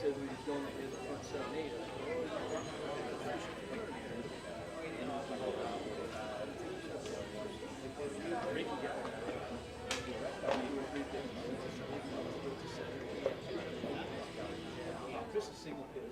said we was going up there the front 7-8. Ricky got just a single pit.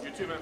You too, man.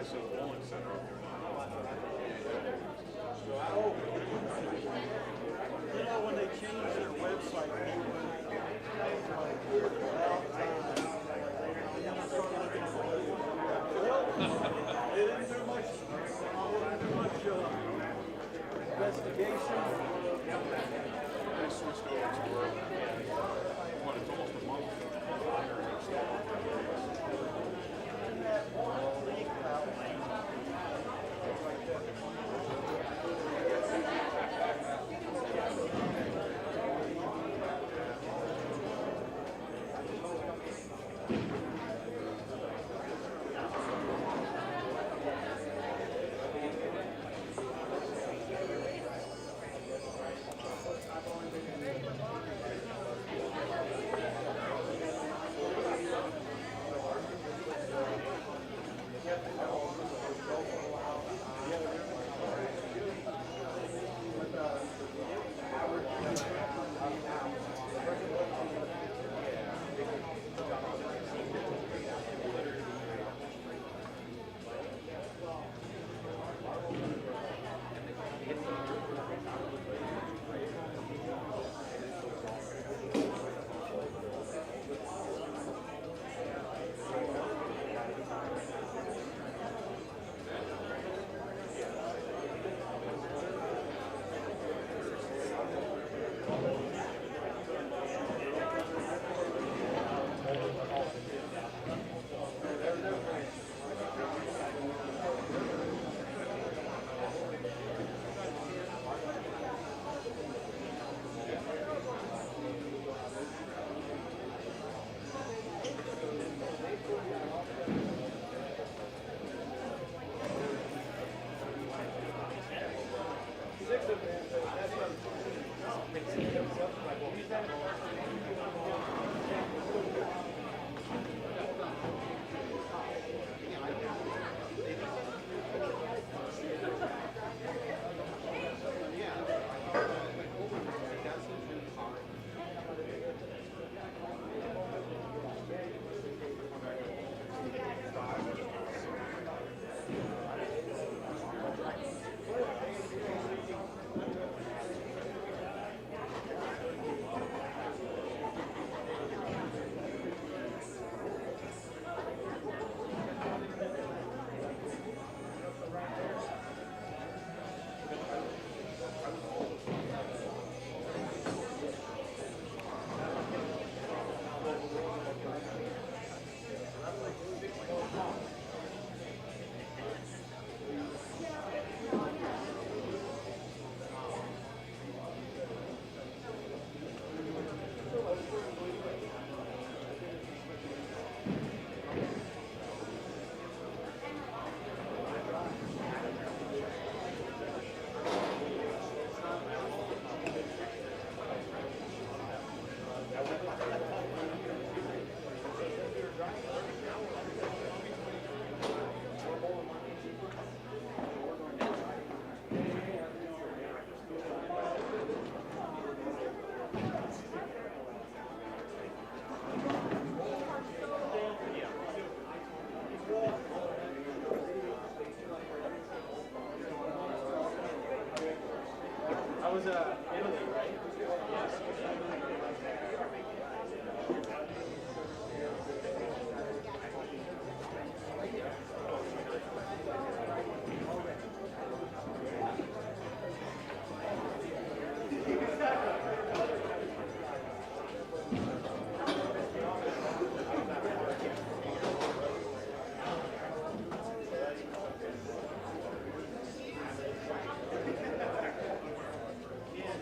You know, when they changed their website, they didn't do much investigation. They switched over to what, it's almost a month ago. I was Italy, right? Yes.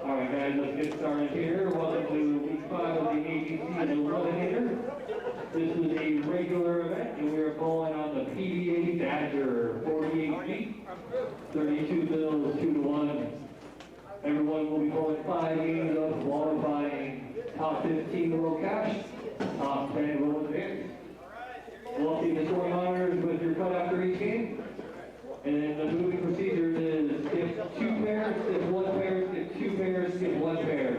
Alright guys, let's get started here. Welcome to week 5 of the ABC Eliminator. This is a regular event and we are bowling on the PBA Banter 48 feet, 32 bills, 2-1. Everyone will be bowling 5 games of qualifying. Top 15 will cash, top 10 will advance. We'll see the scoring monitors with your cut after each game. And then the moving procedure is skip 2 pairs, skip 1 pair, skip 2 pairs, skip 1 pair.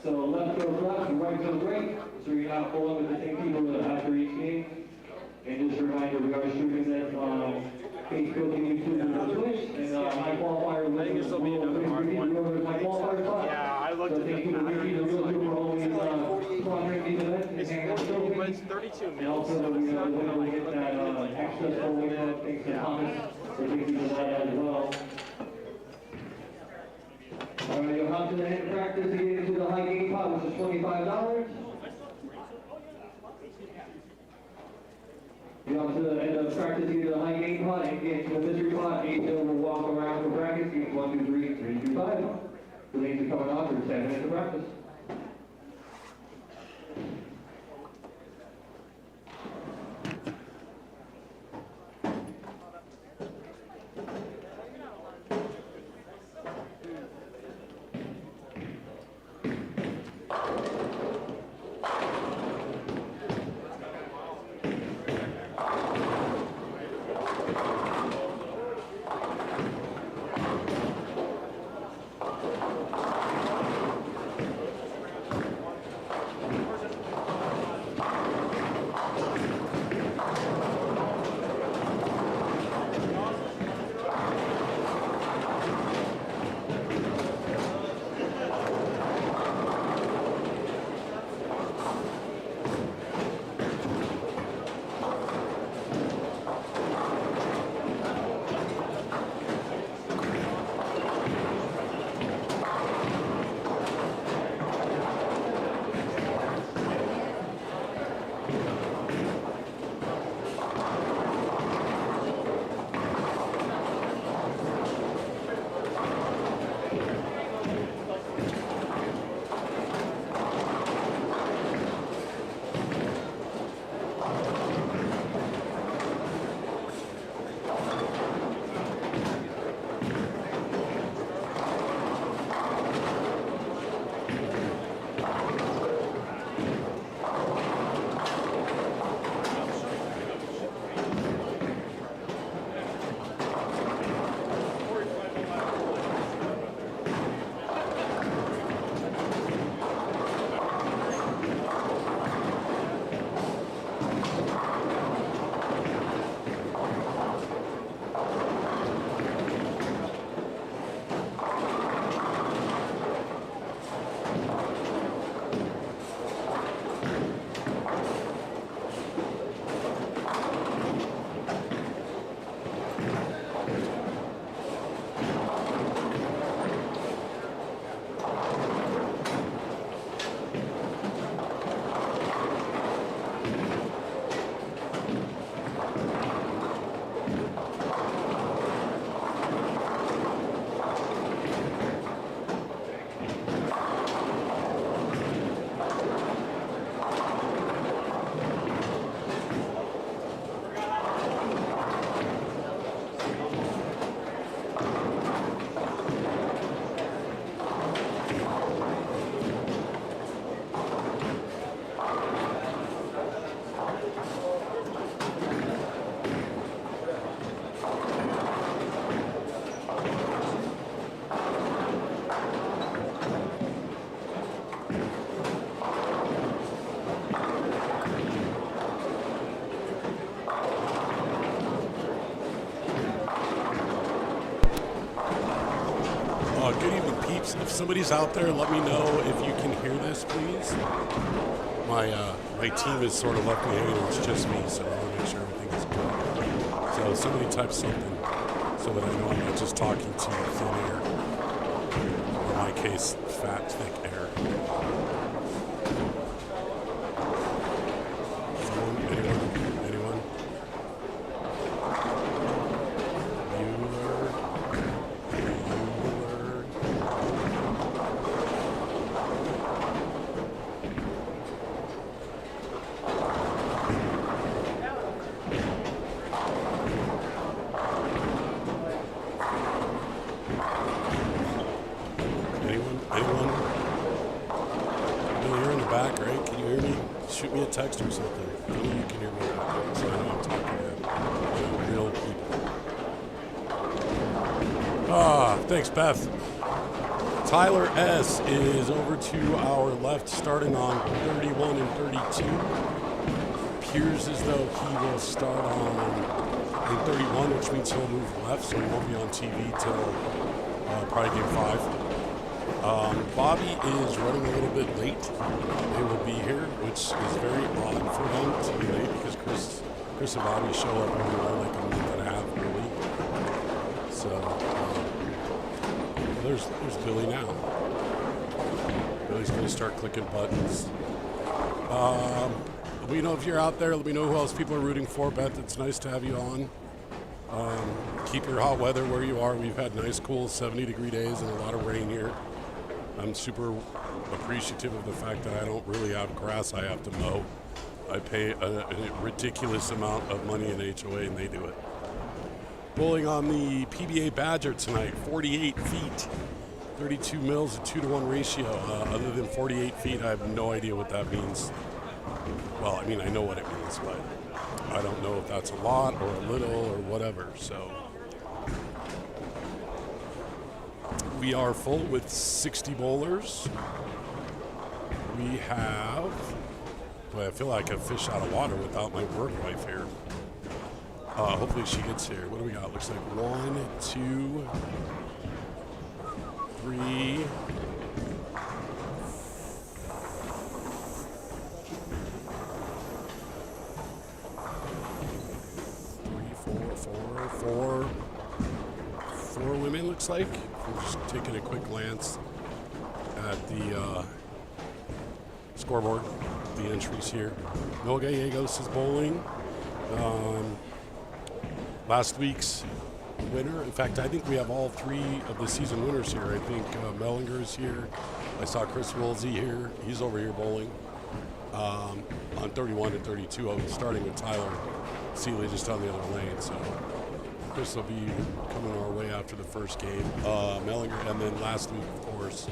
So left goes left, right goes right. So you're not bowling with the same people after each game. And just a reminder, we are streaming this on Facebook and YouTube and Twitch. And my qualifier will be my qualifier spot. Yeah, I looked So at thank you to Ricky, the real super always sponsoring these events and hanging out with but me. it's 32 And mils. also, we will get that extra scoring up, thanks to Thomas. So thank you for that as well. Alright, you'll come to the end of practice to get into the high game pot, which is $25. You'll come to the end of practice to get to the high game pot and get into the mystery pot. 8 will walk around for brackets, games 1, 2, 3, 3, 2, 5. The lanes are coming off for 10 minutes of practice. Good evening, peeps. If somebody's out there, let me know if you can hear this, please. My team has sort of left me hanging. It's just me, so I want to make sure everything is good. So somebody type something so that I know I'm not just talking to thin air. In my case, fat, thick air. Anyone? Anyone? No, you're in the back, right? Can you hear me? Shoot me a text or something. Tell me you can hear me. So I know I'm talking to real people. Thanks, Beth. Tyler S. is over to our left, starting on 31 and 32. Appears as though he will start on 31, which means he'll move left, so he won't be on TV till probably game 5. Bobby is running a little bit late. They will be here, which is very odd for them to be late because Chris and Bobby show up every like a month and a half early. So there's Billy now. Billy's going to start clicking buttons. Let me know if you're out there. Let me know who else people are rooting for. Beth, it's nice to have you on. Keep your hot weather where you are. We've had nice, cool 70-degree days and a lot of rain here. I'm super appreciative of the fact that I don't really have grass I have to mow. I pay a ridiculous amount of money in HOA and they do it. Bowling on the PBA Badger tonight, 48 feet, 32 mils, a 2-to-1 ratio. Other than 48 feet, I have no idea what that means. Well, I mean, I know what it means, but I don't know if that's a lot or a little or whatever, so. We are full with 60 bowlers. We have, boy, I feel like a fish out of water without my work wife here. Hopefully she gets here. What do we got? Looks like 1, 2, 3, 4 women, looks like. We're just taking a quick glance at the scoreboard, the entries here. Noah Gallegos is bowling. Last week's winner. In fact, I think we have all 3 of the season winners here. I think Mellinger is here. I saw Chris Woolsey here. He's over here bowling on 31 and 32, starting with Tyler Seeley just on the other lane. So Chris will be coming our way after the first game. Mellinger, and then last week, of course,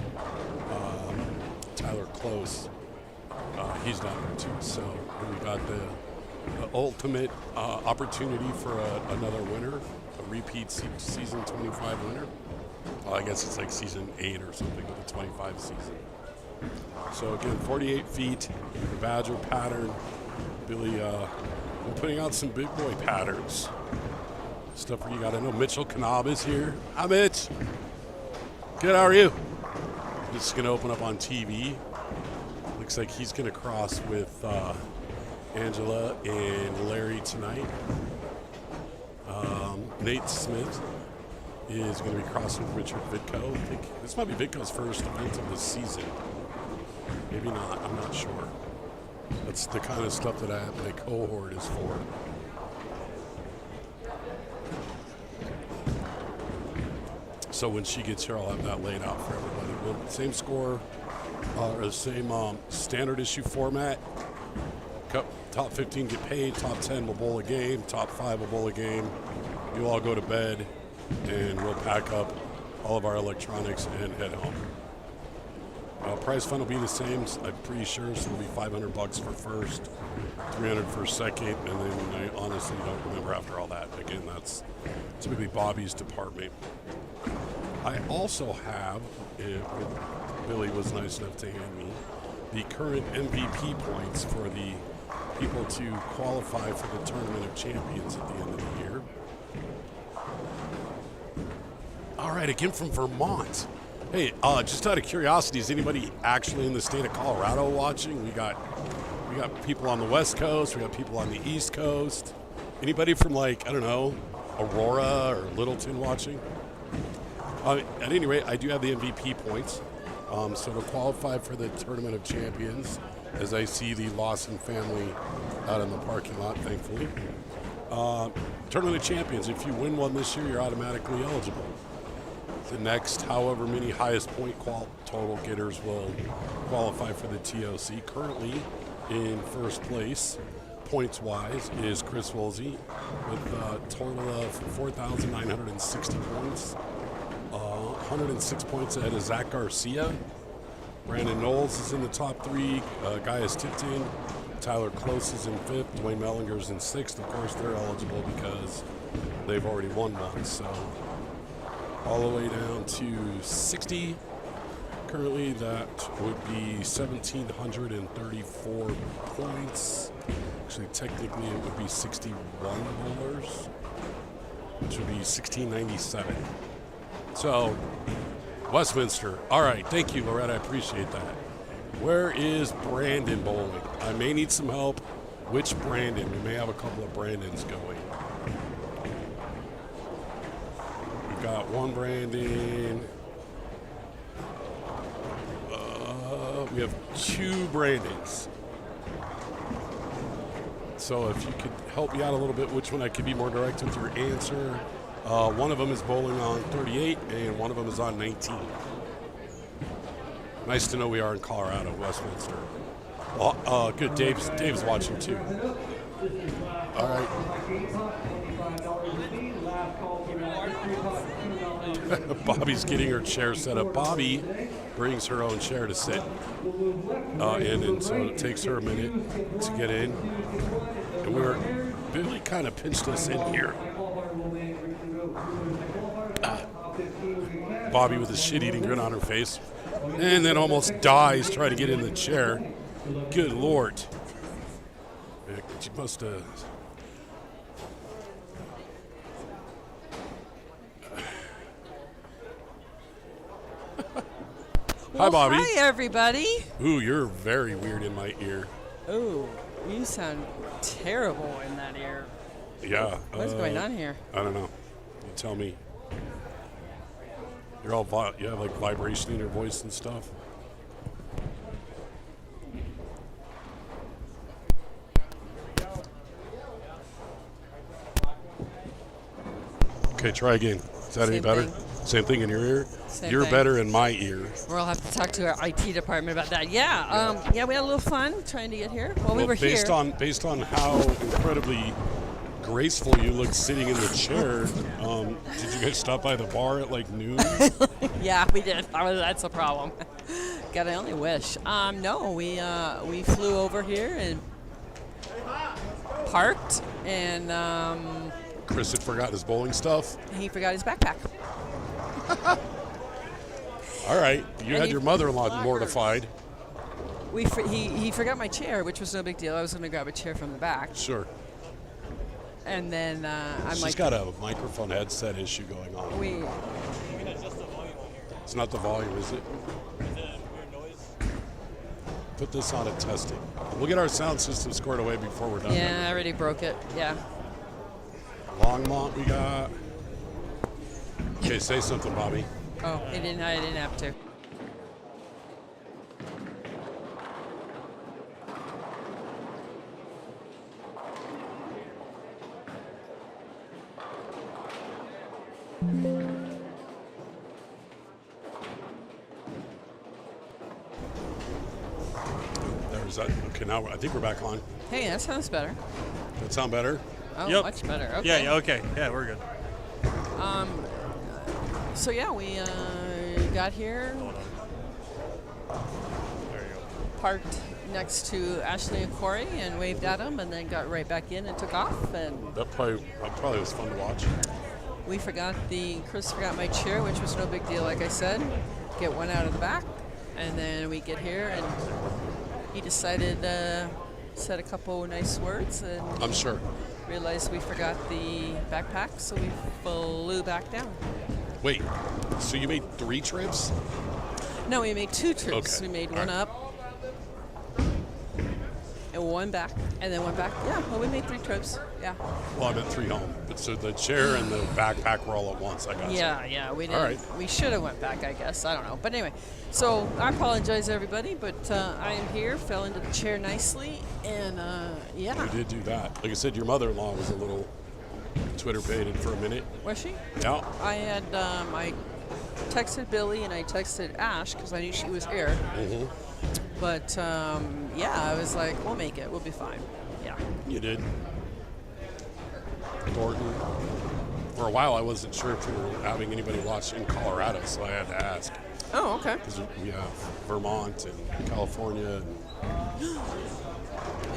Tyler Close. He's down there too. So we got the ultimate opportunity for another winner, a repeat season 25 winner. Well, I guess it's like season 8 or something with the 25 season. So again, 48 feet, the Badger pattern. Billy been putting out some big boy patterns. Stuff where you got to know. Mitchell Knab is here. Hi, Mitch. Good, how are you? This is going to open up on TV. Looks like he's going to cross with Angela and Larry tonight. Nate Smith is going to be crossing with Richard Vidko. I think this might be Vidko's first event of the season. Maybe not. I'm not sure. That's the kind of stuff that my cohort is for. So when she gets here, I'll have that laid out for everybody. Well, same score, or the same standard issue format. Top 15 get paid, top 10 will bowl a game, top 5 will bowl a game. You'll all go to bed, and we'll pack up all of our electronics and head home. Prize fund will be the same, I'm pretty sure, so it'll be $500 for first, $300 for second, and then I honestly don't remember after all that. Again, that's typically Bobby's department. I also have, Billy was nice enough to hand me, the current MVP points for the people to qualify for the Tournament of Champions at the end of the year. All right, again from Vermont. Hey, just out of curiosity, is anybody actually in the state of Colorado watching? We got people on the West Coast. We got people on the East Coast. Anybody from, like, I don't know, Aurora or Littleton watching? At any rate, I do have the MVP points. So to qualify for the Tournament of Champions, as I see the Lawson family out in the parking lot, thankfully. Tournament of Champions, if you win one this year, you're automatically eligible. The next, however many highest point total getters will qualify for the TOC. Currently in first place, points-wise, is Chris Woolsey with a total of 4,960 points. 106 points ahead of Zach Garcia. Brandon Knowles is in the top 3. Gaius Tipton. Tyler Close is in 5th. Dwayne Mellinger's in 6th. Of course, they're eligible because they've already won one. So all the way down to 60. Currently, that would be 1,734 points. Actually, technically, it would be 61 bowlers, which would be 1,697. So, Westminster. All right, thank you, Loretta. I appreciate that. Where is Brandon bowling? I may need some help. Which Brandon? We may have a couple of Brandons going. We've got one Brandon. We have 2 Brandons. So if you could help me out a little bit, which one I could be more direct with your answer. One of them is bowling on 38, and one of them is on 19. Nice to know we are in Colorado, Westminster. Well, good. Dave's watching too. All right. Bobby's getting her chair set up. Bobby brings her own chair to sit in, and so it takes her a minute to get in. And Billy kind of pinched us in here. Bobby with a shit-eating grin on her face, and then almost dies trying to get in the chair. Good Lord. She must have... Hi, Bobby. Hi, everybody. Ooh, you're very weird in my ear. Ooh, you sound terrible in that ear. Yeah. What's going on here? I don't know. You tell me. You're all you have like vibration in your voice and stuff. Okay, try again. Is that any better? Same thing in your ear? You're better in my ear. We'll have to talk to our IT department about that. Yeah, yeah, we had a little fun trying to get here. Well, we were based here. Based on how incredibly graceful you looked sitting in the chair, did you guys stop by the bar at like noon? Yeah, we did. That's a problem. God, I only wish. No, we flew over here and parked, and Chris had forgotten his bowling stuff. he forgot his backpack. All right, you had your mother-in-law mortified. He forgot my chair, which was no big deal. I was going to grab a chair from the back. Sure. And then She's got a microphone headset issue going on. It's not the volume, is it? Put this on at testing. We'll get our sound system squared away before we're done. Yeah, I already broke it. Yeah. Longmont we got. Okay, say something, Bobby. Oh, I didn't have to. There's that. Okay, now I think we're back on. Hey, that sounds better. That sound better? Oh, Yep. much better. Okay. Yeah, okay. Yeah, we're good. So yeah, we got here, parked next to Ashley and Corey, and waved at them, and then got right back in and took off. And That probably was fun to watch. Chris forgot my chair, which was no big deal, like I said. Get one out of the back, and then we get here, and he decided said a couple nice words, and I'm sure. realized we forgot the backpack, so we flew back down. Wait, so you made 3 trips? No, we made 2 trips. Okay. We made All one right. up and one back, and then one back. Yeah, well, we made 3 trips. Yeah. Well, I meant 3 home. But so the chair and the backpack were all at once. I got you. Yeah, we didn't. All right. We should have went back, I guess. I don't know. But anyway, so I apologize, everybody, but I am here, fell into the chair nicely, and yeah. You did do that. Like I said, your mother-in-law was a little Twitter-baited for a minute. Was she? Yeah. I had, I texted Billy and I texted Ash because I knew she was here. Mm-hmm. But yeah, I was like, we'll make it. We'll be fine. Yeah. You did. Thornton. For a while, I wasn't sure if we were having anybody watch in Colorado, so I had to ask. Oh, okay. Because we have Vermont and California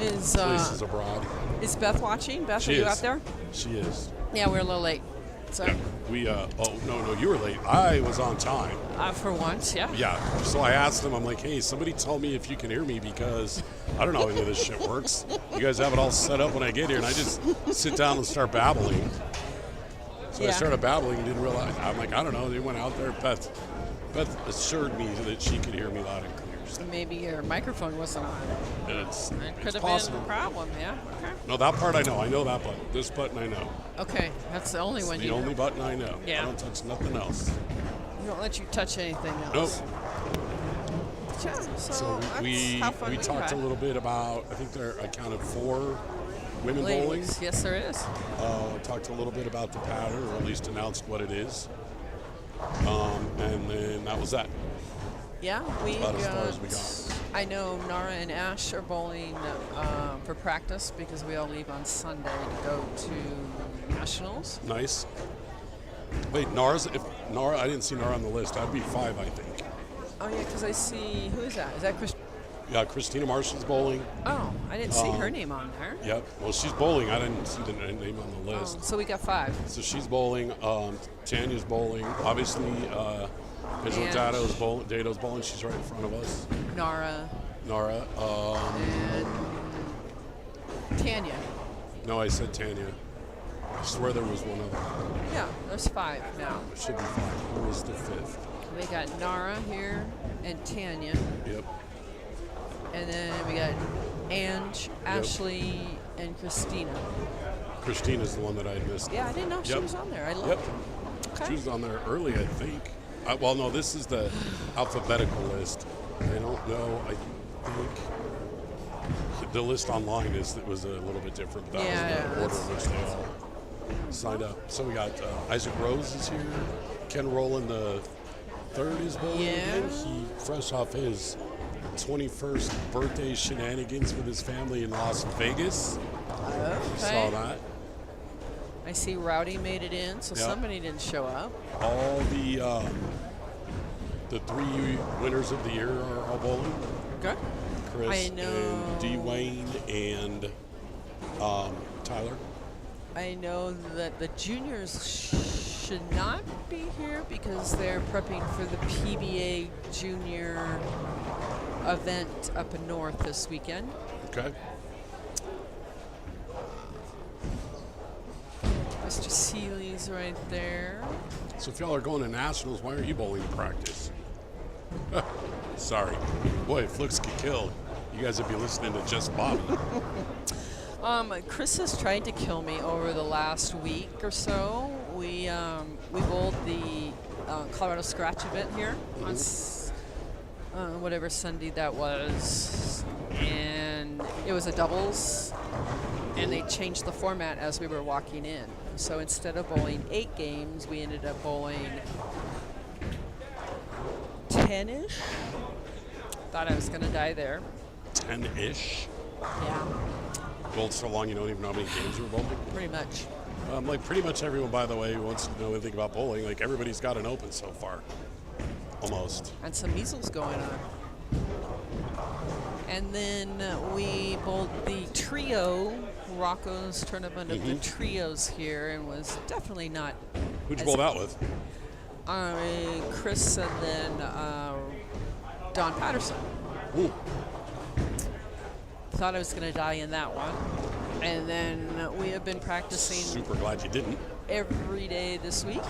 and places abroad. Is Beth watching? Beth, She are you is. out there? She is. Yeah, we're a little late. So, Yeah. We, oh, no, you were late. I was on time. for once, yeah. Yeah. So I asked them, I'm like, hey, somebody tell me if you can hear me because I don't know how any of this shit works. You guys have it all set up when I get here, and I just sit down and start babbling. So I Yeah. started babbling and didn't realize. I'm like, I don't know. They went out there. Beth assured me that she could hear me loud and clear. So Maybe your microphone wasn't on. it's That could it's have possible. been a problem, yeah. Okay. No, that part I know. I know that button. This button I know. Okay, that's the only one It's you the know. only button I know. Yeah. I don't touch nothing else. We don't let you touch anything Nope. else. Yeah, So that's we how fun we talked a had. little bit about. I think there accounted 4 women bowling. Ladies. Yes, there is. Talked a little bit about the pattern, or at least announced what it is. And then that was that. Yeah, we About as far as we got. I know Nara and Ash are bowling for practice because we all leave on Sunday to go to nationals. Nice. Wait, if Nara, I didn't see Nara on the list. That'd be 5, I think. Oh yeah, because I see who is that? Is that Chris? Yeah, Christina Marshall's bowling. Oh, I didn't see her name on there. Yep. Well, she's bowling. I didn't see the name on the Oh, list. so we got 5. So she's bowling. Tanya's bowling. Obviously, Angela Dato's bowling. She's right in front of us. Nara Nara. and Tanya. No, I said Tanya. I swear there was one other. Yeah, there's 5 now. It should be 5. Who was the 5th? We got Nara here and Tanya, Yep. and then we got Ange, Ashley, and Christina. Christina's the one that I had missed. Yeah, I didn't know she Yep. was on there. I love Yep. it. Okay. She was on there early, I think. Well, no, this is the alphabetical list. I don't know. I think the list online was a little bit different. That Yeah, was the order that's- in which they all signed up. So we got Isaac Rose is here. Ken Rowland the third is bowling again. Yeah. He fresh off his 21st birthday shenanigans with his family in Las Vegas. Saw Okay. that. I see Rowdy made it in, so Yep. somebody didn't show up. All the 3 winners of the year are all bowling. Good. Chris I know. and Dwayne and Tyler. I know that the juniors should not be here because they're prepping for the PBA junior event up in north this weekend. Okay. Mr. Seeley's right there. So if y'all are going to nationals, why aren't you bowling to practice? Sorry. Boy, if looks get killed, you guys would be listening to just Bobby. Chris has tried to kill me over the last week or so. We bowled the Colorado Scratch event here on whatever Sunday that was, and it was a doubles, and they changed the format as we were walking in. So instead of bowling 8 games, we ended up bowling 10-ish. Thought I was going to die there. 10-ish. Yeah, Bowled so long you don't even know how many games you were bowling. pretty much. Like pretty much everyone, by the way, who wants to know anything about bowling, like everybody's got an open so far. Almost. And some measles going on. And then we bowled the trio, Rocco's tournament of the trios here, and was definitely not. Who'd you as- bowl that with? Chris and then Don Patterson. Ooh. Thought I was going to die in that one. And then we have been practicing Super glad you didn't. every day this week.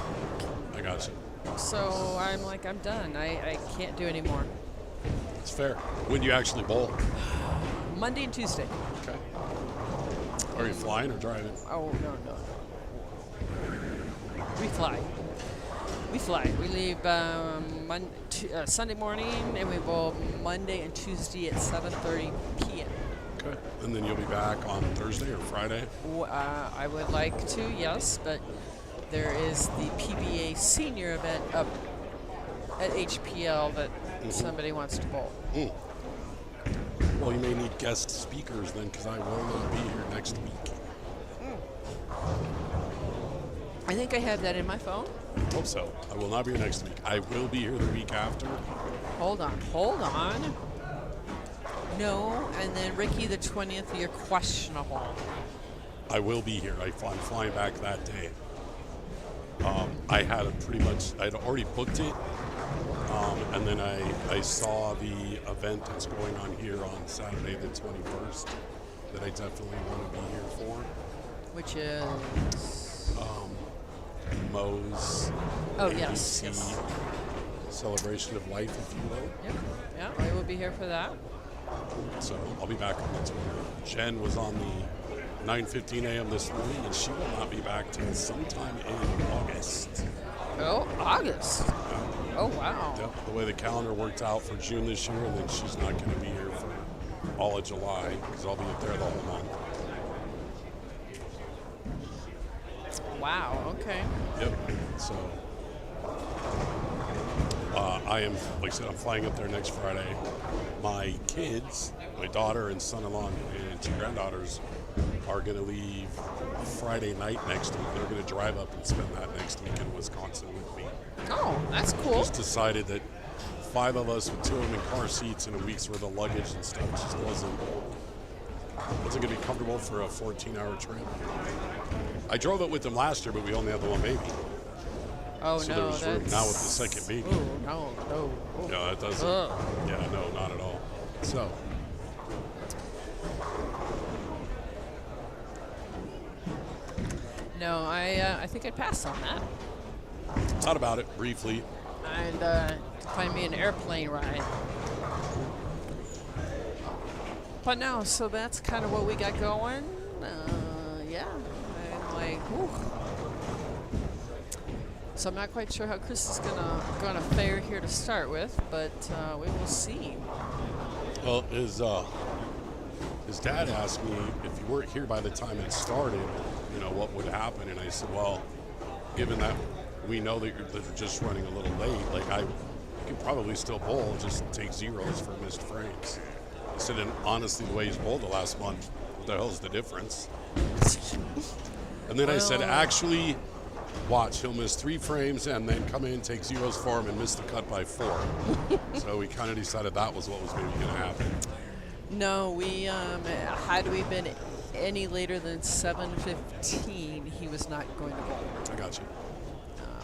I got you. So I'm like, I'm done. I can't do anymore. It's fair. When do you actually bowl? Monday and Tuesday. Okay. Are you flying or driving? Oh, no. We fly. We leave Sunday morning, and we bowl Monday and Tuesday at 7:30 p.m. Okay. And then you'll be back on Thursday or Friday? I would like to, yes, but there is the PBA senior event up at HPL that somebody wants to bowl. Well, you may need guest speakers then, because I will not be here next week. I think I have that in my phone. Hope so. I will not be here next week. I will be here the week after. Hold on. No, and then Ricky, the 20th, you're questionable. I will be here. I'm flying back that day. I had I'd already booked it, and then I saw the event that's going on here on Saturday the 21st that I definitely want to be here for. Which is? Mo's yes. celebration of life, if you will. Yeah, I will be here for that. So I'll be back on the 20th. Jen was on the 9:15 a.m. this morning, and she will not be back till sometime in August. Oh, August. Oh, wow. Yep, the way the calendar worked out for June this year, and then she's not going to be here for all of July because I'll be there the whole month. Wow, okay. Yep. So I am, like I said, I'm flying up there next Friday. My kids, my daughter and son-in-law and two granddaughters are going to leave Friday night next week. They're going to drive up and spend that next week in Wisconsin with me. Oh, that's cool. Just decided that 5 of us with 2 of them in car seats and a week's worth of luggage and stuff just wasn't going to be comfortable for a 14-hour trip. I drove it with them last year, but we only had the one baby. Oh, so no, there was room that's... now with the second baby. Oh, no. Oh. Yeah, that doesn't. Yeah, no, not at all. So. No, I think I'd pass on that. Thought about it briefly. And find me an airplane ride. But no, so that's kind of what we got going. Yeah, I'm like, whew. So I'm not quite sure how Chris is gonna fare here to start with, but we will see. Well, his dad asked me if you weren't here by the time it started, what would happen, and I said, well, given that we know that you're just running a little late, like you could probably still bowl, just take zeros for missed frames. I said, and honestly, the way he's bowled the last month, what the hell's the difference? And then I said, actually, watch, he'll miss 3 frames and then come in, take zeros for him, and miss the cut by 4. So we kind of decided that was what was maybe going to happen. No, we had we been any later than 7:15, he was not going to bowl. I got you.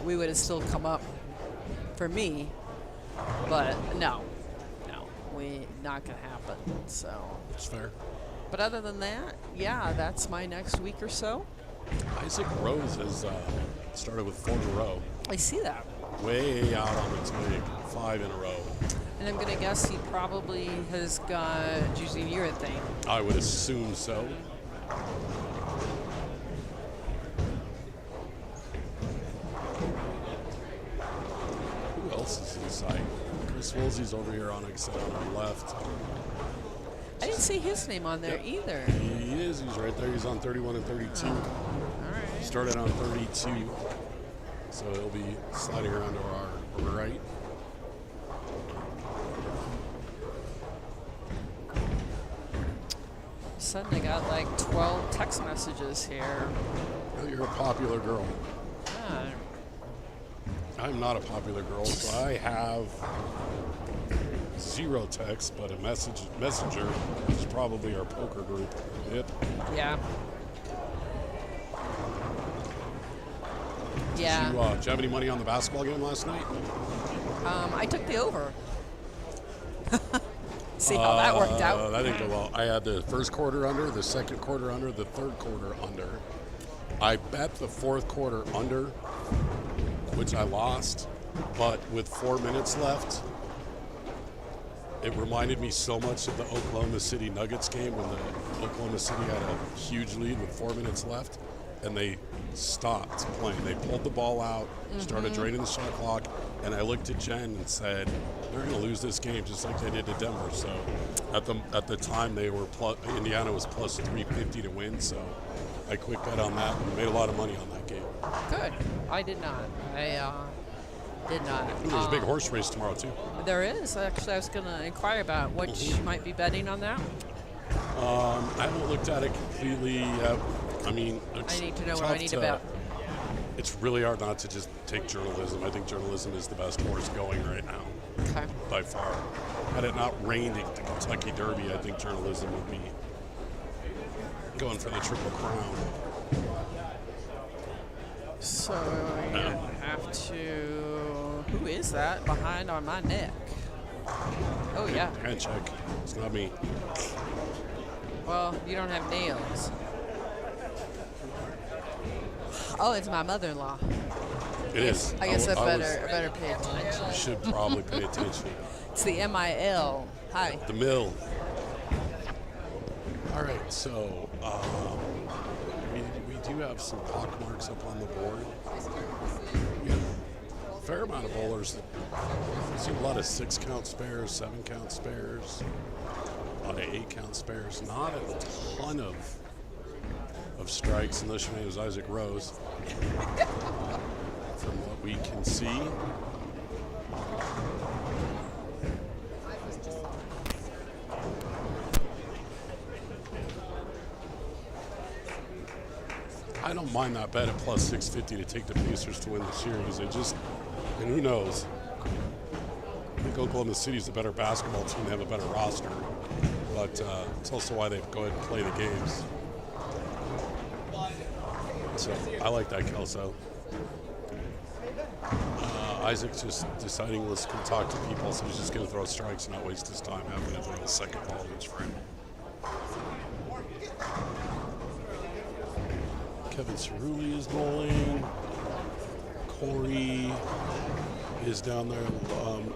We would have still come up for me, but no, we not gonna happen. So That's fair. But other than that, yeah, that's my next week or so. Isaac Rose has started with 4 in a row. I see that. Way out on the twig, 5 in a row. And I'm gonna guess he probably has got juicy urethane. I would assume so. Who else is inside? Chris Woolsey's over here on Excel on the left. I didn't see his name on there either. He is. He's right there. He's on 31 and 32. All right. Started on 32. So he'll be sliding around to our right. Suddenly got like 12 text messages here. Oh, you're a popular girl. Yeah. I'm not a popular girl, so I have 0 texts, but a messenger is probably our poker group. Yep. Yeah. Yeah. Did you have any money on the basketball game last night? I took the over. See how that worked out. That didn't go well. I had the first quarter under, the second quarter under, the third quarter under. I bet the fourth quarter under, which I lost. but with 4 minutes left, it reminded me so much of the Oklahoma City Nuggets game when the Oklahoma City had a huge lead with 4 minutes left, and they stopped playing. They pulled the ball out, started draining the shot clock, and I looked at Jen and said, they're going to lose this game just like they did to Denver. So at the time, they were Indiana was plus 350 to win, so I quick bet on that and made a lot of money on that game. Good. I did not. I did not. There's a big horse race tomorrow, too. There is. Actually, I was going to inquire about which you might be betting on that. I haven't looked at it completely yet. I mean, I need to know what I need to bet. It's really hard not to just take journalism. I think journalism is the best horse going right now, Okay. by far. Had it not rained at the Kentucky Derby, I think journalism would be going for the Triple Crown. So you have to. Who is that behind on my neck? Oh yeah. Hand check. It's not me. Well, you don't have nails. Oh, it's my mother-in-law. It is. I guess I was- better pay attention. You should probably pay attention. It's the MIL. Hi. The mill. All right, so we do have some pock marks up on the board. We have a fair amount of bowlers. I've seen a lot of 6-count spares, 7-count spares, a lot of 8-count spares. Not a ton of strikes, unless your name is Isaac Rose. From what we can see. I don't mind that bet at plus 650 to take the Pacers to win the series. And who knows? I think Oklahoma City's a better basketball team. They have a better roster. But it's also why they go ahead and play the games. So I like that, Kelso. Isaac's just deciding let's go talk to people, so he's just going to throw strikes and not waste his time having to throw a second ball each frame. Kevin Cerulli is bowling. Corey is down there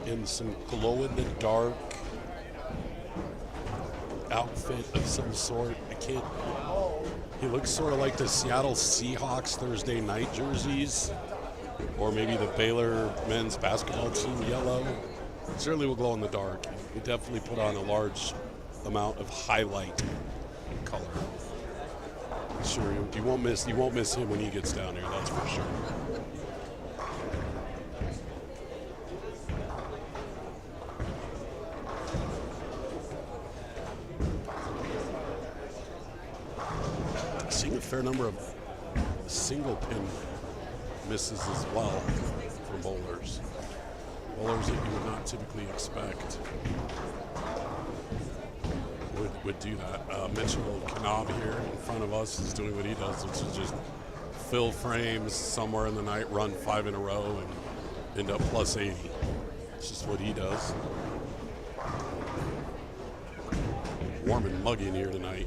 in some glow-in-the-dark outfit of some sort. He looks sort of like the Seattle Seahawks Thursday night jerseys, or maybe the Baylor men's basketball team yellow. Certainly will glow in the dark. He definitely put on a large amount of highlight color. Sure, you won't miss him when he gets down here. That's for sure. Seeing a fair number of single pin misses as well from bowlers. Bowlers that you would not typically expect would do that. Mitchell Knab here in front of us is doing what he does, which is just fill frames somewhere in the night, run 5 in a row, and end up plus 80. It's just what he does. Warm and muggy in here tonight.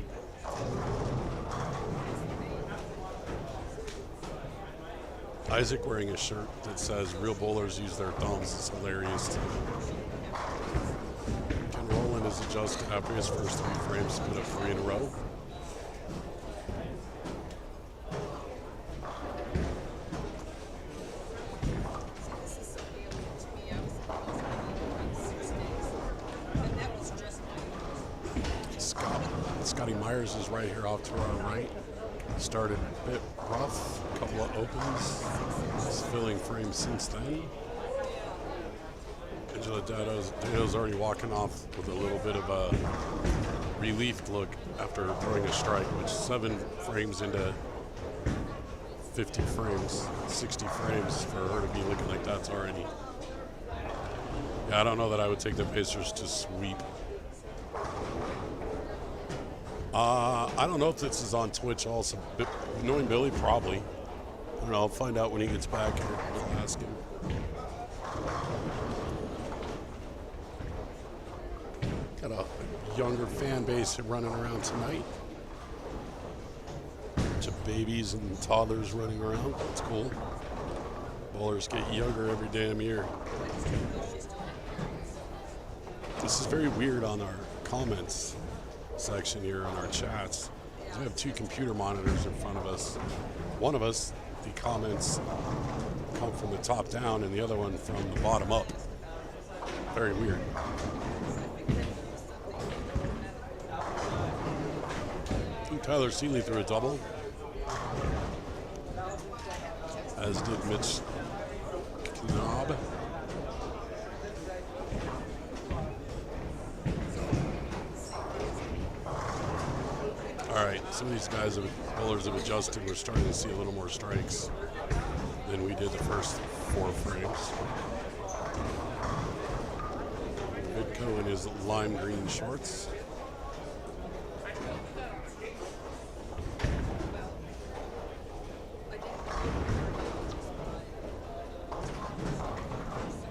Isaac wearing a shirt that says real bowlers use their thumbs is hilarious too. Ken Rowland is adjusted after his first 3 frames to put up 3 in a row. Scotty Myers is right here off to our right. Started a bit rough, a couple of opens. He's filling frames since then. Angela Dado's already walking off with a little bit of a relieved look after throwing a strike, which 7 frames into 50 frames, 60 frames for her to be looking like that's already. Yeah, I don't know that I would take the Pacers to sweep. I don't know if this is on Twitch also. Knowing Billy, probably. I don't know. I'll find out when he gets back here. I'll ask him. Got a younger fan base running around tonight. Bunch of babies and toddlers running around. That's cool. Bowlers get younger every damn year. This is very weird on our comments section here in our chats. We have two computer monitors in front of us. One of us, the comments come from the top down, and the other one from the bottom up. Very weird. Tyler Seeley threw a double, as did Mitch Knob. All right, some of these guys, bowlers have adjusted. We're starting to see a little more strikes than we did the first 4 frames. Vidco in his lime green shorts.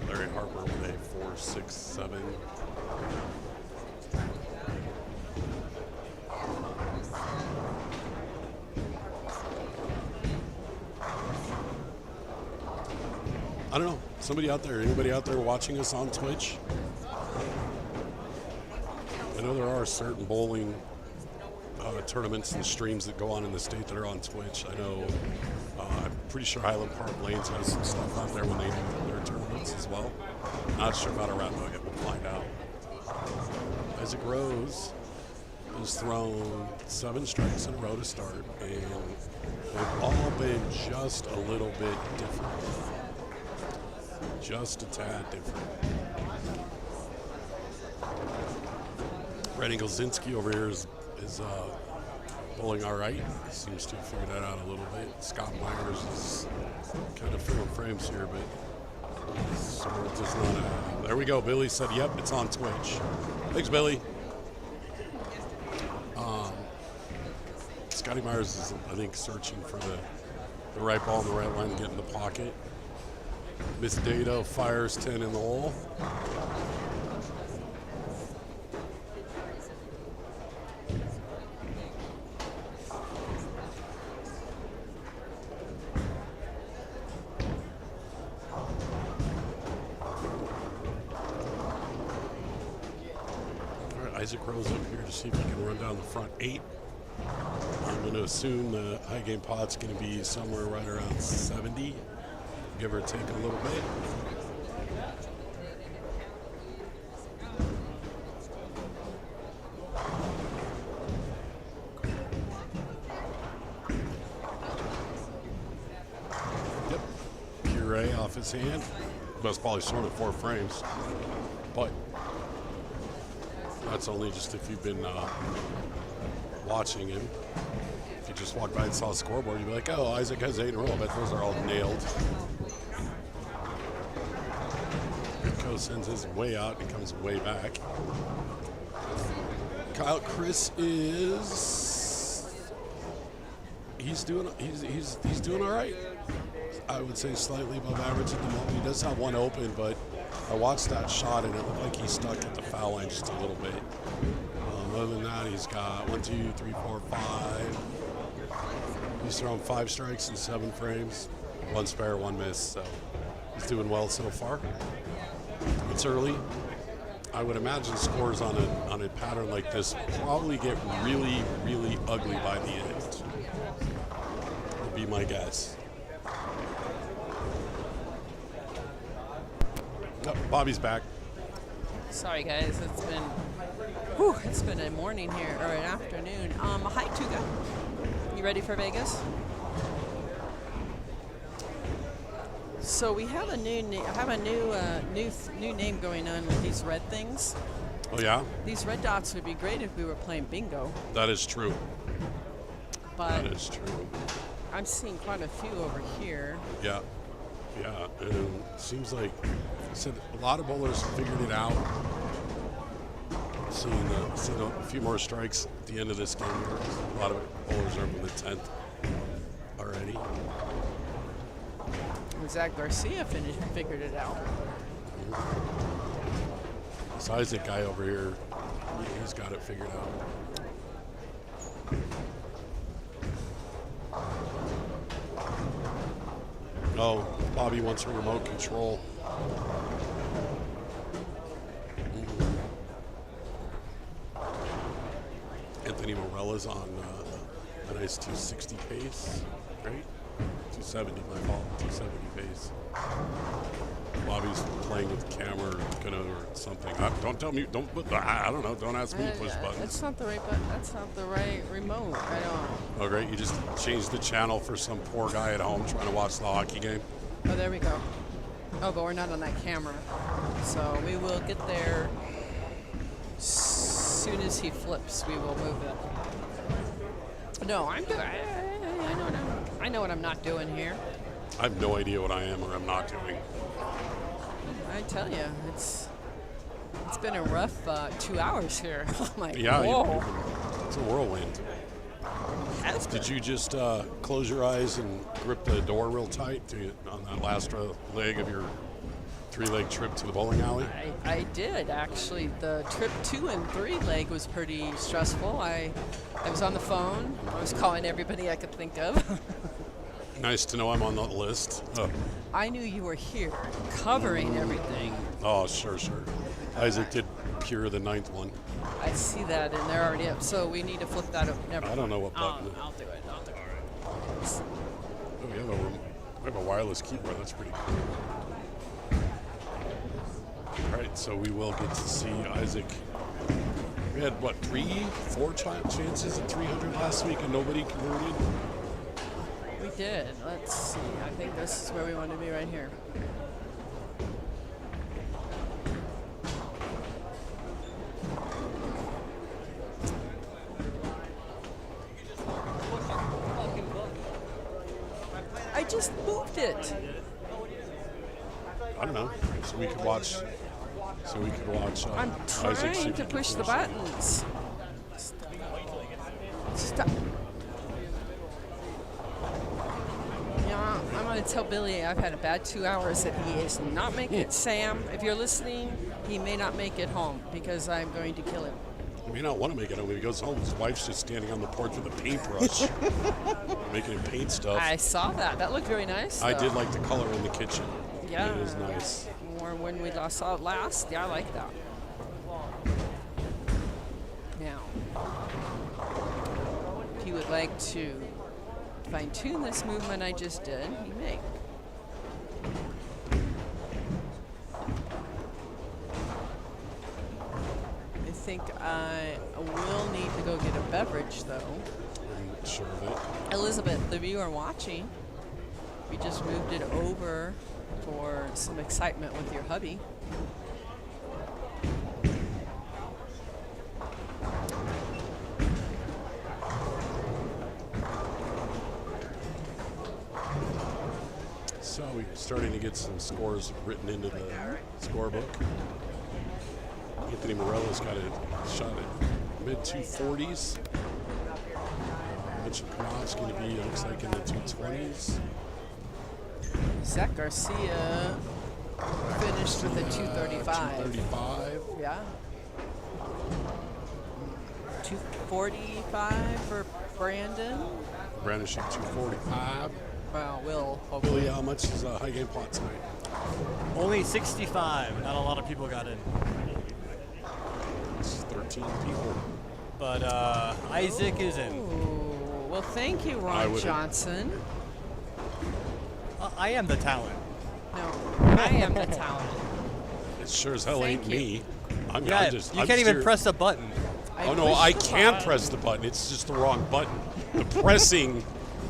Larry Harper with a 4.67. I don't know. Somebody out there, anybody out there watching us on Twitch? I know there are certain bowling tournaments and streams that go on in the state that are on Twitch. I know, I'm pretty sure Highland Park Lanes has some stuff out there when they do their tournaments as well. Not sure about a Rat Nugget, we'll find out. Isaac Rose has thrown 7 strikes in a row to start, and they've all been just a little bit different. Just a tad different. Brandon Golzinski over here is bowling all right. Seems to have figured that out a little bit. Scott Myers is kind of filling frames here, but sort of does not have. There we go. Billy said, yep, it's on Twitch. Thanks, Billy. Scotty Myers is, I think, searching for the right ball in the right line to get in the pocket. Miss Dado fires 10 in the hole. All right, Isaac Rose up here to see if he can run down the front 8. I'm going to assume the high game pot's going to be somewhere right around 70. Give or take a little bit. Yep. Puree off his hand. Best ball he's thrown in 4 frames. But that's only just if you've been watching him. If you just walked by and saw a scoreboard, you'd be like, oh, Isaac has 8 in a row. I bet those are all nailed. Sends his way out and comes way back. Kyle Chris is he's doing all right. I would say slightly above average at the moment. He does have one open, but I watched that shot and it looked like he stuck at the foul line just a little bit. Other than that, he's got 1, 2, 3, 4, 5. He's thrown 5 strikes in 7 frames, 1 spare, 1 miss. So he's doing well so far. It's early. I would imagine scores on a pattern like this probably get really, really ugly by the end. Would be my guess. Oh, Bobby's back. Sorry, guys. It's been a morning here, or an afternoon. Hi, Tuga. You ready for Vegas? So we have a new name going on with these red things. Oh yeah? These red dots would be great if we were playing bingo. That is true. But that is true. I'm seeing quite a few over here. Yeah. Yeah. And it seems like a lot of bowlers figured it out. Seeing a few more strikes at the end of this game here. A lot of bowlers are up in the 10th already. Zach Garcia figured it out. This Isaac guy over here, he's got it figured out. Oh, Bobby wants a remote control. Anthony Morella's on a nice 260 pace, right? 270, my fault, 270 pace. Bobby's playing with the camera or something. Don't tell me, I don't know, don't ask me to push buttons. That's not the right button. That's not the right remote. I don't. Oh, great, you just changed the channel for some poor guy at home trying to watch the hockey game. Oh, there we go. Oh, but we're not on that camera. So we will get there as soon as he flips. We will move it. No, I'm doing. I know what I'm not doing here. I have no idea what I am or I'm not doing. I tell you, it's been a rough 2 hours here. Oh my Yeah, whoa. it's a whirlwind. Did you just close your eyes and grip the door real tight on that last leg of your 3-leg trip to the bowling alley? I did actually. The trip 2 and 3 leg was pretty stressful. I was on the phone. I was calling everybody I could think of. Nice to know I'm on the list. Oh, I knew you were here, covering everything. oh sure. Isaac did pure the 9th one. I see that, and they're already up. So we need to flip that up. Never. I don't know what button. I'll do it. Oh, we have a wireless keyboard. That's pretty cool. All right, so we will get to see Isaac. We had, what, 4 chances at 300 last week and nobody converted? We did. Let's see. I think this is where we want to be right here. I just moved it. I don't know. So we could watch. I'm Isaac see trying if to he can push the finish it. buttons. Stop. Yeah, I'm going to tell Billy I've had a bad 2 hours that he is not making it. Sam, if you're listening, he may not make it home because I'm going to kill him. He may not want to make it home when he goes home. His wife's just standing on the porch with a paintbrush, making him paint stuff. I saw that. That looked very nice. I though. did like the color in the kitchen. Yeah. It is nice. Or when we saw it last. Yeah, I like that. Now, if you would like to fine-tune this movement I just did, you may. I think I will need to go get a beverage, though. I'm sure of it. Elizabeth, the viewer watching, we just moved it over for some excitement with your hubby. So we're starting to get some scores written into the scorebook. Anthony Morella's got a shot at mid-240s. Mitch Knopf's going to be, it looks like, in the 220s. Zach Garcia finished with a 235. 235. Yeah. 245 for Brandon. Brandon shoot 245. Well, Will. Billy, how much is a high game pot tonight? Only 65. Not a lot of people got in. It's 13 people. But Isaac is in. Ooh, well, thank you, Ron Johnson. I am the talent. No, I am the talent. It sure as hell Thank ain't you. me. I'm Yeah, just, you I'm can't just even here- press a button. Oh no, pushed I the can button. press the button. It's just the wrong button. The pressing.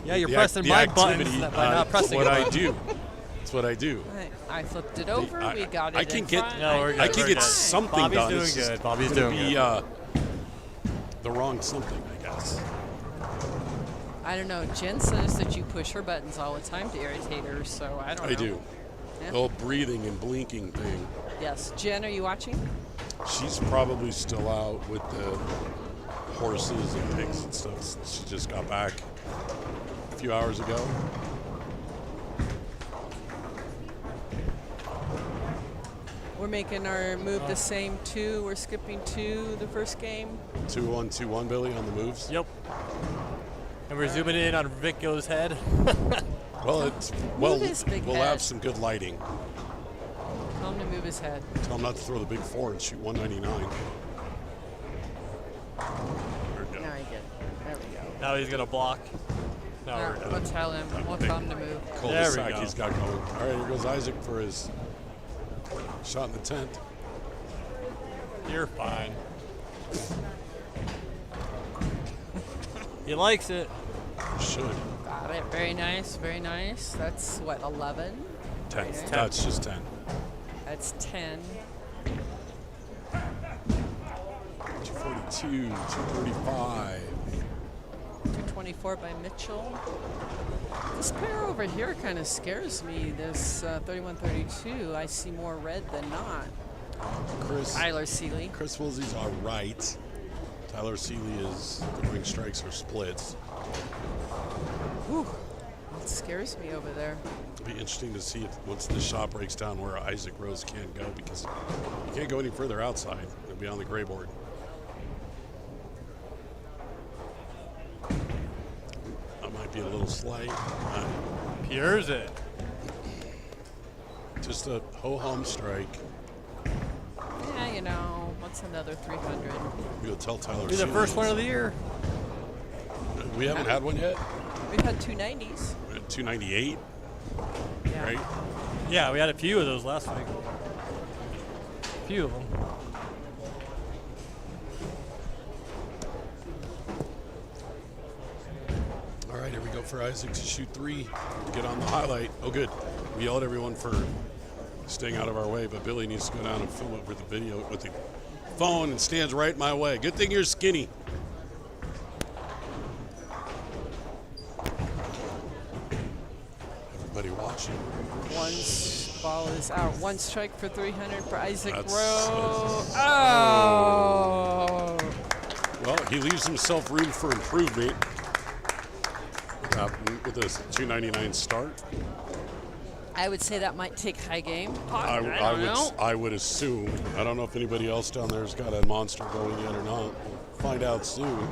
Yeah, you're the pressing the my activity, buttons by not pressing what it. I do. That's what I do. I flipped it over. I- we got it I can in get- front. No, we're good. I can We're get good. something Bobby's done. doing It's just good. Bobby's gonna doing be, good. The wrong something, I guess. I don't know. Jen says that you push her buttons all the time to irritate her, so I don't know. I do. Yeah. The whole breathing and blinking thing. Yes. Jen, are you watching? She's probably still out with the horses and pigs and stuff. She just got back a few hours ago. We're making our move the same 2. We're skipping 2 the first game. 2-1, 2-1, Billy, on the moves. Yep. And we're zooming in on Vico's head. What Well, Move his big we'll head. have some good lighting. Tell him to move his head. Tell him not to throw the big 4 and shoot 199. There we go. Now he get it. There we go. Now he's gonna block. Now Now, we're done. we'll tell him. We'll tell him to move. Cul-de-sac go. he's got going. All right, here goes Isaac for his shot in the tent. You're fine. He likes it. Should. Got it. Very nice. Very nice. That's what, 11? 10. Okay. That's just 10. That's 10. 242, 235. 224 by Mitchell. This pair over here kind of scares me. This 31-32. I see more red than not. Tyler Seeley. Chris Woolsey's all right. Tyler Seeley is throwing strikes or splits. Whew. It scares me over there. It'll be interesting to see if once the shot breaks down where Isaac Rose can't go, because you can't go any further outside. It'll be on the gray board. That might be a little slight. Here's it. Just a ho-hum strike. Yeah, you know, what's another 300? We'll tell Tyler Be the Seeley first one is- of the year. We haven't had one yet. We've had 290s. We're at 298, Yeah. right? Yeah, we had a few of those last week. A few of them. All right, here we go for Isaac to shoot 3 to get on the highlight. Oh, good. We yelled at everyone for staying out of our way, but Billy needs to go down and film it with the video, with the phone, and stands right my way. Good thing you're skinny. Everybody watching. One ball is out. One strike for 300 for Isaac That's- Rose. Oh! Well, he leaves himself room for improvement with this 299 start. I would say that might take high game. I don't know. I would assume. I don't know if anybody else down there's got a monster going yet or not. We'll find out soon.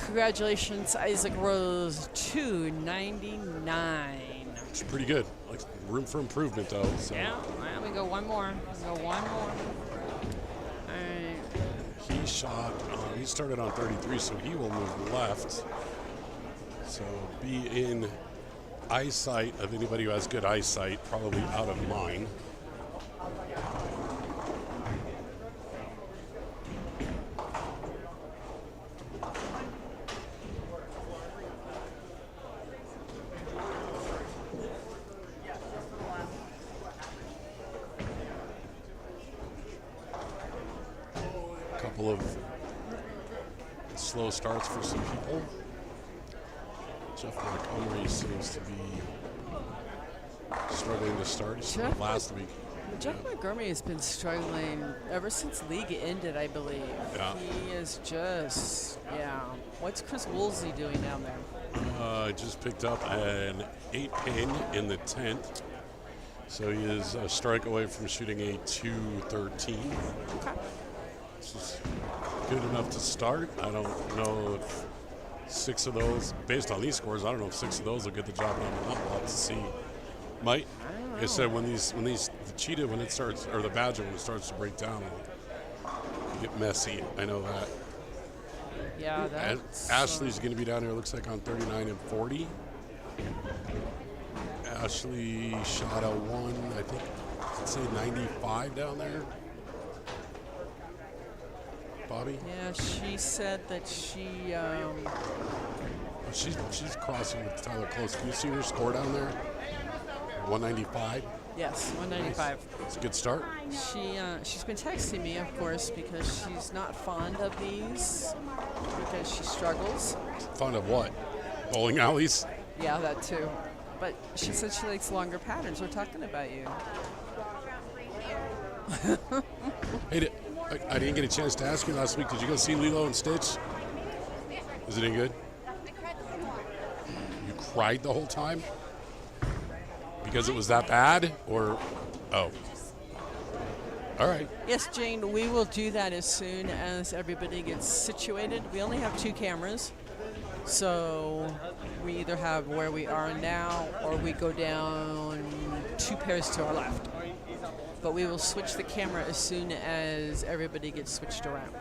Congratulations, Isaac Rose, 299. It's pretty good. Like, room for improvement, though. So. Yeah, well, we go one more. We go one more. All right. He shot, he started on 33, so he will move left. So be in eyesight of anybody who has good eyesight, probably out of mine. Couple of slow starts for some people. Jeff Montgomery seems to be struggling to start. He started Jeff- last week. Jeff Montgomery has been struggling ever since league ended, I believe. Yeah. He is just, yeah. What's Chris Woolsey doing down there? Just picked up an 8-pin in the 10th. So he is a strike away from shooting a 213. Okay. This is good enough to start. I don't know if 6 of those, based on these scores, I don't know if 6 of those will get the job done or not. We'll have to see. Might. Like I said, when the cheetah, when it starts, or the badger, when it starts to break down, you get messy. I know that. Yeah, And that's... Ashley's going to be down here, looks like on 39 and 40. Ashley shot a 1, I think, let's say 95 down there. Bobby? Yeah, she said that she, She's crossing with Tyler close. Can you see her score down there? 195. yes, 195. It's a good start. She's been texting me, of course, because she's not fond of these, because she struggles. Fond of what? Bowling alleys? Yeah, that too. But she said she likes longer patterns. We're talking about you. Hey, I didn't get a chance to ask you last week. Did you go see Lilo and Stitch? Is it any good? You cried the whole time? Because it was that bad? Or, oh. All right. Yes, Jane, we will do that as soon as everybody gets situated. We only have 2 cameras, So we either have where we are now or we go down 2 pairs to our left. But we will switch the camera as soon as everybody gets switched around.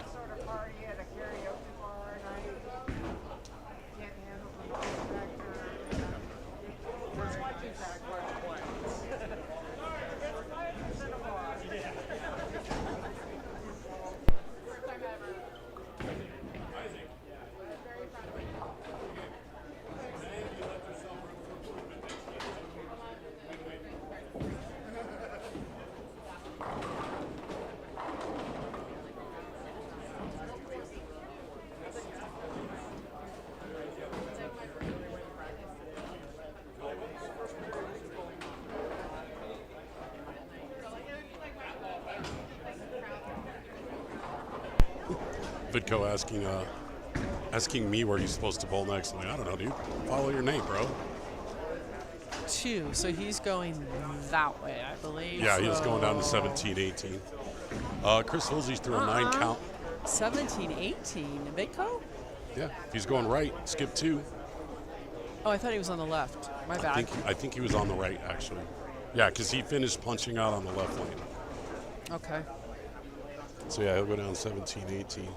Vidco asking me where he's supposed to bowl next. I'm like, I don't know, dude. Follow your name, bro. 2, so he's going that way, I believe. Yeah, he was going down to 17, 18. Chris Hulsey's threw a 9 count. 17, 18. Vidco? Yeah, if he's going right, skip 2. Oh, I thought he was on the left. My bad. I think he was on the right, actually. Yeah, because he finished punching out on the left lane. Okay. So, yeah, he'll go down 17, 18.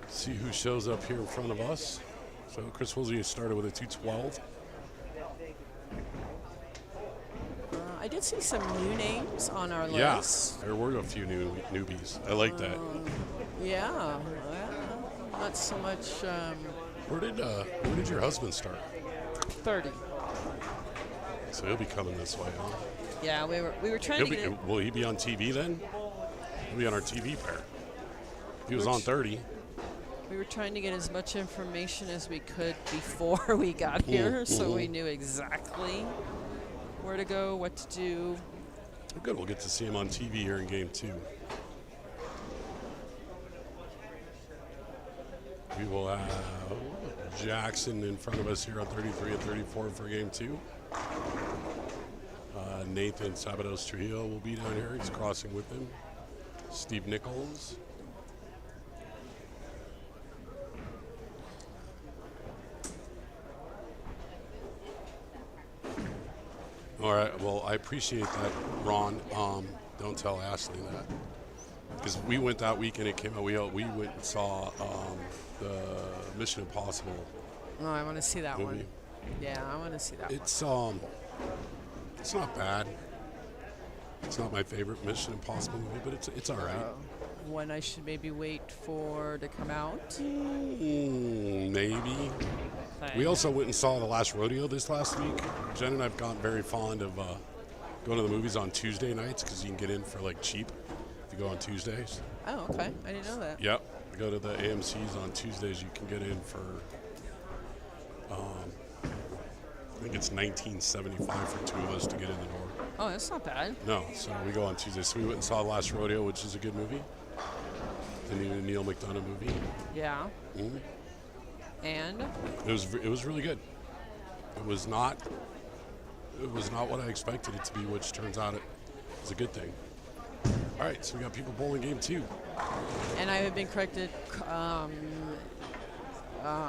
See who shows up here in front of us. So, Chris Hulsey started with a 212. I did see some new names on our Yeah, list. there were a few newbies. I like that. Yeah. Well, not so much Where did your husband start? 30. So he'll be coming this way, huh? Yeah, we were trying to get it. Will he be on TV then? He'll be on our TV pair. He was on 30. We were trying to get as much information as we could before we got here, so we knew exactly where to go, what to do. Good, we'll get to see him on TV here in game 2. We will have Jackson in front of us here on 33 and 34 for game 2. Nathan Sabados Trujillo will be down here. He's crossing with him. Steve Nichols. All right, well, I appreciate that, Ron. Don't tell Ashley that. Because we went that week and it came out, we went and saw the Mission Impossible Oh, I want to see that movie. one. Yeah, I want to see that It's not bad. It's not my favorite Mission Impossible movie, but it's all right. one I should maybe wait for to come out. Maybe. We also went and saw The Last Rodeo this last week. Jen and I have gotten very fond of going to the movies on Tuesday nights because you can get in for like cheap if you go on Tuesdays. Oh, okay. I didn't know that. Yep. You go to the AMC's on Tuesdays, you can get in for, I think it's $19.75 for 2 of us to get in the door. Oh, that's not bad. No, so we go on Tuesdays. So we went and saw The Last Rodeo, which is a good movie. The new Neil McDonough movie. Yeah. Mm-hmm. And? It was really good. It was not what I expected it to be, which turns out it was a good thing. All right, so we got people bowling game 2. And I have been corrected.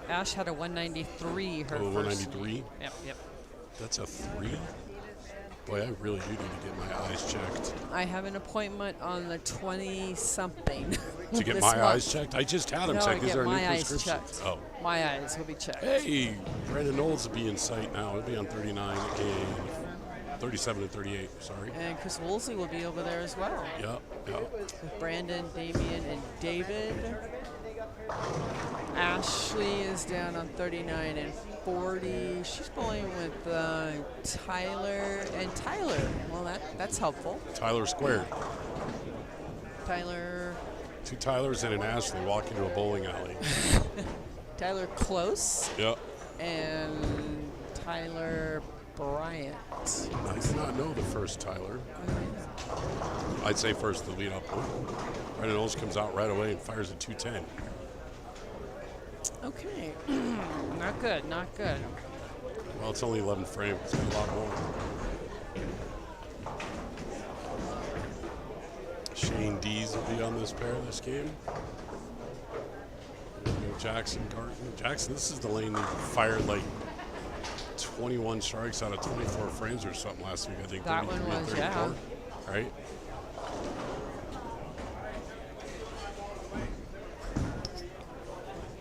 Ash had a 193. Her Oh, first 193? week. Yep. That's a 3? Boy, I really do need to get my eyes checked. I have an appointment on the 20-something. To get my eyes checked? I just had them No, checked. These get are new my eyes prescriptions. checked. Oh. My eyes will be checked. Hey, Brandon Knowles will be in sight now. He'll be on 39 and 37 and 38, sorry. And Chris Woolsey will be over there as well. Yep. With Brandon, Damien, and David. Ashley is down on 39 and 40. She's bowling with Tyler and Tyler. Well, that's helpful. Tyler squared. Tyler. 2 Tylers and an Ashley walk into a bowling alley. Tyler Close. Yep. And Tyler Bryant. I do not know the first Tyler. I'd say first the lead up one. Brandon Knowles comes out right away and fires a 210. Okay. Not good, not good. Well, it's only 11 frames. It's a lot more. Shane Dees will be on this pair this game. Jackson, Garten. Jackson, this is the lane that fired like 21 strikes out of 24 frames or something last week. I think That one 33 was, 34, yeah. right?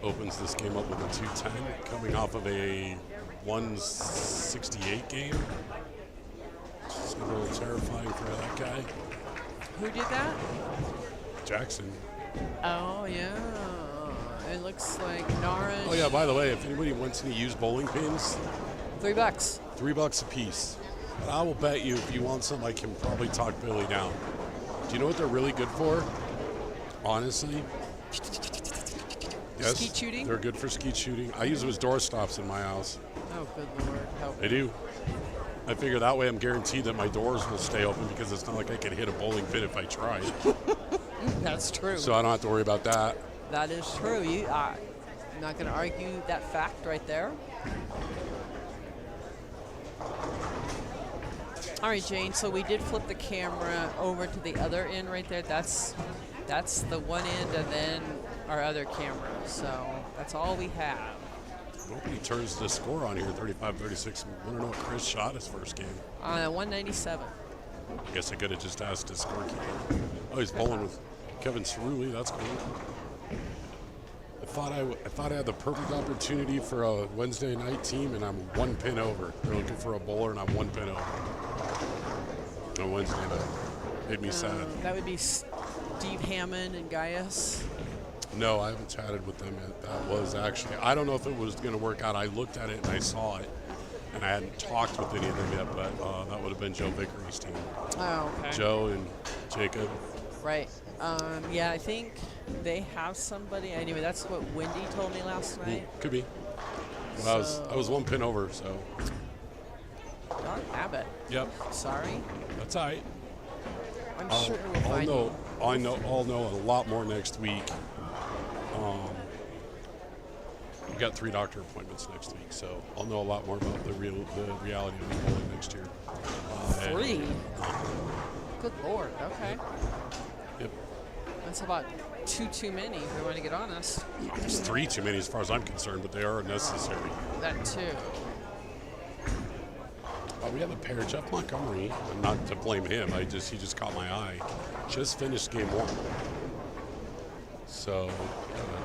Opens this game up with a 210, coming off of a 168 game. It's a little terrifying for that guy. Who did that? Jackson. Oh, yeah. It looks like Nara. Oh yeah, by the way, if anybody wants any used bowling pins, $3. $3 a piece. But I will bet you if you want some, I can probably talk Billy down. Do you know what they're really good for? Honestly? Yes, Skeet shooting? They're good for skeet shooting. I use them as door stops in my house. Oh, good Lord. Help. I do. I figure that way I'm guaranteed that my doors will stay open because it's not like I can hit a bowling pin if I tried. That's true. So I don't have to worry about that. That is true. I'm not going to argue that fact right there. All right, Jane, so we did flip the camera over to the other end right there. That's the one end and then our other camera. So that's all we have. Nobody turns the score on here, 35-36. I want to know what Chris shot his first game. 197. I guess I could have just asked his scorekeeper. Oh, he's bowling with Kevin Cerulli. That's cool. I thought I had the perfect opportunity for a Wednesday night team, and I'm one pin over. They're looking for a bowler, and I'm one pin over on Wednesday night. Made me sad. That would be Steve Hammond and Gaius. No, I haven't chatted with them yet. That was actually, I don't know if it was going to work out. I looked at it and I saw it, and I hadn't talked with any of them yet, but that would have been Joe Vickery's team. Oh, okay. Joe and Jacob. Right. Yeah, I think they have somebody. Anyway, that's what Wendy told me last night. Could be. Well, I was one pin over, so. Don Abbott. Yep. Sorry. That's all right. I'm sure we'll find you. I'll know a lot more next week. We've got 3 doctor appointments next week, so I'll know a lot more about the reality of bowling next year. 3? Good Lord. Okay. Yep. That's about too many, if we want to get honest. There's 3 too many as far as I'm concerned, but they are necessary. That too. We have a pair. Jeff Montgomery, and not to blame him, he just caught my eye. Just finished game 1. So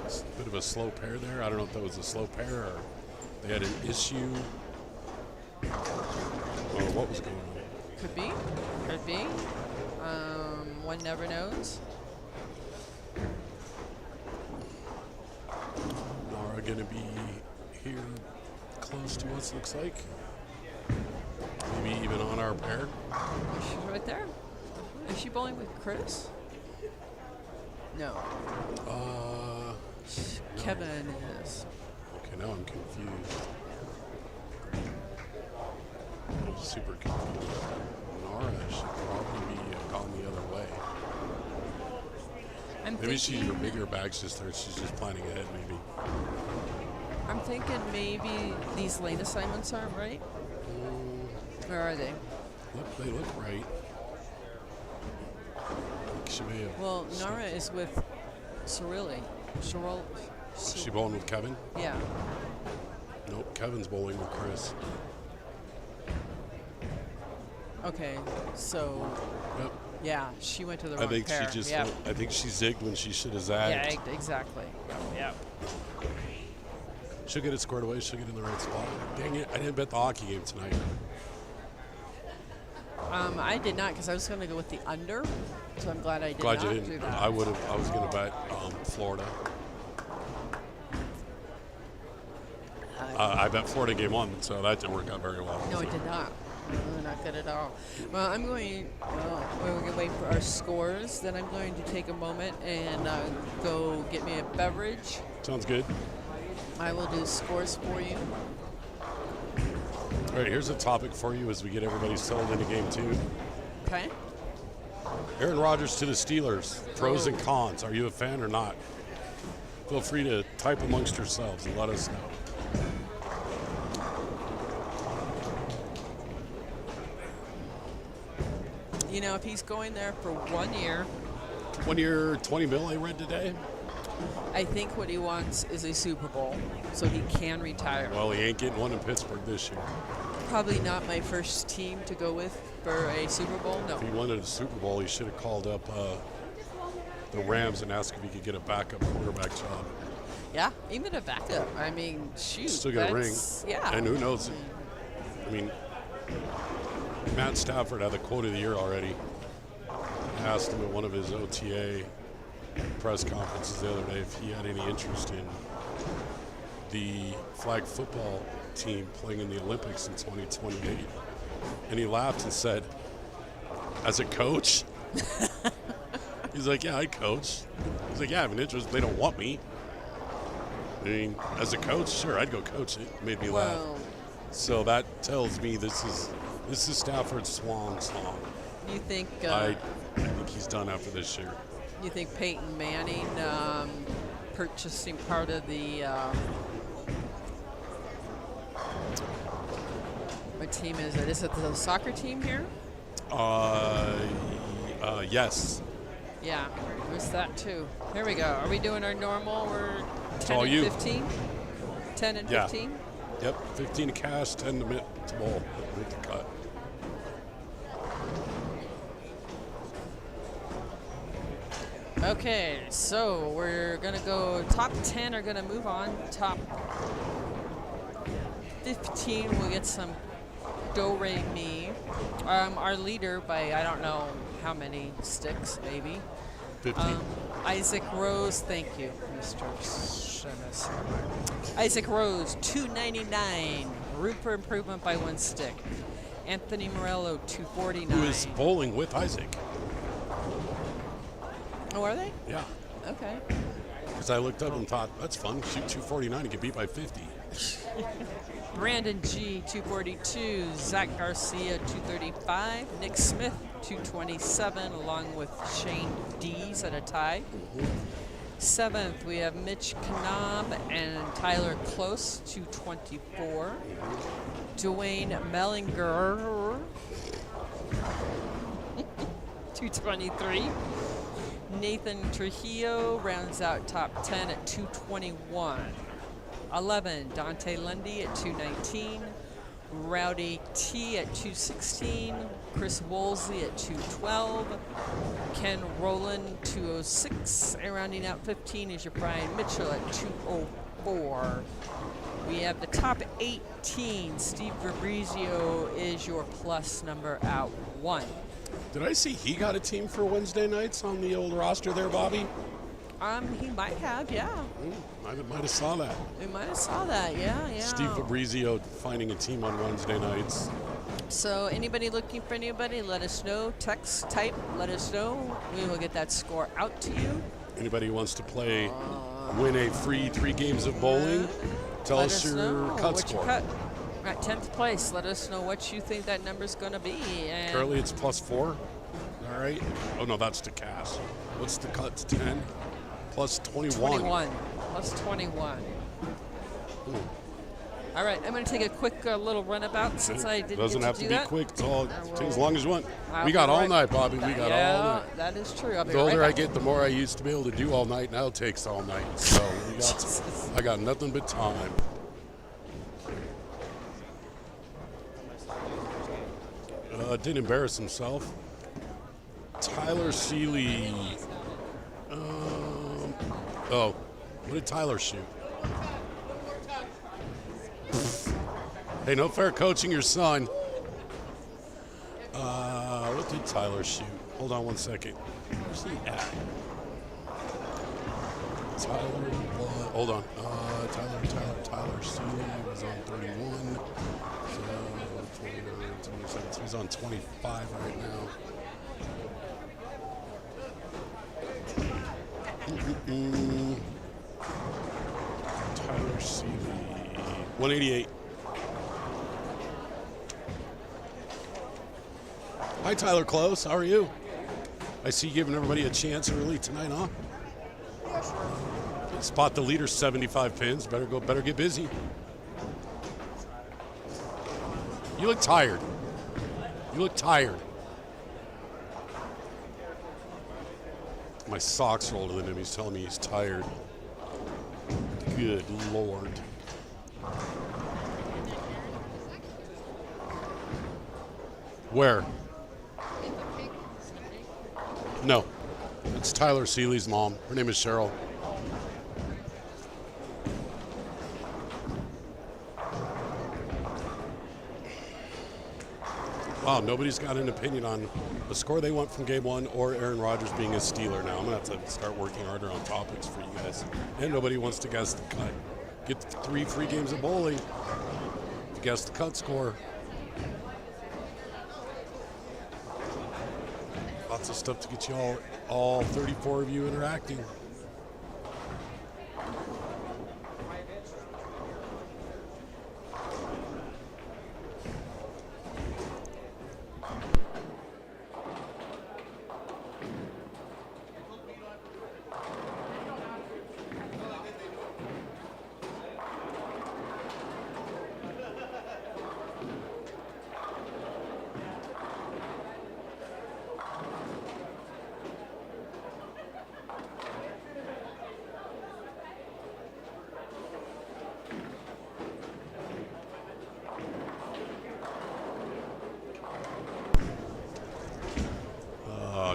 it's a bit of a slow pair there. I don't know if that was a slow pair or they had an issue. Or what was going on? Could be. Could be. One never knows. Nara going to be here close to us, looks like. Maybe even on our pair. She's right there. Is she bowling with Chris? No. Kevin is. Okay, now I'm confused. I'm super confused. Nara should probably be gone the other way. Maybe her bigger bag's just there. She's just planning ahead, maybe. I'm thinking maybe these lane assignments aren't right. Where are they? They look right. She may have. Well, Nara is with Cerulli. Is she bowling with Kevin? Yeah. Nope, Kevin's bowling with Chris. Okay, so Yep. yeah, she went to the wrong I think pair. she just. Yep. I think she zigged when she should have zagged. Yeah, exactly. Yep. She'll get it squared away. She'll get in the right spot. Dang it! I didn't bet the hockey game tonight. I did not because I was going to go with the under, so I'm glad I did Glad not you do didn't. that. I would have. I was going to bet Florida. I bet Florida game 1, so that didn't work out very well. No, it did not. No, not good at all. Well, we're going to wait for our scores. Then I'm going to take a moment and go get me a beverage. Sounds good. I will do scores for you. All right, here's a topic for you as we get everybody settled into game 2. Okay. Aaron Rodgers to the Steelers. Pros and cons. Are you a fan or not? Feel free to type amongst yourselves and let us know. You know, if he's going there for 1 year. 1 year, $20 million I read today. I think what he wants is a Super Bowl so he can retire. Well, he ain't getting one in Pittsburgh this year. Probably not my first team to go with for a Super Bowl. No. If he wanted a Super Bowl, he should have called up the Rams and asked if he could get a backup quarterback job. Yeah, even a backup. I mean, shoot. Still get a ring. Yeah. And who knows? I mean, Matt Stafford had the quote of the year already. I asked him at one of his OTA press conferences the other day if he had any interest in the flag football team playing in the Olympics in 2028. And he laughed and said, as a coach? He's like, yeah, I coach. He's like, yeah, I have an interest. They don't want me. I mean, as a coach, sure, I'd go coach it. Made me laugh. So that tells me this is Stafford's swan song. You think? I think he's done after this year. You think Peyton Manning purchasing part of the what team is it? Is it the soccer team here? Yes. Yeah, there's that too. Here we go. Are we doing our normal? We're 10 all and you. 15? 10 and Yeah. 15? Yep, 15 to cash, 10 to bowl. Make the cut. Okay, so we're going to go top 10 are going to move on. Top 15 will get some do-re-mi. Our leader by I don't know how many sticks, maybe. 15. Isaac Rose, thank you, Mr. Shemis. Isaac Rose, $2.99. Root for improvement by 1 stick. Anthony Morello, $2.49. Who is bowling with Isaac? Oh, are they? Yeah. Okay. Because I looked up and thought, that's fun. Shoot 249 and get beat by 50. Brandon G, 242. Zach Garcia, 235. Nick Smith, 227, along with Shane Dees at a tie. 7th, we have Mitch Knab and Tyler Close, 224. Dwayne Mellinger, 223. Nathan Trujillo rounds out top 10 at 221. 11, Dante Lundy at 219. Rowdy T at 216. Chris Wolsey at 212. Ken Rowland, 206. And rounding out 15 is your Brian Mitchell at 204. We have the top 18. Steve Fabrizio is your plus number out 1. Did I see he got a team for Wednesday nights on the old roster there, Bobby? He might have, yeah. I might have saw that. We might have saw that, yeah. Steve Fabrizio finding a team on Wednesday nights. So anybody looking for anybody, let us know. Text, type, let us know. We will get that score out to you. Anybody who wants to play, win a free 3 games of bowling, tell Let us us your know cut what score. your cut. At 10th place, let us know what you think that number's going to be. And Currently it's +4. All right. Oh, no, that's the cash. What's the cut to 10? Plus 21. 21. Plus 21. All right, I'm going to take a quick little runabout since I didn't Doesn't get have to to do be that. quick. It's all, take as long as you want. I'll We got be all right night, Bobby. We got all night. That is true. I'll be The right older back. I get, the more I used to be able to do all night. Now it takes all night. So I got nothing but time. Didn't embarrass himself. Tyler Seeley. What did Tyler shoot? Hey, no fair coaching your son. What did Tyler shoot? Hold on one second. Where's he at? Hold on. Tyler Seeley was on 31. So 29, 27. So he's on 25 right now. Tyler Seeley. 188. Hi, Tyler Close. How are you? I see you giving everybody a chance early tonight, huh? Spot the leader, 75 pins. Better get busy. You look tired. My socks are older than him. He's telling me he's tired. Good Lord. Where? No. It's Tyler Seeley's mom. Her name is Cheryl. Wow, nobody's got an opinion on the score they want from game one or Aaron Rodgers being a Steeler now. I'm going to have to start working harder on topics for you guys. And nobody wants to guess the cut. Get 3 free games of bowling to guess the cut score. Lots of stuff to get you all 34 of you interacting.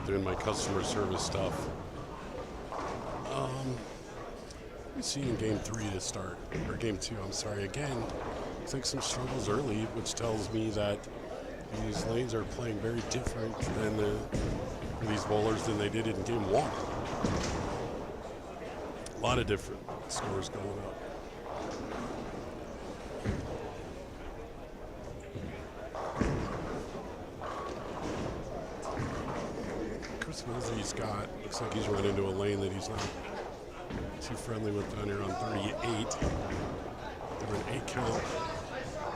Doing my customer service stuff. We see in game 3 to start, or game 2, I'm sorry, again. Looks like some struggles early, which tells me that these lanes are playing very different than these bowlers than they did in game 1. A lot of different scores going up. He's got, looks like he's run into a lane that he's not too friendly with down here on 38. Threw an 8 count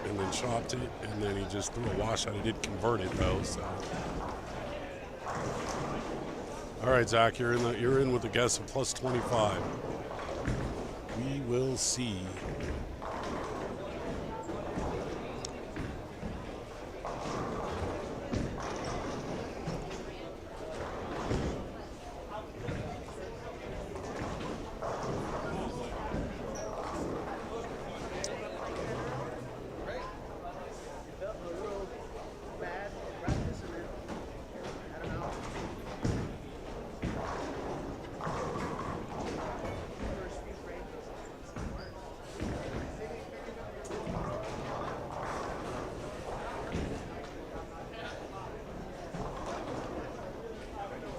and then chopped it, and then he just threw a washout. He did convert it though, so. All right, Zach, you're in with a guess of plus 25. We will see.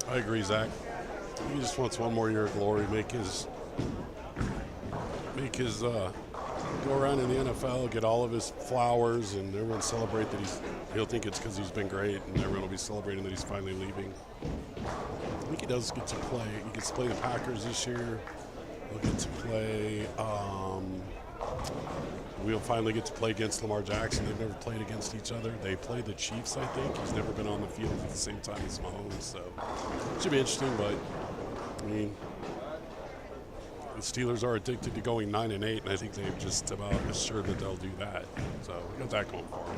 I agree, Zach. He just wants one more year of glory, make his go around in the NFL, get all of his flowers, and everyone celebrate that he'll think it's because he's been great, and everyone will be celebrating that he's finally leaving. I think he does get to play. He gets to play the Packers this year. He'll get to play. We'll finally get to play against Lamar Jackson. They've never played against each other. They play the Chiefs, I think. He's never been on the field at the same time as Mahomes, so it should be interesting. But I mean, the Steelers are addicted to going 9-8, and I think they've just about assured that they'll do that. So we got that going for them.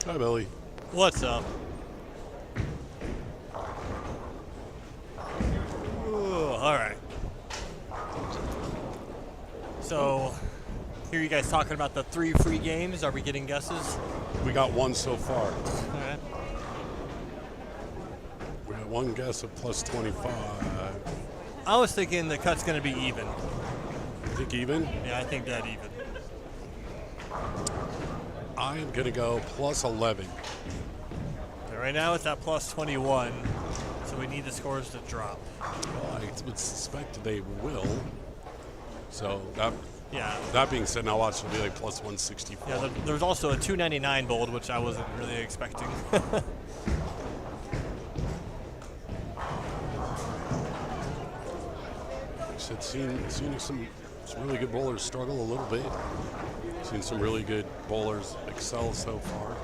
Hi, Billy. What's up? All right. So, hear you guys talking about the 3 free games. Are we getting guesses? We got one so far. All right. We got one guess of plus 25. I was thinking the cut's going to be even. You think even? Yeah, I think that even. I am going to go plus 11. So right now it's at plus 21, so we need the scores to drop. Well, I would suspect they will. So Yeah. that being said, now watch it'll be like plus 164. Yeah, there's also a 299 bold, which I wasn't really expecting. I've seen some really good bowlers struggle a little bit. Seen some really good bowlers excel so far.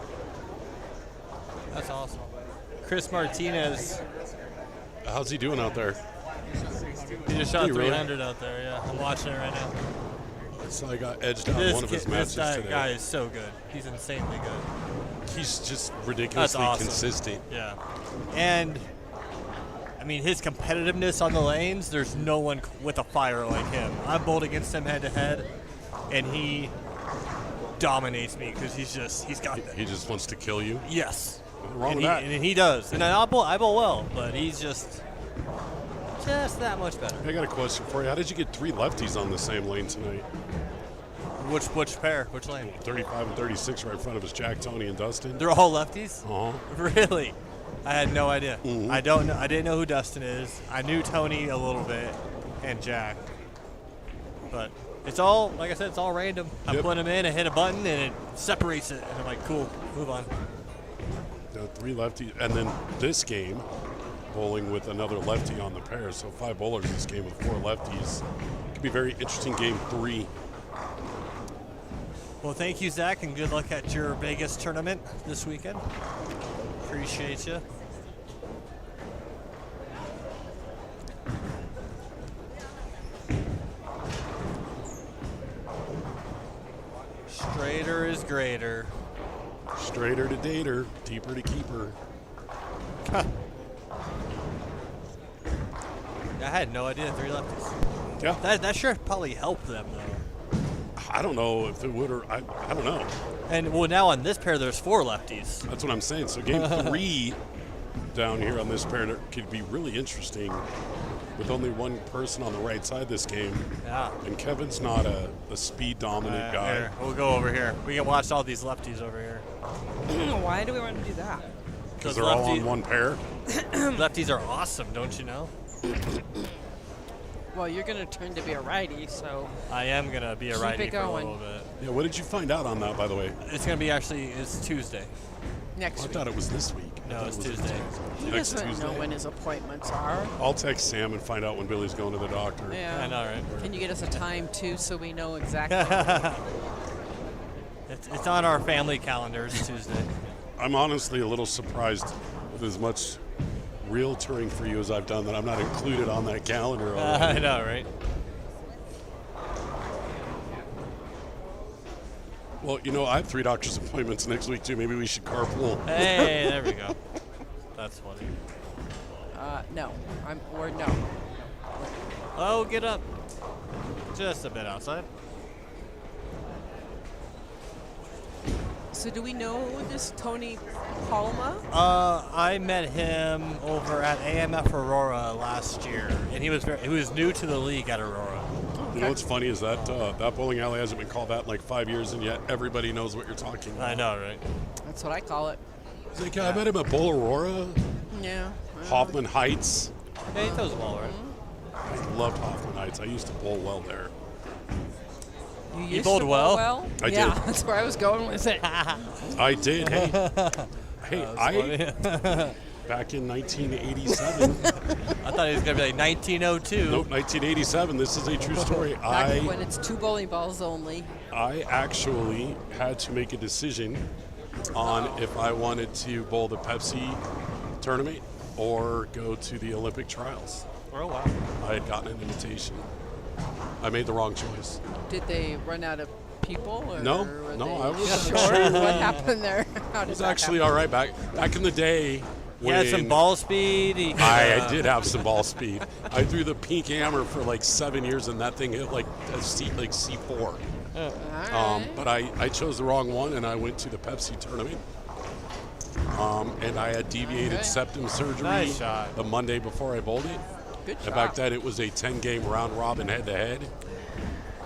That's awesome. Chris Martinez, How's he doing out there? he just shot Did he really? 300 out there. Yeah, I'm watching it right now. I saw he got edged out in one of his matches this today. guy is so good. He's insanely good. He's just ridiculously That's awesome. consistent. Yeah. And mean, his competitiveness on the lanes, there's no one with a fire like him. I bowled against him head-to-head, and he dominates me because he's got that. He just wants to kill you. Yes. Nothing wrong And with that. And he does. And I bowl well, but he's just that much better. I got a question for you. How did you get 3 lefties on the same lane tonight? Which pair? Which lane? 35 and 36 right in front of us, Jack, Tony, and Dustin. They're all lefties? Uh-huh. Really? I had no idea. Mhm. I didn't know who Dustin is. I knew Tony a little bit and Jack. But it's all, like I said, it's all random. I Yep. put them in, I hit a button, and it separates it. And I'm like, cool, move on. 3 lefties. And then this game, bowling with another lefty on the pair. So 5 bowlers in this game with 4 lefties. Could be very interesting game 3. Well, thank you, Zach, and good luck at your Vegas tournament this weekend. Appreciate you. Straighter is greater. Straighter to dater, deeper to keeper. I had no idea 3 lefties. Yeah. That sure probably helped them, though. I don't know if it would or I don't know. And well, now on this pair, there's 4 lefties. That's what I'm saying. So game 3 down here on this pair could be really interesting with only one person on the right side this game. Yeah. And Kevin's not a speed dominant guy. Here, we'll go over here. We can watch all these lefties over here. Why do we want to do that? Because they're all on one pair. Lefties are awesome, don't you know? Well, you're going to turn to be a righty, so I am going to be a Keep righty it for a going. little bit. Yeah, what did you find out on that, by the way? It's going to be it's Tuesday. next I week. thought it was this week. I No, thought it's it was Tuesday. He next doesn't Tuesday. know when his appointments are. I'll text Sam and find out when Billy's going to the doctor. Yeah. I know, right? Can you get us a time, too, so we know exactly? It's on our family calendar. It's Tuesday. I'm honestly a little surprised with as much real touring for you as I've done that I'm not included on that calendar. I know, right? Well, you know, I have 3 doctor's appointments next week, too. Maybe we should carpool. Hey, there we go. That's funny. No. Or no. Oh, get up. Just a bit outside. So do we know this Tony Palma? I met him over at AMF Aurora last year, and he was new to the league at Aurora. You know what's funny is that that bowling alley hasn't been called that in like 5 years, and yet everybody knows what you're talking about. I know, right? That's what I call it. It's like, I met him at Bowl Aurora, Yeah. Hoffman Heights. Yeah, he throws the ball, right? I loved Hoffman Heights. I used to bowl well there. You You used bowled to bowl well? I yeah, did. that's where I was going with it. I did. Hey, back in 1987. I thought he was going to be like 1902. Nope, 1987. This is a true story. Back when it's 2 bowling balls only. I actually had to make a decision on if I wanted to bowl the Pepsi tournament or go to the Olympic trials. Oh, wow. I had gotten an invitation. I made the wrong choice. Did they run out of people? Or No, were no, they I was- short. What happened there? How It did was that actually happen? all right back in the day. He had some when ball speed. I did have some ball speed. I threw the pink hammer for like 7 years, and that thing hit like a C4. All right. But I chose the wrong one, and I went to the Pepsi tournament. And I had deviated Okay. septum surgery Nice shot. the Monday before I bowled it. Good And job. back then, it was a 10-game round-robin head-to-head.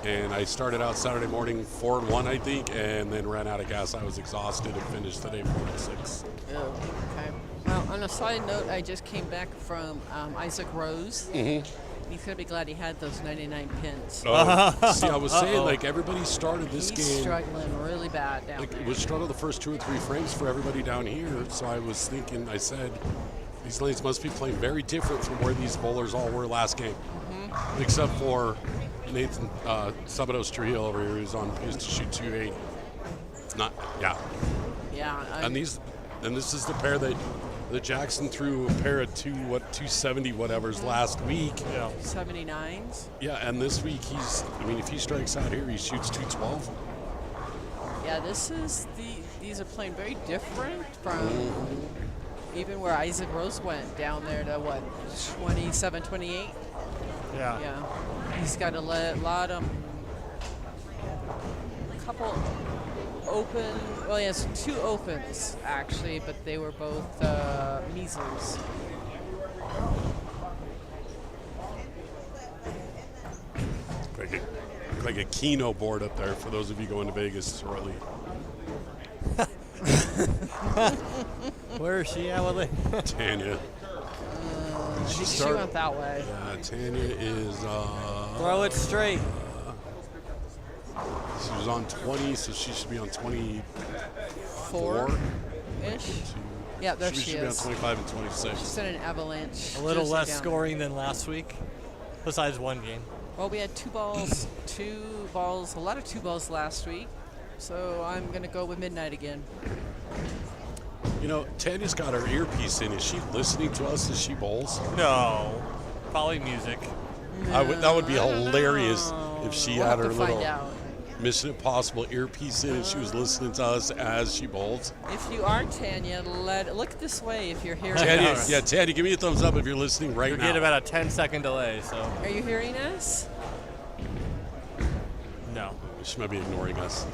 And I started out Saturday morning 4-1, I think, and then ran out of gas. I was exhausted and finished today 4-6. Oh, okay. Well, on a side note, I just came back from Isaac Rose. Mm-hmm. He's gonna be glad he had those 99 pins. Oh, see, I was saying, like, everybody started this He's game. struggling really bad down Like, there. it was struggle the first 2 or 3 frames for everybody down here. So I was thinking, I said, these lanes must be playing very different from where these bowlers all were last game. Mm-hmm. Except for Nathan Sabados Trujillo over here, who's on pace to shoot 280. It's not, yeah. Yeah. And this is the pair that Jackson threw a pair of 270 whatevers last week. Yeah. 79s. Yeah, and this week if he strikes out here, he shoots 212. Yeah, these are playing very different from even where Isaac Rose went down there to what, 27, 28. Yeah. Yeah, he's got a couple open. Well, he has 2 opens actually, but they were both measles. Like a Keno board up there for those of you going to Vegas early. Where is she at? Willie? Tanya. She went that way. Tanya is. Throw it straight. She was on 20, so she should be on 24 ish. Yeah, there she she should be on is. 25 and 26. She's in an avalanche. A little jersey less down scoring than last week, besides one game. Well, we had 2 balls, a lot of 2 balls last week. So I'm going to go with midnight again. You know, Tanya's got her earpiece in. Is she listening to us as she bowls? No, probably music. That would be hilarious if she We'll had have her to find little out. Mission Impossible earpiece in and she was listening to us as she bowls. If you are Tanya, look this way if you're hearing Tanya, us. yeah, Tanya, give me a thumbs up if you're listening right You now. get about a 10-second delay, so Are you hearing us? no. She might be ignoring us.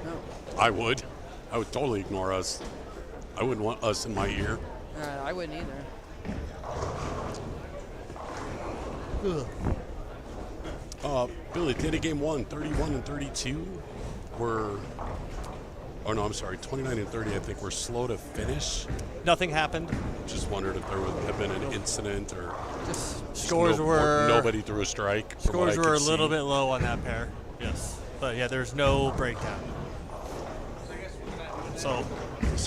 No. I would totally ignore us. I wouldn't want us in my ear. I wouldn't either. Billy, Tanya game 1, 31 and 32 were, oh no, I'm sorry, 29 and 30. I think were slow to finish. Nothing happened. Just wondered if there would have been an incident or Just Scores or were nobody threw a strike. from what I Scores were a could little see. bit low on that pair. Yes, but yeah, there's no breakdown. So The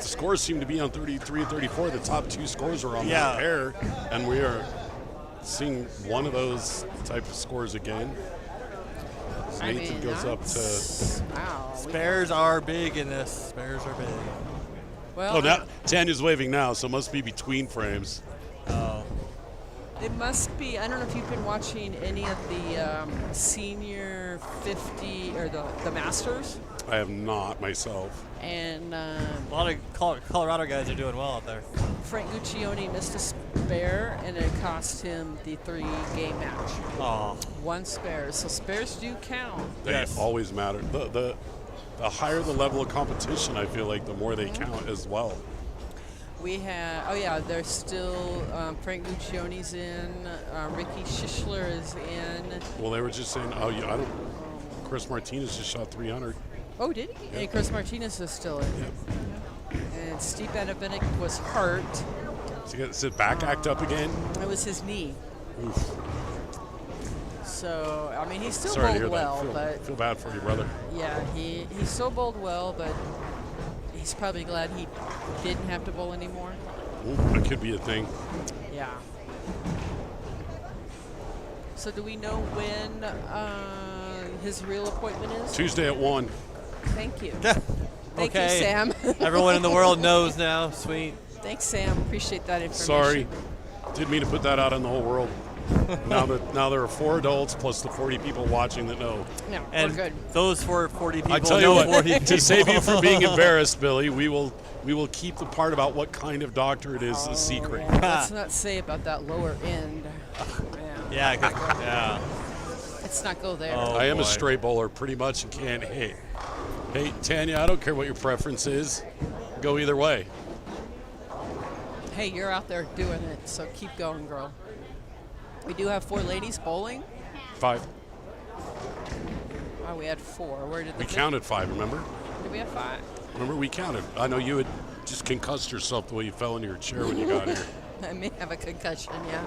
scores seem to be on 33 and 34. The top 2 scores are on Yeah. that pair, and we are seeing one of those type of scores again. So Nathan goes up to. Wow. spares are big in this. Spares are big. Well, Oh, now Tanya's waving now, so it must be between frames. it must be. I don't know if you've been watching any of the senior 50 or the Masters. I have not myself. And A lot of Colorado guys are doing well out there. Frank Guccione missed a spare, and it cost him the 3-game match. Oh, 1 spare. So spares do count. They Yes. always matter. The higher the level of competition, I feel like the more they count as well. We have, oh yeah, there's still Frank Guccione's in, Ricky Schischler is in. Well, they were just saying, oh, yeah, I don't. Chris Martinez just shot 300. Oh, did he? And Chris Martinez is still in. And Steve Benedict was hurt. So you got his back act up again. It was his knee. Oof. So, I mean, he still Sorry to bowled hear well, that. but Feel bad for you, brother. yeah, he still bowled well, but he's probably glad he didn't have to bowl anymore. Ooh, that could be a thing. Yeah. So do we know when his real appointment is? Tuesday at 1. Thank you. Thank okay. you, Sam. Everyone in the world knows now. Sweet. Thanks, Sam. Appreciate that information. Sorry. Didn't mean to put that out on the whole world. now there are 4 adults plus the 40 people watching that know. No, And we're good. those 40 people I tell you know what, 40 people. to save you from being embarrassed, Billy, we will keep the part about what kind of doctor it is a secret. Let's not say about that lower end. Yeah, yeah. Let's not go there. Oh. I am boy. a straight bowler pretty much and can't hit. Hey, Tanya, I don't care what your preference is. Go either way. Hey, you're out there doing it, so keep going, girl. We do have 4 ladies bowling. 5. Oh, we had 4. Where did the We fifth- counted 5, remember? Did we have 5? Remember, we counted. I know you had just concussed yourself the way you fell into your chair when you got here. I may have a concussion, yeah.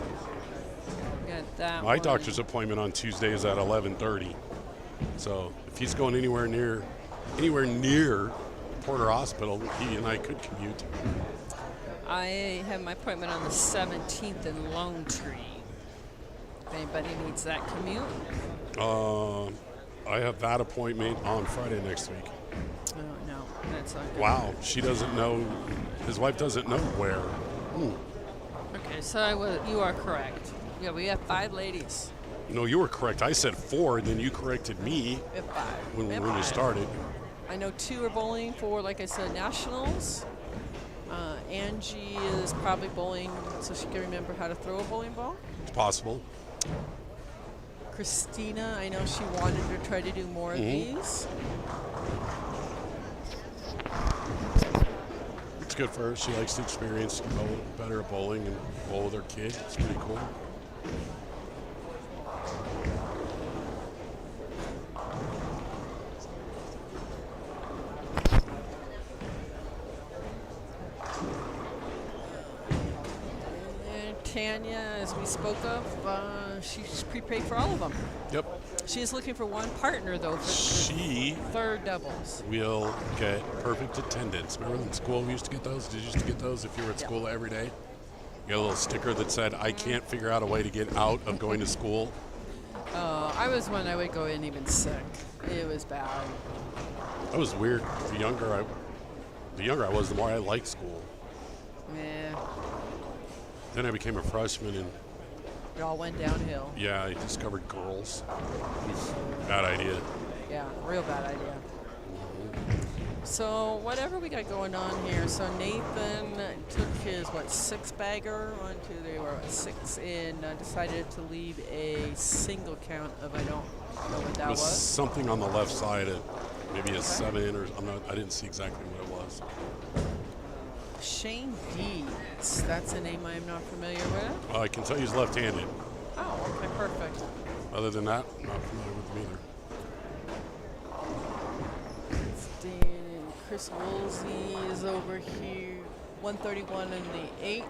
Got that My one. doctor's appointment on Tuesday is at 11:30. So if he's going anywhere near Porter Hospital, he and I could commute. I have my appointment on the 17th in Lone Tree. If anybody needs that commute. I have that appointment on Friday next week. Oh, no, that's not good. Wow, she doesn't know. His wife doesn't know where. Okay, so you are correct. Yeah, we have 5 ladies. No, you were correct. I said 4, and then you corrected me We have 5. when We have you 5. started. I know 2 are bowling for, like I said, nationals. Angie is probably bowling so she can remember how to throw a bowling ball. It's possible. Christina, I know she wanted to try to do more of these. It's good for her. She likes the experience, to know better at bowling and bowl with her kid. It's pretty cool. And Tanya, as we spoke of, she's prepaid for all of them. Yep. She is looking for one partner, though, for She third doubles. will get perfect attendance. Remember in school we used to get those? Did you used to get those if you were at school every day? You got a little sticker that said, I can't figure out a way to get out of going to school. I was one I would go in even sick. It was bad. That was weird. The younger I was, the more I liked school. Yeah, Then I became a freshman, and it all went downhill. yeah, I discovered girls. Bad idea. Yeah, real bad idea. So whatever we got going on here. So Nathan took his six bagger, 1, 2, 3, 4, 6, and decided to leave a single count of I don't know what that It was was. something on the left side of maybe a 7 or I didn't see exactly what it was. Shane Deeds. That's a name I'm not familiar with. I can tell you he's left-handed. Oh, okay, perfect. Other than that, not familiar with him either. Chris Woolsey is over here, 131 in the 8.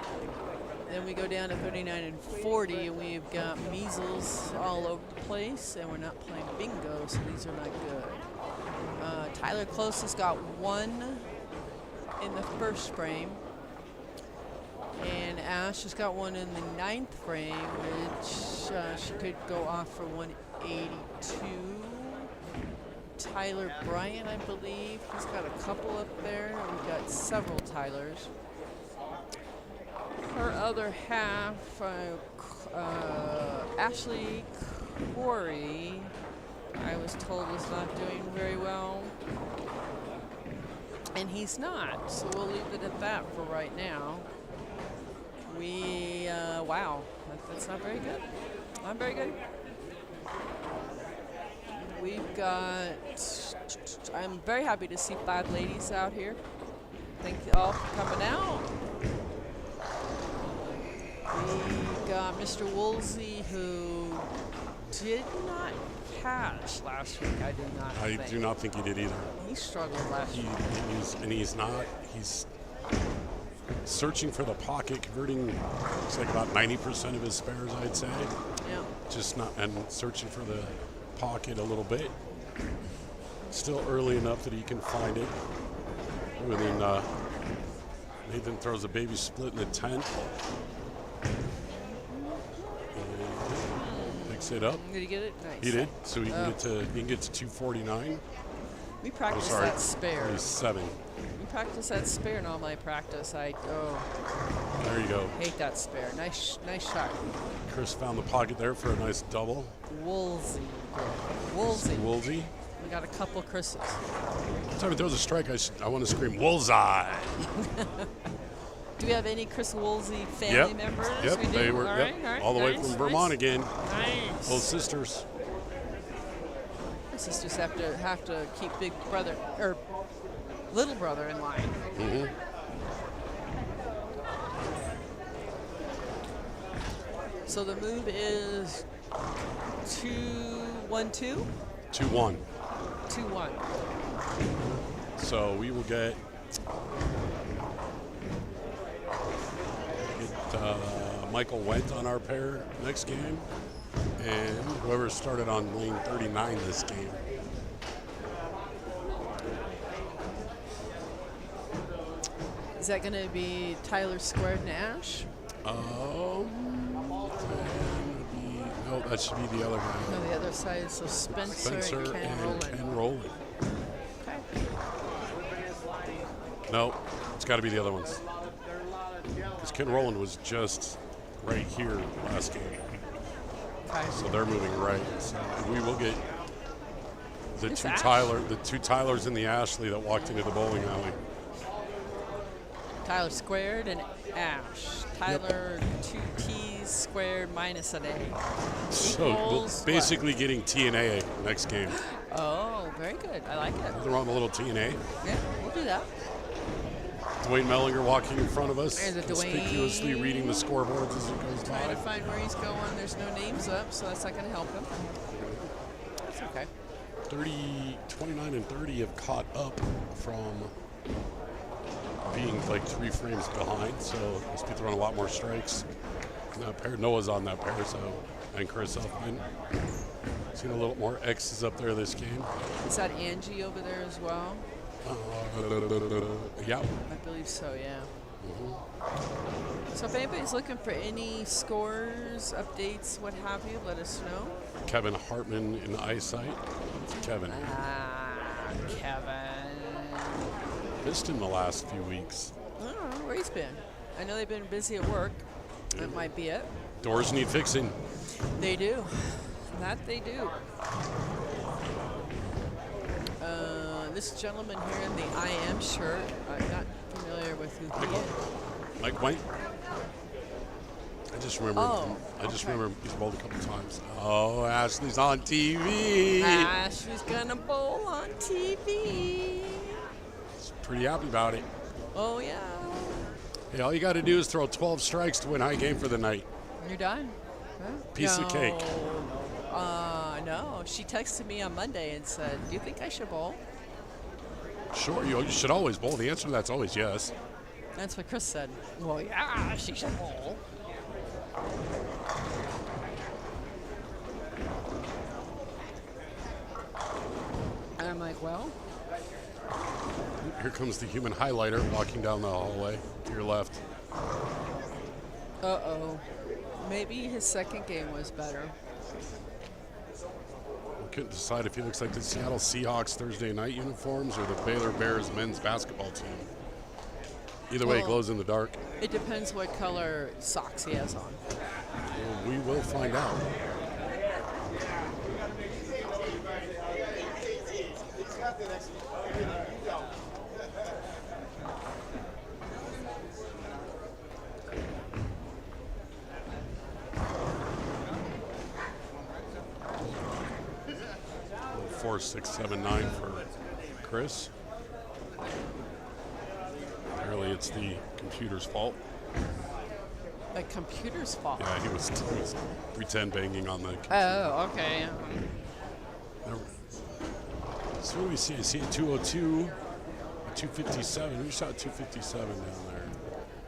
Then we go down to 39 and 40, and we've got measles all over the place, and we're not playing bingo, so these are not good. Tyler Close has got 1 in the first frame, and Ash has got 1 in the 9th frame, which she could go off for 182. Tyler Bryant, I believe. He's got a couple up there. We've got several Tylers. Her other half, Ashley Corey, I was told was not doing very well. And he's not, so we'll leave it at that for right now. Wow, that's not very good. Not very good. We've got, I'm very happy to see 5 ladies out here. Thank you all for coming out. We got Mr. Woolsey, who did not catch last week, I do not think. I do not think he did either. He struggled last week. He's searching for the pocket, converting, looks like about 90% of his spares, I'd say. Yeah. Just not, and searching for the pocket a little bit. Still early enough that he can find it. And then Nathan throws a baby split in the 10th. And picks it up. Did he get it? Nice. He did. So he can get to 249. We practiced sorry. that spare. He's 7. We practice that spare in all my practice. There you go. Hate that spare. Nice shot. Chris found the pocket there for a nice double. Woolsey. Woolsey. We got a couple Chris's. Every time he throws a strike, I want to scream, Woolseye. Do we have any Chris Woolsey family members? Yep, We do? they were all right, all the way nice, from Vermont again. Nice. Both sisters. My sisters have to keep big brother or little brother in line. Mm-hmm. So the move is 2-1-2. 2-1. 2-1. So we will get Michael Wendt on our pair next game, and whoever started on lane 39 this game. Is that going to be Tyler Squared and Ash? No, that should be the other guy. No, the other side. So Spencer and Ken Rowland. Okay. No, it's got to be the other ones. Because Ken Rowland was just right here last game. Okay. So they're moving right. So we will get the two Tylers in the Ashley that walked into the bowling alley. Tyler squared and Ash. Tyler 2 T's squared minus an A. So we'll Equals basically getting T and A next game. what? Oh, very good. I like it. Nothing wrong with a little T and A. Yeah, we'll do that. Dwayne Mellinger walking in front of us, There's a Dwayne. conspicuously reading the scoreboards as it goes Trying by. to find where he's going. There's no names up, so that's not going to help him. It's okay. 29 and 30 have caught up from being like 3 frames behind, so must be throwing a lot more strikes. And that pair, Noah's on that pair, so, and Chris Huffman. Seen a little more X's up there this game. Is that Angie over there as well? Yeah. I believe so, yeah. So if anybody's looking for any scores, updates, what have you, let us know. Kevin Hartman in eyesight. Kevin. Kevin. Missed him the last few weeks. I don't know where he's been. I know they've been busy at work. That might be it. Doors need fixing. They do. That they do. This gentleman here in the I Am shirt, I'm not familiar with who he is. Mike White. I just remember. Oh, I just okay. remember he's bowled a couple times. Oh, Ashley's on TV. Ashley's gonna bowl on TV. Pretty happy about it. Oh yeah. Hey, all you got to do is throw 12 strikes to win high game for the night. You're done. Huh? Piece of cake. No. She texted me on Monday and said, "Do you think I should bowl?" Sure, you should always bowl. The answer to that's always yes. That's what Chris said. Well, yeah, she should bowl. And I'm like, well, Here comes the human highlighter walking down the hallway to your left. uh-oh. Maybe his second game was better. We couldn't decide if he looks like the Seattle Seahawks Thursday night uniforms or the Baylor Bears men's basketball team. Either way, it Well, glows in the dark. It depends what color socks he has on. Well, we will find out. Four, 6, 7, 9 for Chris. Apparently, it's the computer's fault. The computer's fault. Yeah, he was pretend banging on the computer. Oh, okay. So what do we see? I see a 202, a 257. Who shot 257 down there?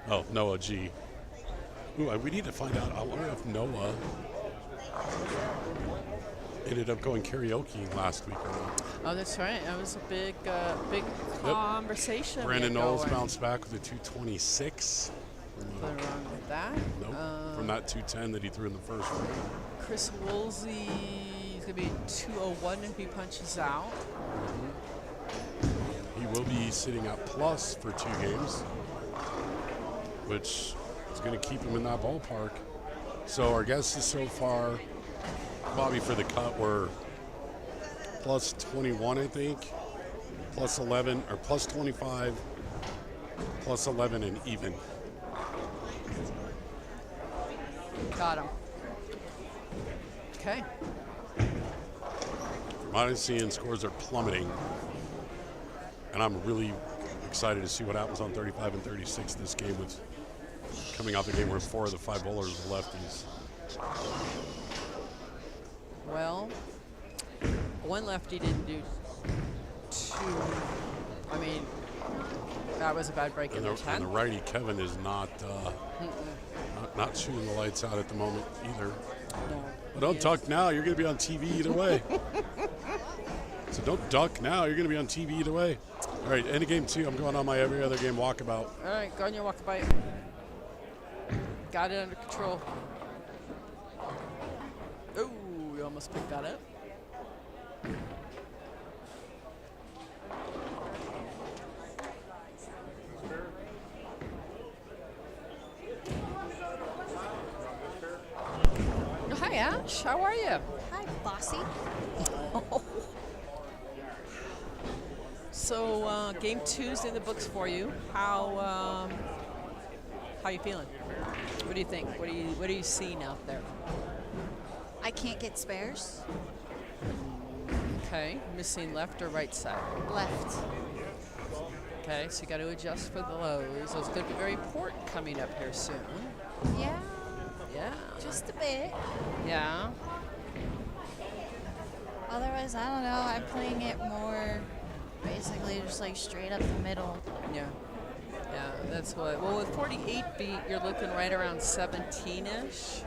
Oh, Noah G. Ooh, we need to find out. I wonder if Noah ended up going karaoke last week or not. Oh, that's right. That was a big conversation. Brandon we had Knowles going. bounced back with a 226. Nothing wrong with that. Nope. From that 210 that he threw in the first round. Chris Woolsey is going to be 201 if he punches out. He will be sitting at plus for 2 games, which is going to keep him in that ballpark. So our guesses so far, Bobby, for the cut were plus 21, I think, plus 11, or plus 25, plus 11, and even. Got him. Okay. From what I'm seeing, scores are plummeting. And I'm really excited to see what happens on 35 and 36 this game, with coming off a game where 4 of the 5 bowlers were lefties. Well, one lefty didn't do 2. I mean, that was a bad break in And the the 10. righty Kevin is not shooting the lights out at the moment either. No. But don't duck now. You're going to be on TV either way. So don't duck now. You're going to be on TV either way. All right, end of game 2. I'm going on my every other game walkabout. All right, go on your walkabout. Got it under control. Oh, you almost picked that up. Hi, Ash. How are you? Hi, bossy. So game 2's in the books for you. How you feeling? What do you think? What are you seeing out there? I can't get spares. Okay, missing left or right side. Left. Okay, so you got to adjust for the lows. Those could be very important coming up here soon. Yeah, Yeah. just a bit. Yeah. Otherwise, I don't know. I'm playing it more basically just like straight up the middle. Yeah. Yeah, that's what. Well, with 48 beat, you're looking right around 17-ish.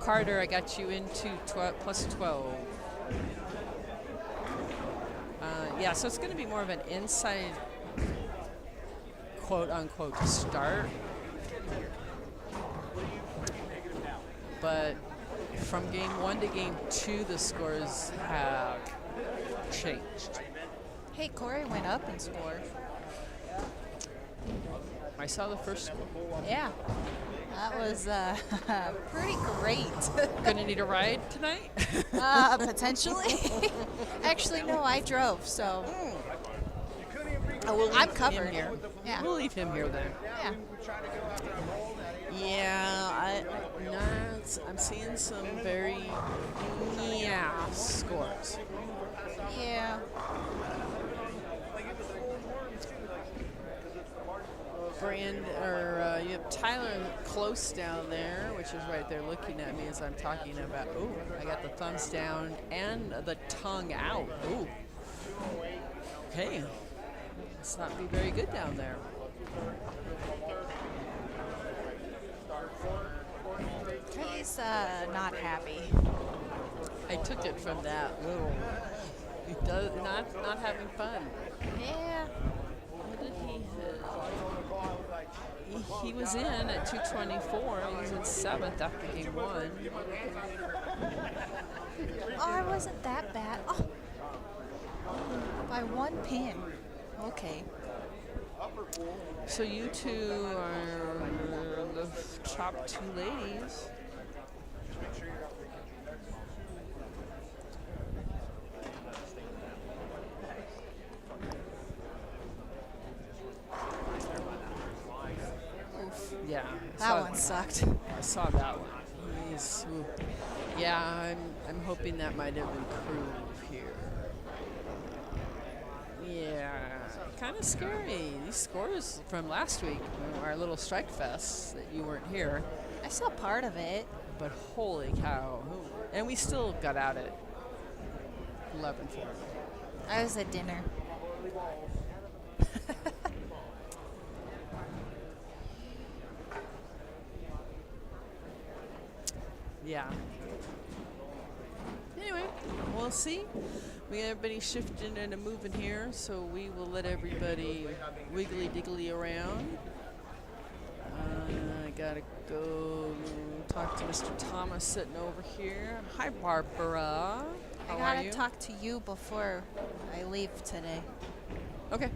Carter, I got you into plus 12. Yeah, so it's going to be more of an inside, quote unquote, start. But from game 1 to game 2, the scores have changed. Hey, Corey went up and scored. I saw the first score. Yeah, that was pretty great. Gonna need a ride tonight? Potentially. Actually, no, I drove, so We'll I'm leave covered. him here. Yeah. We'll leave him here then. Yeah. Yeah, I'm seeing some very scores. Yeah. You have Tyler close down there, which is right there looking at me as I'm talking about. Oh, I got the thumbs down and the tongue out. Ooh. Hey, must not be very good down there. He's not happy. I took it from that little. He does not having fun. Yeah. What did he hit? He was in at 224. He was in 7th after game 1. Oh, I wasn't that bad. Oh. By 1 pin. Okay. So you two are the top 2 ladies. Yeah. That one sucked. I saw that one. Yeah, I'm hoping that might have improved here. Yeah, kind of scary. These scores from last week, our little strike fest that you weren't here, I saw part of it. but holy cow. And we still got out at 11-4. I was at dinner. Yeah. Anyway, we'll see. We got everybody shifting and moving here, so we will let everybody wiggly diggly around. I gotta go talk to Mr. Thomas sitting over here. Hi, Barbara. How I are gotta you? talk to you before I leave today. Okay.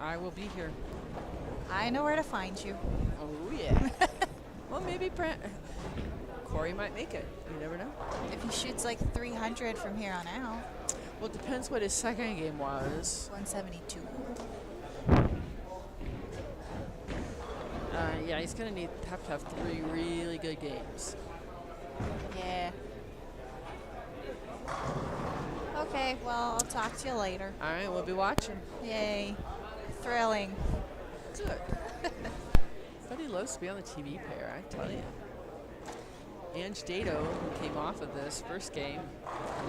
I will be here. I know where to find you. Oh yeah. Well, maybe Corey might make it. You never know. If he shoots like 300 from here on out, Well, it depends what his second game was. 172. Yeah, he's gonna have to have 3 really good games. Yeah. Okay, well, I'll talk to you later. All right, we'll be watching. Yay. Thrilling. Good. Everybody loves to be on the TV pair, I tell you. Ange Dato, who came off of this first game,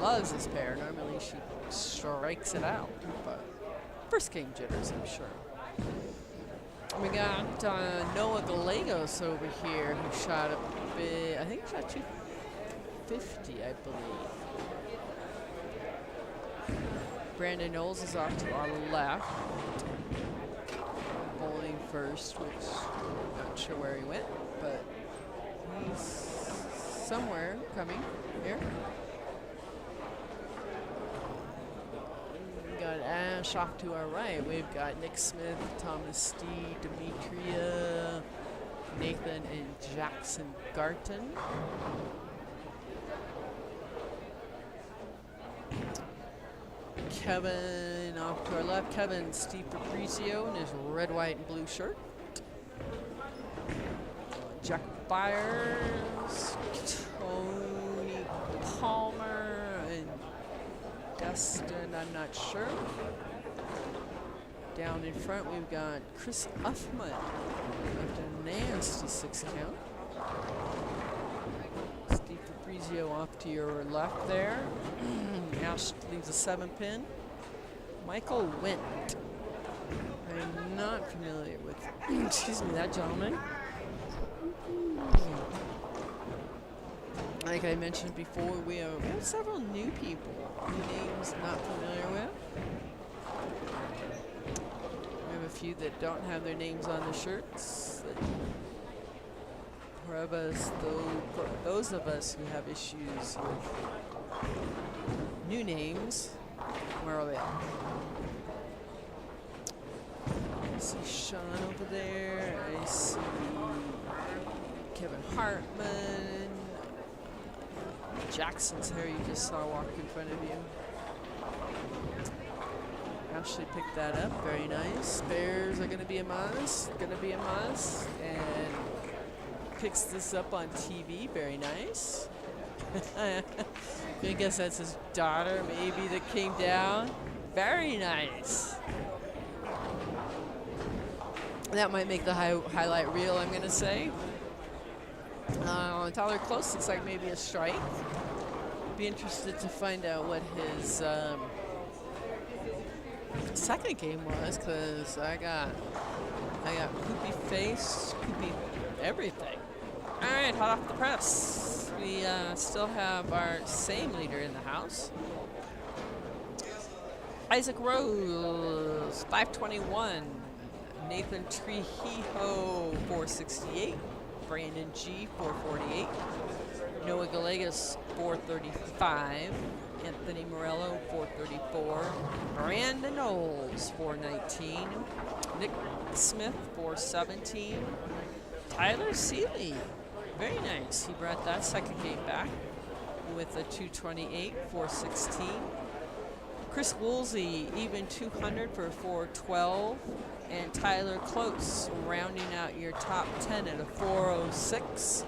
loves this pair. Normally she strikes it out, but first game jitters, I'm sure. We got Noah Gallegos over here, who shot a bit, I think he shot 250, I believe. Brandon Knowles is off to our left. Bowling first, which I'm not sure where he went, but he's somewhere coming here. We got Ash off to our right. We've got Nick Smith, Thomas Stee, Demetria, Nathan, and Jackson Garton. Kevin off to our left. Kevin Steve Fabrizio in his red, white, and blue shirt. Jack Byers, Tony Palmer, and Dustin, I'm not sure. Down in front, we've got Chris Uffman left a nasty 6 count. Steve Fabrizio off to your left there. Ash leaves a 7-pin. Michael Went. I'm not familiar with, excuse me, that gentleman. Like I mentioned before, we have several new people, new names not familiar with. We have a few that don't have their names on the shirts. For those of us who have issues with new names, where are they at? I see Sean over there. I see Kevin Hartman. Jackson's hair you just saw walk in front of you. Ashley picked that up. Very nice. Bears are going to be a must. And picks this up on TV. Very nice. I guess that's his daughter, maybe, that came down. Very nice. That might make the highlight reel, I'm going to say. Tyler Close looks like maybe a strike. Be interested to find out what his second game was, because I got poopy face, poopy everything. All right, hot off the press. We still have our same leader in the house. Isaac Rose, 521. Nathan Trujillo, 468. Brandon G, 448. Noah Galegas, 435. Anthony Morello, 434. Brandon Knowles, 419. Nick Smith, 417. Tyler Seeley, very nice. He brought that second game back with a 228, 416. Chris Woolsey, even 200 for 412. And Tyler Close, rounding out your top 10 at a 406.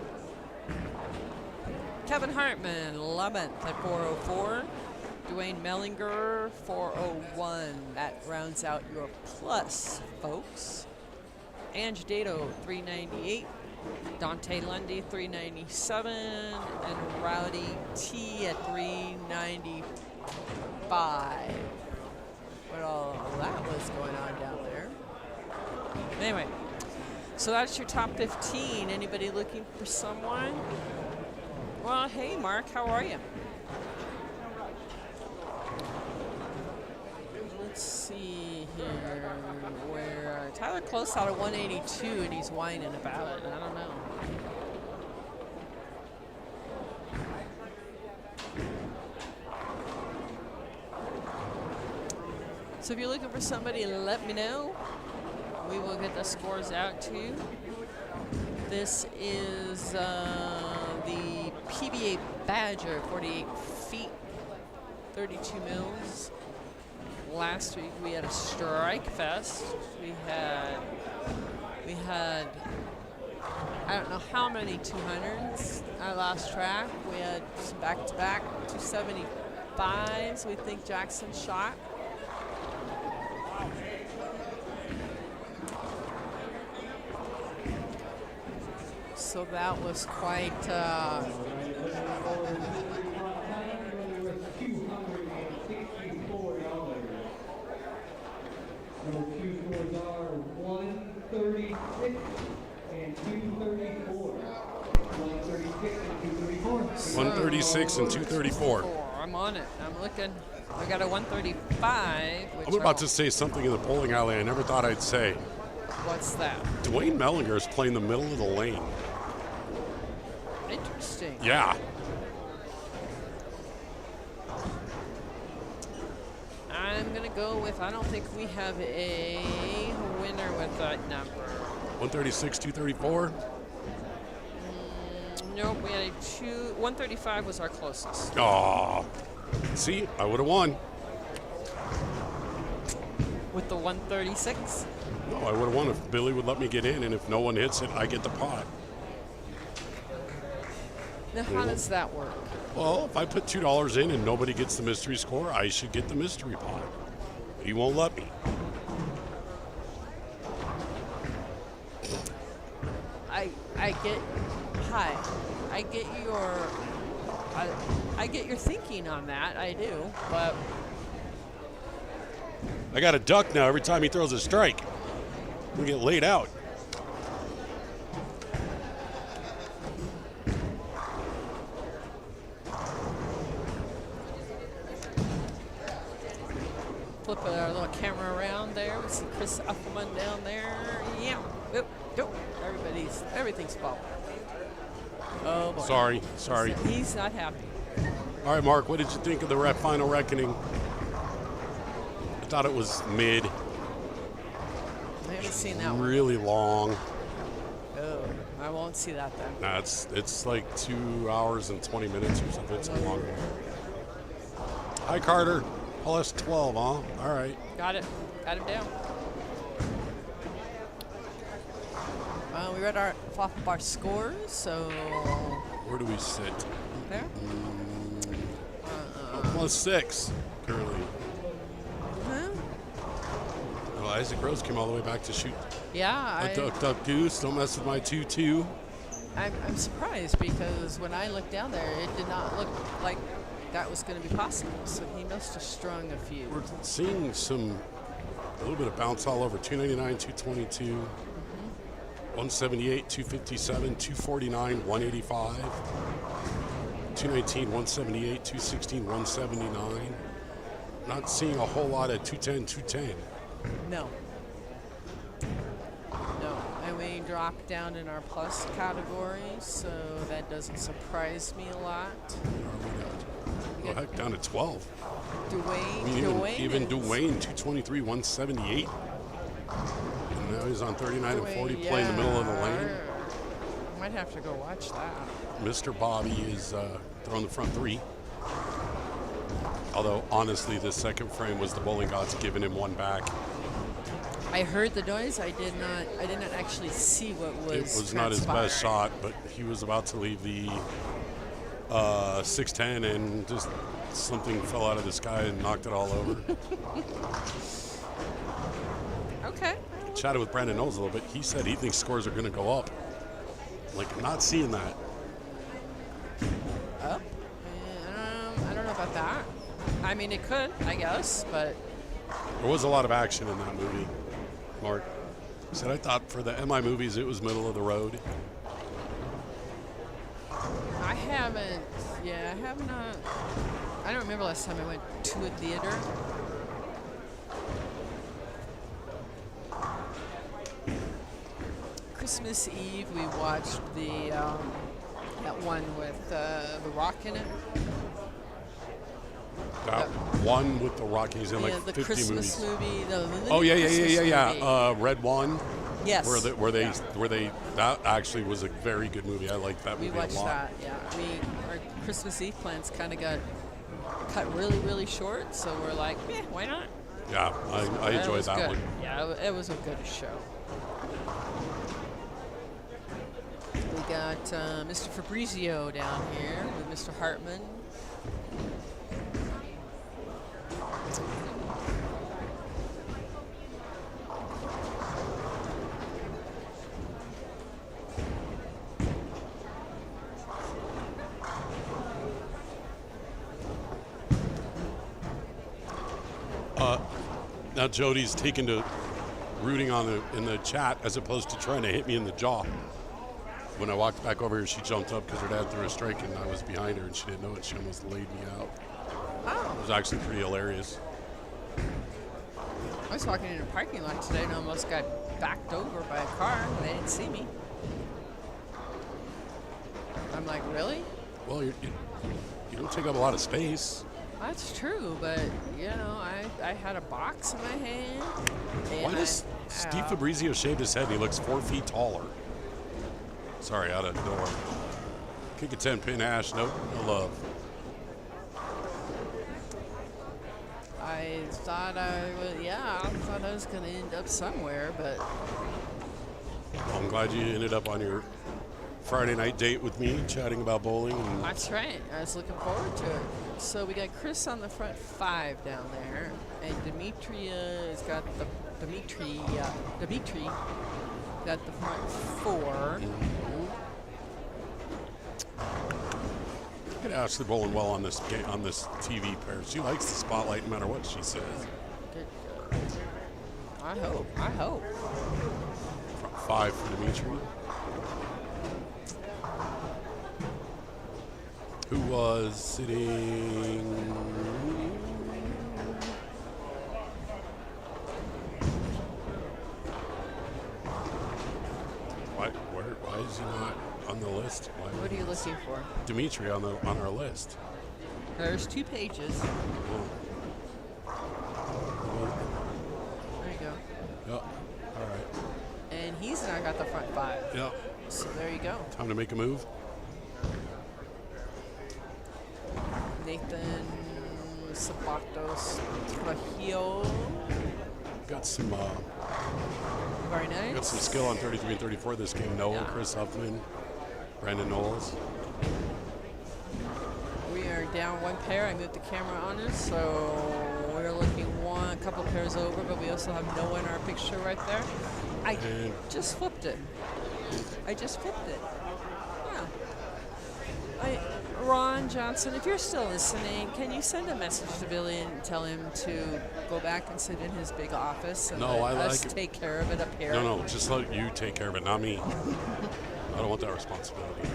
Kevin Hartman, 11th at 404. Dwayne Mellinger, 401. That rounds out your plus, folks. Ange Dato, 398. Dante Lundy, 397. And Rowdy T at 395. What all that was going on down there. Anyway, so that's your top 15. Anybody looking for someone? Well, hey, Mark, how are you? Let's see here. Where Tyler Close out of 182, and he's whining about it. I don't know. So if you're looking for somebody, let me know. We will get the scores out to you. This is the PBA Badger, 48 feet, 32 mils. Last week we had a strike fest. We had I don't know how many 200s. I lost track. We had some back-to-back 275s. We think Jackson shot. So that was quite Those two scores are 136 and 234. 136 and 234. 136 and 234. I'm on it. I'm looking. I got a 135. Which I'm about to say something in the bowling alley I never thought I'd say. What's that? Dwayne Mellinger is playing the middle of the lane. Interesting. Yeah. I'm going to go with, I don't think we have a winner with that number. 136, 234. Nope, we had a 135 was our closest. Aw. See, I would have won. with the 136. No, I would have won if Billy would let me get in, and if no one hits it, I get the pot. Now, how does that work? Well, if I put $2 in and nobody gets the mystery score, I should get the mystery pot. But he won't let me. I get your thinking on that. I do, but I got a duck now every time he throws a strike. We get laid out. flip our little camera around there. We see ChrisUffelman down there. Yeah. Nope. Everything's falling. Oh boy. Sorry. He's not happy. All right, Mark, what did you think of the final reckoning? I thought it was mid. I haven't seen that one. Really long. Oh, I won't see that then. Nah, it's like 2 hours and 20 minutes or something. It's a long one. Hi, Carter. Plus 12, huh? All right. Got it. Got him down. We read off of our scores, so. Where do we sit? There? Plus 6 currently. Huh? Well, Isaac Rose came all the way back to shoot. Yeah. Duck, goose. Don't mess with my 2-2. I'm surprised because when I looked down there, it did not look like that was going to be possible. So he must have strung a few. We're seeing a little bit of bounce all over. 299, 222, 178, 257, 249, 185, 219, 178, 216, 179. Not seeing a whole lot of 210, 210. No. And we dropped down in our plus category, so that doesn't surprise me a lot. Oh, heck, down to 12. Dwayne. Dwayne, 223, 178. And now he's on 39 and 40, playing the middle of the lane. Might have to go watch that. Mr. Bobby is throwing the front three. Although, honestly, the second frame was the bowling gods giving him one back. I heard the noise. I did not actually see what was. It was not his best shot, but he was about to leave the 610 and just something fell out of the sky and knocked it all over. Okay. Chatted with Brandon Knowles a little bit. He said he thinks scores are going to go up. Like, I'm not seeing that. Up? I don't know about that. I mean, it could, I guess, but. There was a lot of action in that movie, Mark. He said, I thought for the MI movies, it was middle of the road. I have not. I don't remember last time I went to a theater. Christmas Eve, we watched that one with The Rock in it. That one with the Rockies in like the 50 Christmas movies. movie. The Yeah. Red One. Yes. Where they that actually was a very good movie. I liked that movie a lot. We watched that. Yeah. Our Christmas Eve plans kind of got cut really, really short, so we're like, why not? Yeah, I enjoyed that one. Yeah, it was a good show. We got Mr. Fabrizio down here with Mr. Hartman. Now Jody's taken to rooting in the chat as opposed to trying to hit me in the jaw. When I walked back over here, she jumped up because her dad threw a strike and I was behind her and she didn't know it. She almost laid me out. Oh. It was actually pretty hilarious. I was walking in a parking lot today and almost got backed over by a car. They didn't see me. I'm like, really? Well, you don't take up a lot of space. That's true, but, I had a box in my hand. Why does Steve Fabrizio shave his head and he looks 4 feet taller? Sorry, out of the door. Kick a 10-pin ash. Nope, no love. thought I was going to end up somewhere, but I'm glad you ended up on your Friday night date with me, chatting about bowling. And that's right. I was looking forward to it. So we got Chris on the front 5 down there, and Dimitri got the front 4. Look at Ashley bowling well on this TV pair. She likes the spotlight no matter what she says. Good. I hope. Front 5 for Dimitri. Who was sitting? Why is he not on the list? What are you looking for? Dimitri on our list. There's 2 pages. There you go. Yep. All right. And he's now got the front 5. Yep. So there you go. Time to make a move. Nathan Zapatos Trujillo. Got some. Very nice. Got some skill on 33 and 34 this game. Noah, Yeah. Chris Huffman, Brandon Knowles. We are down 1 pair. I moved the camera on us, so we're looking a couple pairs over, but we also have Noah in our picture right there. I just flipped it. Yeah. Ron Johnson, if you're still listening, can you send a message to Billy and tell him to go back and sit in his big office and let us take care of it up here? No, just let you take care of it, not me. I don't want that responsibility.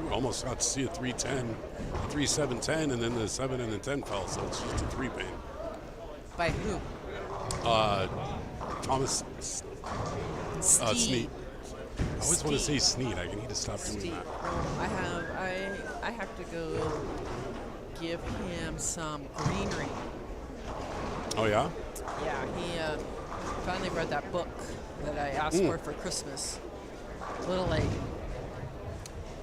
We almost got to see a 3-10, 3-7-10, and then the 7 and the 10 fell, so it's just a 3-pin. By who? Thomas Snead. I always want to say Steve. Snead. I need to stop doing Steve. that. I have to go give him some greenery. Oh, yeah? Yeah, he finally read that book that I asked for Christmas. A little late.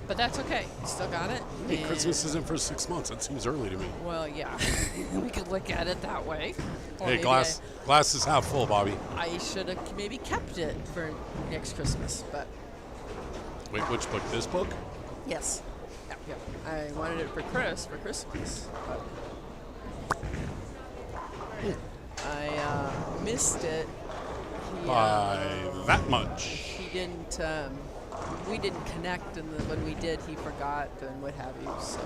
But that's okay. Still got it. Hey, And- Christmas isn't for 6 months. That seems early to me. Well, yeah. We could look at it that way. Or Hey, maybe glass is half full, Bobby. I should have maybe kept it for next Christmas, but Wait, which book? This book? yes. Yeah. I wanted it for Christmas. But I missed it. By that much. He didn't. We didn't connect, and when we did, he forgot and what have you. So,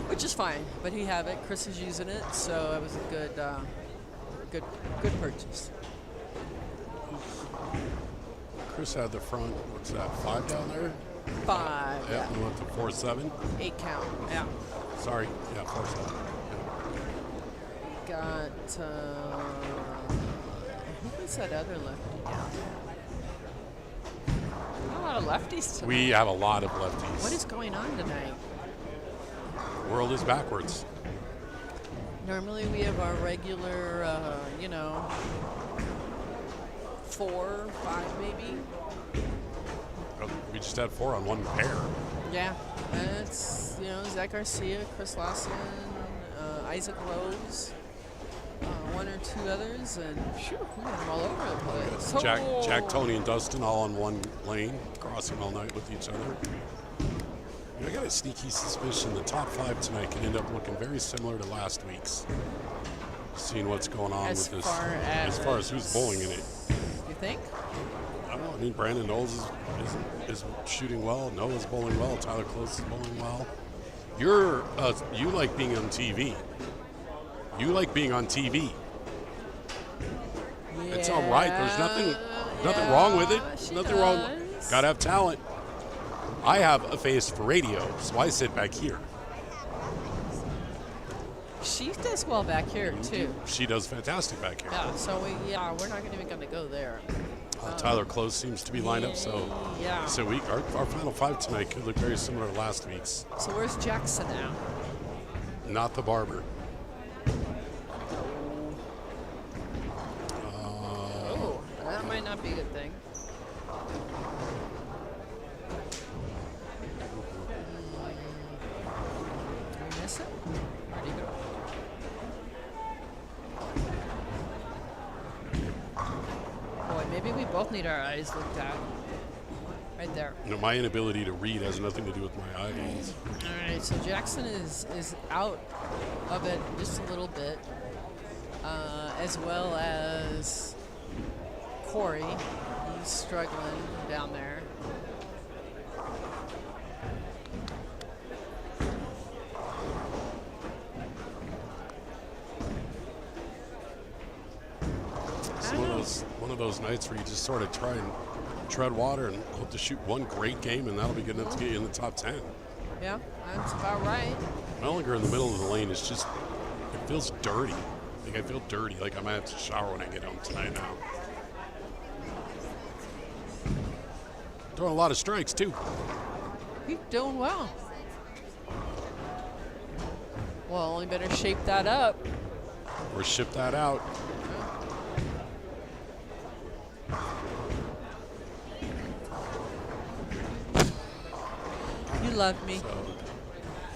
which is fine. But he have it. Chris is using it, so it was a good purchase. Chris had the front, what's that, 5 down there? 5. Yeah, we went to 4-7. 8 count. Yeah. Sorry, yeah, 4-7. Got. Who was that other lefty down there? A lot of lefties tonight. We have a lot of lefties. What is going on tonight? World is backwards. Normally we have our regular, 4, 5 maybe. We just had 4 on 1 pair. Yeah, it's Zach Garcia, Chris Lawson, Isaac Rose, 1 or 2 others, and we got them all over the place. Jack, Tony, and Dustin all on 1 lane, crossing all night with each other. I got a sneaky suspicion the top 5 tonight can end up looking very similar to last week's. Seeing what's going on As with this, far as far as who's bowling in it. You think? I don't know. I mean, Brandon Knowles is shooting well. Noah's bowling well. Tyler Close is bowling well. You like being on TV. You like being on TV. Yeah, It's all right. There's nothing wrong with it. She Nothing wrong. does. Gotta have talent. I have a face for radio, so I sit back here. She does well back here too. She does fantastic back here. Yeah, so we're not even going to go there. Tyler Close seems to be lined up, so Yeah. so our final 5 tonight could look very similar to last week's. So where's Jackson now? Not the barber. Oh, that might not be a good thing. Did we miss it? Where'd he go? Maybe we both need our eyes looked at. Right there. You know, my inability to read has nothing to do with my eyes. All right, so Jackson is out of it just a little bit, as well as Corey. He's struggling down there. It's one of those nights where you just sort of try and tread water and hope to shoot one great game, and that'll be good enough to get you in the top 10. Yeah, that's about right. Mellinger in the middle of the lane is just, it feels dirty. Like I feel dirty, like I might have to shower when I get home tonight now. Throwing a lot of strikes too. He's doing well. Well, you better shape that up. Or ship that out. You love me. So,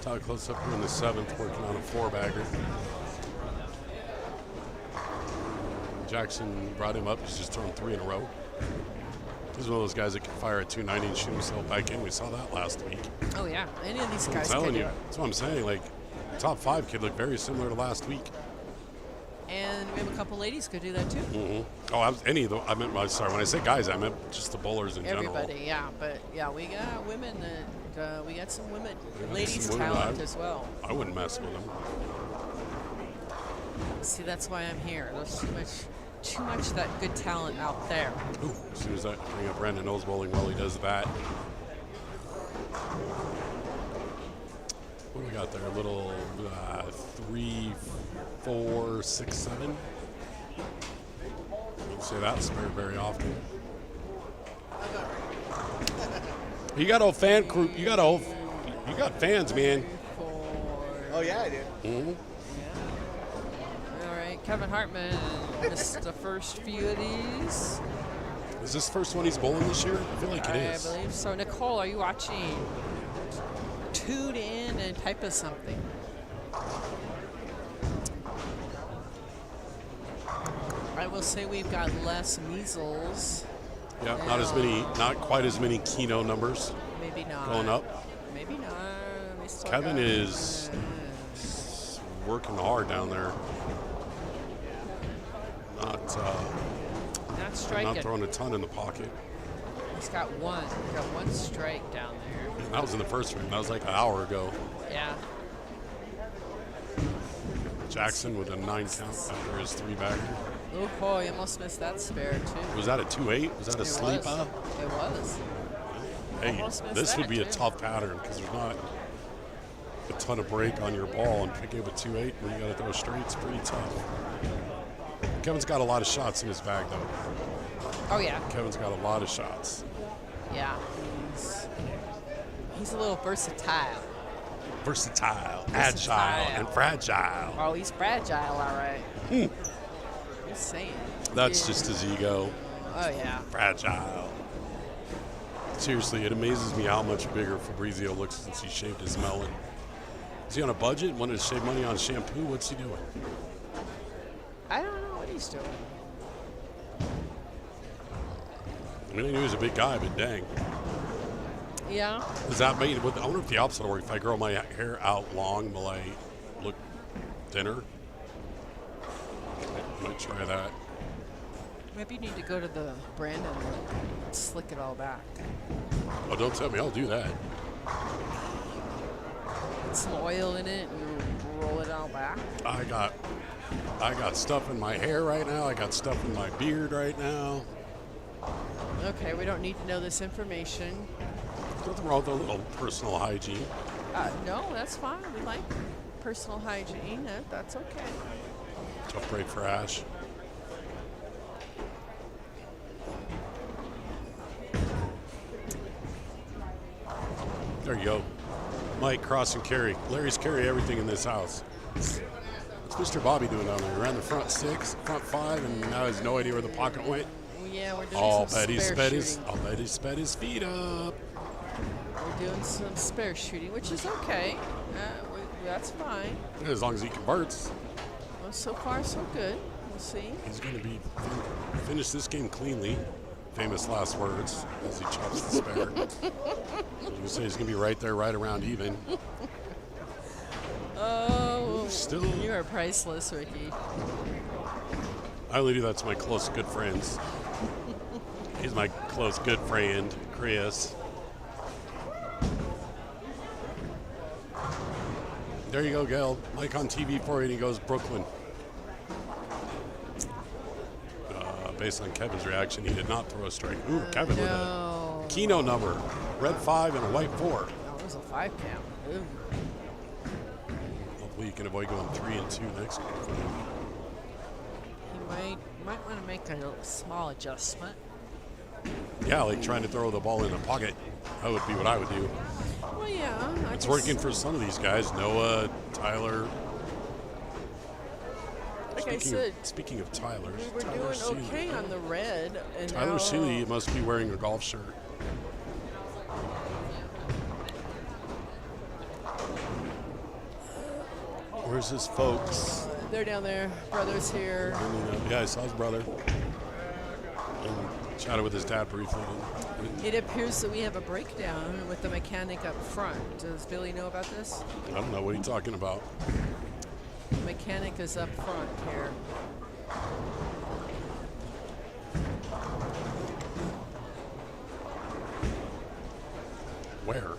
Todd close up here in the 7th, working on a 4-bagger. Jackson brought him up. He's just thrown 3 in a row. He's one of those guys that can fire at 290 and shoot himself back in. We saw that last week. Oh yeah, any of these I'm guys telling can do you, it. that's what I'm saying. Like, top 5 could look very similar to last week. And we have a couple ladies could do that too. Mm-hmm. Oh, any of the, I meant, sorry, when I say guys, I meant just the bowlers in general. Everybody, yeah, but yeah, we got women that we got some women, ladies some women talent as well. I wouldn't mess with them. See, that's why I'm here. There's too much of that good talent out there. Ooh, as soon as I bring up Brandon Knowles bowling while he does that. What do we got there? A little 3, 4, 6, 7. Don't say that spared very often. You got a fan group. You got fans, man. Oh yeah, I do. Mm-hmm. All right, Kevin Hartman missed the first few of these. Is this the first one he's bowling this year? I feel like it is. I believe so. Nicole, are you watching? Tune in and type us something. I will say we've got less measles. Yeah, not quite as many Keno numbers Maybe not. going up. Maybe not. We still Kevin got- is working hard down there. not striking. Not throwing a ton in the pocket. He's got one. He's got one strike down there. That was in the first round. That was like an hour ago. Yeah. Jackson with a 9 count after his 3-bagger. Oh boy, you almost missed that spare too. Was that a 2-8? Was that a It sleep? was. It was. Hey, Almost missed this would that, be a too. tough pattern because there's not a ton of break on your ball, and picking up a 2-8 when you got to throw straight, it's pretty tough. Kevin's got a lot of shots in his bag, though. Oh yeah. Kevin's got a lot of shots. Yeah. He's a little versatile. Versatile, agile, Versatile. and fragile. Oh, he's fragile, all right. Just saying. That's Yeah. just his ego. Oh yeah. Fragile. Seriously, it amazes me how much bigger Fabrizio looks since he shaved his melon. Is he on a budget? Wanted to save money on shampoo? What's he doing? I don't know what he's doing. I mean, I knew he was a big guy, but dang. Yeah. Does that mean, I wonder if the opposite will work. If I grow my hair out long, will I look thinner? I might try that. Maybe you need to go to the Brandon and slick it all back. Oh, don't tell me. I'll do that. Put some oil in it and roll it all back. I got stuff in my hair right now. I got stuff in my beard right now. Okay, we don't need to know this information. Nothing wrong with a little personal hygiene. No, that's fine. We like personal hygiene. That's okay. Tough break for Ash. There you go. Mike, cross and carry. Larry's carry everything in this house. What's Mr. Bobby doing down there? He ran the front 6, front 5, and now has no idea where the pocket went. Yeah, we're doing I'll some bet he spare shooting. sped his feet up. We're doing some spare shooting, which is okay. That's fine. As long as he converts. Well, so far, so good. We'll see. He's going to be finish this game cleanly. Famous last words as he chops the spare. You say he's going to be right there, right around even. Oh, Still, you are priceless, Ricky. I only do that to my close, good friends. He's my close, good friend, Chris. There you go, Gail. Mike on TV for you, and he goes Brooklyn. Based on Kevin's reaction, he did not throw a strike. Ooh, Kevin with a Keno number. Red 5 and a white 4. That was a 5 count. Ooh. Hopefully you can avoid going 3 and 2 next week. He might want to make a little small adjustment. Yeah, like trying to throw the ball in the pocket. That would be what I would do. Well, yeah. It's working for some of these guys. Noah, Tyler. Like I said, Speaking of Tyler, we were Tyler doing Seeley. okay on the red. And Tyler now, Seeley must be wearing a golf shirt. Where's his folks? They're down there. Brother's here. Yeah, I saw his brother. And chatted with his dad briefly. It appears that we have a breakdown with the mechanic up front. Does Billy know about this? I don't know what he's talking about. The mechanic is up front here. Where?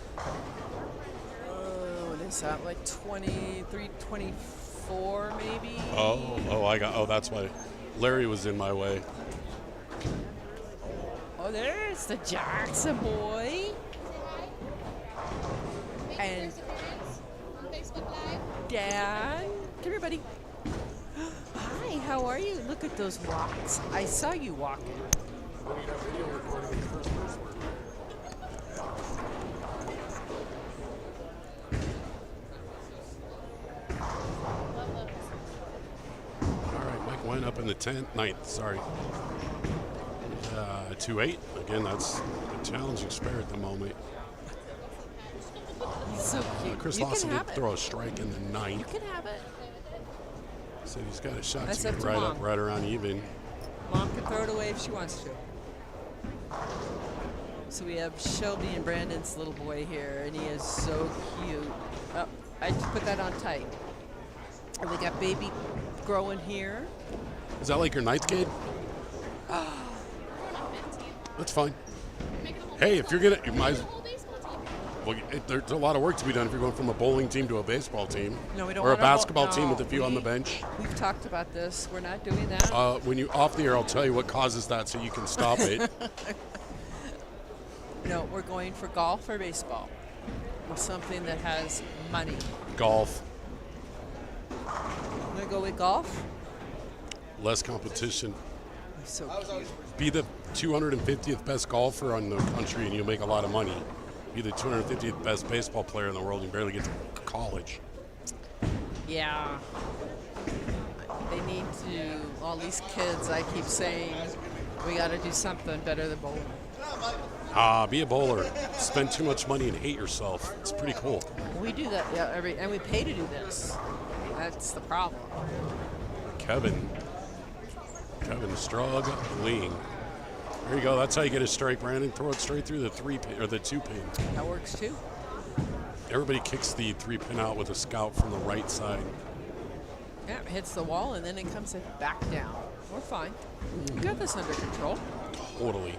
What is that? Like 23, 24 maybe? Oh, that's why Larry was in my way. Oh, there's the Jackson boy. And Dad. Come here, buddy. Hi, how are you? Look at those walks. I saw you walking. All right, Mike went up in the 9th, sorry. 2-8. Again, that's a challenging spare at the moment. He's so cute. Chris You Lawson can did have throw a strike in the 9th. You can have it. Said he's got a shot That's to up get to right Mom. up, right around even. Mom can throw it away if she wants to. So we have Shelby and Brandon's little boy here, and he is so cute. Oh, I just put that on tight. And we got baby growing here. Is that like your 9th kid? That's fine. Hey, if you're gonna, you might. Well, there's a lot of work to be done if you're going from a bowling team to a baseball team. No, we don't or a want our basketball team with a few on the we- bench. We've talked about this. We're not doing that. When you off the air, I'll tell you what causes that so you can stop it. No, we're going for golf or baseball. Or something that has money. Golf, I'm going to go with golf. less competition. So cute. Be the 250th best golfer in the country and you'll make a lot of money. Be the 250th best baseball player in the world and you barely get to college. Yeah. They need to, all these kids, I keep saying, we got to do something better than bowling. Be a bowler. Spend too much money and hate yourself. It's pretty cool. We do that, yeah, and we pay to do this. That's the problem. Kevin struggling. There you go. That's how you get a strike, Brandon. Throw it straight through the 3-pin or the 2-pin. That works too. Everybody kicks the 3-pin out with a scout from the right side. Yeah, it hits the wall and then it comes back down. We're fine. We got this under control. Totally.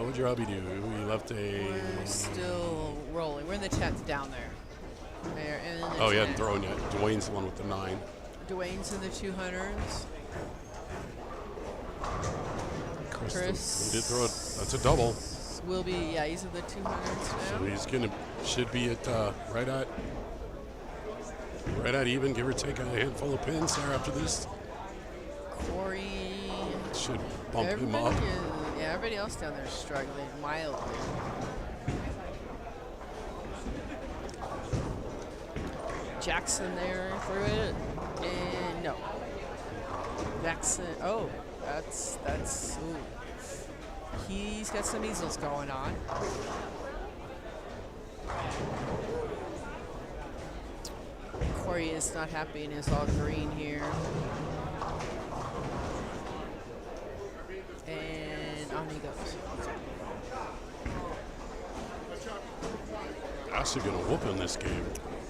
What'd your hubby do? He left a. We're still rolling. We're in the 10th down there. And in the Oh, he 10th. hadn't thrown yet. Dwayne's the one with the 9. Dwayne's in the 200s. Chris He did throw it. That's a double. will be, yeah, he's in the 200s So now. he's should be at right at even, give or take a handful of pins there after this. Corey. Should bump him Everybody up. yeah, everybody else down there is struggling mildly. Jackson there threw it, and no. Jackson, oh, that's, ooh. He's got some measles going on. Corey is not happy and is all green here. actually going to whoop him this game.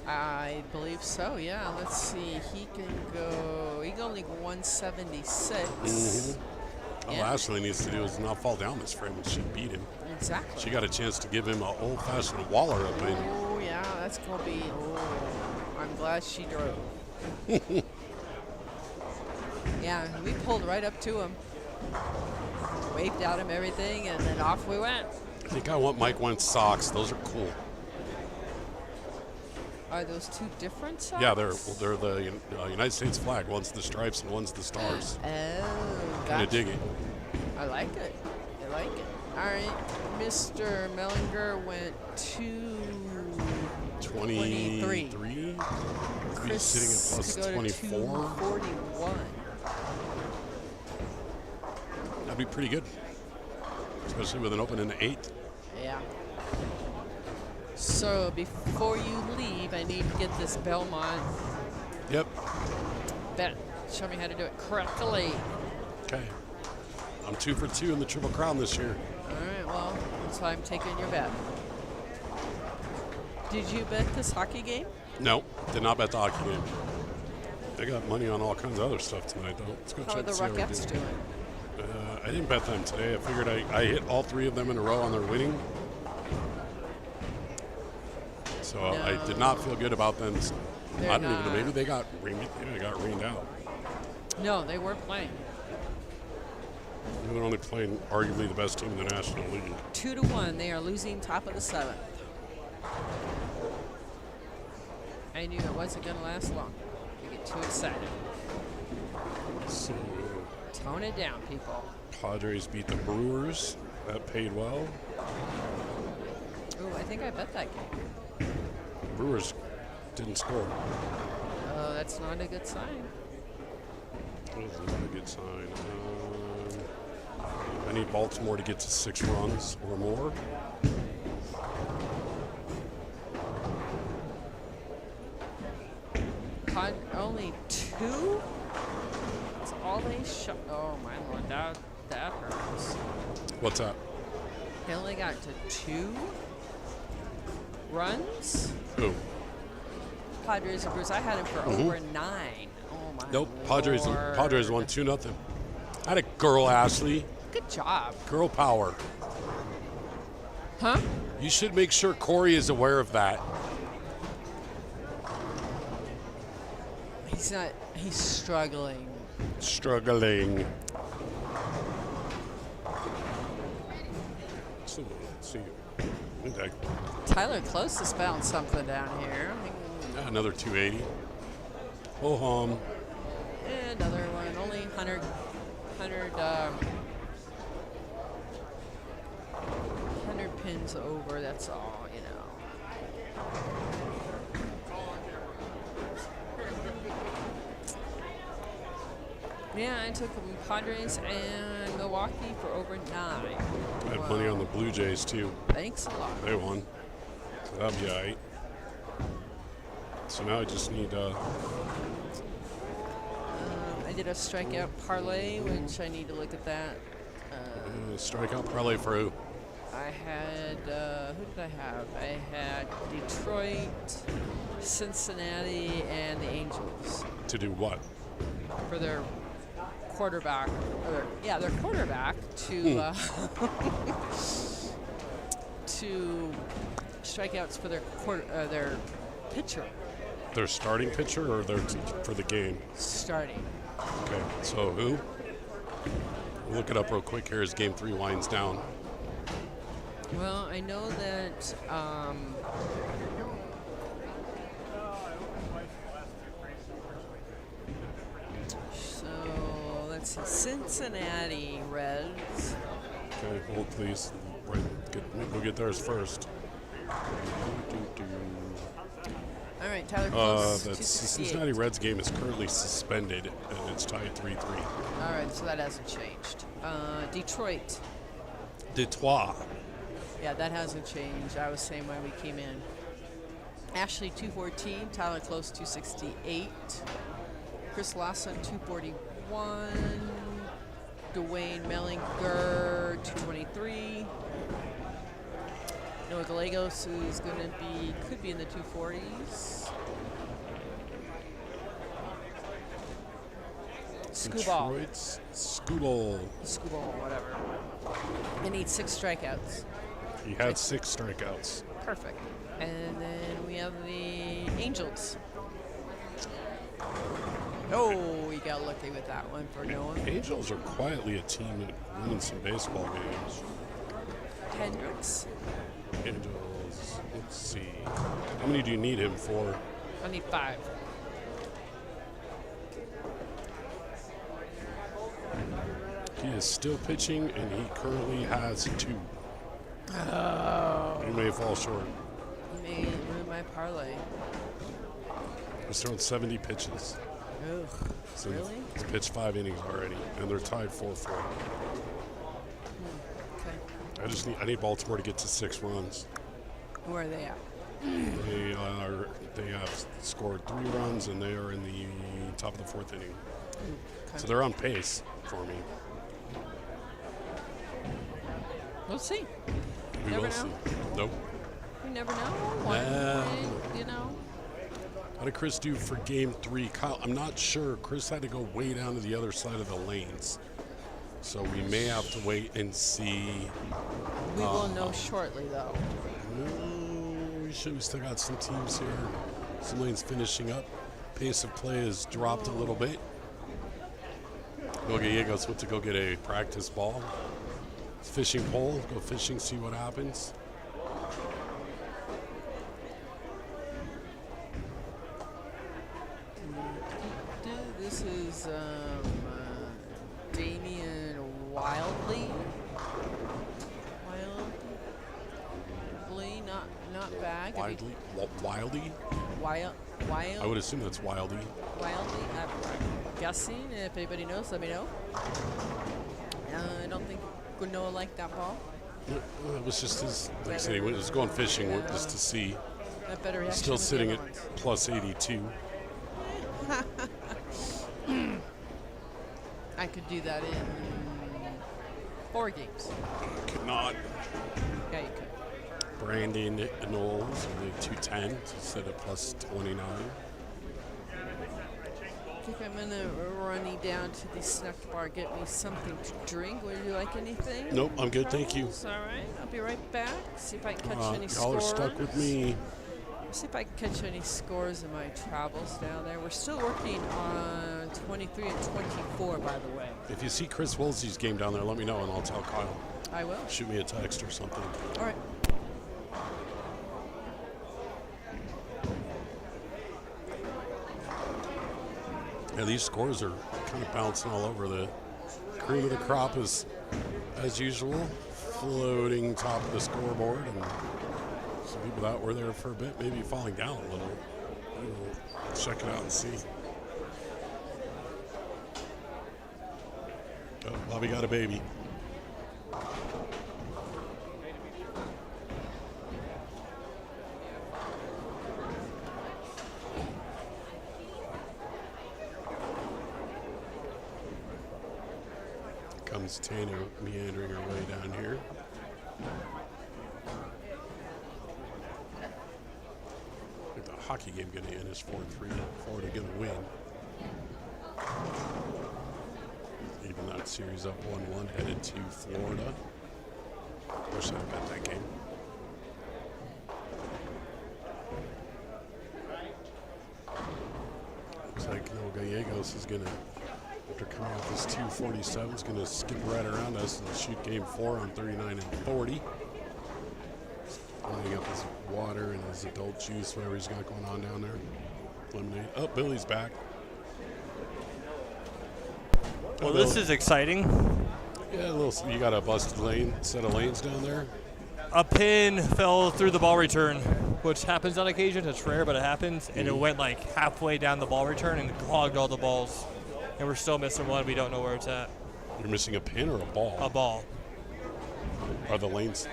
I believe so, yeah. Let's see. He can go 176. All Yeah. Ashley needs to do is not fall down this frame, and she beat him. Exactly. She got a chance to give him an old-fashioned waller up in. Oh, yeah, that's going to be. Oh, I'm glad she drove. Yeah, we pulled right up to him. Waved at him, everything, and then off we went. I think I want Mike Wentz socks. Those are cool. Are those two different socks? Yeah, they're the United States flag. One's the stripes and one's the stars. Oh, Kind of gotcha. dig it. I like it. I like it. All right, Mr. Mellinger went to 23. He's Chris sitting at plus to go to 24. 241. That'd be pretty good, especially with an open in the 8th. Yeah. So before you leave, I need to get this Belmont Yep. bet. Show me how to do it correctly. Okay. I'm 2 for 2 in the Triple Crown this year. All right, well, that's why I'm taking your bet. Did you bet this hockey game? No, did not bet the hockey game. I got money on all kinds of other stuff tonight, though. Let's go How are check the and see how we're Rockettes doing? I didn't bet them today. I figured I hit all 3 of them in a row on their winning. So I did not feel good about them. They're I don't even know. not. Maybe they got rained out. No, they weren't playing. They're only playing arguably the best team in the National League. 2-1. They are losing top of the 7th. I knew it wasn't going to last long. You get too excited. So Tone it down, people. Padres beat the Brewers. That paid well. Ooh, I think I bet that game. Brewers didn't score. Oh, that's not a good sign. That's not a good sign. I need Baltimore to get to 6 runs or more. Only 2? That's all they shot. Oh, my Lord, that hurts. What's that? They only got to 2 runs? Who? Padres and Brewers. I had him for over 9. Oh, my Nope. Lord. Padres won 2-0. Had a girl, Ashley. Good job. Girl power. Huh? You should make sure Corey is aware of that. He's not. He's struggling. Struggling. So, let's see. Okay. Tyler Close has found something down here. Another 280. Oh, Another one. Only 100 pins over. That's all, you know. Yeah, I took Padres and Milwaukee for over 9. I had money on the Blue Jays, too. Thanks a lot. They won. So that'll be all right. So now I just need I did a strikeout parlay, which I need to look at that. strikeout parlay for who? I had, who did I have? I had Detroit, Cincinnati, and the Angels To do what? for their quarterback. Their quarterback to to strikeouts for their their pitcher Their starting pitcher or for the game? starting. Okay, so who? We'll look it up real quick here as Game 3 winds down. Well, I know that so let's see, Cincinnati Reds. Okay, hold please. Right, we'll get theirs first. All right, Tyler Close, The 268. Cincinnati Reds game is currently suspended, and it's tied 3-3. All right, so that hasn't changed. Detroit. Detroit. Yeah, that hasn't changed. I was the same way we came in. Ashley, 214. Tyler Close, 268. Chris Lawson, 241. Dwayne Mellinger, 223. Noah Gallegos, who's going to be, could be in the 240s. Scooball. Detroit's Scooball. Scooball, whatever. They need 6 strikeouts. He had 6 strikeouts. Perfect. And then we have the Angels. Oh, we got lucky with that one for Noah. Angels are quietly a team that winning some baseball games. Hendricks. Angels, let's see. How many do you need him for? I need 5. He is still pitching, and he currently has 2. Oh. He may fall short. You may ruin my parlay. He's thrown 70 pitches. Ugh. So Really? he's pitched 5 innings already, and they're tied 4-4. Okay. I need Baltimore to get to 6 runs. Where are they at? They have scored 3 runs, and they are in the top of the 4th inning. Okay. So they're on pace for me. We'll see. We Never will know. see. Nope. You never know. One point, you know. How did Chris do for game 3? Kyle, I'm not sure. Chris had to go way down to the other side of the lanes. So we may have to wait and see. We will know shortly, though. We still got some teams here. Some lanes finishing up. Pace of play has dropped a little bit. Gallegos went to go get a practice ball. Fishing pole. Go fishing, see what happens. This is Damian Wildly. Wildly, not bad. Wildy? Wild. I would assume that's Wildy. Wildly. I'm guessing. If anybody knows, let me know. I don't think Noah liked that ball. It was just his, like I said, he was going fishing just to see. That better reaction. Still than the sitting other at ones. plus 82. I could do that in 4 games. Could not. Yeah, you could. Brandon Knowles, the 210 instead of plus 29. I think I'm gonna run you down to the snack bar, get me something to drink. Would you like anything? Nope, I'm good, thank you. All right, I'll be right back. See if I can catch any Y'all are scores. stuck with me. See if I can catch any scores in my travels down there. We're still working on 23 and 24, by the way. If you see Chris Woolsey's game down there, let me know and I'll tell Kyle. I will. Shoot me a text or something. All right. Yeah, these scores are kind of bouncing all over. The cream of the crop is, as usual, floating top of the scoreboard, and some people that were there for a bit maybe falling down a little. We'll check it out and see. Oh, Bobby got a baby. Comes Tanya meandering her way down here. I think the hockey game going to end is 4-3. Florida going to win. Even that series up 1-1, headed to Florida. Wish I'd bet that game. Looks like Noah Gallegos is going to, after coming off this 247, is going to skip right around us and shoot game 4 on 39 and 40. Lining up his water and his adult juice, whatever he's got going on down there. Lemonade. Oh, Billy's back. Well, this is exciting. Yeah, a little. You got a busted lane, set of lanes down there. A pin fell through the ball return, which happens on occasion. It's rare, but it happens. And it went like halfway down the ball return and clogged all the balls. And we're still missing one. We don't know where it's at. You're missing a pin or a ball? A ball. Are the lanes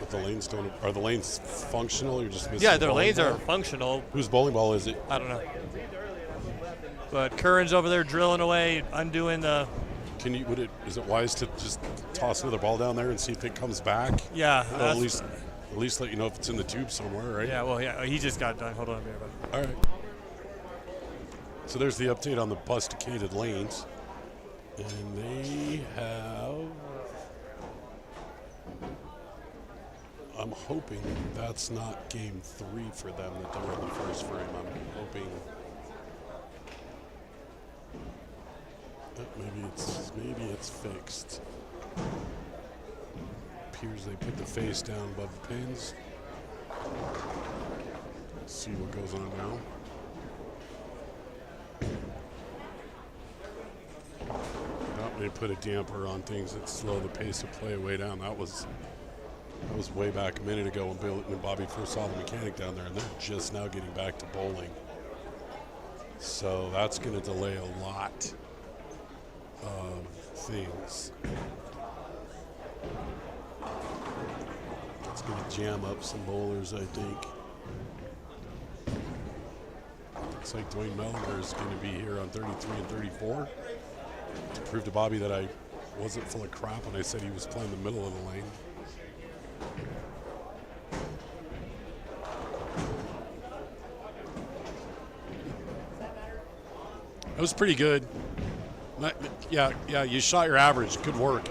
functional? You're just missing. Yeah, a their bowling lanes ball? are functional. Whose bowling ball is it? I don't know. But Curran's over there drilling away, undoing the. Is it wise to just toss another ball down there and see if it comes back? Yeah. Well, at least At least let you know if it's in the tube somewhere, right? Yeah, well, yeah, he just got done. Hold on a minute. All right. So there's the update on the busticated lanes. And they have... I'm hoping that's not game 3 for them, that they're in the first frame. I'm hoping... Maybe it's fixed. Appears they put the face down above the pins. Let's see what goes on now. Oh, they put a damper on things that slow the pace of play way down. That was way back a minute ago when Bobby first saw the mechanic down there, and they're just now getting back to bowling. So that's going to delay a lot of things. It's going to jam up some bowlers, I think. Looks like Dwayne Mellinger is going to be here on 33 and 34 to prove to Bobby that I wasn't full of crap when I said he was playing the middle of the lane. That was pretty good. Yeah, you shot your average. Good work.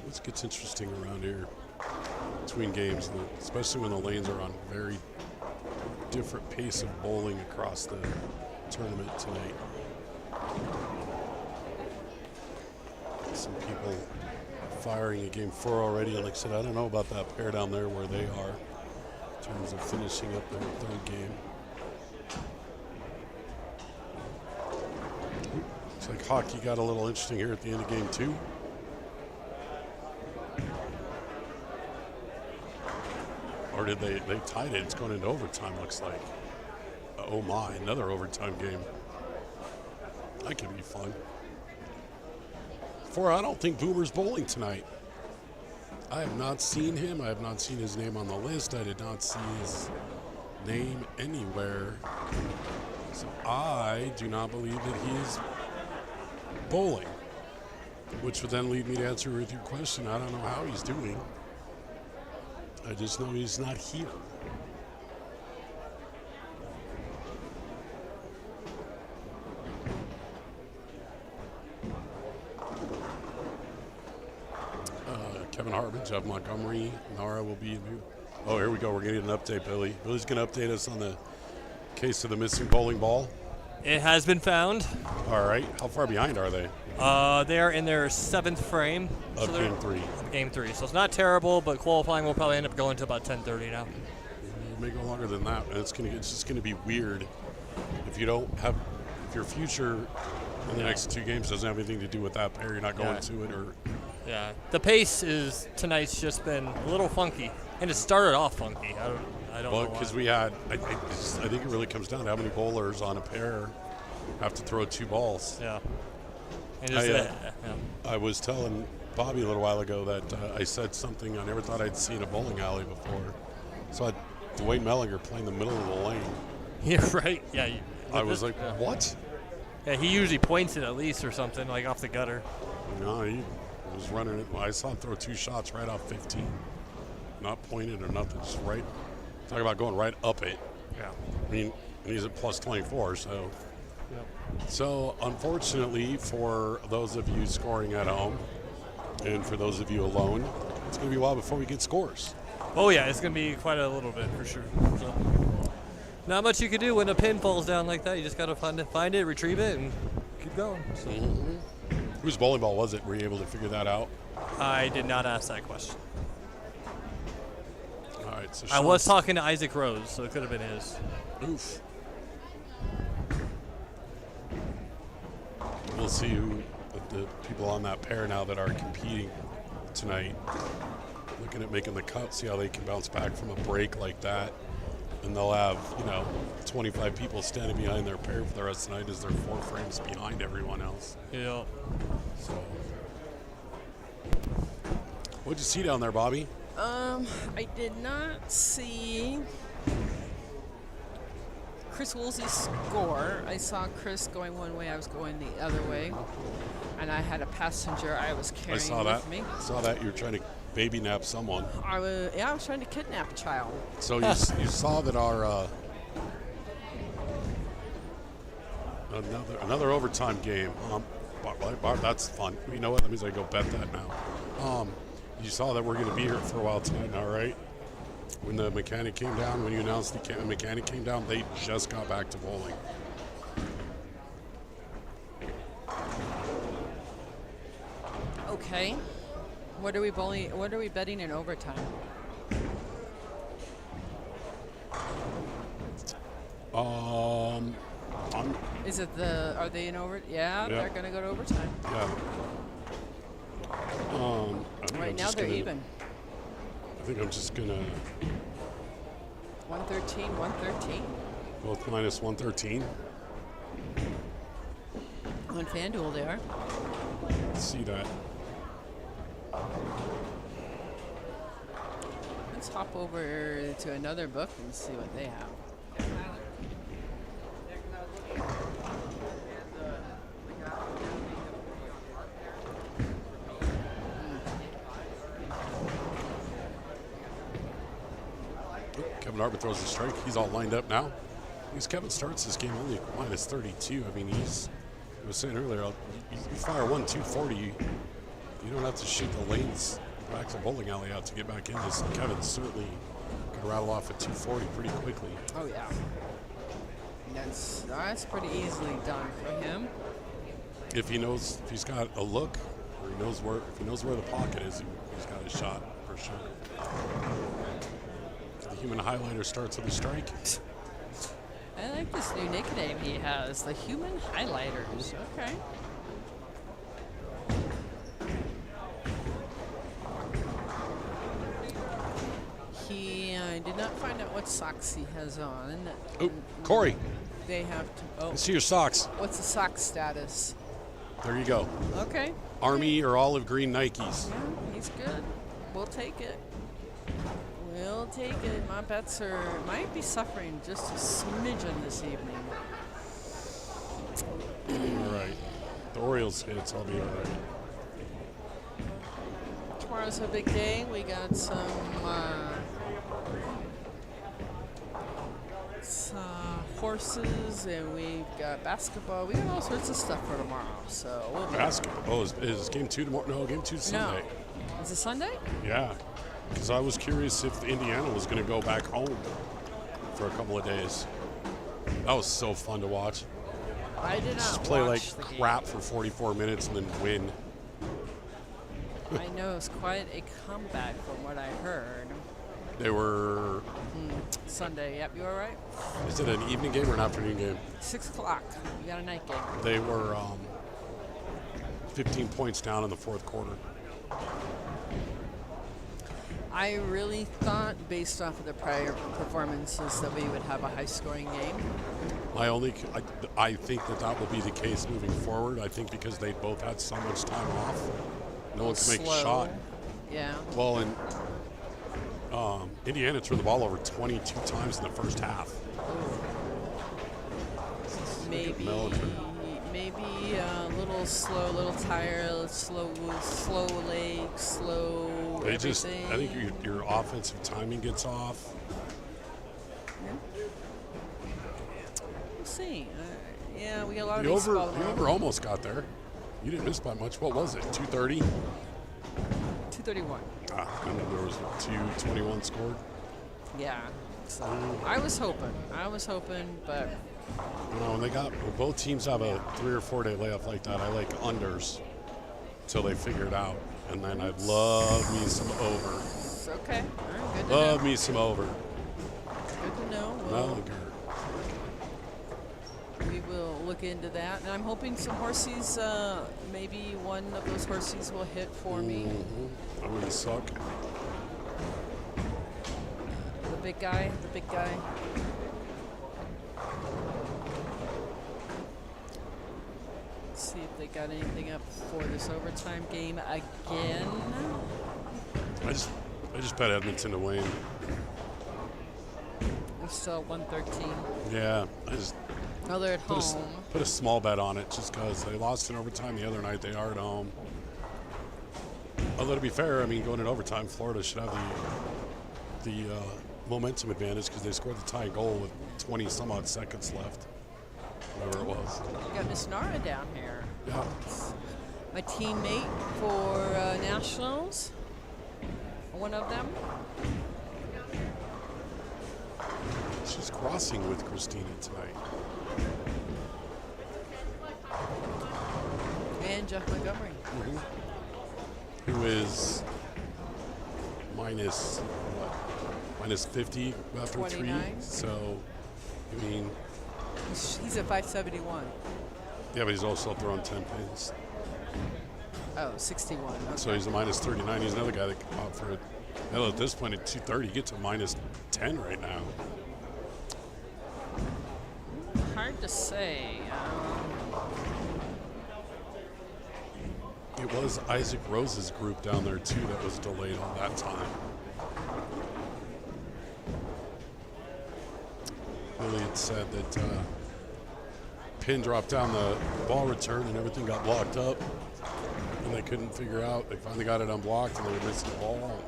This gets interesting around here between games, especially when the lanes are on very different pace of bowling across the tournament tonight. Some people firing at game 4 already, and like I said, I don't know about that pair down there where they are in terms of finishing up their third game. Looks like hockey got a little interesting here at the end of game 2. Or did they tied it? It's going into overtime, looks like. Oh my, another overtime game. That could be fun. I don't think Boomer's bowling tonight. I have not seen him. I have not seen his name on the list. I did not see his name anywhere. So I do not believe that he is bowling, which would then lead me to answer with your question. I don't know how he's doing. I just know he's not here. Kevin Hartman, Jeff Montgomery, Nara will be. Oh, here we go. We're getting an update, Billy. Billy's going to update us on the case of the missing bowling ball. It has been found. All right. How far behind are they? They are in their 7th frame. Of game 3. Game 3. So it's not terrible, but qualifying will probably end up going to about 10:30 now. It may go longer than that, and it's just going to be weird if you don't have, if your future in the next 2 games doesn't have anything to do with that pair, you're not going to it, or. Yeah, the pace is tonight's just been a little funky, and it started off funky. I don't know. Well, because we had, I think it really comes down to how many bowlers on a pair have to throw 2 balls. Yeah. I was telling Bobby a little while ago that I said something I never thought I'd seen a bowling alley before. So I had Dwayne Mellinger playing the middle of the lane. Yeah, right. Yeah. I was like, what? Yeah, he usually points it at least or something, like off the gutter. No, he was running it. I saw him throw 2 shots right off 15. Not pointed or nothing, just right. Talk about going right up it. Yeah. I mean, he's at plus 24, so. Yep. So, unfortunately, for those of you scoring at home, and for those of you alone, it's going to be a while before we get scores. Oh, yeah, it's going to be quite a little bit for sure. So, not much you can do when a pin falls down like that. You just got to find it, retrieve it, and keep going. So. Mm-hmm. Whose bowling ball was it? Were you able to figure that out? I did not ask that question. All right. So I was talking to Isaac Rose, so it could have been his. Oof. We'll see who the people on that pair now that are competing tonight. Looking at making the cut, see how they can bounce back from a break like that. And they'll have, 25 people standing behind their pair for the rest of the night as they're 4 frames behind everyone else. Yeah. So, what'd you see down there, Bobby? I did not see Chris Woolsey's score. I saw Chris going one way, I was going the other way. And I had a passenger I was carrying I saw that. with me. Saw that. You're trying to baby nap someone. I was trying to kidnap a child. So you saw that our another overtime game. That's fun. You know what? That means I go bet that now. You saw that we're going to be here for a while tonight now, right? When the mechanic came down, when you announced the mechanic came down, they just got back to bowling. Okay. What are we betting in overtime? Is it are they in over? Yeah, they're going to go to overtime. Yeah. Right now they're even. I think I'm just gonna 113, 113. both minus 113. On FanDuel they are. See that. Let's hop over to another book and see what they have. Kevin Arbor throws a strike. He's all lined up now. Because Kevin starts this game only minus 32. I mean, I was saying earlier, you fire 240, you don't have to shoot the lanes back to the bowling alley out to get back in this. Kevin certainly can rattle off a 240 pretty quickly. Oh yeah, that's pretty easily done for him. If he's got a look, or if he knows where the pocket is, he's got a shot for sure. The human highlighter starts with a strike. I like this new nickname he has, the Human Highlighters. Okay. He did not find out what socks he has on. Oh, Corey. They have to. Oh. I see your socks. What's the sock status? There you go. Okay. Army or olive green Nikes. Yeah, he's good. We'll take it. We'll take it. My bets might be suffering just a smidgen this evening. All right. The Orioles hits. I'll be all right. Tomorrow's a big day. We got some horses, and we've got basketball. We got all sorts of stuff for tomorrow. So we'll be Basketball. Oh, is game 2 tomorrow? No, game 2 Sunday. No. Is it Sunday? Yeah. Because I was curious if Indiana was going to go back home for a couple of days. That was so fun to watch. I did not Just play like watch the crap for 44 minutes and then win. I know it's quite a comeback from what I heard. They were. Sunday. Yep, you all right? Is it an evening game or an afternoon game? 6 o'clock. We got a night game. They were 15 points down in the fourth quarter. I really thought, based off of the prior performances, that we would have a high-scoring game. I think that will be the case moving forward. I think because they both had so much time off, no one can make a shot. Yeah. Well, and Indiana turned the ball over 22 times in the first half. Maybe a little slow, a little tired, slow legs, slow everything. I think your offensive timing gets off. Yeah. We'll see. Yeah, we got a lot of The baseball over tomorrow. almost got there. You didn't miss by much. What was it? 230? 231. And then there was 221 scored. Yeah. So I was hoping, but When both teams have a 3 or 4 day layoff like that, I like unders till they figure it out. And then I'd love me some over. it's okay. All right, good to Love know. me some over. Good to know. We will look into that. And I'm hoping some horsies, maybe one of those horsies will hit for me. I wouldn't suck. The big guy. Let's see if they got anything up for this overtime game again. I just bet Edmonton to win. still at 113. Yeah, I just Oh, they're at home. put a small bet on it just because they lost in overtime the other night. They are at home. Although to be fair, I mean, going in overtime, Florida should have the momentum advantage because they scored the tying goal with 20 some odd seconds left, whatever it was. We got Miss Nara down here. Yeah. My teammate for Nationals. One of them. She's crossing with Christina tonight. And Jeff Montgomery. Who is minus 50 after 29. 3. So, I mean, He's at 571. yeah, but he's also thrown 10 pins. Oh, 61. Okay. So he's a minus 39. He's another guy that can pop for it. Hell, at this point at 230, he gets a minus 10 right now. Hard to say. It was Isaac Rose's group down there too that was delayed all that time. Billy had said that pin dropped down the ball return and everything got blocked up, and they couldn't figure out. They finally got it unblocked and they were missing the ball.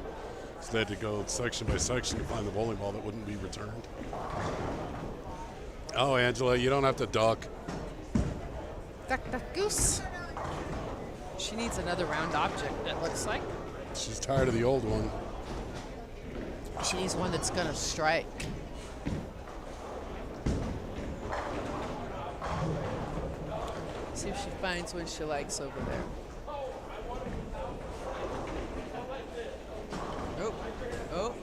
So they had to go section by section to find the bowling ball that wouldn't be returned. Oh, Angela, you don't have to duck. Duck, duck, goose. She needs another round object, it looks like. She's tired of the old one. She needs one that's going to strike. See if she finds one she likes over there.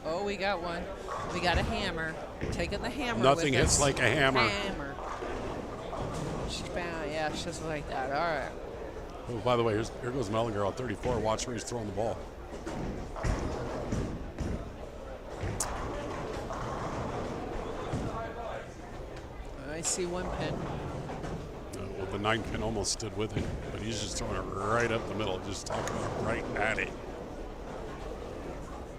Oh, we got one. We got a hammer. Taking the hammer. Nothing with hits us. like a hammer. She found, yeah, she doesn't like that. All right. Oh, by the way, here goes Mellinger on 34. Watch where he's throwing the ball. I see one pin. Well, the 9 pin almost stood with it, but he's just throwing it right up the middle, just talking right at it.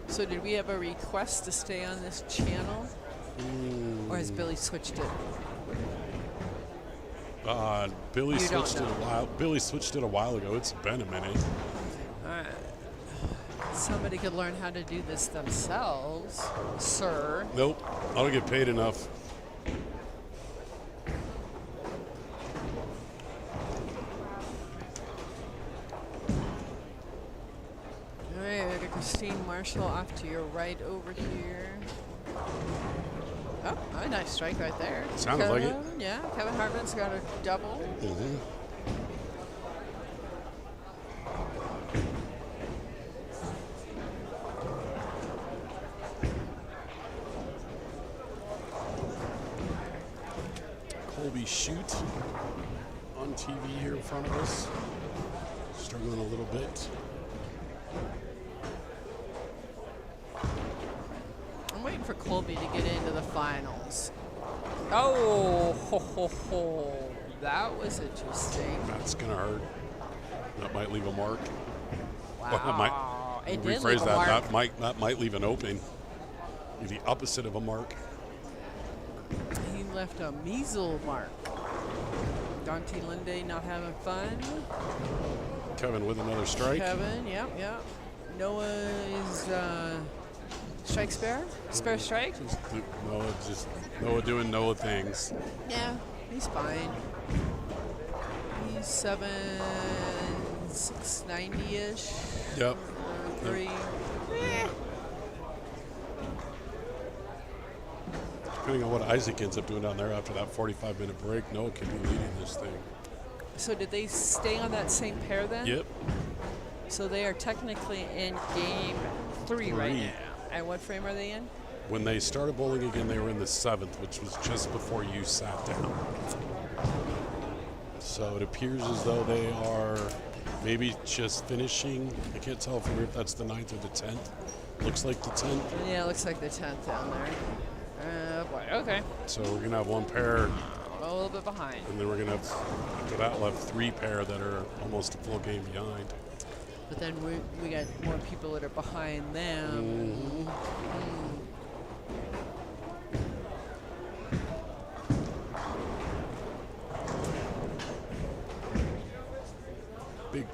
So did we have a request to stay on this channel? Or has Billy switched it? Billy You don't switched it a know. while. Billy switched it a while ago. It's been a minute. All right. Somebody could learn how to do this themselves, sir. Nope, I don't get paid enough. All right, we got Christine Marshall off to your right over here. Oh, a nice strike right there. Sounded like it. Yeah, Kevin Hartman's got a double. Colby Shoot on TV here in front of us. Struggling a little bit. I'm waiting for Colby to get into the finals. Oh, ho, ho, ho. That was interesting. That's gonna hurt. That might leave a mark. Wow. Well, that It did rephrase leave a that. mark. That might leave an open. Be the opposite of a mark. He left a measle mark. Dante Linde not having fun. Kevin with another strike. Kevin, yep. Noah is strike spare? Spare strike? Noah doing Noah things. Yeah, he's fine. He's 690-ish. Yep. 3. Depending on what Isaac ends up doing down there after that 45-minute break, Noah could be leading this thing. So did they stay on that same pair then? Yep. So they are technically in game 3 right now. And what frame are they in? When they started bowling again, they were in the 7th, which was just before you sat down. So it appears as though they are maybe just finishing. I can't tell if that's the 9th or the 10th. Looks like the 10th. Yeah, it looks like the 10th down there. Boy, okay. So we're going to have one pair, A little bit behind. and then we're going to have, after that, we'll have 3 pair that are almost a full game behind. But then we got more people that are behind them.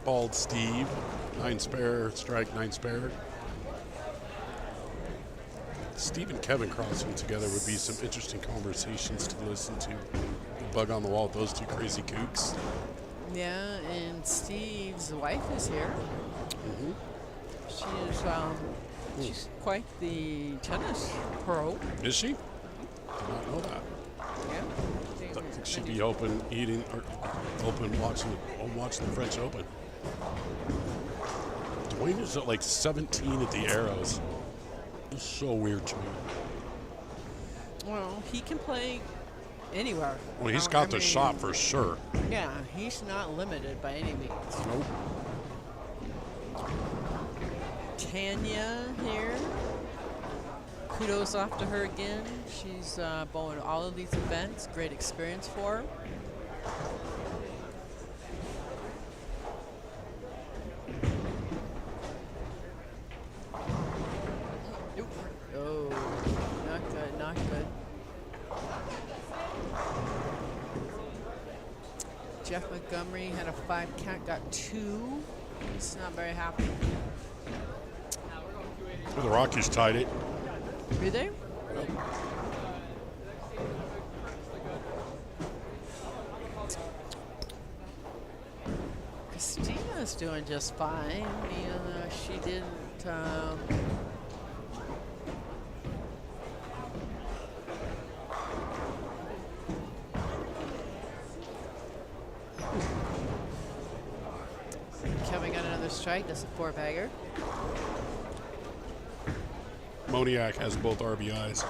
Bald Steve, 9 spare, strike, 9 spare. Steve and Kevin crossing together would be some interesting conversations to listen to. The bug on the wall with those two crazy kooks. Yeah, and Steve's wife is here. She's quite the tennis pro. Is she? Did not know that. Yeah. I think she'd be open eating or open watching the French Open. Dwayne is at like 17 at the Arrows. It's so weird to me. Well, he can play anywhere. Well, he's got the shot for sure. Yeah, he's not limited by any means. Nope. Tanya here. Kudos off to her again. She's bowling all of these events. Great experience for her. Oh, not good, not good. Jeff Montgomery had a 5 count, got 2. He's not very happy. The Rockies tied it. Did they? Christina's doing just fine. She didn't. Kevin got another strike. That's a 4-bagger. Moniak has both RBIs.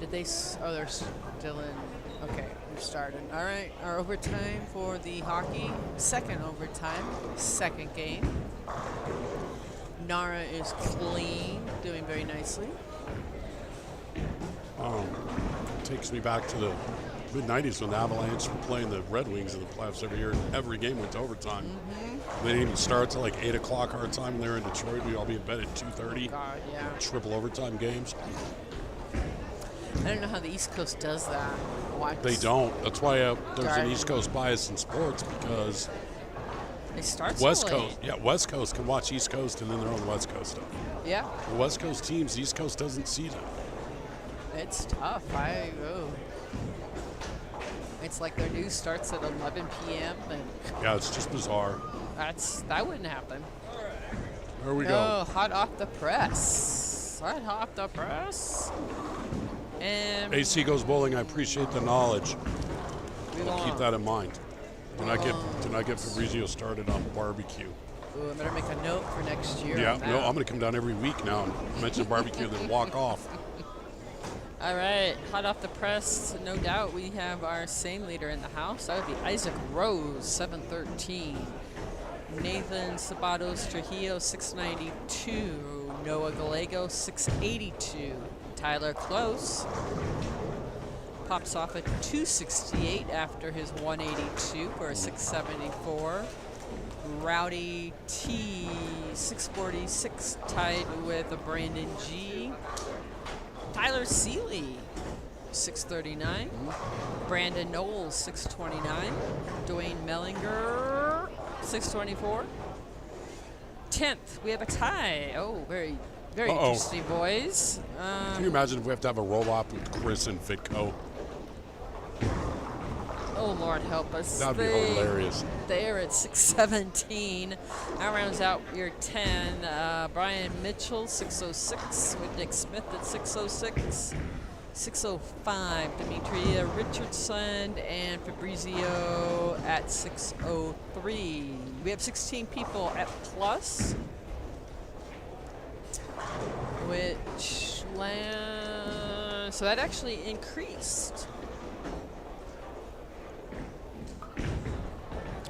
Did they? Oh, they're still in. Okay, they're starting. All right, our overtime for the hockey. Second overtime, second game. Nara is clean, doing very nicely. Takes me back to the mid-90s when the Avalanche were playing the Red Wings in the playoffs every year. Every game went to overtime. They didn't even start till like 8 o'clock our time when they were in Detroit. We'd all be in bed at 2:30. God, yeah. Triple overtime games. I don't know how the East Coast does that. What? They don't. That's why there's an God. East Coast bias in sports, because They start West so late. Coast, West Coast can watch East Coast and then their own West Coast stuff. Yeah, The West Coast teams, East Coast doesn't see them. it's tough. It's like their news starts at 11 p.m. and Yeah, it's just bizarre. that wouldn't happen. There we Oh, go. hot off the press. Hot off the press. And AC goes bowling. I appreciate the knowledge. we I'll keep won't. that in mind. Do not get Fabrizio started on barbecue. Ooh, I better make a note for next year. Yeah, on no, that. I'm going to come down every week now and mention barbecue and then walk off. All right, hot off the press, no doubt we have our same leader in the house. That would be Isaac Rose, 713. Nathan Sabados Trujillo, 692. Noah Gallego, 682. Tyler Close pops off at 268 after his 182 for a 674. Rowdy T, 646, tied with a Brandon G. Tyler Seeley, 639. Brandon Knowles, 629. Dwayne Mellinger, 624. 10th, we have a tie. Oh, very interesting, boys. Can you imagine if we have to have a roll-up with Chris and Fitco? Oh, Lord help us. That'd be hilarious. They're at 617. That rounds out your 10. Brian Mitchell, 606. With Nick Smith at 606. 605. Demetria Richardson and Fabrizio at 603. We have 16 people at plus, which so that actually increased.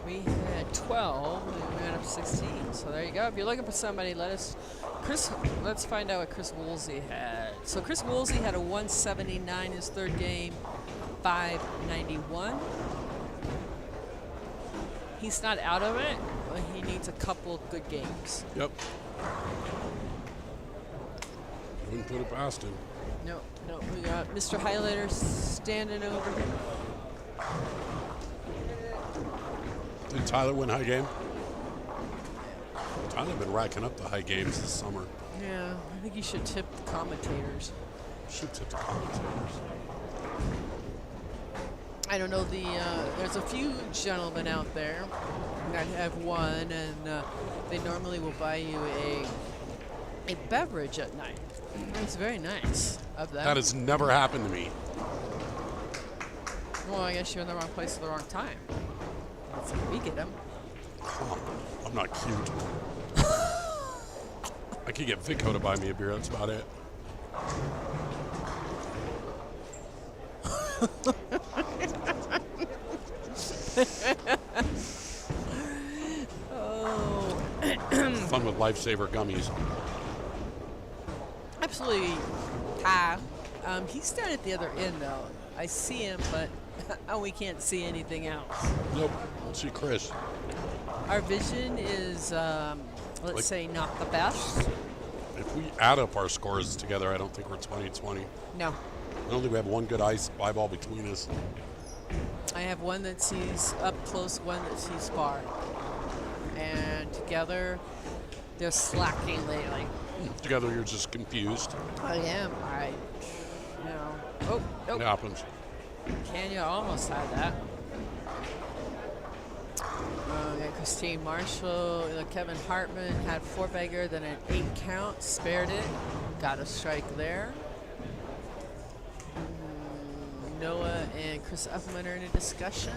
We had 12, and we went up to 16. So there you go. If you're looking for somebody, let's find out what Chris Woolsey had. So Chris Woolsey had a 179 his third game, 591. He's not out of it, but he needs a couple of good games. Yep. I wouldn't put it past him. No, we got Mr. Highlighter standing over here. Did Tyler win high game? Tyler been racking up the high games this summer. Yeah, I think you should tip the commentators. Should tip the commentators. I don't know, there's a few gentlemen out there that have won, and they normally will buy you a beverage at night. It's very nice of them. That has never happened to me. Well, I guess you're in the wrong place at the wrong time. That's how we get them. Oh, I'm not cute. I could get Vico to buy me a beer. That's about it. Oh. Fun with Lifesaver gummies. Absolutely, Ty. He's down at the other end, though. I see him, but we can't see anything else. Nope. Let's see Chris. Our vision is, let's say, not the best. If we add up our scores together, I don't think we're 20-20. No. I don't think we have one good eyeball between us. I have one that sees up close, one that sees far. And together, they're slacking lately. Together, you're just confused. I am. Oh, It happens. Kenya almost had that. Yeah, Christine Marshall, Kevin Hartman had 4-bagger, then an 8 count, spared it, got a strike there. Noah and Chris Uppman are in a discussion.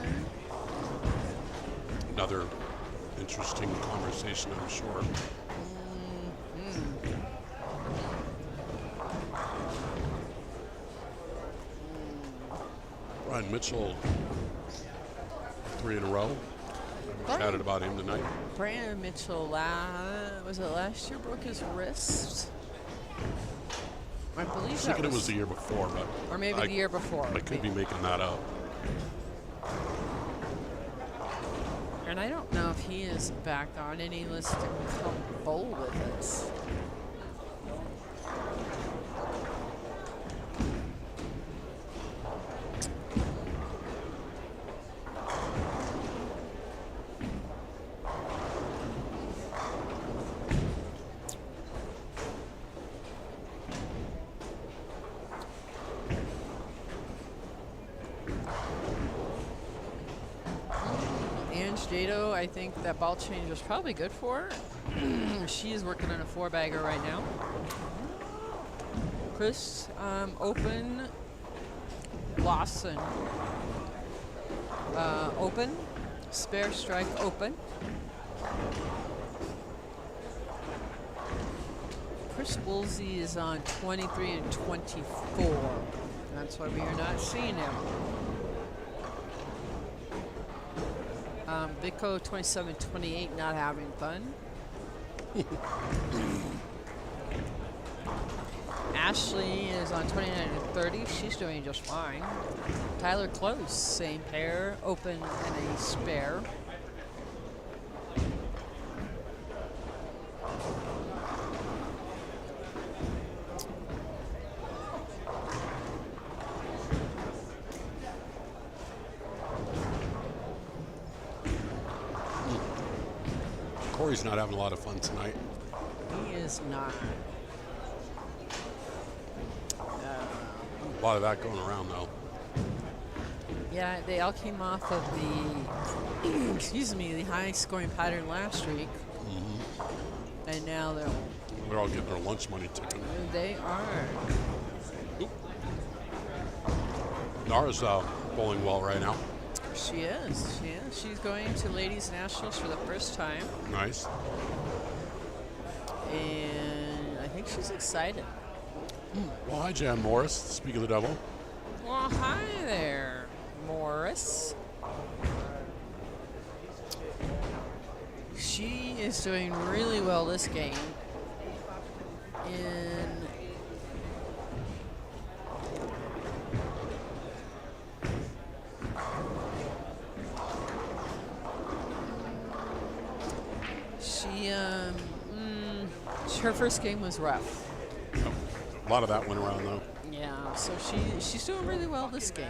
Another interesting conversation, I'm sure. Brian Mitchell, 3 in a row. We chatted about him tonight. Brian Mitchell, was it last year, broke his wrist? I believe I was that thinking it was the year before, but or maybe the year before. I could be making that up. And I don't know if he is back on any list to come bowl with us. Jado, I think that ball change was probably good for her. She is working on a 4-bagger right now. Chris, open. Lawson, open. Spare strike, open. Chris Woolsey is on 23 and 24. That's why we are not seeing him. Vico 27-28, not having fun. Ashley is on 29 and 30. She's doing just fine. Tyler Close, same pair, open and a spare. Corey's not having a lot of fun tonight. He is not. A lot of that going around, though. Yeah, they all came off of the, excuse me, the high-scoring pattern last week. Mm-hmm. And now they're all getting their lunch money taken. They are. Nara's bowling well right now. She is. She is. She's going to Ladies Nationals for the first time. Nice. And I think she's excited. Well, hi, Jan Morris. Speak of the devil. Well, hi there, Morris. She is doing really well this game. Her first game was rough. A lot of that went around, though. Yeah. Yeah, so she's doing really well this game.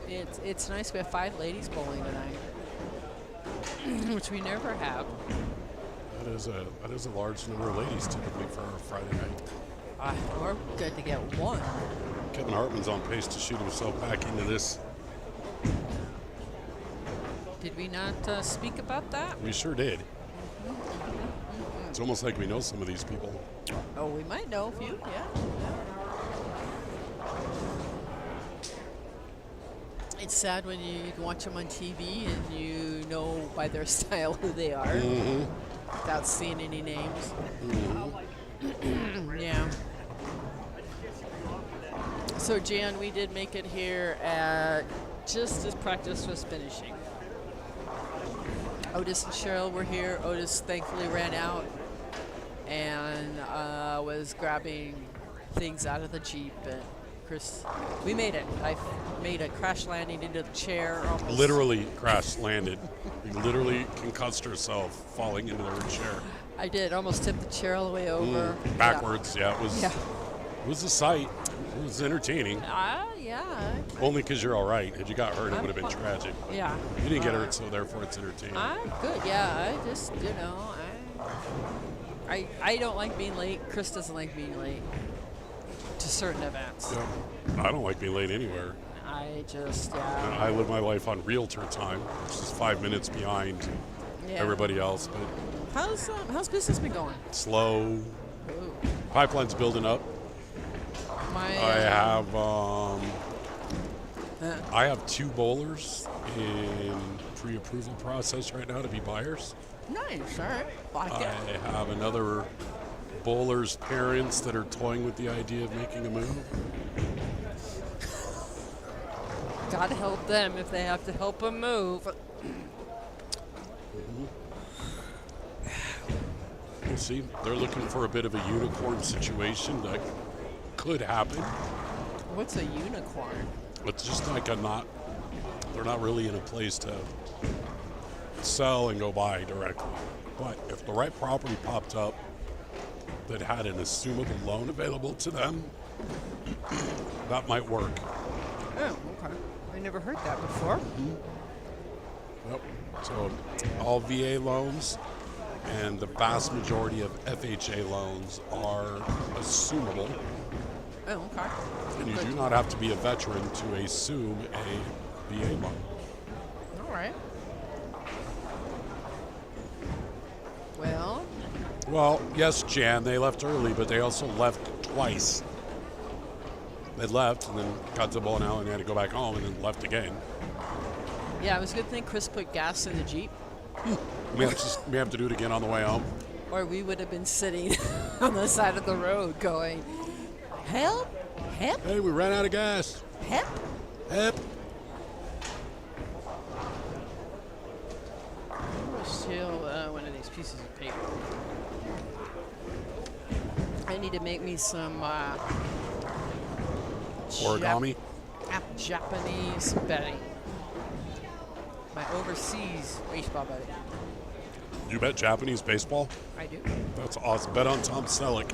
It's nice. We have 5 ladies bowling tonight, which we never have. That is a large number of ladies typically for a Friday night. We're good to get 1. Kevin Hartman's on pace to shoot himself back into this. Did we not speak about that? We sure did. It's almost like we know some of these people. Oh, we might know a few, yeah. It's sad when you can watch them on TV and you know by their style who they are without seeing any names. Yeah. So, Jan, we did make it here at just as practice was finishing. Otis and Cheryl were here. Otis thankfully ran out and was grabbing things out of the Jeep. And Chris, we made it. I made a crash landing into the chair. Almost. Literally crash landed. We literally concussed herself falling into her chair. I did. Almost tipped the chair all the way over. Backwards, yeah. It was a sight. It was entertaining. Yeah. Only because you're all right. Had you got hurt, it would have been tragic. Yeah. You didn't get hurt, so therefore it's entertaining. I'm good. Yeah. I just, I don't like being late. Chris doesn't like being late to certain events. Yeah. I don't like being late anywhere. I just, I live my life on realtor time, which is 5 minutes behind everybody else. But how's business been going? slow. Ooh. Pipeline's building up. I have 2 bowlers in pre-approval process right now to be buyers. Nice. All right. Like I it. have another bowler's parents that are toying with the idea of making a move. Gotta help them if they have to help them move. We'll see. They're looking for a bit of a unicorn situation that could happen. What's a unicorn? It's just like they're not really in a place to sell and go buy directly. But if the right property popped up that had an assumable loan available to them, that might work. Oh, okay. I never heard that before. Yep. So all VA loans and the vast majority of FHA loans are assumable. Oh, okay. And you do not have to be a veteran to assume a VA loan. All right. Well, yes, Jan, they left early, but they also left twice. They left and then got to the bowling alley and they had to go back home and then left again. Yeah, it was a good thing Chris put gas in the Jeep, We have to do it again on the way home. or we would have been sitting on the side of the road going, help, help, Hey, we ran out of gas. help. Help. We'll steal one of these pieces of paper. I need to make me some Origami. Japanese betting. My overseas baseball betting. You bet Japanese baseball? I do. That's awesome. Bet on Tom Selleck.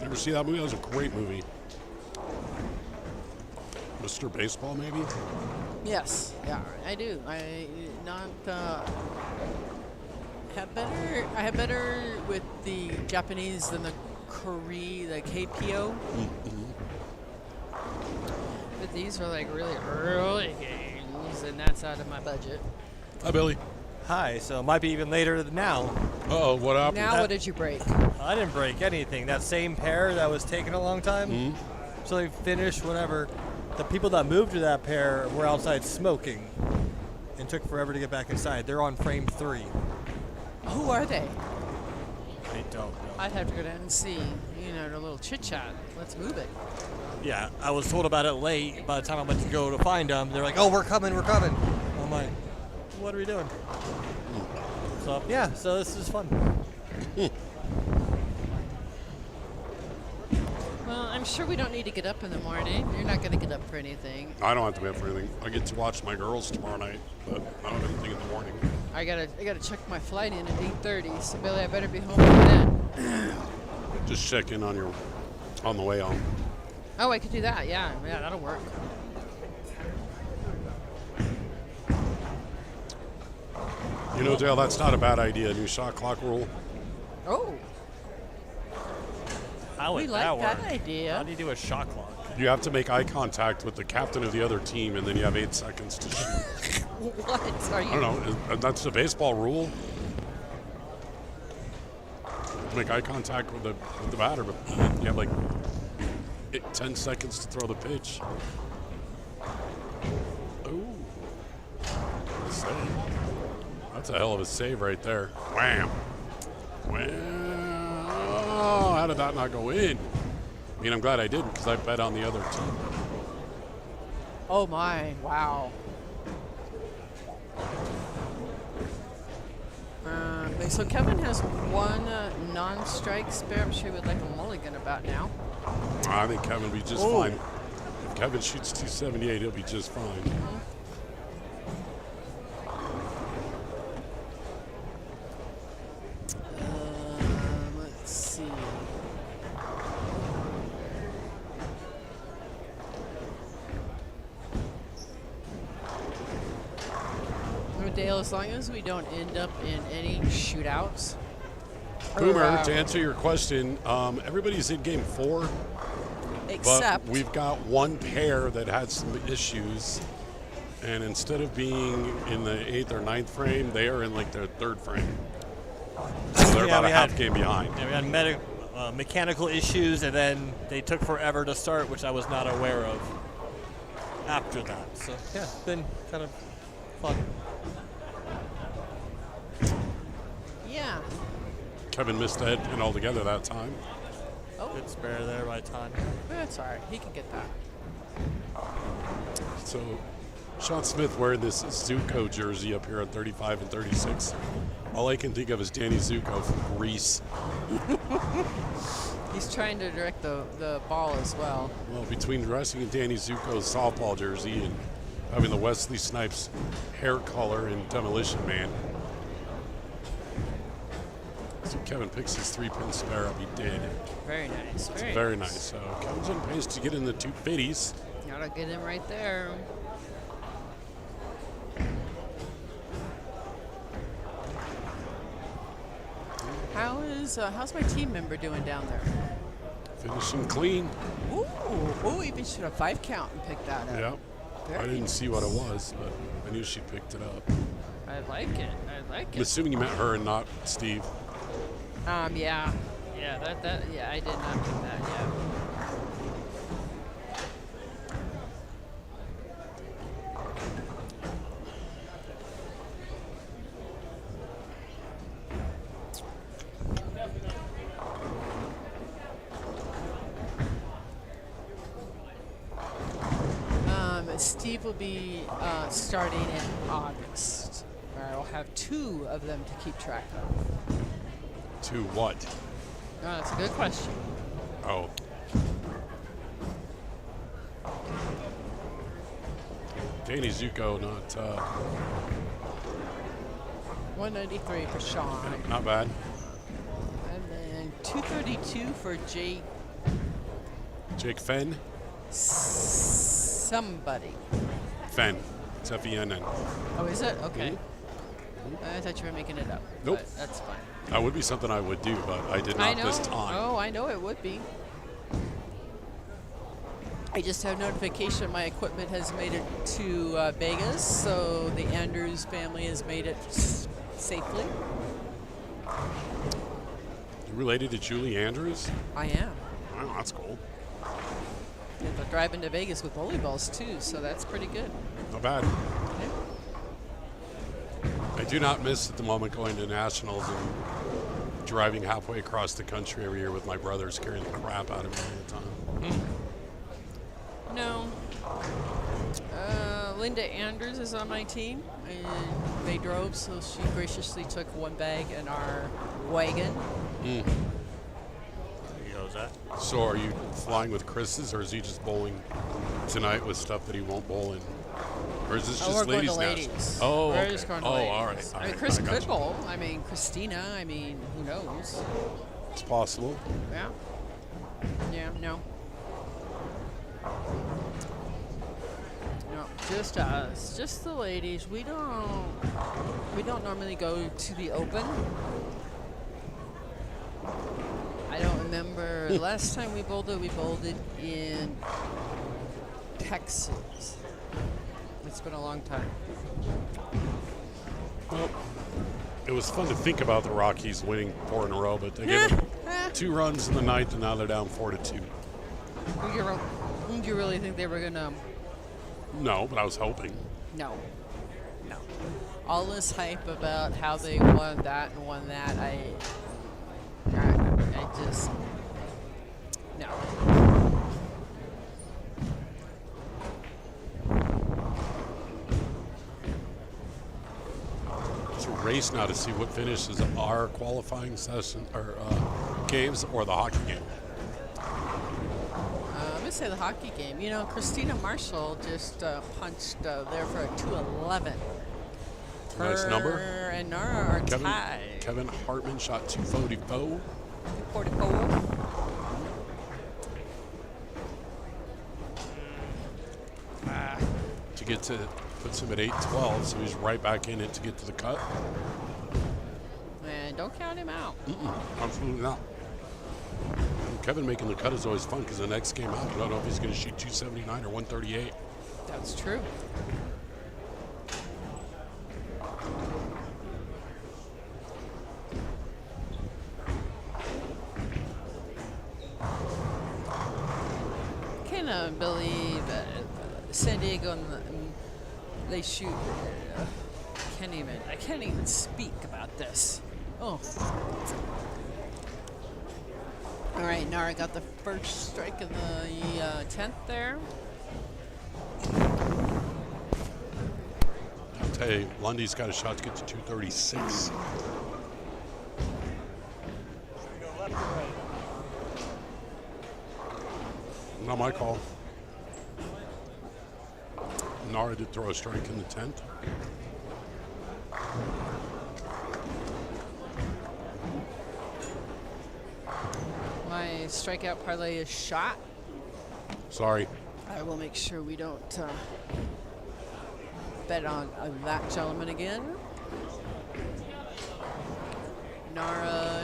Ever see that movie? That was a great movie. Mr. Baseball, maybe? Yes, yeah, I do. I have better with the Japanese than the the KPO. But these are like really early games, and that's out of my budget. Hi, Billy. Hi, so it might be even later than now. Uh-oh, what happened? Now, what did you break? I didn't break anything. That same pair that was taking a long time, so they finished whatever. The people that moved to that pair were outside smoking and took forever to get back inside. They're on frame 3. Who are they? I don't know. I'd have to go down and see. A little chit chat. Let's move it. Yeah, I was told about it late. By the time I went to go to find them, they're like, "Oh, we're coming, we're coming." I'm like, "What are we doing?" So yeah, so this is fun. Well, I'm sure we don't need to get up in the morning. You're not going to get up for anything. I don't have to be up for anything. I get to watch my girls tomorrow night, but I don't have anything in the morning. I gotta check my flight in at 8:30. So Billy, I better be home by then. Just check in on the way home. Oh, I could do that. Yeah, that'll work. You know, Dale, that's not a bad idea. New shot clock rule. Oh, How we would like that that work? idea. How do you do a shot clock? You have to make eye contact with the captain of the other team, and then you have 8 seconds to shoot. What are you? I don't know. That's the baseball rule. Make eye contact with the batter, but you have like 10 seconds to throw the pitch. Ooh. Save. That's a hell of a save right there. Wham. Wham. Oh, how did that not go in? I mean, I'm glad I didn't because I bet on the other team. Oh my! Wow. So Kevin has one non-strike spare. I'm sure he would like a mulligan about now. I think Kevin will be just fine. If Kevin shoots 278, he'll be just fine. Let's see. Dale, as long as we don't end up in any shootouts. Boomer, to answer your question, everybody's in game 4, Except but we've got one pair that had some issues, and instead of being in the 8th or 9th frame, they are in like their 3rd frame. So they're about a half game behind. Yeah, we had mechanical issues, and then they took forever to start, which I was not aware of after that. So yeah, it's been kind of fun. yeah. Kevin missed the head pin altogether that time. Oh, Good spare there by Todd. that's all right. He can get that. So Sean Smith wearing this Zuko jersey up here on 35 and 36. All I can think of is Danny Zuko from Greece. He's trying to direct the ball as well. Well, between dressing in Danny Zuko's softball jersey and having the Wesley Snipes hair color in Demolition Man. So Kevin picks his 3-pin spare up. He did. Very nice. Very nice. So Kevin's on pace to get in the 250s. Gotta get him right there. How's my team member doing down there? Finishing clean. Ooh, even should a 5 count and pick that up. Yep. I didn't see what it was, but I knew she picked it up. I like it. I'm assuming you meant her and not Steve. Yeah. Yeah, I did not pick that, yeah. Steve will be starting in August. I'll have 2 of them to keep track of. To what? That's a good question. Oh. Danny Zuko, not 193 for Sean. not bad. And then 232 for Jake Fenn. somebody. Fenn. It's F-E-N-N. Oh, is it? Okay. I thought you were making it up. Nope. But that's fine. That would be something I would do, but I did not this time. Oh, I know it would be. I just have notification my equipment has made it to Vegas, so the Andrews family has made it safely. You related to Julie Andrews? I am. Wow, that's cool. And they're driving to Vegas with bowling balls too, so that's pretty good. Not bad. Yeah. I do not miss at the moment going to nationals and driving halfway across the country every year with my brothers scaring the crap out of me all the time. No. Linda Andrews is on my team, and they drove, so she graciously took one bag in our wagon. He goes that. So are you flying with Chris's, or is he just bowling tonight with stuff that he won't bowl in? Or is this Oh, just we're going to ladies' ladies. nest? Oh, We're okay. just going to Oh, ladies. all right. I mean, Chris could bowl. I mean, Christina. I mean, who knows? It's possible. Yeah. Yeah. No. No, just us, just the ladies. We don't normally go to the open. I don't remember the last time we bowled it. We bowled it in Texas. It's been a long time. Well, it was fun to think about the Rockies winning 4 in a row, but they gave them 2 runs in the ninth, and now they're down 4-2. Did you really think they were gonna? No, but I was hoping. No. All this hype about how they won that and won that, I just no. It's a race now to see what finishes our qualifying session or games or the hockey game. I'm gonna say the hockey game. You know, Christina Marshall just punched there for a 211. Nice number. And Nara are tied. Kevin Hartman shot 244. 244. To get to puts him at 8-12, so he's right back in it to get to the cut. And don't count him out. Absolutely not. Kevin making the cut is always fun because the next game out, I don't know if he's going to shoot 279 or 138. That's true. Can't believe San Diego and they shoot. I can't even speak about this. Oh. All right, Nara got the first strike in the 10th there. I'll tell you, Lundy's got a shot to get to 236. Not my call. Nara did throw a strike in the 10th. My strikeout parlay is shot. Sorry. I will make sure we don't bet on that gentleman again. Nara.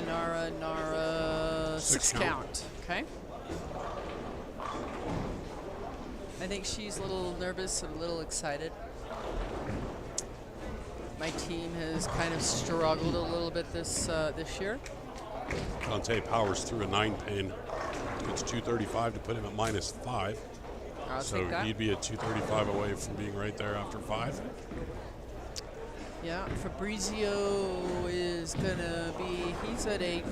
6 count. Okay. I think she's a little nervous and a little excited. My team has kind of struggled a little bit this year. Dante powers through a 9-pin. It's 235 to put him at -5. I'll So take that. he'd be at 235 away from being right there after 5. Yeah, Fabrizio is gonna be. He's at a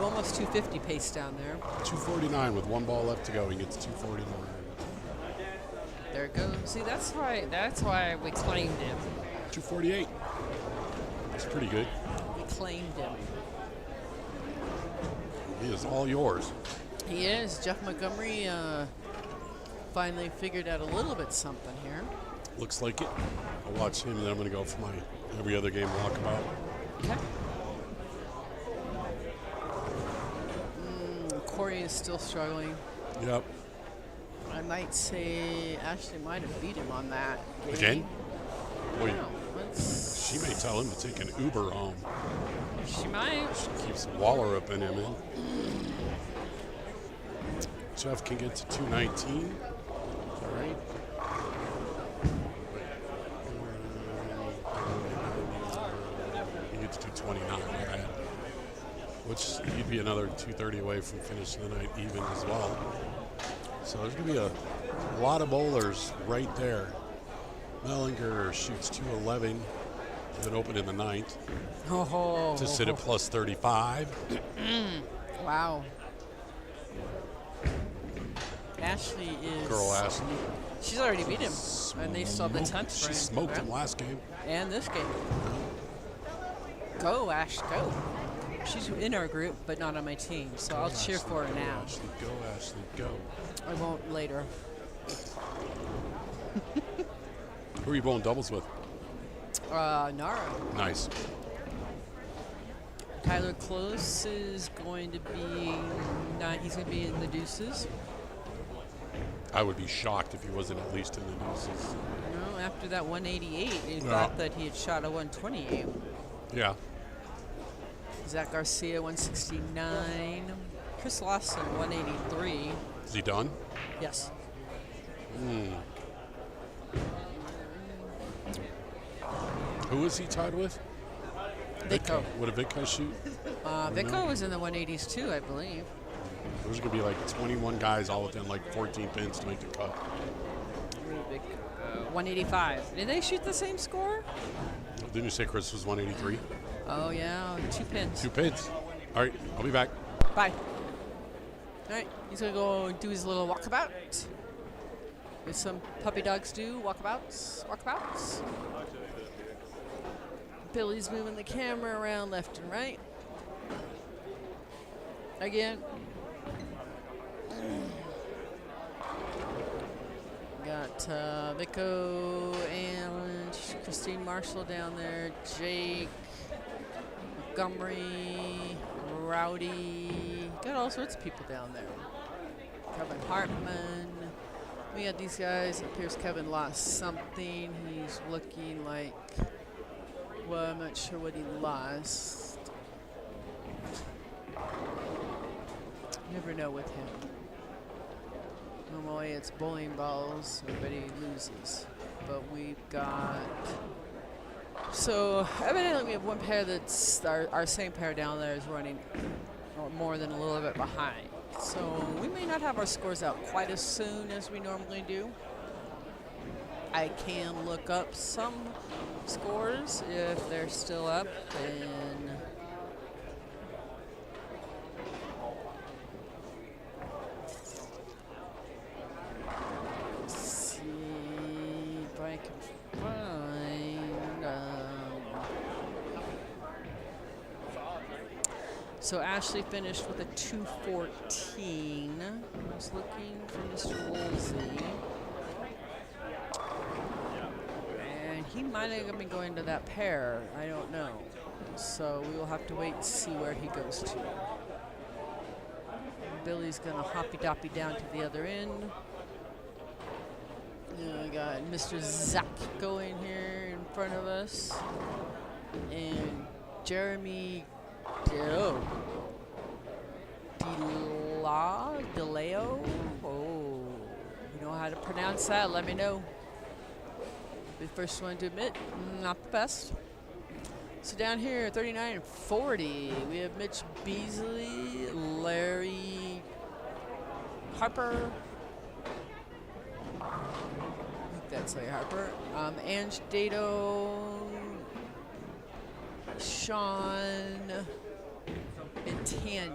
almost 250 pace down there. 249 with 1 ball left to go. He gets 249. There it goes. See, that's why we claimed him. 248. That's pretty good. We claimed him. He is all yours. He is. Jeff Montgomery finally figured out a little bit something here. Looks like it. I'll watch him, and then I'm going to go for my every other game walkabout. Okay. Corey is still struggling. Yep. I might say Ashley might have beat him on that game. Again? Boy, No, let's. she may tell him to take an Uber home. She might. She keeps Waller up in him. Jeff can get to 219. Is that right? He gets to 229, right? Which he'd be another 230 away from finishing the night even as well. So there's going to be a lot of bowlers right there. Mellinger shoots 211, then open in the 9th to sit at plus 35. Wow. Ashley is. Girl Ashley. She's already beat him, and they still have the 10th She frame. smoked him last game. And this game. Go, Ash, go. She's in our group, but not on my team, so I'll cheer for her now. Ashley, go, Ashley, go. I won't later. Who are you bowling doubles with? Nara. Nice. Tyler Close is going to be he's going to be in the deuces. I would be shocked if he wasn't at least in the deuces. No, after that 188, he thought that he had shot a 128. Yeah. Zach Garcia 169. Chris Lawson 183. Is he done? Yes. Who is he tied with? Vico. What did Vico shoot? Vico was in the 180s too, I believe. There's going to be like 21 guys all within like 14 pins to make the cut. 185. Did they shoot the same score? Didn't you say Chris was 183? Oh, yeah. 2 pins. 2 pins. All right, I'll be back. Bye. All right, he's going to go do his little walkabout. As some puppy dogs do, walkabouts. Billy's moving the camera around left and right. Again. Got Vico and Christine Marshall down there. Jake, Montgomery, Rowdy. Got all sorts of people down there. Kevin Hartman. We got these guys. It appears Kevin lost something. He's looking like, well, I'm not sure what he lost. Never know with him. Normally it's bowling balls, everybody loses. But we've got, so evidently we have one pair that's, our same pair down there is running more than a little bit behind. So we may not have our scores out quite as soon as we normally do. I can look up some scores if they're still up, and let's see if I can find. So Ashley finished with a 214. I was looking for Mr. Woolsey. And he might have been going to that pair. I don't know. So we will have to wait and see where he goes to. Billy's going to hoppy-doppy down to the other end. We got Mr. Zach going here in front of us. And Jeremy DeLeo? Oh, you know how to pronounce that? Let me know. Be the first one to admit, not the best. So down here, 39 and 40, we have Mitch Beasley, Larry Harper. I think that's Larry Harper. Ange Dato, Sean, and Tanya.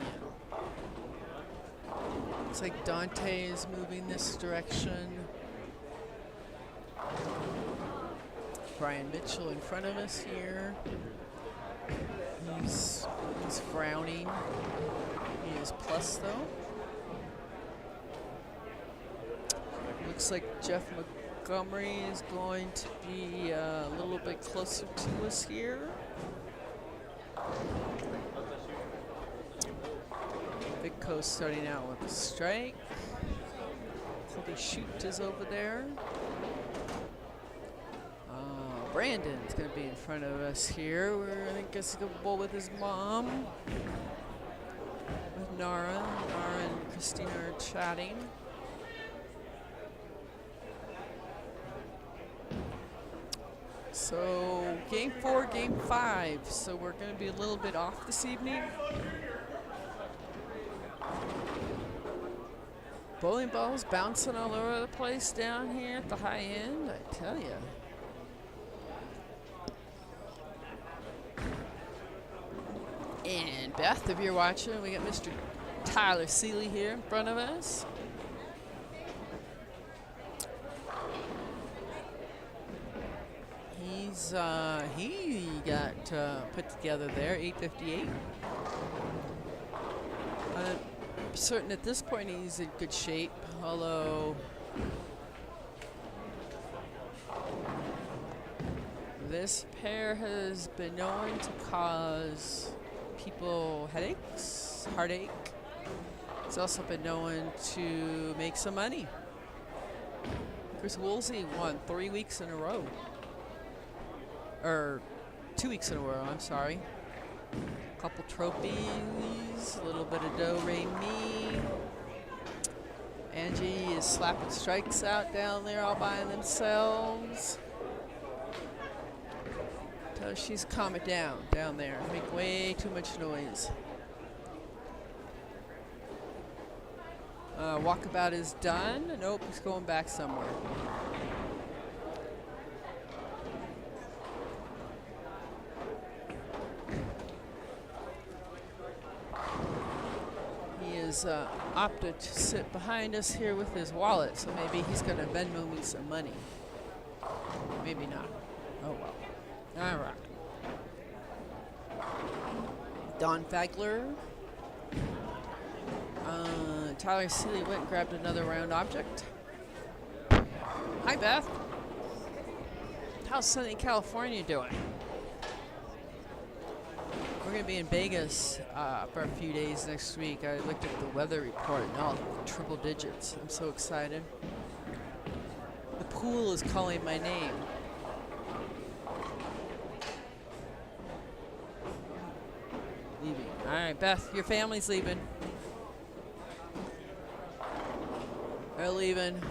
Looks like Dante is moving this direction. Brian Mitchell in front of us here. He's frowning. He is plus though. Looks like Jeff Montgomery is going to be a little bit closer to us here. Big Coast starting out with a strike. Colby Shoot is over there. Brandon's going to be in front of us here. I think he's going to bowl with his mom. With Nara. Nara and Christina are chatting. So game 4, game 5. So we're going to be a little bit off this evening. Bowling balls bouncing all over the place down here at the high end, I tell you. And Beth, if you're watching, we got Mr. Tyler Seeley here in front of us. Wheels, he got put together there, 858. I'm certain at this point he's in good shape, although this pair has been known to cause people headaches, heartache. It's also been known to make some money. Chris Woolsey won 3 weeks in a row. Or 2 weeks in a row, I'm sorry. A couple trophies, a little bit of do-re-mi. Angie is slapping strikes out down there all by themselves. So she's calm it down there. Make way too much noise. Walkabout is done. Nope, he's going back somewhere. He is opted to sit behind us here with his wallet, so maybe he's going to Venmo me some money. Maybe not. Oh well. All right. Don Fagler. Tyler Seeley went and grabbed another round object. Hi, Beth. How's sunny California doing? We're going to be in Vegas for a few days next week. I looked at the weather report and all triple digits. I'm so excited. The pool is calling my name. Leaving. All right, Beth, your family's leaving. They're leaving.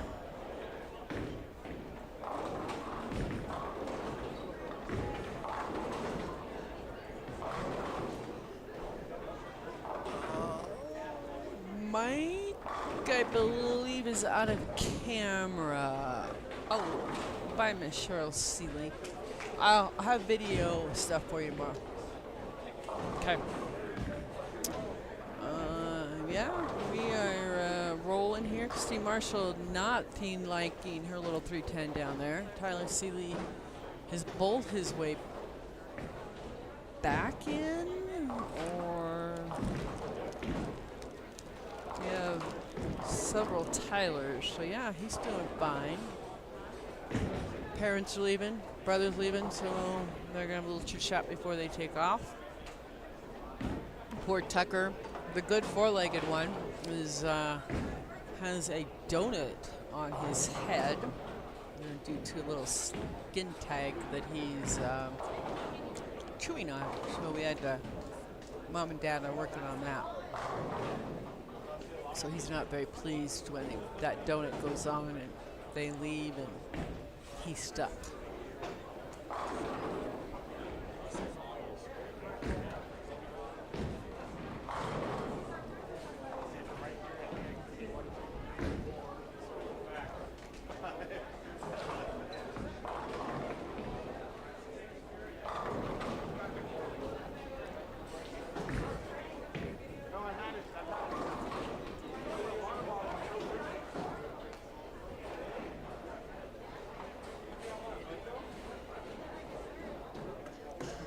Mike, I believe, is out of camera. Oh, bye, Miss Cheryl Seeley. I'll have video stuff for you tomorrow. Okay. Yeah, we are rolling here. Christine Marshall not liking her little 310 down there. Tyler Seeley has bowled his way back in, or we have several Tylers. So yeah, he's doing fine. Parents are leaving, brother's leaving, so they're gonna have a little chit chat before they take off. Poor Tucker. The good four-legged one is has a donut on his head due to a little skin tag that he's chewing on. So we had mom and dad are working on that. So he's not very pleased when that donut goes on and they leave and he's stuck.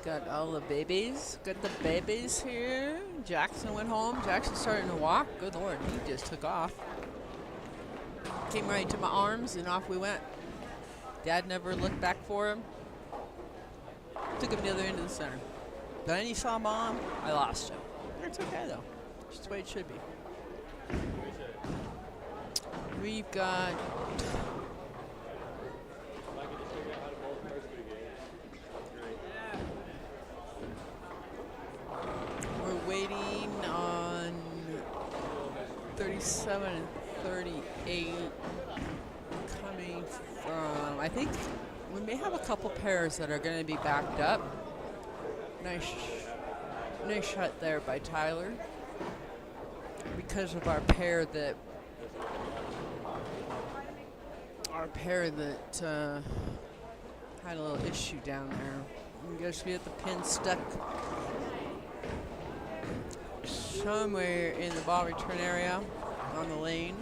Got all the babies. Got the babies here. Jackson went home. Jackson's starting to walk. Good Lord, he just took off. Came right to my arms and off we went. Dad never looked back for him. Took him to the other end of the center. Then he saw Mom. I lost him. It's okay though. Just the way it should be. We've got waiting on 37 and 38 coming from, I think we may have a couple pairs that are going to be backed up. Nice shot there by Tyler because of our pair that had a little issue down there. I guess we had the pin stuck somewhere in the ball return area on the lane.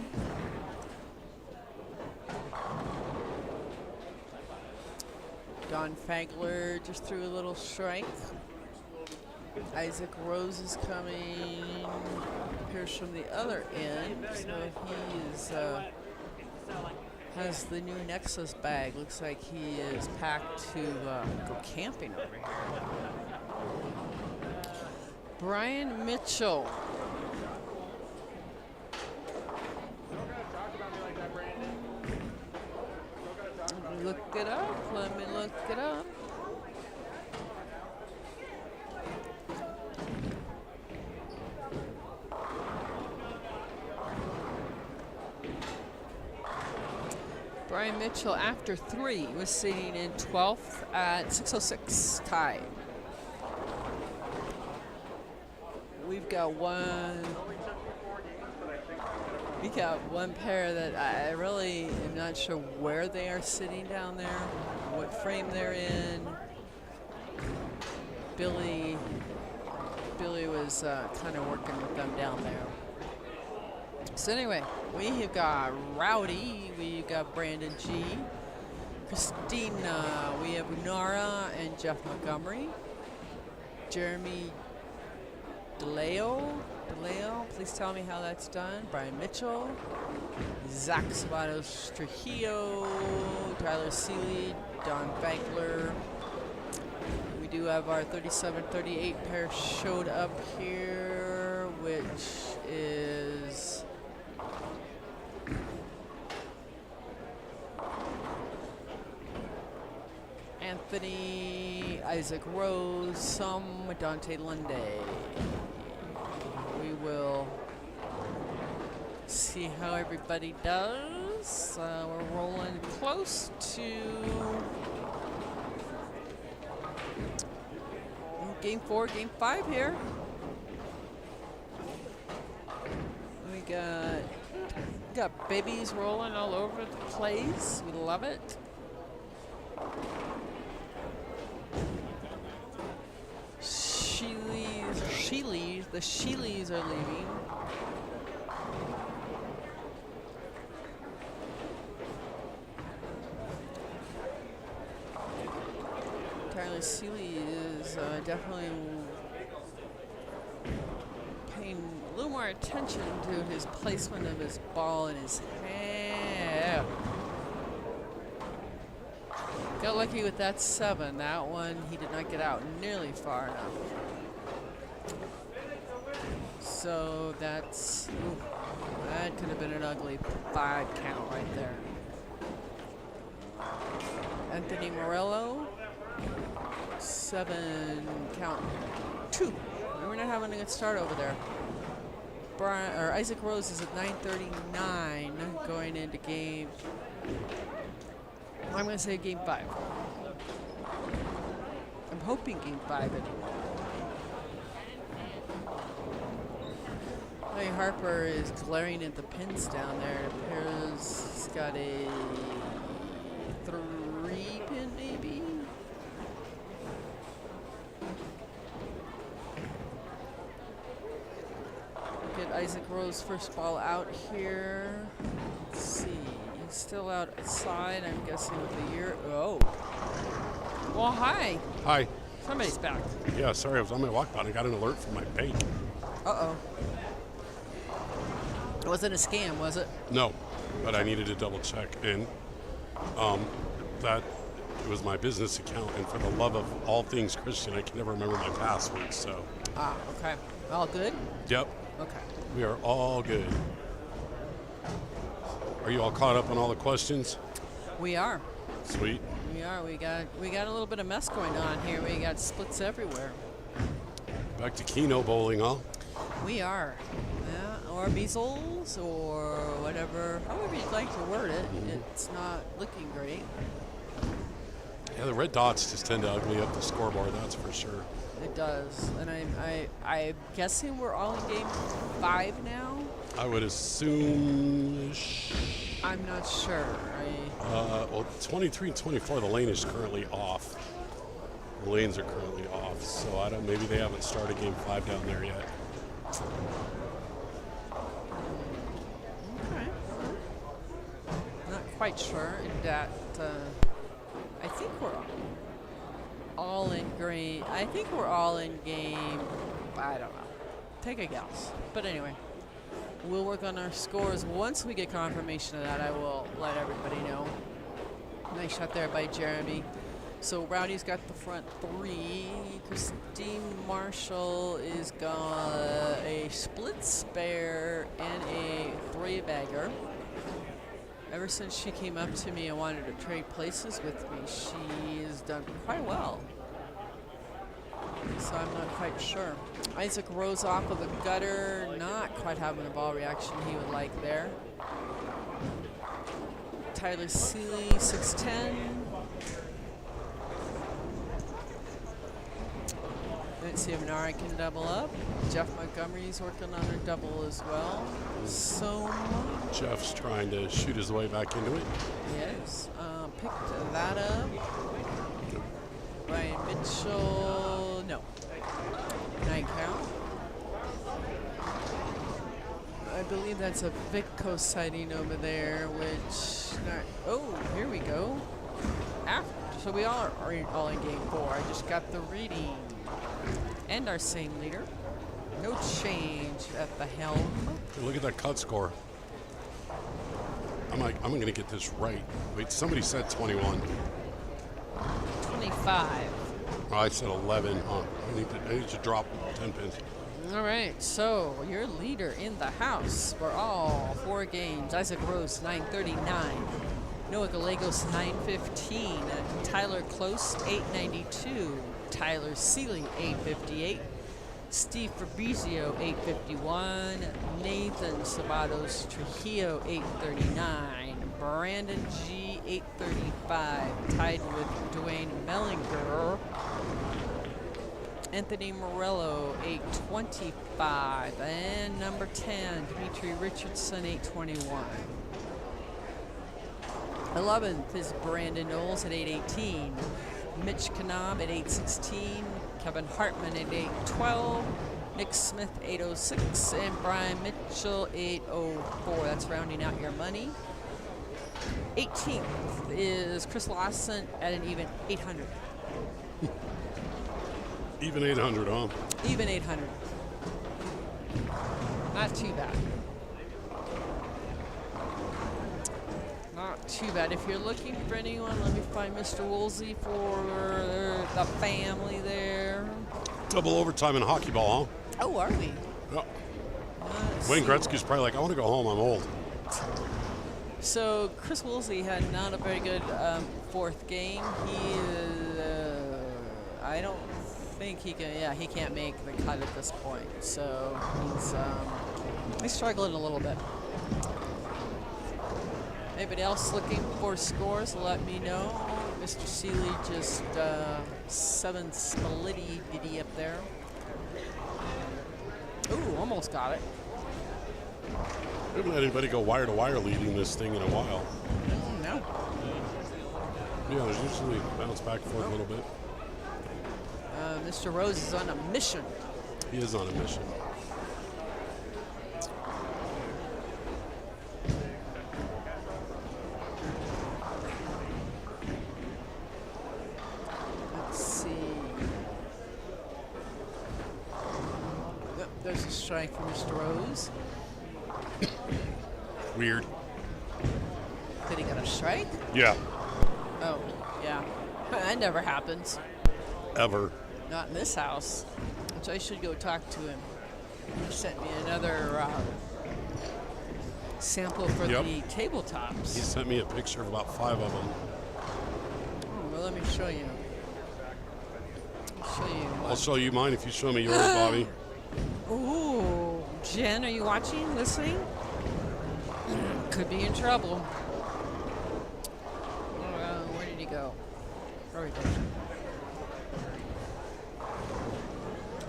Don Fagler just threw a little strike. Isaac Rose is coming. Appears from the other end. So he is has the new Nexus bag. Looks like he is packed to go camping over here. Brian Mitchell. Let me look it up. Let me look it up. Brian Mitchell, after 3, was sitting in 12th at 6:06 tie. We've got one pair that I really am not sure where they are sitting down there, what frame they're in. Billy was kind of working with them down there. So anyway, we have got Rowdy, we got Brandon G, Christina, we have Nara and Jeff Montgomery, Jeremy DeLeo, please tell me how that's done, Brian Mitchell, Zach Sabatos Trujillo, Tyler Seeley, Don Bankler. We do have our 37-38 pair showed up here, which is Anthony, Isaac Rose, some Dante Lunde. We will see how everybody does. We're rolling close to game 4, game 5 here. We got babies rolling all over the place. We love it. The Sheeleys are leaving. Tyler Seeley is definitely paying a little more attention to his placement of his ball in his hand. Got lucky with that 7. That one, he did not get out nearly far enough. So that's, that could have been an ugly 5 count right there. Anthony Morello, 7 count 2. We're not having a good start over there. Isaac Rose is at 9:39 going into game, I'm going to say game 5. I'm hoping game 5 anyway. Harper is glaring at the pins down there. It appears he's got a 3-pin maybe. Get Isaac Rose first ball out here. Let's see. He's still outside, I'm guessing with the year. Oh. Well, hi. Hi. Somebody's back. Yeah, sorry, I was on my walk button. I got an alert from my bank. Uh-oh. It wasn't a scam, was it? No, but I needed to double check. And that it was my business account. And for the love of all things Christian, I can never remember my password. So. Ah, okay. All good? Yep. Okay. We are all good. Are you all caught up on all the questions? We are. Sweet. We are. We got a little bit of mess going on here. We got splits everywhere. Back to Keno bowling, huh? We are. Yeah, or measles, or whatever. However you'd like to word it. It's not looking great. Yeah, the red dots just tend to ugly up the scoreboard, that's for sure. It does. And I'm guessing we're all in game 5 now? I would assume. I'm not sure. Well, 23 and 24, the lane is currently off. The lanes are currently off, so I don't. Maybe they haven't started game 5 down there yet. Okay. Not quite sure that. I think we're on. green. I think we're all in game. I don't know. Take a guess. But anyway, we'll work on our scores. Once we get confirmation of that, I will let everybody know. Nice shot there by Jeremy. So Rowdy's got the front three. Christine Marshall is got a split spare and a three-bagger. Ever since she came up to me and wanted to trade places with me, she has done quite well. So I'm not quite sure. Isaac Rose off of the gutter, not quite having the ball reaction he would like there. Tyler Seeley, 6'10". Let's see if Nara can double up. Jeff Montgomery's working on her double as well. So Jeff's trying to shoot his way back into it. yes, picked that up. Ryan Mitchell, no. 9 count. I believe that's a Vicco sighting over there, which, oh, here we go. So we all are all in game 4. I just got the reading. And our same leader. No change at the helm. Hey, look at that cut score. I'm going to get this right. Wait, somebody said 21. 25. Oh, I said 11. Huh? I need to drop 10 pins. All right, so your leader in the house for all 4 games. Isaac Rose, 939. Noah Gallegos, 915. Tyler Close, 892. Tyler Seeley, 858. Steve Fabrizio, 851. Nathan Sabados Trujillo, 839. Brandon G, 835. Tied with Dwayne Mellinger. Anthony Morello, 825. And number 10, Dimitri Richardson, 821. 11th is Brandon Knowles at 818. Mitch Knab at 816. Kevin Hartman at 812. Nick Smith, 806. And Brian Mitchell, 804. That's rounding out your money. 18th is Chris Lawson at an even 800. Even 800, huh? Even 800. Not too bad. Not too bad. If you're looking for anyone, let me find Mr. Woolsey for the family there. Double overtime in hockey ball, huh? Oh, are we? Yeah. Wayne Gretzky's probably like, I want to go home. I'm old. So Chris Woolsey had not a very good 4th game. He is, I don't think he can. Yeah, he can't make the cut at this point. So he's struggling a little bit. Anybody else looking for scores? Let me know. Mr. Seeley just 7 splitty diddy up there. Ooh, almost got it. We haven't had anybody go wire to wire leading this thing in a while. No. Yeah, there's usually bounce back and forth a little bit. Mr. Rose is on a mission. He is on a mission. Let's see. Yep, there's a strike for Mr. Rose. Weird. Did he get a strike? Yeah. Oh, yeah. That never happens. Ever. Not in this house. Which I should go talk to him. He sent me another sample for Yep. the tabletops. He sent me a picture of about 5 of them. Well, let me show you. I'll show you mine if you show me yours, Bobby. Ooh, Jen, are you watching, listening? Could be in trouble. Where did he go? There we go.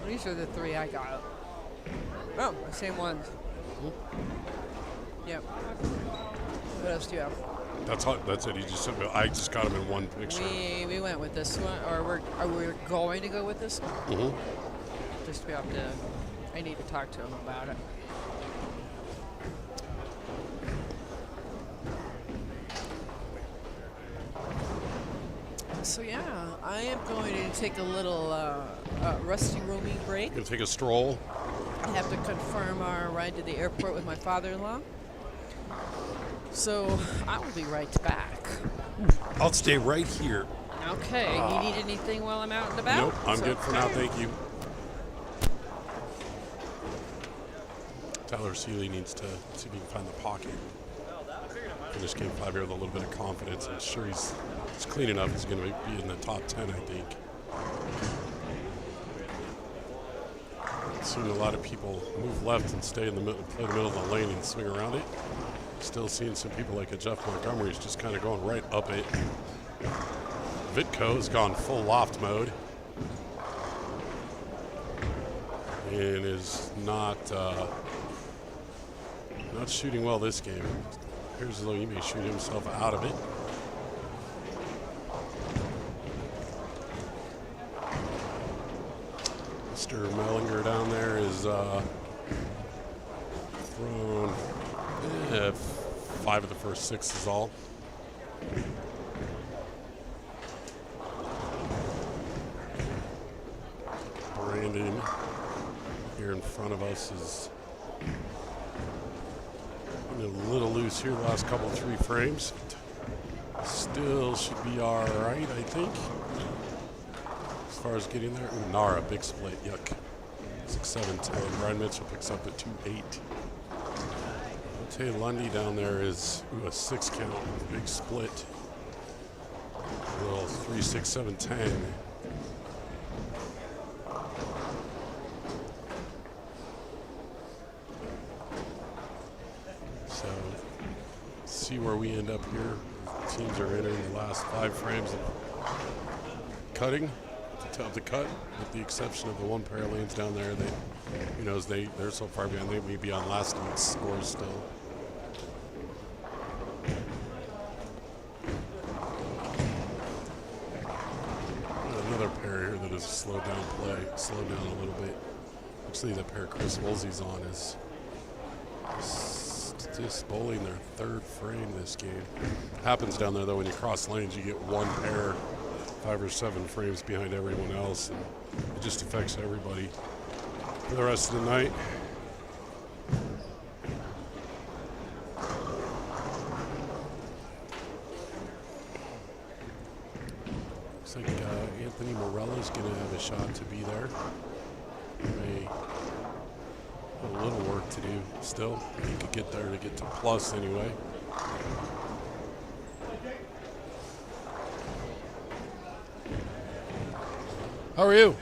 These are the 3 I got. Oh, the same ones. Yep. What else do you have? That's it. He just sent me. I just got him in one picture. We went with this one, or are we going to go with this one? Mm-hmm. Just we have to. I need to talk to him about it. So yeah, I am going to take a little rusty roaming break. Gonna take a stroll. I have to confirm our ride to the airport with my father-in-law. So I will be right back. I'll stay right here. Okay, you need anything while I'm out and about? Nope, I'm good for now, thank you. Tyler Seeley needs to see if he can find the pocket. Finish game 5 here with a little bit of confidence. I'm sure he's clean enough. He's going to be in the top 10, I think. Seen a lot of people move left and stay in the middle, play the middle of the lane and swing around it. Still seeing some people like a Jeff Montgomery's just kind of going right up it. Vitko has gone full loft mode and is not shooting well this game. Appears as though he may shoot himself out of it. Mr. Mellinger down there is thrown 5 of the first 6 is all. Brandon here in front of us is a little loose here the last couple 3 frames. Still should be all right, I think. As far as getting there. Ooh, Nara, big split, yuck. 6-7-10. Brian Mitchell picks up at 2-8. Tay Lundy down there is a 6 count, big split. A little 3-6-7-10. So, see where we end up here. Teams are entering the last 5 frames of cutting, of the cut, with the exception of the 1 pair of lanes down there. They, who knows, they're so far behind, they may be on last week's scores still. Another pair here that has slowed down a little bit. Actually, the pair Chris Woolsey's on is just bowling their 3rd frame this game. Happens down there though, when you cross lanes, you get 1 pair 5 or 7 frames behind everyone else, and it just affects everybody for the rest of the night. Looks like Anthony Morella's going to have a shot to be there. May have a little work to do still. He could get there to get to plus anyway. How are you?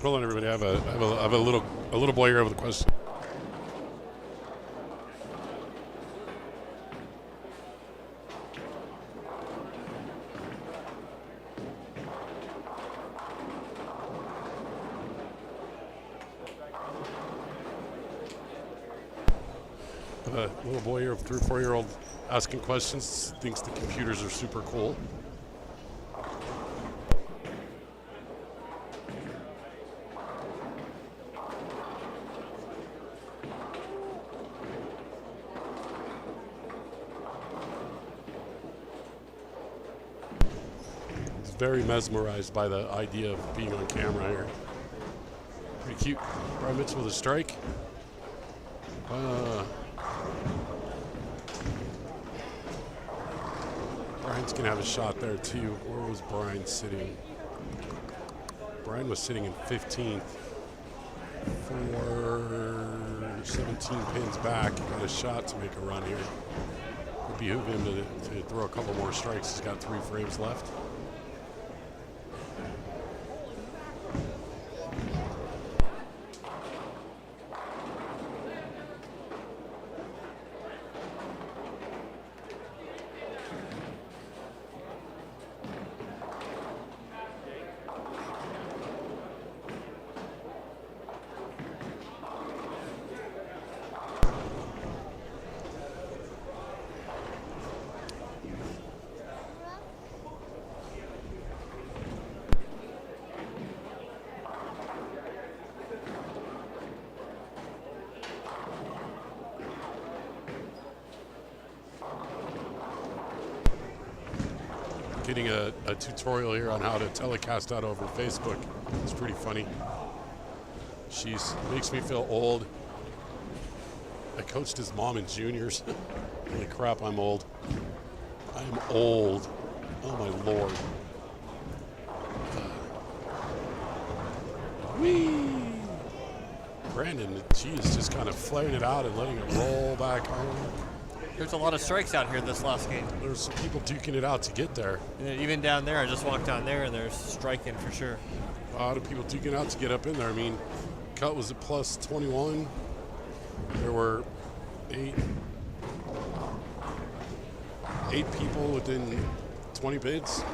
Hold on, everybody. I have a little boy here with a question. A little boy here, 3 or 4-year-old, asking questions. Thinks the computers are super cool. Very mesmerized by the idea of being on camera here. Pretty cute. Brian Mitchell with a strike. Brian's going to have a shot there too. Where was Brian sitting? Brian was sitting in 15th. 17 pins back. Got a shot to make a run here. Would behoove him to throw a couple more strikes. He's got 3 frames left. getting a tutorial here on how to telecast out over Facebook. It's pretty funny. She's makes me feel old. I coached his mom in juniors. Holy crap, I'm old. I'm old. Oh my lord. Whee! Brandon, she's just kind of flaring it out and letting it roll back home. There's a lot of strikes out here this last game. There's some people duking it out to get there. And then even down there, I just walked down there and there's striking for sure. A lot of people duking out to get up in there. I mean, cut was at plus 21. There were eight people within 20 bids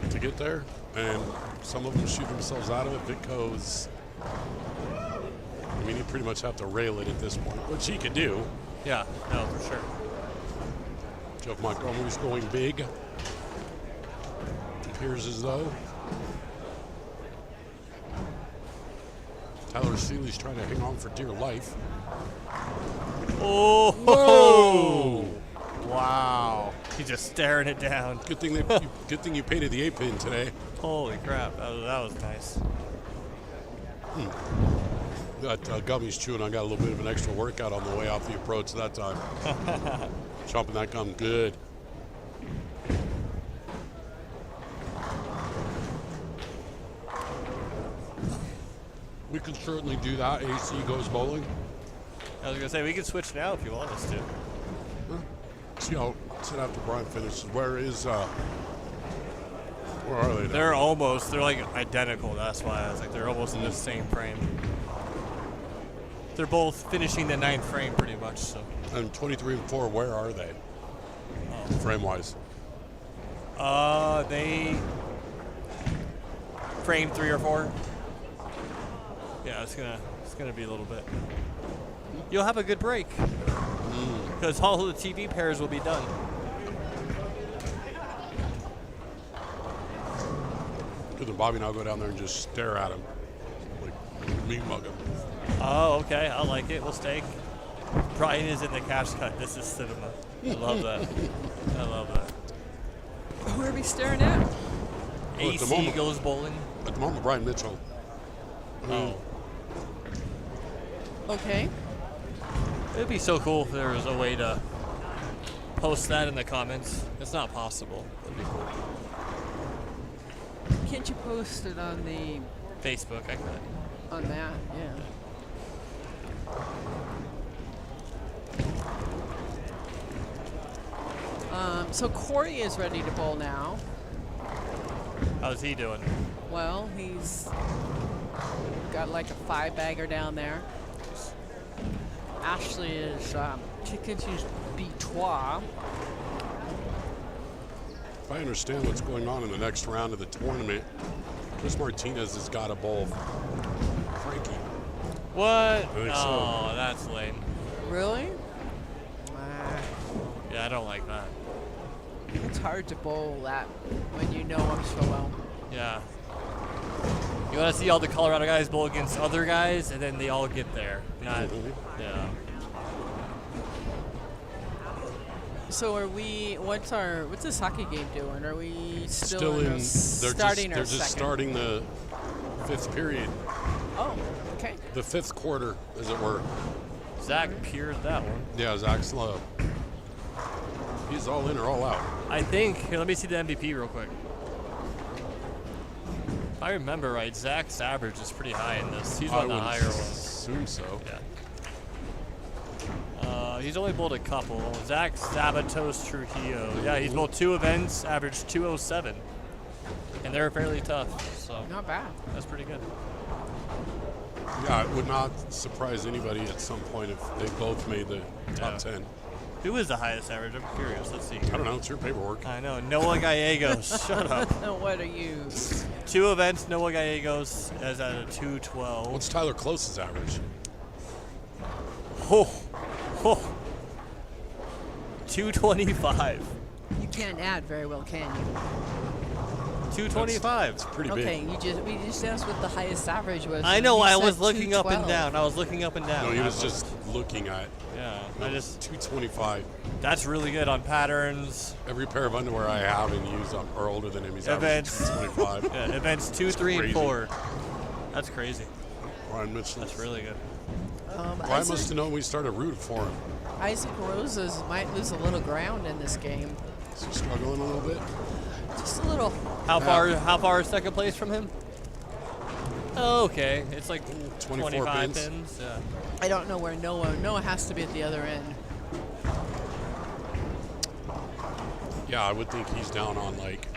to get there, and some of them shoot themselves out of it. Vitco's, I mean, you pretty much have to rail it at this point, which he could do. Yeah, no, for sure. Jeff Montgomery's going big. Appears as though. Tyler Seeley's trying to hang on for dear life. Oh! Whoa! Wow. He's just staring it down. Good thing you painted the 8-pin today. Holy crap, that was nice. Got gummies chewing. I got a little bit of an extra workout on the way off the approach that time. Chomping that gum good. We can certainly do that. AC goes bowling. I was gonna say we can switch now if you want us to. See how sit after Brian finishes. Where are they? They're like identical. That's why I was like they're almost in the same frame. They're both finishing the 9th frame pretty much. So. And 23 and 4, where are they? Frame wise. They frame 3 or 4. Yeah, it's gonna be a little bit. You'll have a good break because all of the TV pairs will be done. Because then Bobby and I'll go down there and just stare at him, like mean mug him. Oh, okay. I like it. We'll stake. Brian is in the cash cut. This is cinema. I love that. I love that. Who are we staring at? Well, at the AC moment- goes bowling. At the moment, Brian Mitchell. Oh. Okay. It would be so cool if there was a way to post that in the comments. It's not possible. It would be cool. Can't you post it on the Facebook, I could. on that? Yeah. So Corey is ready to bowl now. How's he doing? Well, he's got like a 5-bagger down there. Ashley is kicking his B3. If I understand what's going on in the next round of the tournament, Chris Martinez has got a bowl. Frankie. What? I think so. Oh, that's lame. Really? Yeah, I don't like that. It's hard to bowl that when you know him so well. Yeah. You want to see all the Colorado guys bowl against other guys, and then they all get there. Not, yeah. So are we? What's this hockey game doing? Are we Still in. starting They're our just second? starting the 5th period, Oh, okay. the 5th quarter, as it were. Zach peered that one. Yeah, Zach's low. He's all in or all out. I think. Here, let me see the MVP real quick. If I remember right, Zach's average is pretty high in this. He's one of the higher ones. Assume so. Yeah. He's only bowled a couple. Zach Zabatos Trujillo. Yeah, he's bowled 2 events, averaged 207. And they're fairly tough, so Not bad. that's pretty good. Yeah, it would not surprise anybody at some point if they both made the top Yeah. 10. Who is the highest average? I'm curious. Let's see. I don't know. It's your paperwork. I know. Noah Gallegos. Shut up. What are you? 2 events, Noah Gallegos is at a 212. What's Tyler Close's average? Oh. 225. You can't add very well, can you? 225. It's pretty Okay, big. we just asked what the highest average was. I and know. you I said was looking up and 212. down. I was looking up and down. No, he was just looking at. Yeah. I just 225. That's really good on patterns. Every pair of underwear I have and use are older than him. He's averaging Events. 225. Yeah, events 2, 3, and 4. That's crazy. Ryan Mitchell. That's really good. Ryan must have known we started rooting for him. Isaac Roses might lose a little ground in this game. Is he struggling a little bit? Just a little. How far is second place from him? Oh, okay. It's like 24 25 pins. pins. Yeah. I don't know where Noah has to be at the other end. Yeah, I would think he's down on like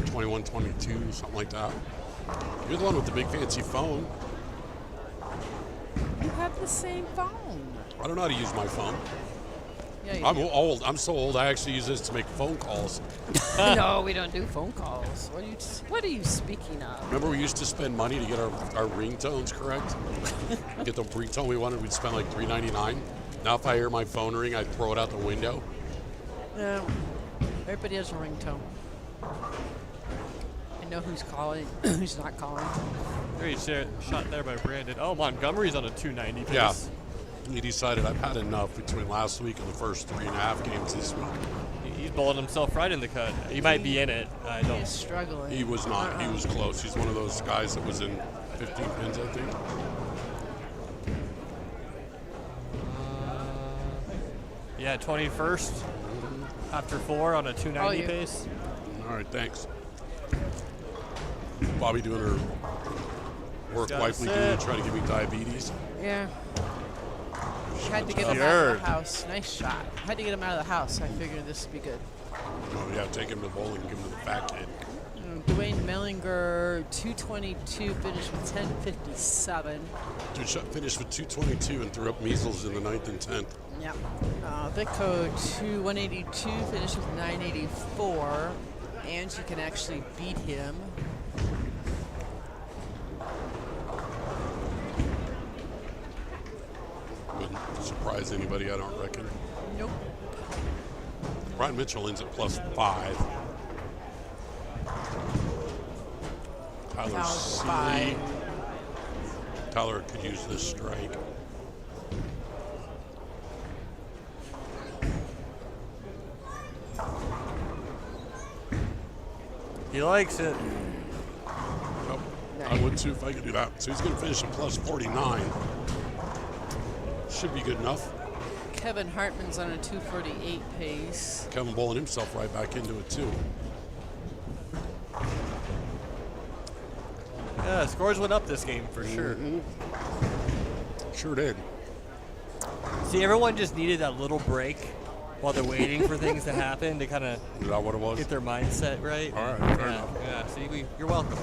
21, 22, something like that. You're the one with the big fancy phone. You have the same phone. I don't know how to use my phone. Yeah, you I'm do. old. I'm so old. I actually use this to make phone calls. No, we don't do phone calls. What are you speaking of? Remember, we used to spend money to get our ringtones correct. Get the ringtone we wanted. We'd spend like $3.99. Now, if I hear my phone ring, I'd throw it out the window. No, everybody has a ringtone. I know who's calling, who's not calling. Great shot there by Brandon. Oh, Montgomery's on a 290 pace. Yeah. He decided I've had enough between last week and the first 3.5 games this week. He's bowling himself right in the cut. He might be in it. I He's don't. struggling. He was not. He was close. He's one of those guys that was in 15 pins, I think. Yeah, 21st after 4 on a 290 yeah. pace. All right, thanks. Bobby doing her work Gotta wifely sit. duty, trying to give me diabetes. Yeah. Had to get him out of the house. Nice shot. Had to get him out of the house. I figured this would be good. Oh, yeah, take him to bowling and give him to the fat kid. Dwayne Mellinger, 222, finished with 1057. Dude finished with 222 and threw up measles in the 9th and 10th. Yep. Vicko, 182, finished with 984. Angie can actually beat him. Wouldn't surprise anybody, I don't reckon. Nope. Ryan Mitchell ends at +5. Tyler Seeley. 5. Tyler could use this strike. He likes it. Yep. I would too if I could do that. So he's going to finish at +49. Should be good enough. Kevin Hartman's on a 248 pace. Kevin bowling himself right back into it too. Yeah, scores went up this game for sure. Sure did. See, everyone just needed that little break while they're waiting for things to happen to kind of Is that what it was? get their mindset right. All right, fair enough. Yeah. See, you're welcome.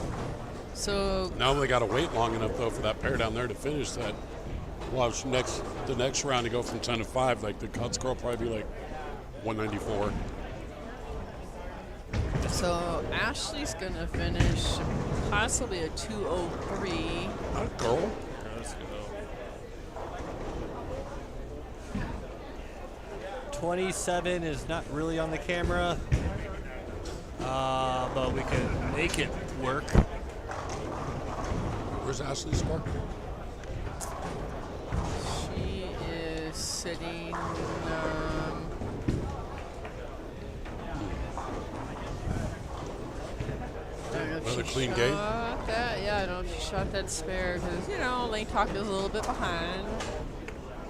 So Now they got to wait long enough though for that pair down there to finish that. Well, the next round to go from 10 to 5, like the cut score will probably be like 194. So Ashley's gonna finish possibly a 203. Not a girl. Let's go. 27 is not really on the camera, but we can make it work. Where's Ashley's score? She is sitting. I don't know if Another she clean shot game? that. Yeah, I don't know if she shot that spare because Lane Talk is a little bit behind.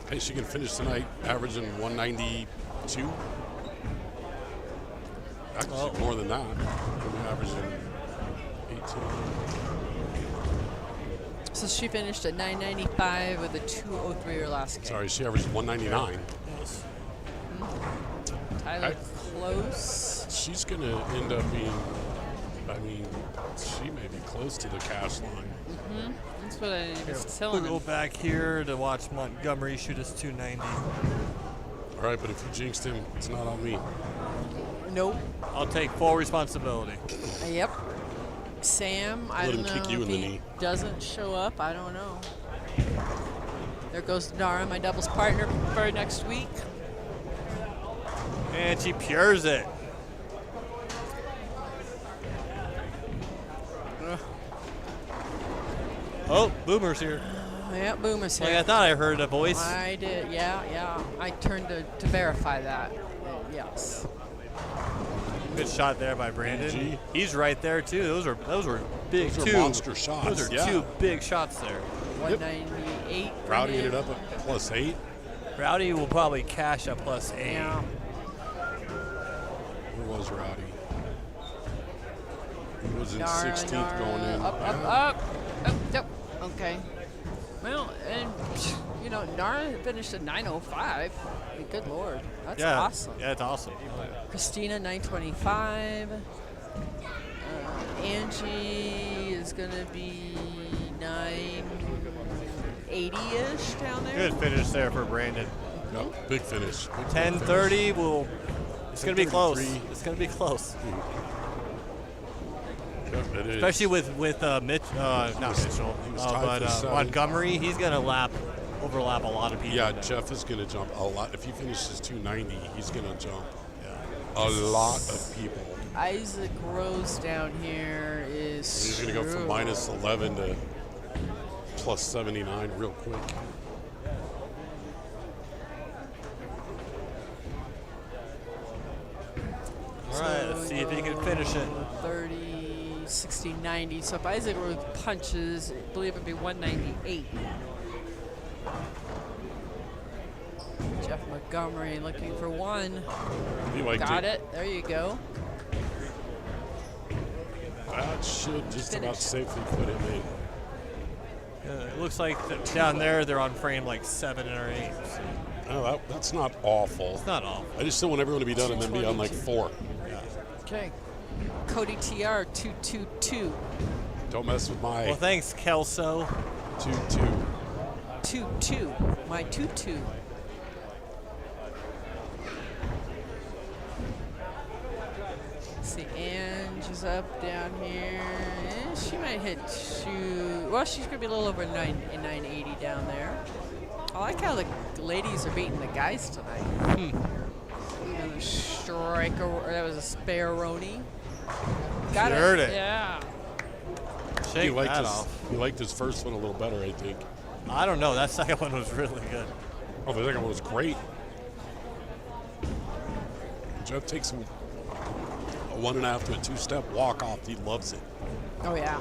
Hey, she can finish tonight averaging 192. Actually, more than that. Averaging 18. So she finished at 995 with a 203 her last game. Sorry, she averaged 199. Tyler Close. She's going to end up being, she may be close to the cash line. That's what I was We'll telling go him. back here to watch Montgomery shoot his 290. All right, but if you jinxed him, it's not on me. Nope. I'll take full responsibility. Yep. Sam, I Let don't him know kick you if in the he knee. doesn't show up. I don't know. There goes Dara, my doubles partner for next week. And she pures it. Oh, Boomer's here. Yeah, Boomer's here. Like I thought I heard a voice. I did, yeah. I turned to verify that. Yes. Good shot there by Brandon. G. He's right there too. Those were big Those are two monster shots. Those are yeah. 2 big shots there. 198. Rowdy ended up at +8. Rowdy will probably cash a +8. Yeah. Where was Rowdy? He was in Nara, 16th Nara, going in. Up. Okay. Well, and you know, Nara finished at 9:05. Good Lord, that's awesome. Yeah, it's awesome. Christina 9:25. Angie is gonna be 9:80-ish down there. Good finish there for Brandon. Yep, big finish. Big 10:30 will. It's gonna be close. 10:33. It's gonna be close. Yep, it is. Especially with not Mitchell, he was tied but for 7th. Montgomery. He's gonna overlap a lot of people. Yeah, Jeff is going to jump a lot. If he finishes 290, he's going to jump a lot of people. Isaac Rose down here is. He's going to go from -11 to +79 real quick. All right, let's see if he can finish it. 30, 60, 90. So if Isaac Rose punches, I believe it'd be 198. Jeff Montgomery looking for one. He liked Got it. There you go. That should just about Finished. safely put him in. It looks like down there they're on frame like 7 or 8. So Oh, that's not awful. it's not awful. I just still want everyone to be done and then be on like 4. Okay. Cody TR 222. Don't mess with my Well, thanks, Kelso. 2-2. 22. My 22. See, Ange is up down here. She might hit 2. Well, she's going to be a little over 980 down there. I like how the ladies are beating the guys tonight. Even a striker, that was a spare-roni. Got She it. heard it. Yeah. Shake that his, off. he liked his first one a little better, I think. I don't know. That second one was really good. Oh, the second one was great. Jeff takes him a 1.5 to a 2-step walk off. He loves it. Oh, yeah.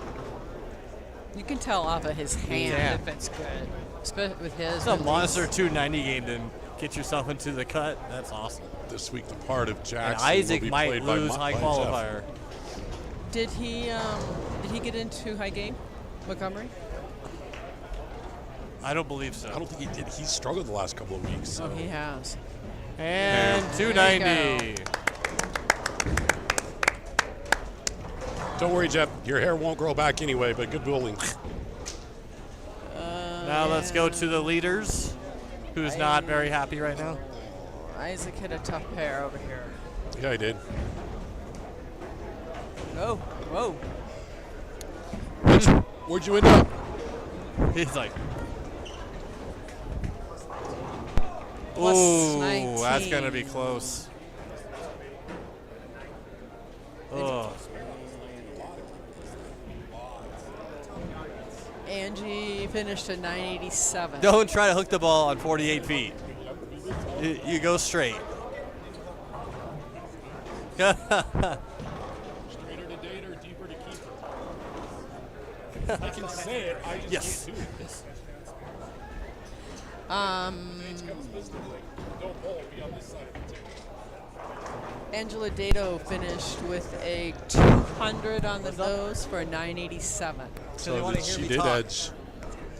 You can tell off of his hand Yeah. if it's good. Especially with his. It's a release. monster 290 game to get yourself into the cut. That's awesome. This week, the part of And Jackson Isaac will be might played by lose high Jeff. qualifier. Did he get into high game, Montgomery? I don't believe so. I don't think he did. He struggled the last couple of weeks. So. Oh, he has. And There you 290. Don't worry, Jeff. Your hair won't grow back anyway, but good bowling. Now let's go to the leaders, who's not very happy right now. Isaac hit a tough pair over here. Yeah, I did. Oh, whoa. Where'd you end up? He's like, Plus ooh, 19. that's going to be close. Oh, Angie finished at 987. don't try to hook the ball on 48 feet. You go straight. Straighter to date or deeper to keep it? I can say it. I just Yes. can't do it. Don't bowl. Be on this side of the table. Angela Dato finished with a 200 on the nose for a 987. So they So wanna that hear she me did talk. edge.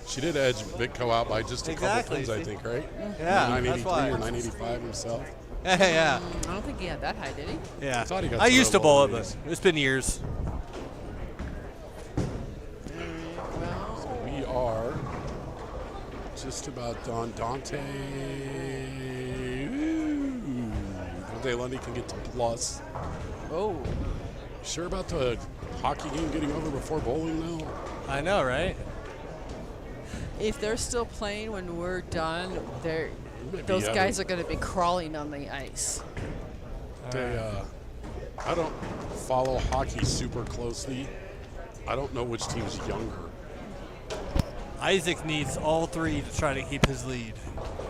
She did edge Vitco out by just a Exactly, couple pins, I see? think, right? Yeah, 983 that's why. or 985 himself. Yeah, I don't think he had that high, did he? yeah. I thought he got I to used the to bowl low it, but raise. it's been years. Well, We are just about done. Dante Lundy can get to plus. oh, Sure about the hockey game getting over before bowling now? I know, right? if they're still playing when we're done, Maybe, those yeah, guys are going to be crawling on the ice. I don't follow hockey super closely. I don't know which team's younger. Isaac needs all three to try to keep his lead.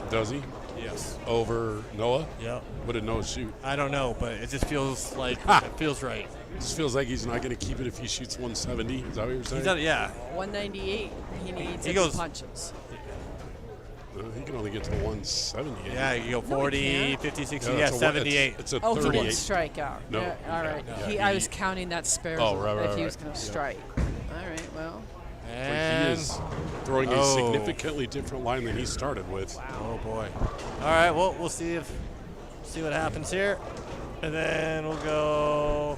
Does he? Yes. Over Noah? Yep. What did Noah shoot? I don't know, but it just feels like it feels right. This feels like he's not going to keep it if he shoots 170. Is that what you're saying? He's done, yeah. 198. He needs He he goes- punches. He can only get to the 178. Yeah, you go 40, can't. 50, 60, Yeah, yeah, it's a- 78. It's a Oh, he 38. didn't strike out. No. Yeah, all right. Yeah, I was counting that spare Oh, right, if he was right. going to Yeah. strike. All right, well. Like And he is throwing a Oh. significantly different line than he started with. oh boy. All right, well we'll see what happens here, and then we'll go.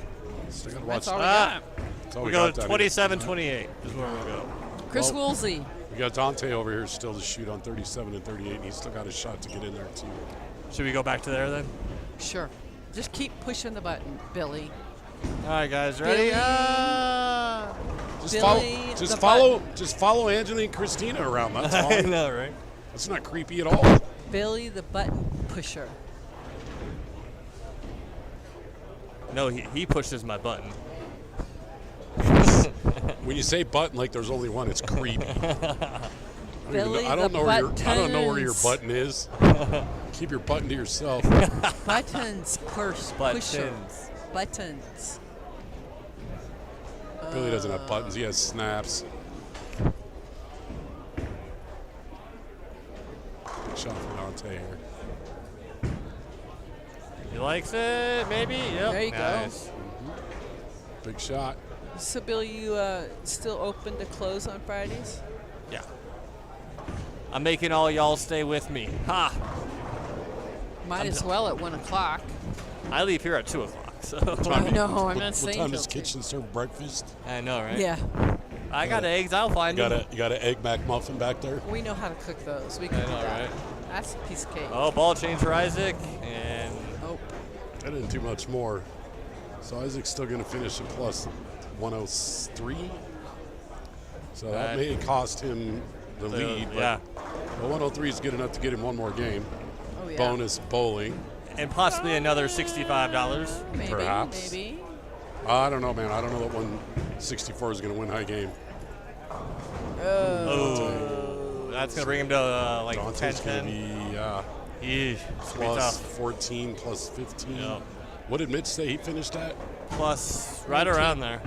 Still got to watch. That's all we Ah, got. That's all we we go got down 27-28 is where we'll go. Chris Well- Woolsey. We got Dante over here still to shoot on 37 and 38, and he's still got a shot to get in there too. Should we go back to there then? Sure. Just keep pushing the button, Billy. All right, guys, ready? Billy. Just Billy the just follow Angela and Christina around. That's all. I know, right? That's not creepy at all. Billy the button pusher. No, he pushes my button. When you say button like there's only one, it's creepy. Billy I don't the know where I don't know where your buttons. button is. Keep your button to yourself. Buttons pusher. Buttons. Buttons. Billy doesn't have buttons. He has snaps. Good shot from Dante here. He likes it, maybe? Yep. There you go. Nice. Big shot. So, Billy, you still open to close on Fridays? Yeah. I'm making all y'all stay with me. Ha! Might as well at 1 o'clock. I leave here at 2 o'clock, so. I know, I'm What not saying time does till kitchen serve breakfast? I know, right? Yeah, I got eggs. I'll find them. You got an egg McMuffin back there? we know how to cook those. We can I do know, that. right? That's a piece of cake. Oh, ball change for Isaac, and Oh, That didn't do much more. So Isaac's still going to finish at plus 103. So that Right. may cost him the lead. But yeah, Well, 103 is good enough to get him one more game. oh yeah. Bonus bowling. and possibly another $65. Maybe, perhaps. maybe. I don't know, man. I don't know that 164 is going to win high game. Oh, that's gonna bring him to like Dante's going to 10-10. be Yeesh, it's gonna be plus tough. 14, plus 15. Yeah. What did Mitch say he finished at? Plus, right 19. around there.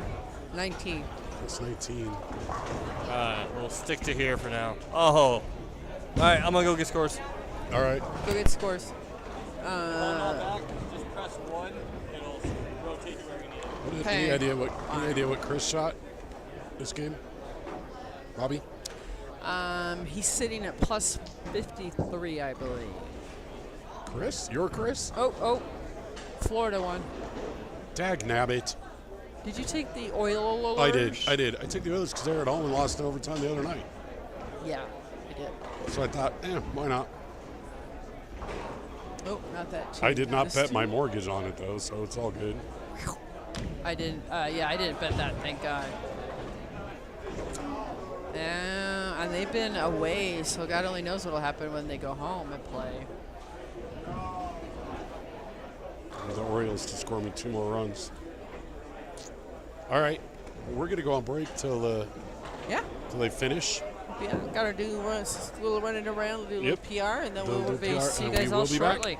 19. Plus 19. All right, we'll stick to here for now. Oh, all right, I'm gonna go get scores. All right. Go get scores. Just press 1. It'll rotate you where you need it. Any idea what Chris shot this game? Bobby? He's sitting at plus 53, I believe. Chris? You're Chris? Oh, Florida one. Dag nabbit. Did you take the oil alert? I did. I took the Oilers because they were at home and lost in overtime the other night. Yeah, I did. So I thought, why not? Oh, not that. I did not This bet too. my mortgage on it though, so it's all good. I didn't. Yeah, I didn't bet that. Thank God. Yeah, and they've been away, so God only knows what'll happen when they go home and play. The Orioles to score me 2 more runs. All right, we're gonna go on break till Yeah, they finish. yeah. Gotta do a little running around, do a Yep. little PR, and then We'll we'll do be PR, see you and guys we all will be back. shortly.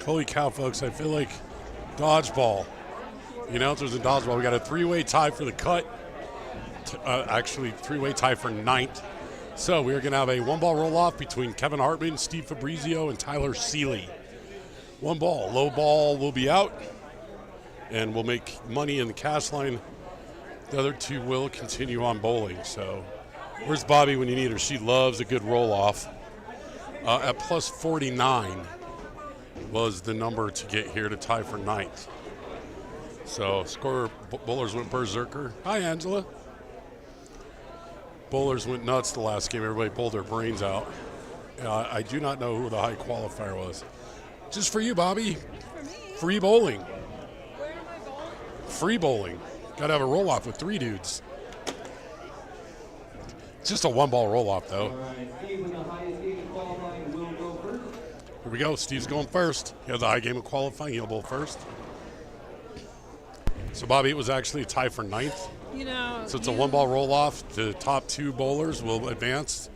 Holy cow, folks. I feel like dodgeball. The announcers in dodgeball, we got a three-way tie for the cut. Actually, three-way tie for ninth. So we are going to have a one-ball roll-off between Kevin Hartman, Steve Fabrizio, and Tyler Seeley. One ball. Low ball will be out, and we'll make money in the cash line. The other two will continue on bowling. So where's Bobby when you need her? She loves a good roll-off. At plus 49 was the number to get here to tie for ninth. So scorer bowlers went berserker. Hi, Angela. Bowlers went nuts the last game. Everybody bowled their brains out. I do not know who the high qualifier was. Just for you, Bobby. For me. Free bowling. Where am I bowling? Free bowling. Got to have a roll-off with 3 dudes. It's just a one-ball roll-off, though. All right, Steve with the highest game of qualifying will go first. Here we go. Steve's going first. He has a high game of qualifying. He'll bowl first. So, Bobby, it was actually a tie for ninth. You know. So it's a one-ball roll-off. The top 2 bowlers will advance.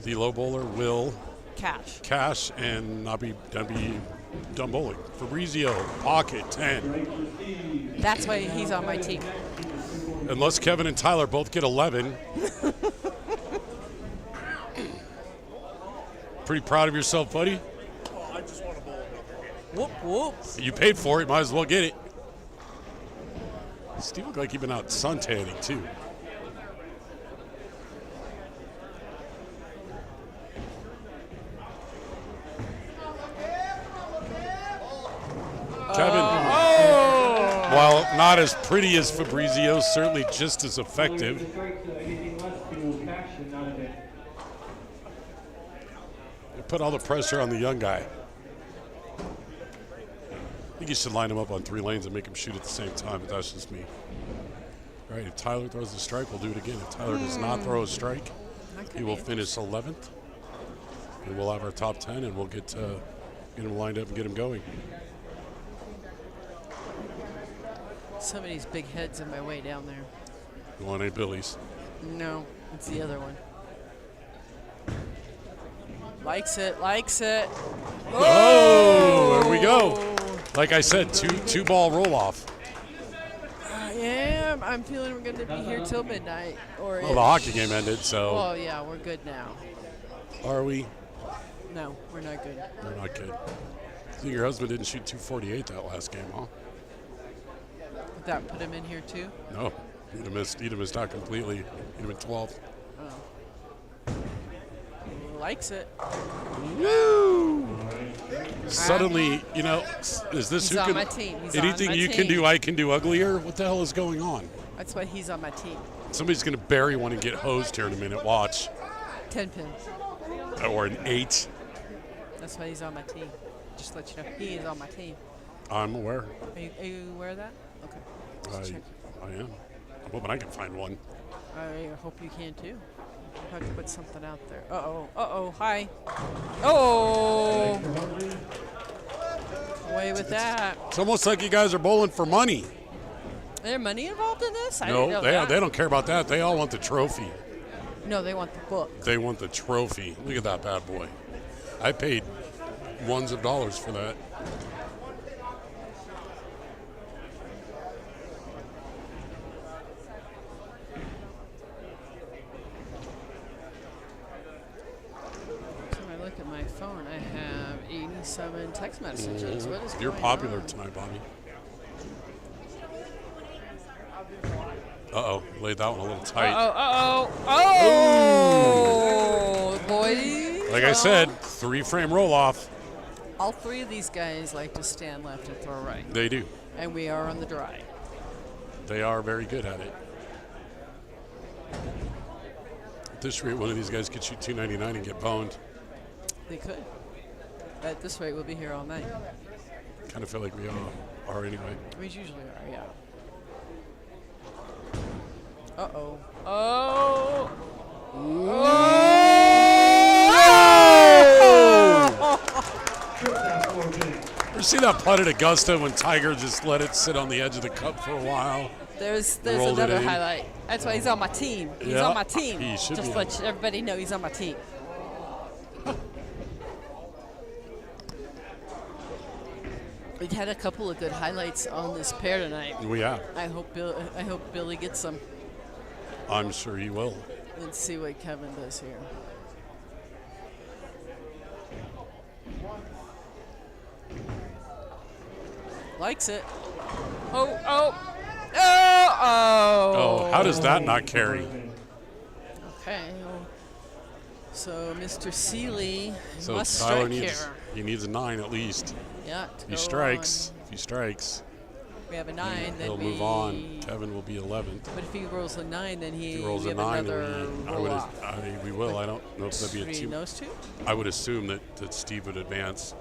The low bowler will cash and not be done bowling. Fabrizio, pocket 10. That's why he's on my team. Unless Kevin and Tyler both get 11. Pretty proud of yourself, buddy. I just want to bowl another game. Whoop, whoop. You paid for it. Might as well get it. Steve looked like he'd been out sun tanning, too. Kevin, while not as pretty as Fabrizio, certainly just as effective. They put all the pressure on the young guy. I think you should line him up on 3 lanes and make him shoot at the same time, but that's just me. All right, if Tyler throws a strike, we'll do it again. If Tyler does not throw a strike, he will finish 11th. And we'll have our top 10, and we'll get him lined up and get him going. Some of these big heads in my way down there. You want any Billies? No, it's the other one. Likes it, likes it. Oh, there we go. Like I said, two ball roll off. Yeah, I'm feeling we're going to be here till midnight. Or Well, the hockey game ended, so. Oh, yeah, we're good now. Are we? No, we're not good. We're not good. I think your husband didn't shoot 248 that last game, huh? Would that put him in here too? No. He'd have missed out completely. He'd have been 12th. Oh. Likes it. Woo! Suddenly, you know, is this He's who on can. my team. He's Anything on my you team. can do, I can do uglier? What the hell is going on? That's why he's on my team. Somebody's going to bury one and get hosed here in a minute. Watch. 10 pins. Or an 8. That's why he's on my team. Just to let you know, he is on my team. I'm aware. Are you aware of that? Okay. Just check. I am. I'm hoping I can find one. I hope you can too. I have to put something out there. Uh-oh. Uh-oh. Hi. Oh! Away with that. It's almost like you guys are bowling for money. Is there money involved in this? I No, didn't know that. they don't care about that. They all want the trophy. No, they want the book. They want the trophy. Look at that bad boy. I paid ones of dollars for that. When I look at my phone, I have 87 text messages. What is You're going popular on? tonight, Bobby. Uh-oh, laid that one a little tight. Oh, boy. Like I said, 3-frame roll-off. All 3 of these guys like to stand left and throw right. They do. And we are on the dry. They are very good at it. At this rate, one of these guys could shoot 299 and get boned. They could. At this rate, we'll be here all night. Kind of feel like we are anyway. We usually are, yeah. Uh-oh. Oh! You see that putt at Augusta when Tiger just let it sit on the edge of the cup for a while? There's Rolled it another in. highlight. That's why he's on my team. He's Yeah, on my team. he should Just be let everybody know he's on my team. We had a couple of good highlights on this pair tonight. Yeah, I hope Billy gets some. I'm sure he will. Let's see what Kevin does here. Likes it. Oh. How does that not carry? Okay. So Mr. Seeley So must Tyler strike needs here. a 9 at least. Yeah. If he strikes, We have a 9. he'll then move on. Kevin will be 11th. But if he rolls a 9, then If we he rolls a have 9, another roll off. we will. I don't know if that'd be a Between team. those two? I would assume that Steve would advance.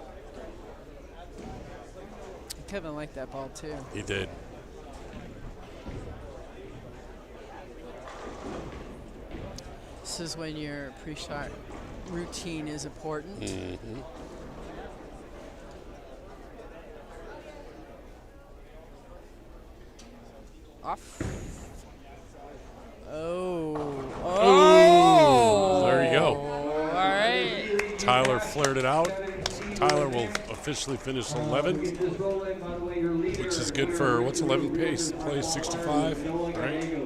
Kevin liked that ball too. He did. This is when your pre-shot routine is important. Mm-hmm. Off. There you go. All right. Tyler flared it out. Tyler will officially finish 11th, which is good for, what's 11th pace? Play 65, right?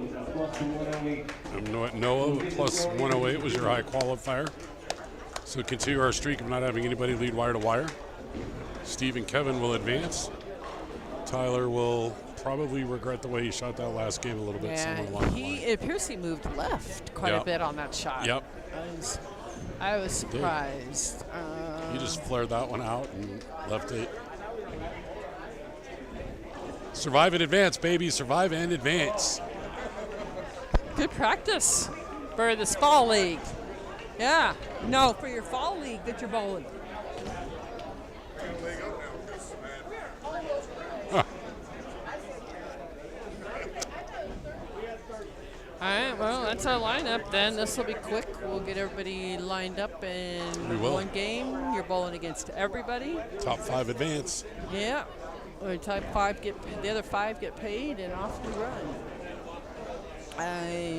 Noah plus 108 was your high qualifier. So continue our streak of not having anybody lead wire to wire. Steve and Kevin will advance. Tyler will probably regret the way he shot that last game a little bit. somewhere along the line. It appears he moved left quite a Yep. bit on that shot. Yep. I was surprised. He just flared that one out and left it. Survive and advance, baby. Survive and advance. Good practice for this fall league. Yeah. No, for your fall league that you're bowling. All right, well, that's our lineup then. This will be quick. We'll get everybody lined up in We will. one game. You're bowling against everybody. Top 5 advance. Yeah. Or the other 5 get paid, and off we run.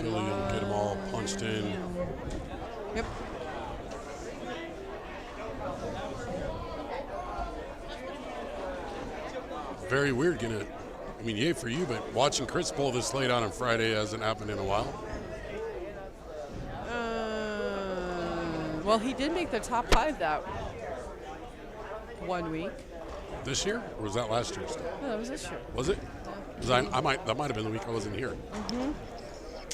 Billy will get them all punched in. Yep. Very weird yay for you, but watching Chris bowl this late on Friday hasn't happened in a while. Well, he did make the top 5 that 1 week. This year? Or was that last year? No, that was this year. Was it? 'Cause that might have been the week I wasn't here. Mm-hmm.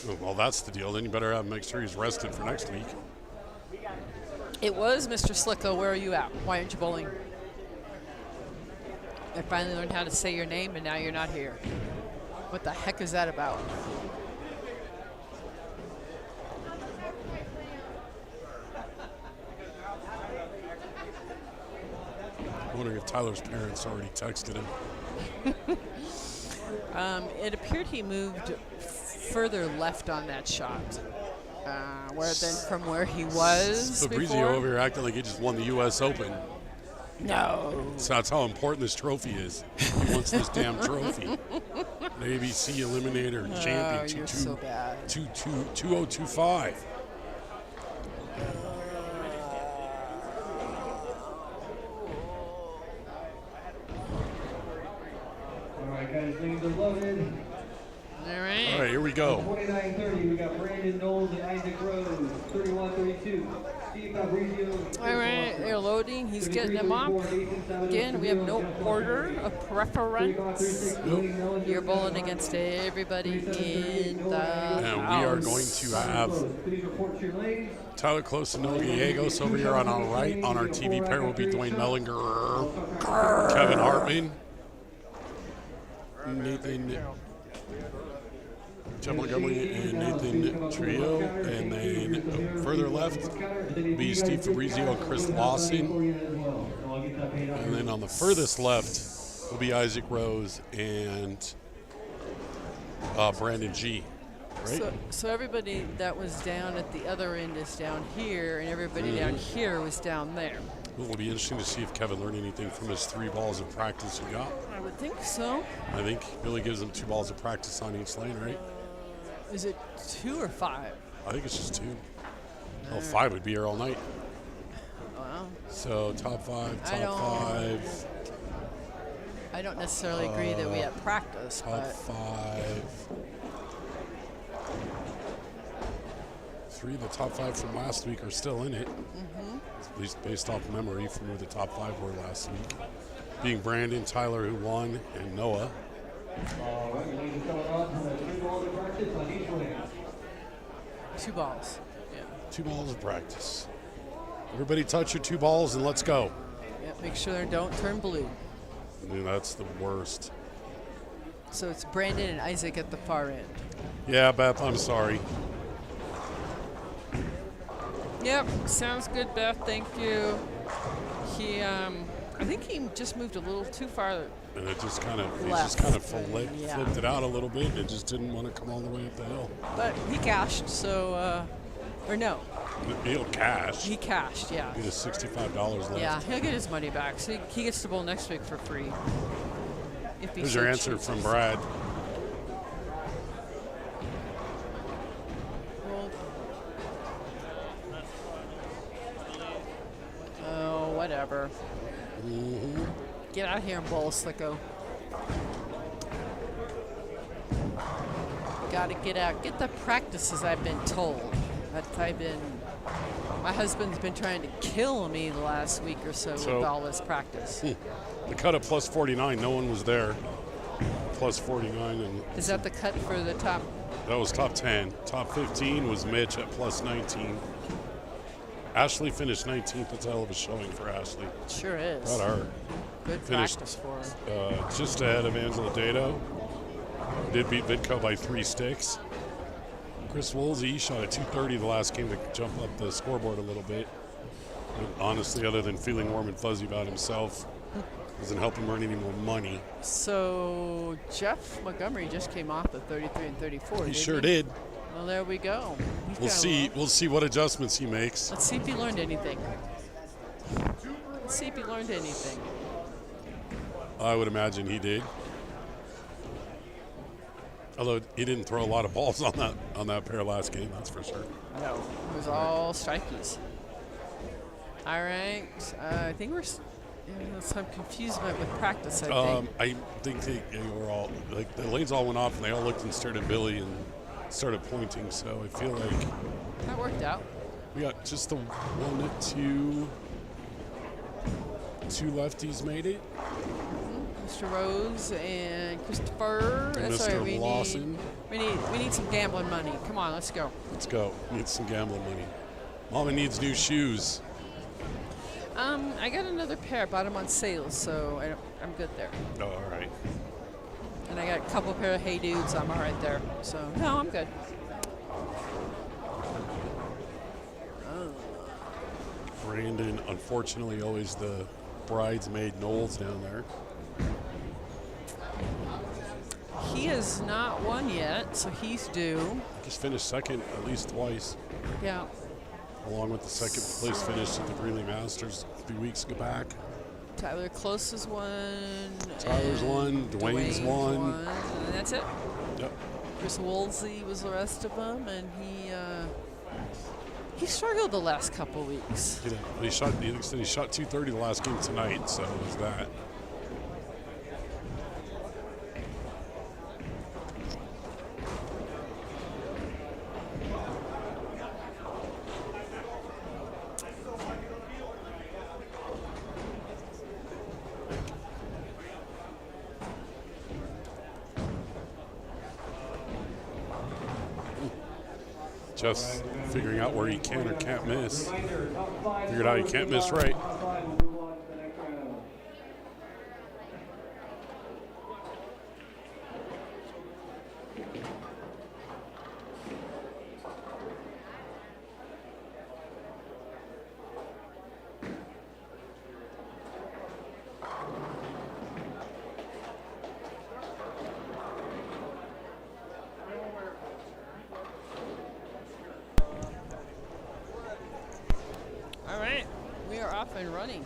Oh, well, that's the deal. Then you better make sure he's rested for next week. It was Mr. Slicko. Where are you at? Why aren't you bowling? I finally learned how to say your name, and now you're not here. What the heck is that about? I'm wondering if Tyler's parents already texted him. It appeared he moved further left on that shot, from where he was Fabrizio before. over here acting like he just won the U.S. Open. No. So that's how important this trophy is. He wants this damn trophy. The ABC Eliminator champion. You're so bad. 2025. All right, guys, things are loaded. All right. All right, here we go. 29:30, we got Brandon Knowles and Isaac Rose. 31:32, Steve Fabrizio. All right, they're loading. He's getting them up. Again, we have no order of preference. You're bowling against everybody in the And we are going to have Please report your lanes. Tyler Close and Noah Gallegos over here on our right. On our TV pair will be Dwayne Mellinger, Kevin Hartman, Nathan Jeff Montgomery, and Nathan Trio. And then further left will be Steve Fabrizio and Chris Lawson. And then on the furthest left will be Isaac Rose and Brandon G. Right? So everybody that was down at the other end is down here, and everybody down here was down there. It will be interesting to see if Kevin learned anything from his 3 balls of practice he got. I would think so. I think Billy gives him 2 balls of practice on each lane, right? Is it 2 or 5? I think it's just 2. Well, 5 would be here all night. Well, So top 5, I top don't- 5. I don't necessarily agree that we have practice, Top but 5. 3 of the top 5 from last week are still in it. At least based off memory from who the top 5 were last week. Being Brandon, Tyler, who won, and Noah. All right, ladies and gentlemen, 3 balls of practice on each wing. 2 balls. Yeah. 2 balls of practice. Everybody touch your 2 balls and let's go. Yeah. Make sure they don't turn blue. I mean, that's the worst. So it's Brandon and Isaac at the far end. Yeah, Beth, I'm sorry. Yep, sounds good, Beth. Thank you. He, I think he just moved a little too far. And it just kind of, Left. flipped Yeah. it out a little bit. And it just didn't want to come all the way up the hill. But he cashed, so, or no, He'll cash. he cashed, yeah. Get his $65 left. Yeah, he'll get his money back. So he gets to bowl next week for free. If he Here's so your answer chooses. from Brad. Well, oh, whatever. Get out of here and bowl, Slicko. Gotta get out. Get the practices, I've been told. My husband's been trying to kill me the last week or so with all this practice. The cut at plus 49, no one was there. Plus 49, and Is that the cut for the top? that was top 10. Top 15 was Mitch at plus 19. Ashley finished 19th. That's a hell of a showing for Ashley. Sure is. Not her. Good Finished practice for her. Just ahead of Angela Dado. Did beat Vidco by 3 sticks. Chris Woolsey shot at 230 the last game to jump up the scoreboard a little bit. But honestly, other than feeling warm and fuzzy about himself, doesn't help him earn any more money. So Jeff Montgomery just came off the 33 and 34. He didn't sure did. Well, there we go. He's We'll got a see. little- We'll see what adjustments he makes. Let's see if he learned anything. Let's see if he learned anything. I would imagine he did. Although he didn't throw a lot of balls on that pair last game, that's for sure. No, it was all strikeys. All right, I think we're some confusement with practice. I think they were all like the lanes all went off and they all looked and stared at Billy and started pointing. So I feel like That worked out. we got just the 1, 2 lefties made it. Mr. Rose and Christopher. And That's Mr. right. We Lawson. need some gambling money. Come on, let's go. Let's go. Need some gambling money. Mama needs new shoes. I got another pair. Bought them on sale, so I'm good there. Oh, all right. And I got a couple pair of Hey Dudes. I'm all right there. So no, I'm good. Brandon, unfortunately, always the bridesmaid Knowles down there. He has not won yet, so he's due. Just finished second at least twice, Yeah. along with the second place finish at the Greeley Masters a few weeks back. Tyler Close has won. Tyler's and won, Dwayne's won. And that's it. Yep. Chris Woolsey was the rest of them, and he struggled the last couple weeks. He shot 230 the last game tonight, so it was that. Just figuring out where he can or can't miss. Figured out he can't miss right. All right, we are off and running.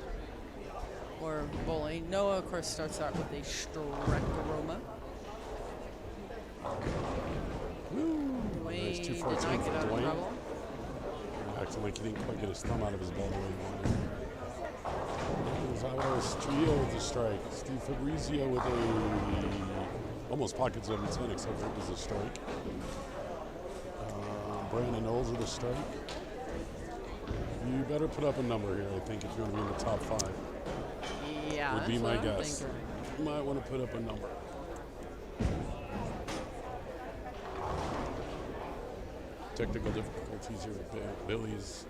Or bowling. Noah, of course, starts out with a Streckoroma. Dwayne Nice did 214 not get from out of Dwayne. trouble. Acting like he didn't quite get his thumb out of his ball the way he wanted. Salvador Trio with the strike. Steve Fabrizio with a almost pocket 710, except for it was a strike. Brandon Knowles with a strike. You better put up a number here, I think, if you want to be in the top 5. Yeah, Would that's be my what I'm guess. thinking. You might want to put up a number. Technical difficulties here with Billy's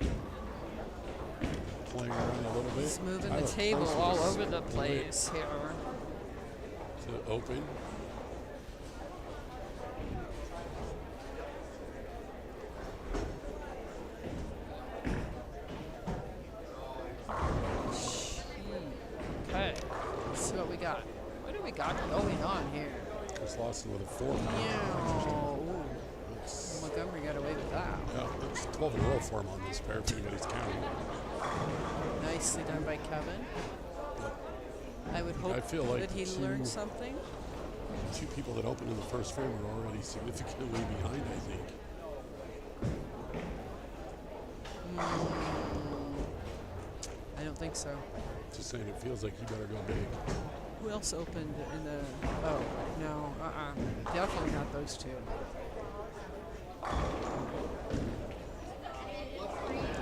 playing around a little bit. He's moving the Tyler table Close all with a over the split place here. To open. Okay, let's see what we got. What do we got going on here? Chris Lawson with a 4 now. Yeah. Montgomery got away with that. Yeah, that's 12 in a row for him on this pair, if anybody's counting. Nicely done by Kevin. I would hope I feel like that he the learned two- something. 2 people that opened in the first frame are already significantly behind, I think. I don't think so. Just saying, it feels like you better go big. Who else opened in the? Oh no, definitely not those two.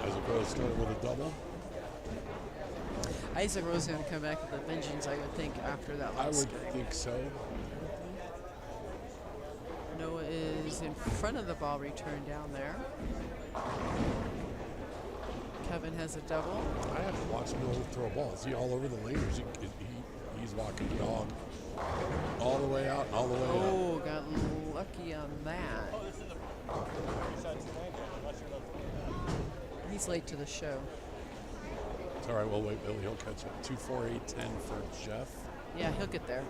Isaac Rose started with a double. Isaac Rose is going to come back with a vengeance, I would think, after that I last would game. think so. Noah is in front of the ball return down there. Kevin has a double. I have to watch Miller throw a ball. Is he all over the lane, or is he's walking the dog all the way out and all the way up? Oh, got lucky on that. He's late to the show. It's all right, we'll wait, Billy. He'll catch it. 2, 4, 8, 10 for Jeff. Yeah, he'll get there.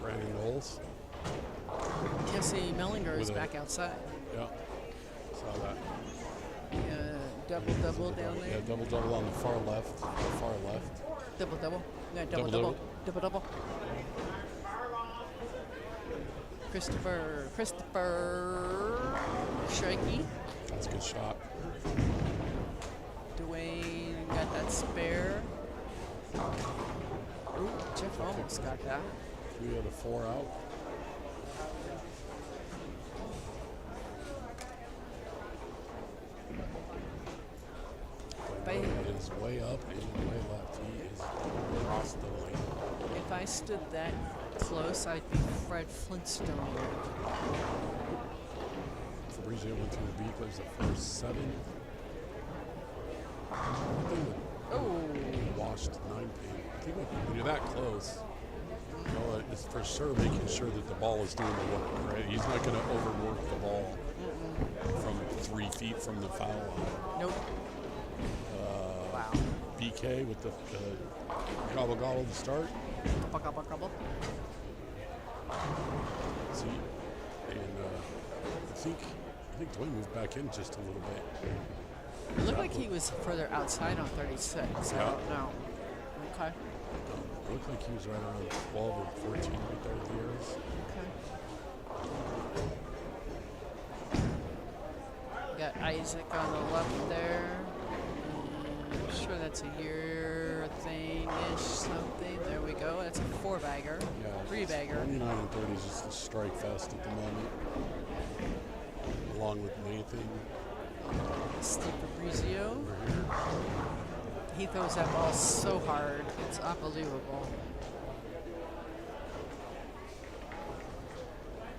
Brandon Knowles. Jesse Mellinger is With a- back outside. Yeah, saw that. Double down Yeah, there. double on the far left. Far left. Double. Yeah, Double. double. Christopher. Strikey. That's a good shot. Dwayne got that spare. Ooh, Jeff almost got that. 3 out of 4 out. If Is way up and way left. He is across the lane. if I stood that close, I'd be Fred Flintstone. Fabrizio went through the beat. There's the first 7. Oh, Washed 9 pin. I think when you're that close, you know, it's for sure making sure that the ball is doing the work, right? He's not going to overwork the ball from 3 feet from the foul line. nope. Wow. BK with the gobble to start. Gobble. See, and I think Dwayne moved back in just a little bit. It looked like he was further outside on 36. I Yeah. don't know. Okay. It looked like he was right around 12 or 14 right there at the arrows. Okay. Got Isaac on the left there. I'm sure that's a year thing-ish something. There we go. That's a 4-bagger. Yeah, 3-bagger. 29 and 30 is just a strike fest at the moment. Along with Nathan Steve Fabrizio. over here. He throws that ball so hard. It's unbelievable.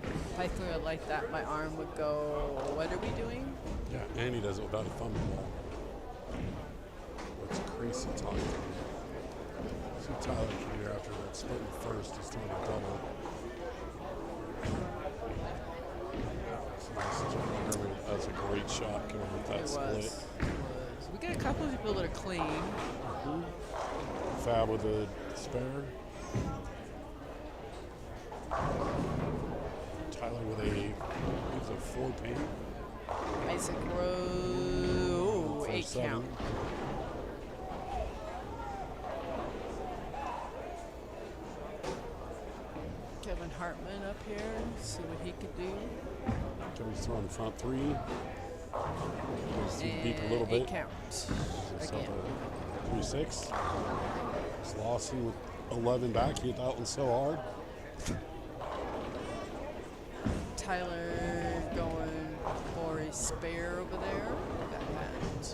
If I threw it like that, my arm would go, what are we doing? Yeah, and he does it without a thumb ball. What's crazy talking. See Tyler Keeter after that split in the first is throwing a double. That's a great shot coming with that It split. was. We got a couple of people that are clean. Fab with a spare. Tyler with a 4 pin. Isaac Rose, 8 7. count. Kevin Hartman up here, see what he could do. Kevin's throwing the front 3. Beep a little And bit. 8 count. Himself Again. a 3-6. It's Lawson with 11 back. He hit that one so hard. Tyler going for a spare over there. Backhand.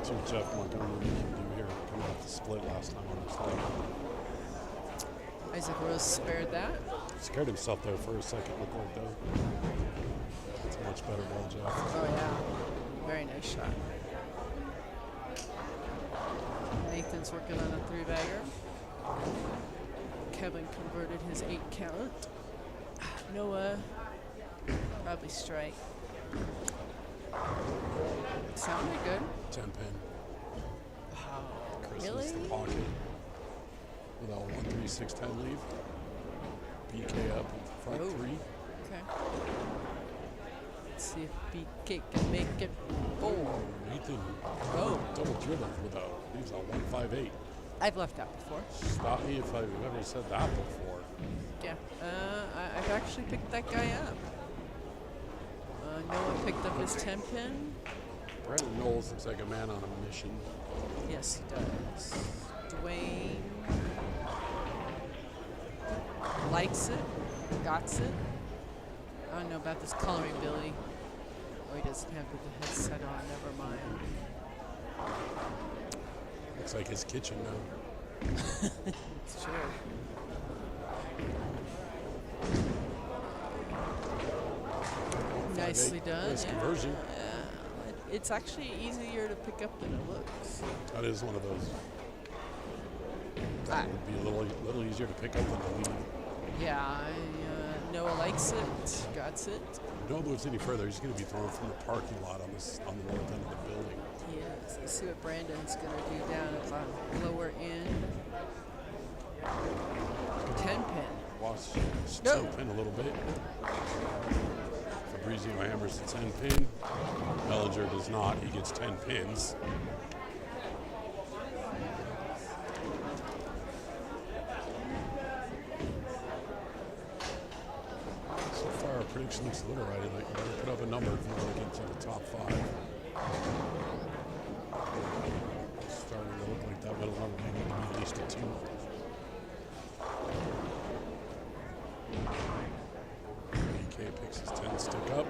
See what Jeff Montgomery can do here. Coming off the split last time on this leg. Isaac Rose spared that. Scared himself there for a second. Looked like though. It's a much better ball, Jeff. Oh, yeah. Very nice shot. Nathan's working on a 3-bagger. Kevin converted his 8 count. Noah, probably strike. Sounded good. 10 pin. Wow. Chris Really? missed the pocket. With a 1-3-6-10 lead. BK up in front Oh. 3. Okay. Let's see if BK can make it 4. Nathan Oh, double dribble with a leaves a 1-5-8. I've left that before. Stop me if I've ever said that before. Yeah. I've actually picked that guy up. Noah picked up his 10 pin. Brandon Knowles looks like a man on a mission. Yes, he does. Dwayne likes it, got it. I don't know about this coloring ability. Oh, he doesn't have the headset on. Never mind. Looks like his kitchen now. It's true. Nicely done. Nice Yeah. conversion. It's actually easier to pick up than it looks. That is one of those. That would be a little easier to pick up than the lead. Yeah, Noah likes it, got it. If Noah moves any further, he's going to be thrown from the parking lot on the north end of the building. Yes, let's see what Brandon's going to do down at the lower end. 10 pin. Watch No. 10 pin a little bit. Fabrizio hammers the 10 pin. Bellinger does not. He gets 10 pins. So far, our prediction looks a little right. Like you better put up a number if you want to get to the top 5. Starting to look like that middle number may need to be at least a 2. BK picks his 10 stick up.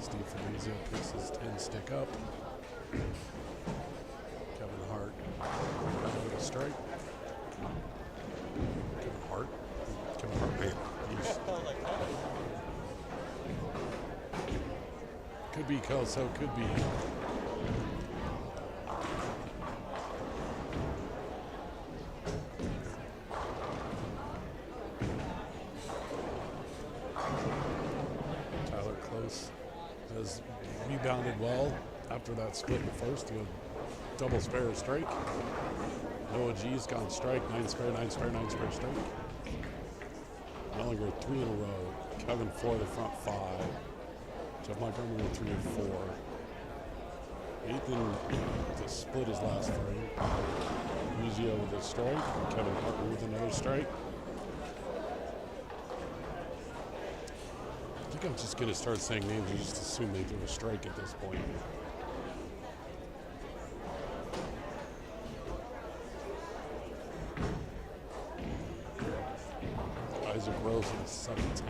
Steve Fabrizio picks his 10 stick up. Kevin Hart with a strike. Kevin Hart, man. Could be Kelso, could be. Tyler Close has rebounded well after that split in the first. He had double spare strike. Noah G's gone strike, 9 spare, 9 spare, 9 spare strike. Mellinger 3 in a row. Kevin 4 the front 5. Jeff Montgomery with 3 and 4. Ethan to split his last frame. Fabrizio with a strike. Kevin Harper with another strike. I think I'm just going to start saying names and just assume they threw a strike at this point. Isaac Rose with a 7-10.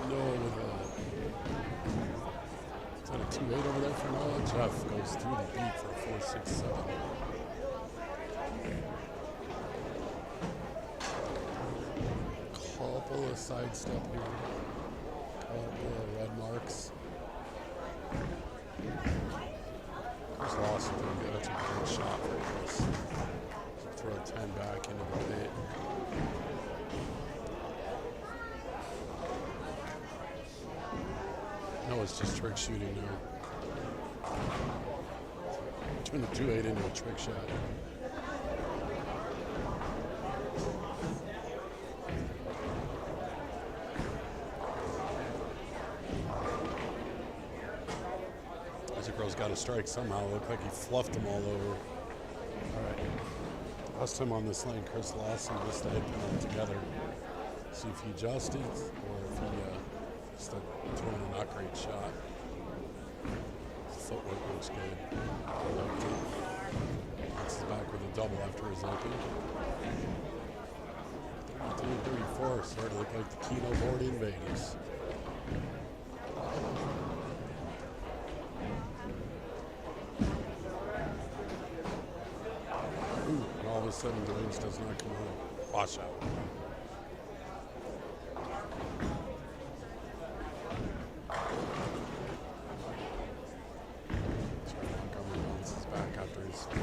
Noah with a... Is that a 2-8 over there for Noah? Jeff goes through the beat for a 4-6-7. Couple of sidestep here. Couple of red marks. Chris Lawson doing good. That's a great shot for Chris. Throw 10 back into the pit. No, it's just trick shooting now. Turn the 2-8 into a trick shot. Isaac Rose got a strike somehow. Looked like he fluffed them all over. All right. Last time on this lane, Chris Lawson missed the hit pin altogether. See if he adjusted or if he just throwing a not great shot. Footwork looks good. Gets his back with a double after his open. 33-34, starting to look like the Keno board in Vegas. Ooh, and all of a sudden, Dwayne's does not come home. Wash out. Montgomery bounces back after his strike.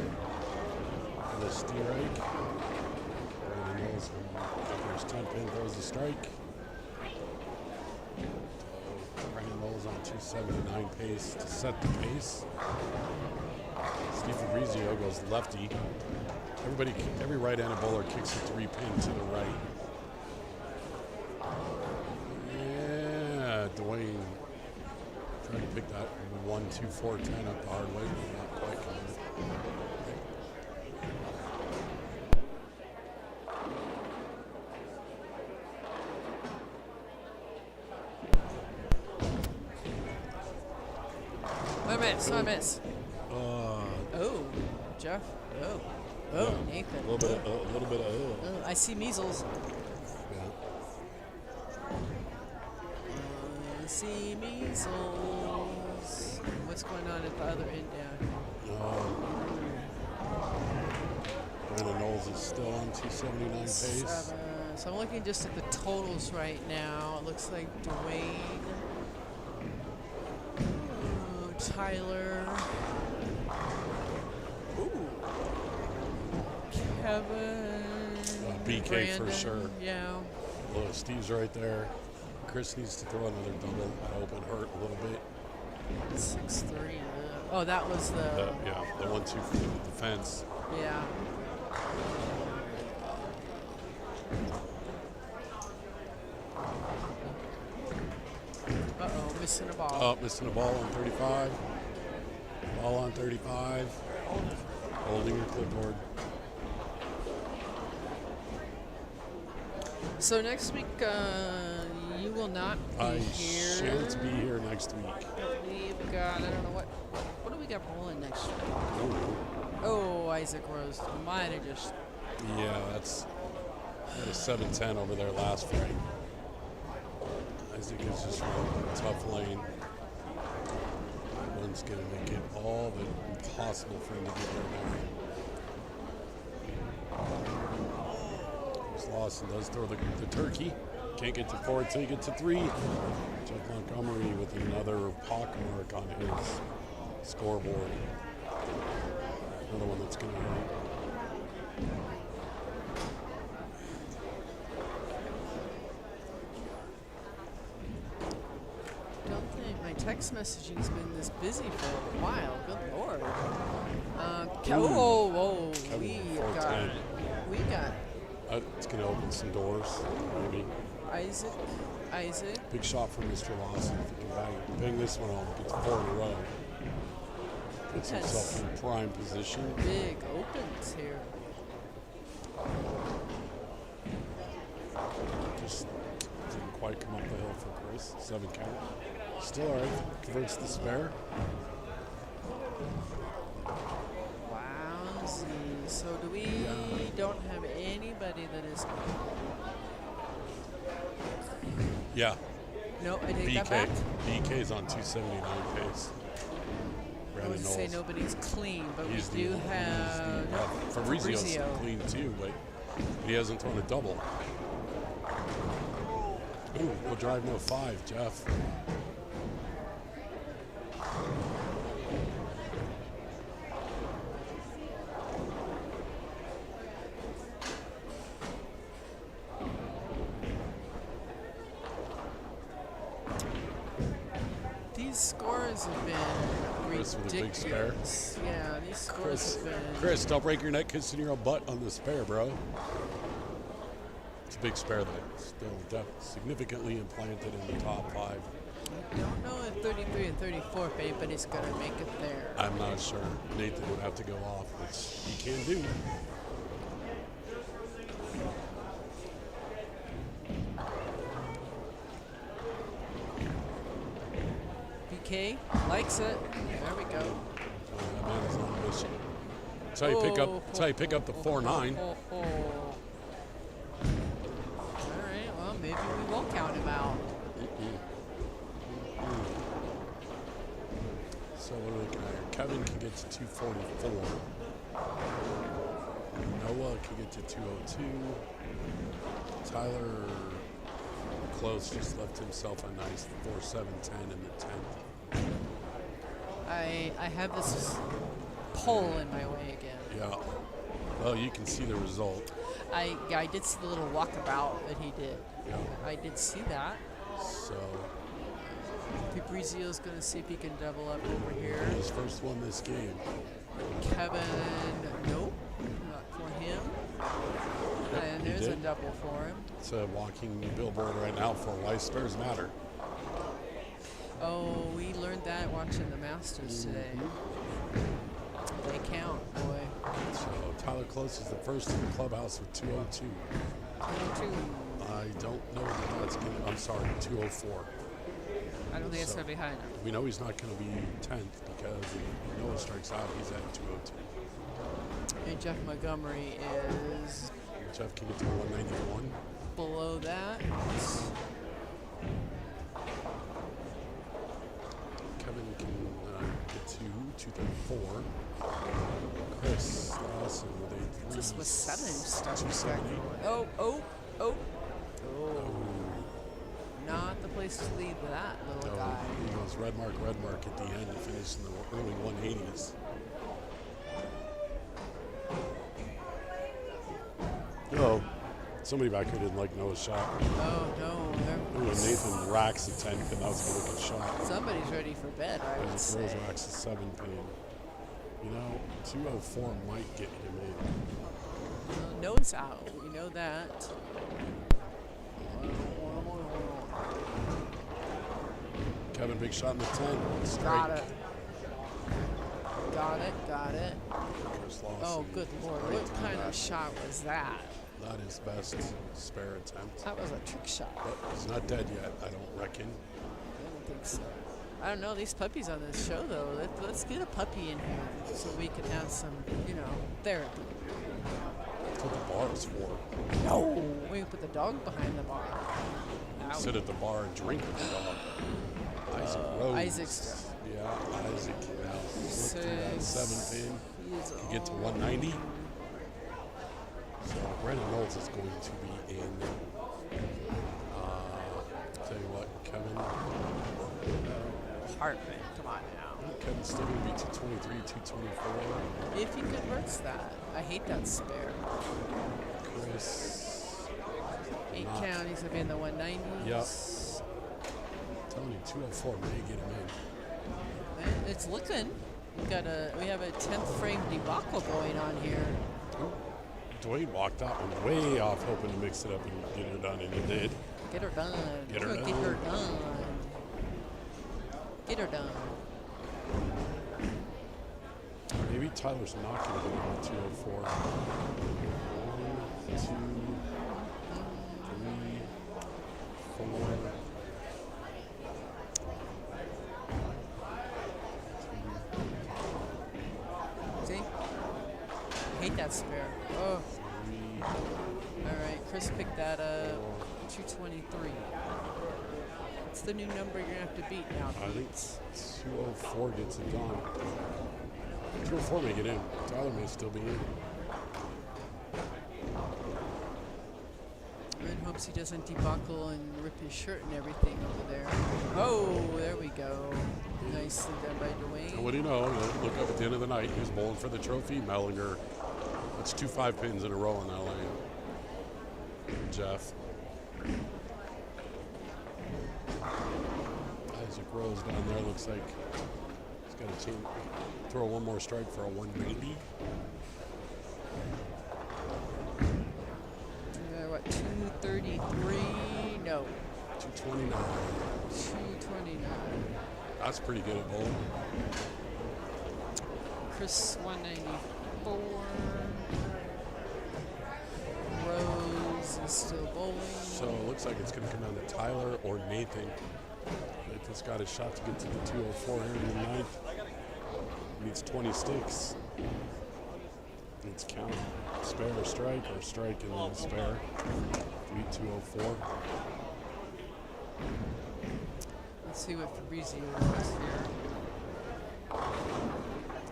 Brandon Knowles after his 10 pin throws the strike. Brandon Knowles on 279 pace to set the pace. Steve Fabrizio goes lefty. Every right-handed bowler kicks a 3-pin to the right. Yeah, Dwayne trying to pick that 1-2-4-10 up the hard way, but not quite coming. I miss. Oh, Jeff. Oh, Yeah, Nathan. A little bit of. Oh, I see measles. Yeah. I see measles. What's going on at the other end down? Brandon Knowles is still on 279 pace. 7. So I'm looking just at the totals right now. It looks like Dwayne, Tyler, Kevin, BK Brandon, for sure. Yeah. Well, Steve's right there. Chris needs to throw another double. I hope it hurt a little bit. 6-3. Oh, that was the. The 1-2 for the defense. Yeah. Uh-oh, missing a ball. Oh, missing a ball on 35. Ball on 35. Holding your clipboard. So next week, you will not be I here. shan't be here next week. We've got, I don't know what do we got rolling next week? Oh, Oh, Isaac Rose might have just. yeah, that's a 7-10 over there last frame. Isaac is just running a tough lane. One's going to make it all but impossible for him to get there now. Lawson does throw the turkey. Can't get to 4 until you get to 3. Jeff Montgomery with another pockmark on his scoreboard. Another one that's going to hurt. Don't think my text messaging's been this busy for a while. Good lord. We got It's going to open some doors, maybe. Isaac. Big shot from Mr. Lawson. If he can bang this one home, gets 4 in a row. Puts himself in prime position. Big opens here. Just didn't quite come up the hill for Chris. 7 count. Still all right. Converts the spare. Wowzy. So do we don't have anybody that is. Yeah. No, I take that back. BK's on 279 pace. I Brandon would say Knowles. nobody's clean, but He's we do have Fabrizio's Fabrizio. clean too, but he hasn't thrown a double. Ooh, we'll drive no 5, Jeff. These scores have been Chris with a big spare. ridiculous. Yeah, these scores have been. Chris, don't break your neck kissing your own butt on the spare, bro. It's a big spare that's still significantly implanted in the top 5. I don't know if 33 and 34 if anybody's going to make it there. I'm not sure. Nathan would have to go off, which he can do. AK likes it. There we go. That man is on a mission. That's how you pick up. That's how you pick up the 4-9. All right. Well, maybe we won't count him out. So what are we looking at here? Kevin can get to 244. Noah can get to 202. Tyler close, just left himself a nice 4-7-10 in the 10th. I have this pole in my way again. Yeah. Well, you can see the result. I did see the little walkabout that he did. Yeah. I did see that. So Fabrizio's going to see if he can double up over here. his first one this game. Kevin, nope, not for him. And he there's a did. double for him. It's a walking billboard right now for why spares matter. Oh, we learned that watching the Masters today. They count, boy. So Tyler Close is the first in the clubhouse with 202. 22. I don't know that that's going to, I'm sorry, 204. I don't think it's So- going to be high enough. We know he's not going to be 10th because if Noah strikes out, he's at 202. And Jeff Montgomery is Jeff can get to 191. below that. Kevin can get to 234. Chris Lawson with a 3. This was 7 starts 278. Oh. Not the place to leave that little guy. He goes red mark at the end to finish in the early 180s. Oh, somebody back here didn't like Noah's shot. Oh, no. Ooh, Nathan racks a 10 pin. That was a really good shot. Somebody's ready for bed, I would Rose say. racks a 7 pin. You know, 204 might get him in. Noah's out. We know that. Kevin, big shot in the 10. Strike. Got it. Chris Lawson. Oh, good lord. Right What to kind that. of shot was that? Not his best spare attempt. That was a trick shot. But he's not dead yet, I don't reckon. I don't think so. I don't know, these puppies on this show, though. Let's get a puppy in here so we can have some, therapy. That's what the bar is for. No! We can put the dog behind the bar. Ow. Sit at the bar and drink with the dog. Isaac Rose. Isaac's Yeah, Isaac now slipped through that 7 pin. He's You get to 190. So Brandon Knowles is going to be in. Tell you what, Kevin. Hartman. Come on now. Kevin's still going to be 223, 224. If he converts that. I hate that spare. Chris. 8 Not. count, he's going to be in the 190s. Yep. I'm telling you, 204 may get him in. And it's looking. We have a 10th frame debacle going on here. Dwayne walked out and way off, hoping to mix it up and get her done, and he did. Get her done. Get her We're gonna done. Get her done. Get her done. Maybe Tyler's not going to go on 204. 1, 2, 3, 4. See? I hate that spare. Oh. All right, Chris picked that up. 223. What's the new number you're gonna have to beat now? I think 204 gets it done. 204 may get in. Tyler may still be in. And hopes he doesn't debuckle and rip his shirt and everything over there. Oh, there we go. Nicely done by Dwayne. And what do you know? You look up at the end of the night, who's bowling for the trophy? Mellinger. That's 2 5-pins in a row in that lane. Jeff. Isaac Rose down there looks like he's got a team. Throw one more strike for a 190. What, 233? No, 229. 229. That's pretty good at bowling. Chris 194. Rose is still bowling. So it looks like it's going to come down to Tyler or Nathan. Nathan's got a shot to get to the 204 here in the ninth. Needs 20 sticks. It's count. Spare or strike and then spare. Beat 204. Let's see what Fabrizio does here.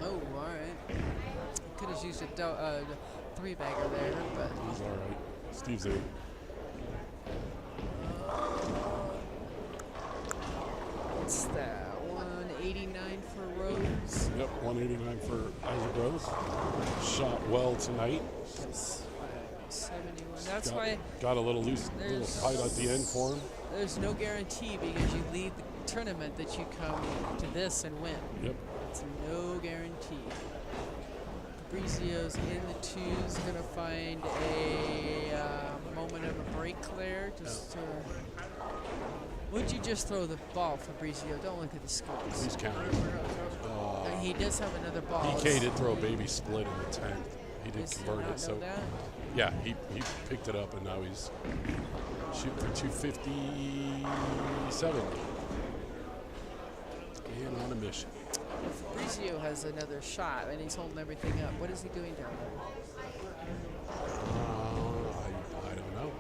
Oh, all right. Could have used a three-bagger there, but He's all right. Steve's in. what's that? 189 for Rose. Yep, 189 for Isaac Rose. Shot well tonight. 71. That's why Got a little loose, little tight at the end for him. there's no guarantee because you lead the tournament that you come to this and win. Yep. It's no guarantee. Fabrizio's in the twos, gonna find a moment of a break there. Would you just throw the ball, Fabrizio? Don't look at the scores. He's counting. And he does have another ball. PK did throw a baby split in the 10th. He did Does he convert not it. So know that? yeah, he picked it up and now he's shooting for 257. And on a mission. Fabrizio has another shot, and he's holding everything up. What is he doing down there? I don't know.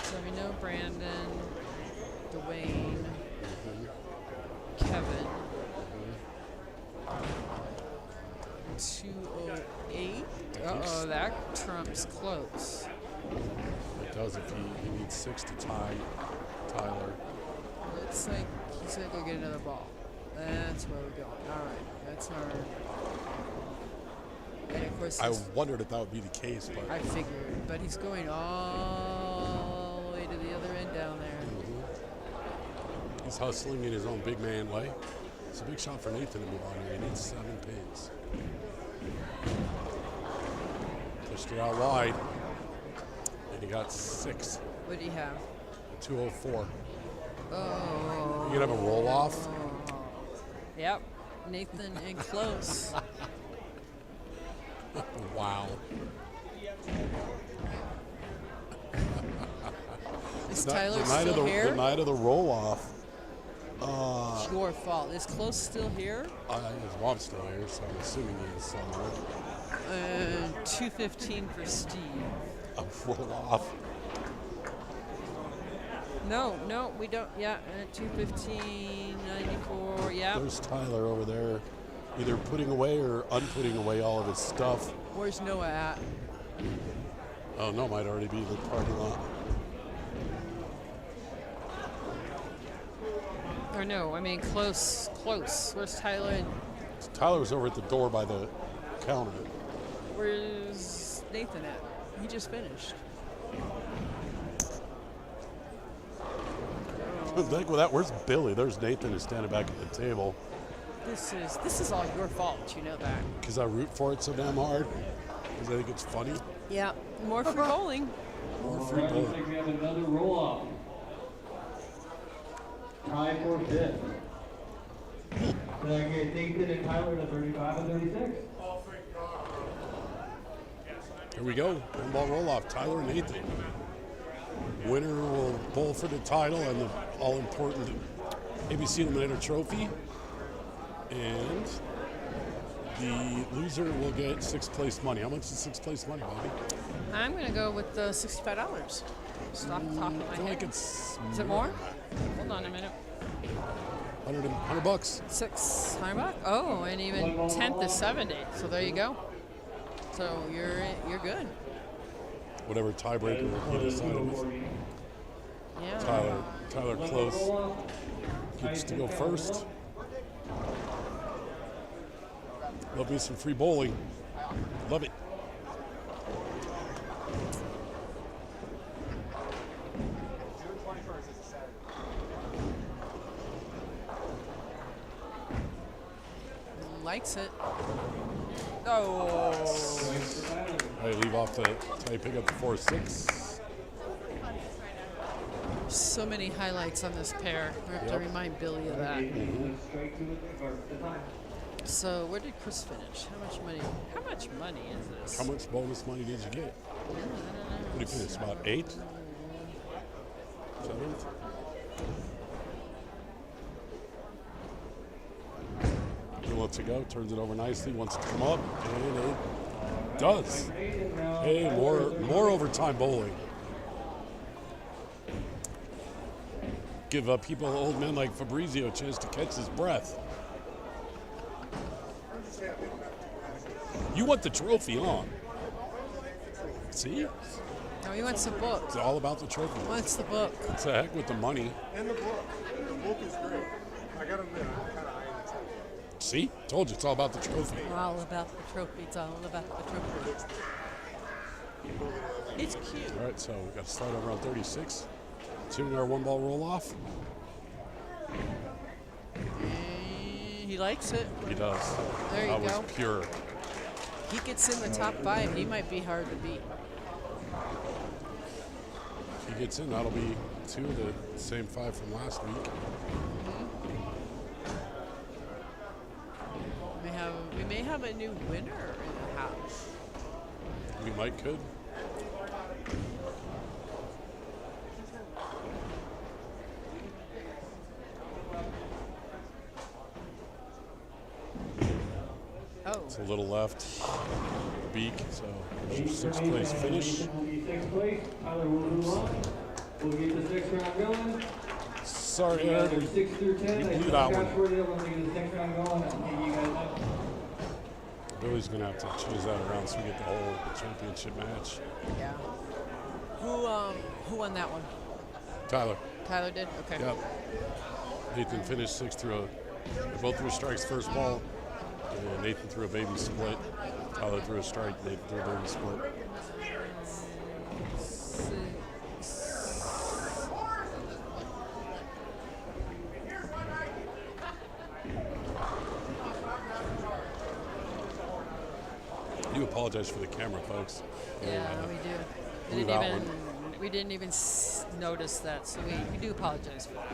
So we know Brandon, Dwayne, Kevin. 208. Uh-oh, that trumps close. It does if he needs 6 to tie Tyler. Looks like he's going to go get another ball. That's where we're going. All right, that's our... And of course, I wondered if that would be the case, but I figured, but he's going all the way to the other end down there. he's hustling in his own big man way. It's a big shot for Nathan to move on here. He needs 7 pins. Pushed it out wide, and he got 6. What do you have? 204. Oh. You gonna have a roll off? Yep. Nathan in close. Wow. Is Tyler the still here? night of the roll off. It's your fault. Is Close still here? His mom's still here, so I'm assuming he is somewhere. 215 for Steve. A roll off. No, we don't. Yeah, 215, 94. Yeah. There's Tyler over there, either putting away or unputting away all of his stuff. Where's Noah at? Oh no, might already be the parking lot. Or no, I mean Close. Where's Tyler and Tyler's over at the door by the counter. where's Nathan at? He just finished. Think with that, where's Billy? There's Nathan who's standing back at the table. This is all your fault. You know that. Because I root for it so damn hard. Because I think it's funny. Yeah. More free bowling. More free Looks bowling. like we have another roll-off. Tie for fifth. So I get Nathan and Tyler to 35 and 36. Here we go. One ball roll off. Tyler and Nathan. Winner will bowl for the title and the all-important ABC Eliminator trophy. And the loser will get 6th place money. How much is 6th place money, Bobby? I'm gonna go with the $65. Just off the top of my I feel head. like it's Is it more? Hold on a minute. 100 bucks. $600. Oh, and even 10th is 70. So there you go. So you're good. Whatever tiebreaker he decided with. Yeah. Tyler Close gets to go first. Love me some free bowling. Love it. Likes it. Oh. I leave off the tie, pick up the 4-6. So many highlights on this pair. I have to remind Billy of that. So where did Chris finish? How much money is this? How much bonus money did you get? I don't know. What did you finish? About 8th? 7th? He lets it go, turns it over nicely, wants it to come up, and it does. Hey, more overtime bowling. Give people, old men like Fabrizio, a chance to catch his breath. You want the trophy on. See? No, he wants the book. It's all about the trophy. Wants the book. It's a heck with the money. And the book. The book is great. I gotta admit, I'm kind of eyeing the trophy. See? Told you, it's all about the trophy. All about the trophy. It's all about the trophy. It's cute. All right, so we got to start over on 36. Tuning our one ball roll off. He likes it. He does. There you that go. was pure. He gets in the top 5. He might be hard to beat. If he gets in, that'll be 2 of the same 5 from last week. We may have a new winner in the house. We could. Oh. It's a little left. Beak, so there's your 6th place finish. Sixth place. Tyler will move on. We'll get the 6th round going. Sorry, Aaron. 6 through 10. We blew that one. Once we get the 6th round going, I'll give you guys up. Billy's going to have to change that around so we get the whole championship match. Yeah. Who won that one? Tyler. Tyler did? Okay. Yep. Nathan finished 6th through they both threw strikes first ball. And Nathan threw a baby split. Tyler threw a strike. Nathan threw a baby split. I do apologize for the camera, folks. Yeah, we do. blew that We didn't even notice that, so we do apologize for that.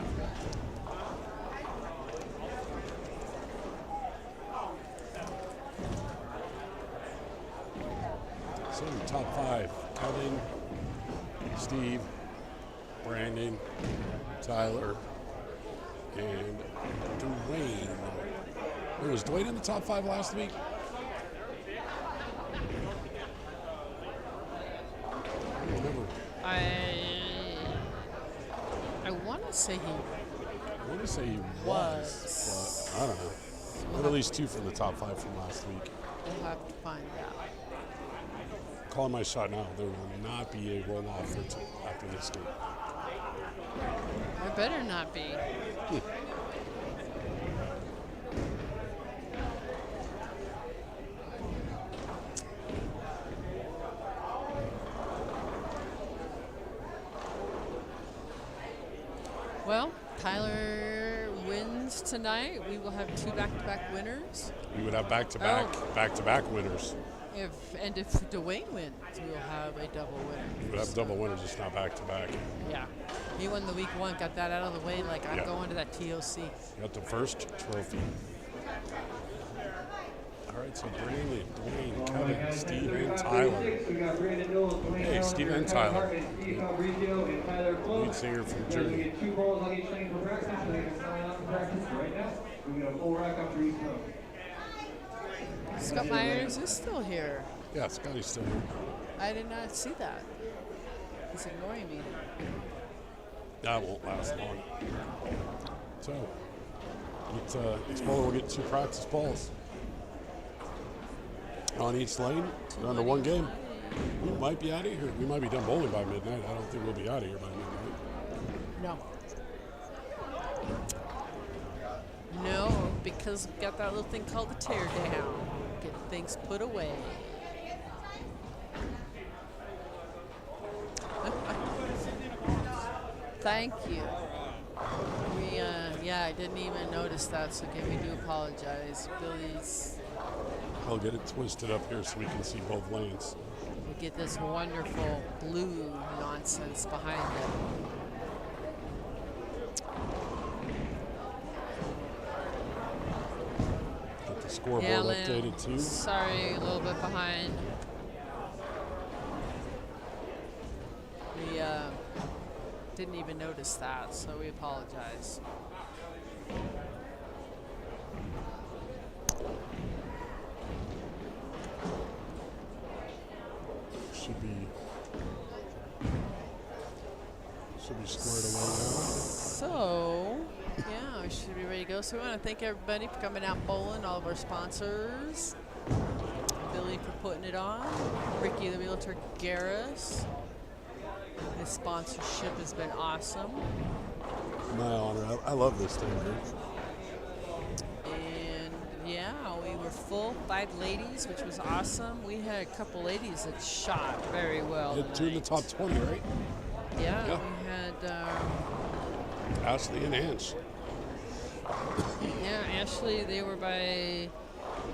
So top 5, Kevin, Steve, Brandon, Tyler, and Dwayne. Was Dwayne in the top 5 last week? I don't remember. I want to say he I want to say he was, but I don't know. We had at least 2 from the top 5 from last week. will have to find out. Calling my shot now. There will not be a roll off after this game. There better not be. Well, Tyler wins tonight. We will have 2 back-to-back winners. We would have back-to-back winners. If Dwayne wins, we'll have a double winner. We would have double winners, just not back-to-back. Yeah. He won the week 1, got that out of the way, like I'm going to that TOC. Got the first trophy. All right, so Brandon, Dwayne, Kevin, Steve, and Tyler. Hey, Steve and Tyler. Lead singer from Journey. Get 2 balls on each lane for practice, so they can sign up for practice right now. We got a full rack up for each row. Scott Myers is still here. Yeah, Scotty's still here. I did not see that. He's ignoring me. That won't last long. So, each bowler will get 2 practice balls on each lane. Down to 1 game. We might be out of here. We might be done bowling by midnight. I don't think we'll be out of here by midnight. No. No, because we got that little thing called the tear down. Get things put away. Thank you. I didn't even notice that, so again, we do apologize. Billy's, I'll get it twisted up here so we can see both lanes. we get this wonderful blue nonsense behind it. Get the scoreboard Lynn, updated too. sorry, a little bit behind. didn't even notice that, so we apologize. Should be squared away So, yeah, we should be ready to go. So we want to thank everybody for coming out bowling, all of our sponsors. Billy for putting it on. Ricky the Realtor Garris. His sponsorship has been awesome. now. My honor. I love this thing, dude. And yeah, we were full, 5 ladies, which was awesome. We had a couple ladies that shot very well. Get two in the tonight. top 20, right? Yeah, Yeah. we had. Ashley and Ange. Yeah, Ashley, they were by,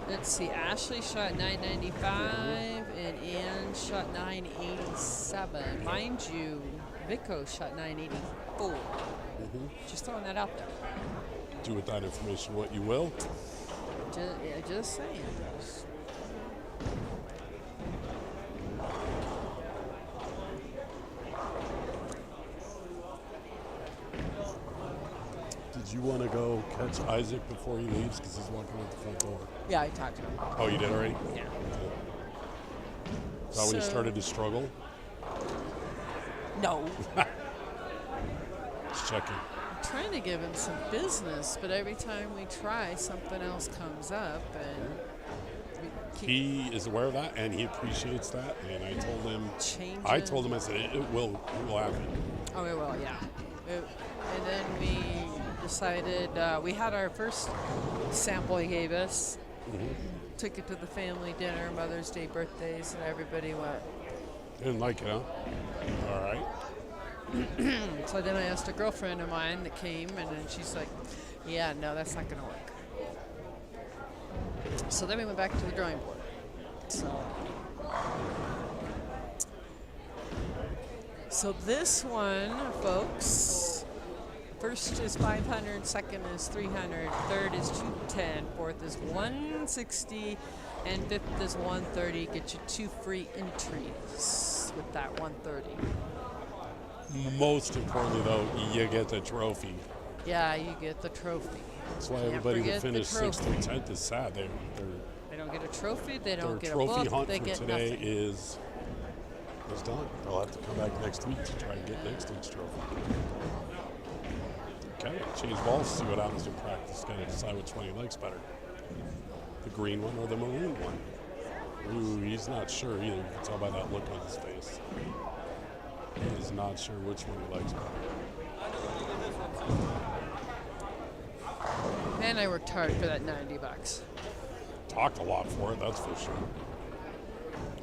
let's see, Ashley shot 995 and Ann shot 987. Mind you, Vico shot 984. Just throwing that out there. Do with that information what you will. Just saying. Did you want to go catch Isaac before he leaves because he's walking out the front door? Yeah, I talked to him. Oh, you did already? Yeah. Is that when you So- started to struggle? No. Just checking. I'm trying to give him some business, but every time we try, something else comes up, and we keep He is aware of that and he appreciates that. And I told him, changing. I said it will happen. Oh, we will, yeah. And then we decided, we had our first sample he gave us. Took it to the family dinner, Mother's Day, birthdays, and everybody went. Didn't like it, huh? All right. So then I asked a girlfriend of mine that came, and then she's like, yeah, no, that's not going to work. So then we went back to the drawing board. So this one, folks, first is 500, second is 300, third is 210, fourth is 160, and fifth is 130. Get you 2 free entries with that 130. Most importantly, though, you get the trophy. Yeah, you get the trophy. That's why Can't everybody that forget the finished 6th trophy. through 10th is sad. They don't get a trophy. They their don't get a trophy book. hunt They for get today nothing. is done. They'll have to come back next week to try and get next week's trophy. Okay, change balls, see what happens in practice. Got to decide which one he likes better. The green one or the maroon one. Ooh, he's not sure either. You can tell by that look on his face. He's not sure which one he likes better. Man, I worked hard for that $90. Talked a lot for it, that's for sure.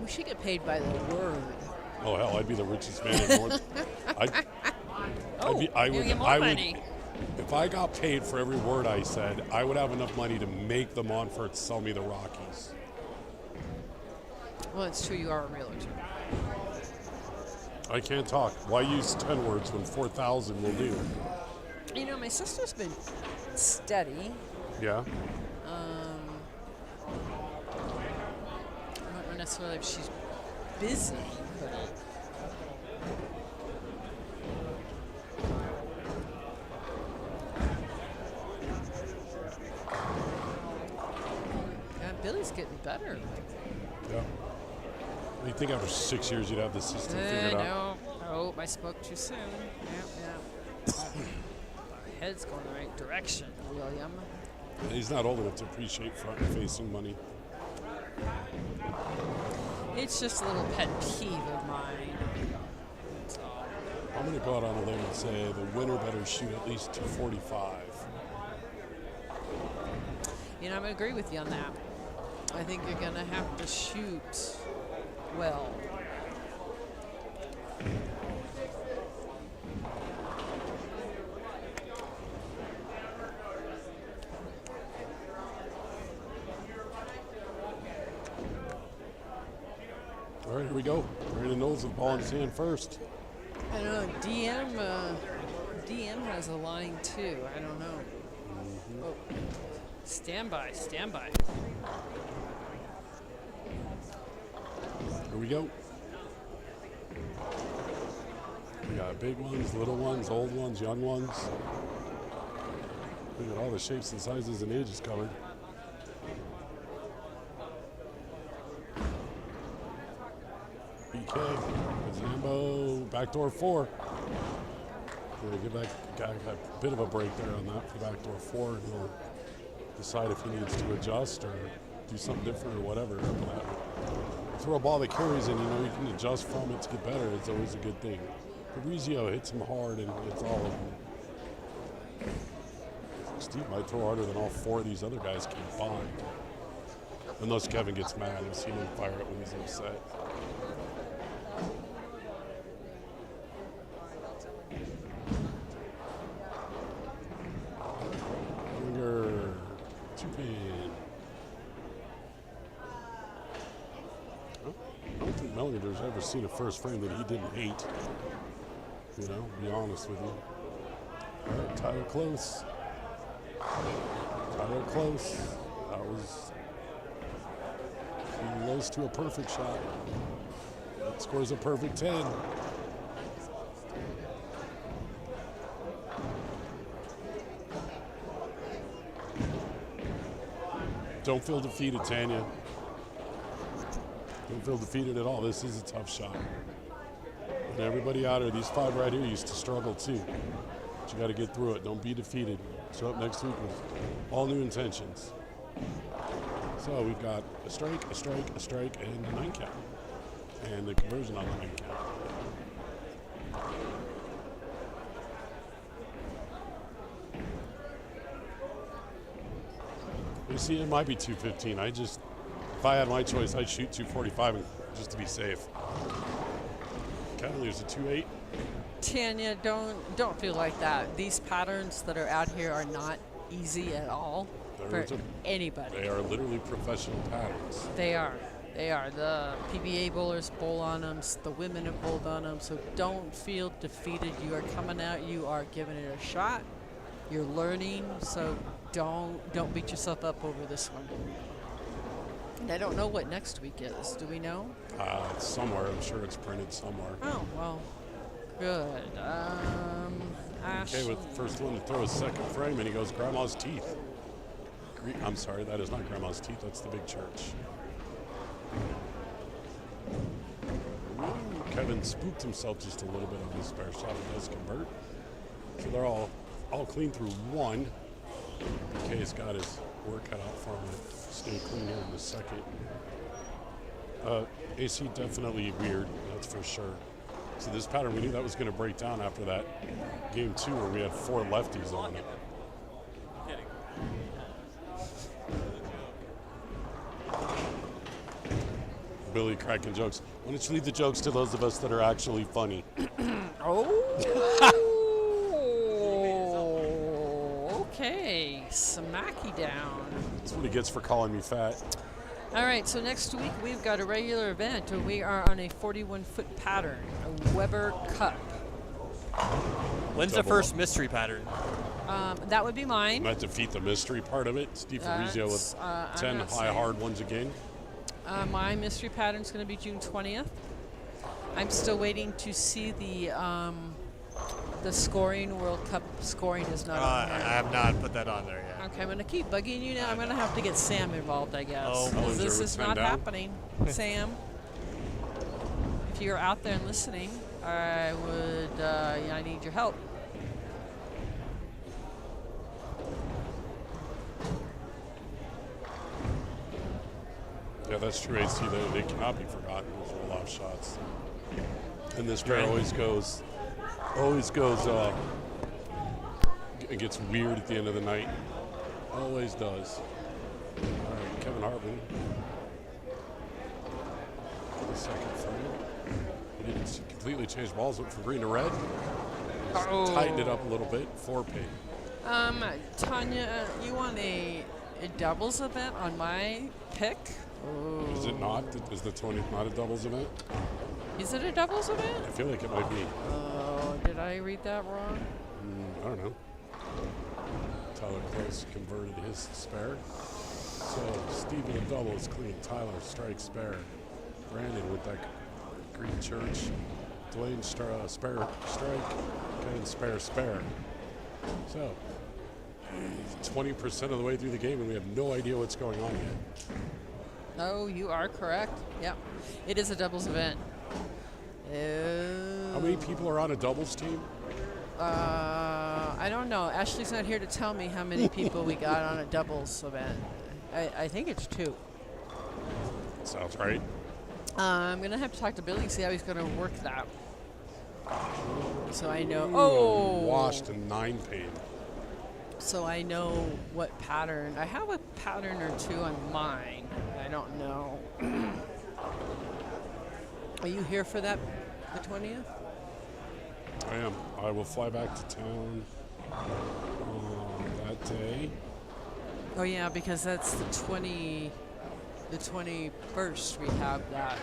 We should get paid by the word. Oh hell, I'd be the richest man in North. I you get more would. money. If I got paid for every word I said, I would have enough money to make the Montfort sell me the Rockies. Well, it's true. You are a realtor. I can't talk. Why use 10 words when 4,000 will do? You know, my sister's been steady. Yeah. I don't know necessarily if she's busy, but yeah, Billy's getting better. Yeah. You think after 6 years you'd have the system figured out? No, I spoke too soon. Yeah. My head's going the right direction, William. He's not old enough to appreciate front-facing money. It's just a little pet peeve of mine. That's all. I'm going to go out on a limb and say the winner better shoot at least 245. You know, I'm going to agree with you on that. I think you're going to have to shoot well. All right, here we go. Brandon knows the ball in his hand first. I don't know. DM has a line too. I don't know. Oh, stand by. Here we go. We got got big ones, little ones, old ones, young ones. We got all the shapes and sizes and ages covered. BK, Zambo, backdoor 4. Gonna get back, got a bit of a break there on that for backdoor 4, and he'll decide if he needs to adjust or do something different or whatever. Throw a ball that carries and you can adjust from it to get better. It's always a good thing. Fabrizio hits him hard and it's all of them. Steve might throw harder than all 4 of these other guys combined. Unless Kevin gets mad. I've seen him fire it when he's upset. Finger, 2-pin. I don't think Mellinger's ever seen a first frame that he didn't hate. Be honest with you. All right, Tyler Close. Tyler Close. That was close to a perfect shot. That scores a perfect 10. Don't feel defeated, Tanya. Don't feel defeated at all. This is a tough shot. And everybody out there, these 5 right here used to struggle too. But you got to get through it. Don't be defeated. Show up next week with all new intentions. So we've got a strike, a strike, a strike, and a 9 count. And the conversion on the 9 count. You see, it might be 215. If I had my choice, I'd shoot 245 just to be safe. Cavalier's a 2.8. Tanya, don't feel like that. These patterns that are out here are not easy at all for anybody. They are literally professional patterns. They are. They are. The PBA bowlers bowl on them. The women have bowled on them. So don't feel defeated. You are coming out. You are giving it a shot. You're learning. So don't beat yourself up over this one. And I don't know what next week is. Do we know? It's somewhere. I'm sure it's printed somewhere. Oh, well, good. Ash. Okay, with the first one to throw his second frame, and he goes, Grandma's teeth. I'm sorry, that is not Grandma's teeth. That's the big church. Ooh, Kevin spooked himself just a little bit on his spare shot. It does convert. So they're all clean through 1. BK's got his work cut out for him to stay clean here in the second. AC definitely weird, that's for sure. So this pattern, we knew that was going to break down after that game 2 where we had 4 lefties on it. Billy cracking jokes. Why don't you leave the jokes to those of us that are actually funny? Okay, smacky down. That's what he gets for calling me fat. All right, so next week we've got a regular event. We are on a 41-foot pattern, a Weber Cup. When's the first mystery pattern? That would be mine. Might defeat the mystery part of it. Steve Fabrizio with 10 high hard ones again. My mystery pattern is going to be June 20th. I'm still waiting to see the scoring. World Cup scoring is not on there. I have not put that on there yet. Okay, I'm going to keep bugging you now. I'm going to have to get Sam involved, I guess. Oh, 'cause this Bellinger is with 10 not down. happening. Sam, if you're out there and listening, I need your help. Yeah, that's true, AC. They cannot be forgotten. Those roll-off shots. And this pair always goes, it gets weird at the end of the night. Always does. All right, Kevin Hartman. The second frame. He didn't completely change balls, went from green to red. Just tightened it up a little bit. 4-pin. Tanya, you want a doubles event on my pick? Is it not? Is the 20th not a doubles event? Is it a doubles event? I feel like it might be. Oh, did I read that wrong? I don't know. Tyler Close converted his spare. So Steve in a double is clean. Tyler strikes spare. Brandon with that green church. Dwayne spare strike, Kevin spare. So 20% of the way through the game, and we have no idea what's going on yet. Oh, you are correct. Yep. It is a doubles event. How many people are on a doubles team? I don't know. Ashley's not here to tell me how many people we got on a doubles event. I think it's 2. Sounds right. I'm going to have to talk to Billy and see how he's going to work that. So I know. Oh! Washed and 9 paid. So I know what pattern. I have a pattern or 2 on mine. I don't know. Are you here for that, the 20th? I am. I will fly back to town that day. Oh yeah, because that's the 21st we have that.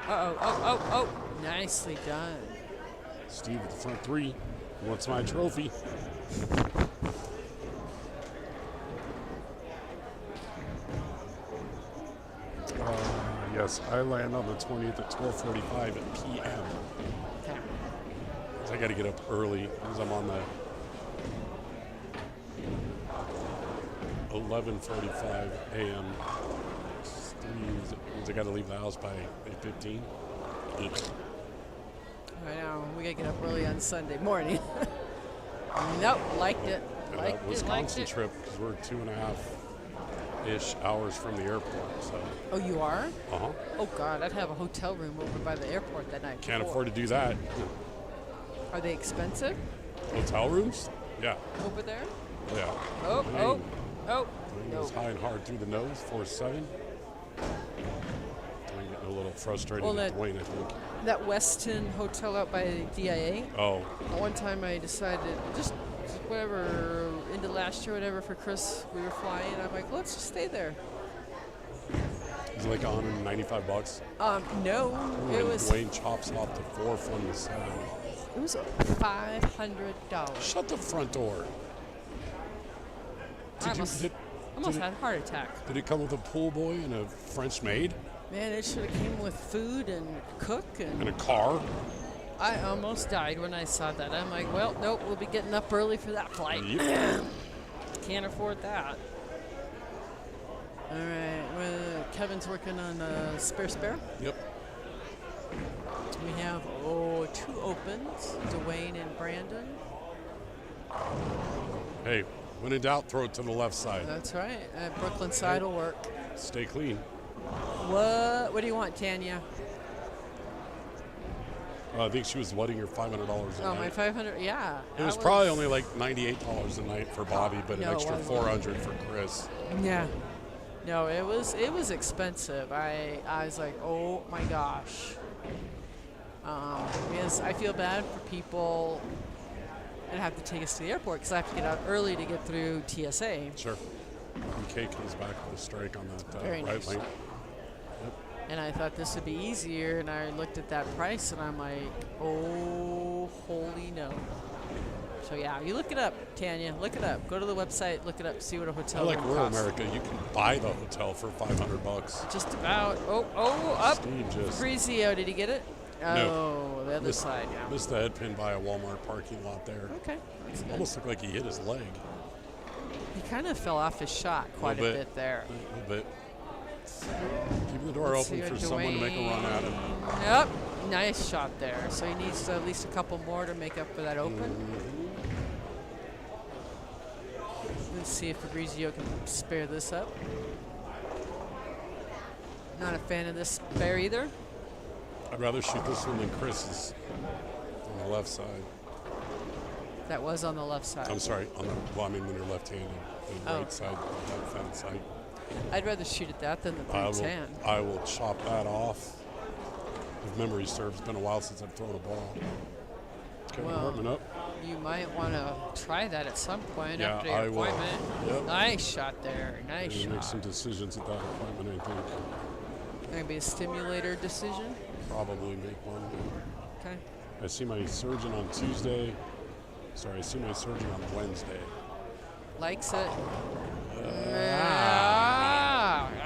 Oh, nicely done. Steve at the front 3 wants my trophy. Yes, I land on the 20th at 12:45 p.m. Okay. So I got to get up early because I'm on the 11:45 a.m. I got to leave the house by 8:15. I know. We gotta get up early on Sunday morning. Nope, liked it. And Liked that it. Wisconsin trip, because we're 2.5-ish hours from the airport. So. Oh, you are? Uh-huh. Oh God, I'd have a hotel room over by the airport that night. Can't before. afford to do that. Are they expensive Hotel rooms? Yeah. over there? Yeah. Oh. It goes high and hard through the nose, 4-7. I'm getting a little frustrated Well, with that- Dwayne, I think. That Westin hotel out by DIA. Oh, One time I decided just whatever into last year, whatever for Chris, we were flying. I'm like, let's just stay there. it's like $195. No, it And was Dwayne chops off to 4 from the 7. $500. Shut the front door. I almost had a heart attack. Did it come with a pool boy and a French maid Man, it should have came with food and cook and and a car? I almost died when I saw that. I'm like, well, nope, we'll be getting up early for that flight. Yep. Can't afford that. All right, well, Kevin's working on spare. Yep. We have 2 opens, Dwayne and Brandon. Hey, when in doubt, throw it to the left side. That's right. Brooklyn side will work. Stay clean. What do you want, Tanya? I think she was wedding her $500 a Oh, night. my 500. Yeah. It was probably only like $98 a night for Bobby, but No, an it extra wasn't. $400 for Chris. Yeah. No, it was expensive. I was like, oh my gosh. Because I feel bad for people that have to take us to the airport because I have to get out early to get through TSA. Sure. UK comes back with a strike on that Very right nice. lane. And I thought this would be easier, and I looked at that price, and I'm like, oh, holy no. So yeah, you look it up, Tanya. Look it up. Go to the website, look it up, see what a I hotel like room rural costs. America. You can buy the hotel for $500. Just about. Up. Steve just Fabrizio, did he get it? No. Oh, the other missed, side, yeah. missed the head pin by a Walmart parking lot there. Okay, that's good. Almost looked like he hit his leg He kind of fell off his shot quite a bit. bit there. a little bit. Keeping the door Let's open see for what someone to make a run at him. Yep, nice shot there. So he needs at least a couple more to make up for that open. Mm-hmm. Let's see if Fabrizio can spare this up. Not a fan of this spare either. I'd rather shoot this one than Chris's on the left side. That was on the left side. I'm sorry, on the, well, I mean when you're left-handed, the Oh. right side of that fence. I'd rather shoot at that than the I 310. will chop that off. If memory serves, it's been a while since I've thrown a ball. Kevin Well, Hartman up. You might want to try that at some point Yeah, after your I will. appointment. Yep. Nice shot there. Nice Maybe make some shot. decisions at that appointment, I think. Maybe a stimulator decision. Probably make one. Okay. I see my surgeon on Tuesday. Sorry, I see my surgeon on Wednesday. Likes it.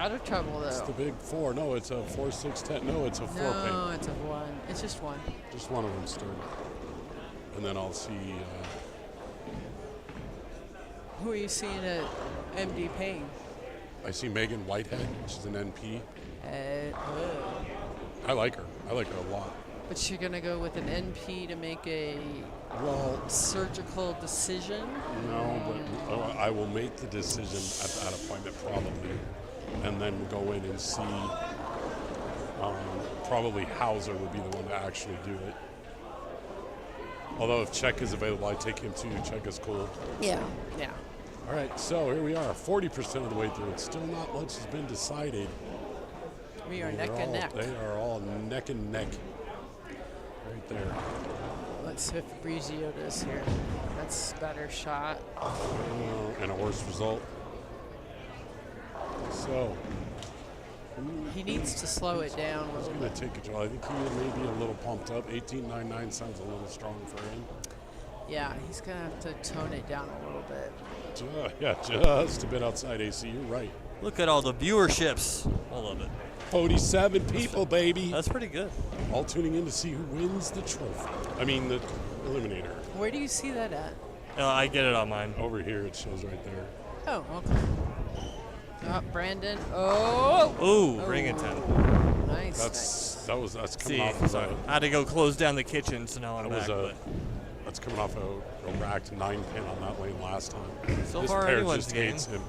out of trouble It's though. the big 4. No, it's a 4, 6, 10. No, it's a 4 No, paint. it's a 1. It's just 1. Just one of them stirred. And then I'll see. Who are you seeing at MD Payne? I see Megan Whitehead. She's an NP. Oh. I like her. I like her a lot. But you're going to go with an NP to make a Well, surgical decision? no, but I will make the decision at that appointment probably, and then go in and see. Probably Hauser would be the one to actually do it. Although if Czech is available, I take him too. Czech is cool. Yeah. Yeah. All right, so here we are, 40% of the way through. It's still not much has been decided. We are They're neck and all- neck. They are all neck and neck. Right there. Let's see if Fabrizio does here. That's a better shot. And a worse result. So, He needs to slow it down a he's little going bit. to take a draw. I think he may be a little pumped up. 18.99 sounds a little strong for him. Yeah, he's going to have to tone it down a little bit. Just a bit outside AC. You're right. Look at all the viewerships. I love it. 47 people, baby. That's pretty good. All tuning in to see who wins the trophy. I mean, the Eliminator. Where do you see that at? I get it on mine. Over here, it shows right there. Oh, okay. Brandon. Oh! Ooh, ring it 10. Nice. That's coming See, off of so a, I had to go close down the kitchen, so now I'm that was back. that's coming off a racked 9-pin on that lane last time. So this far, pair anyone's just game. hates him.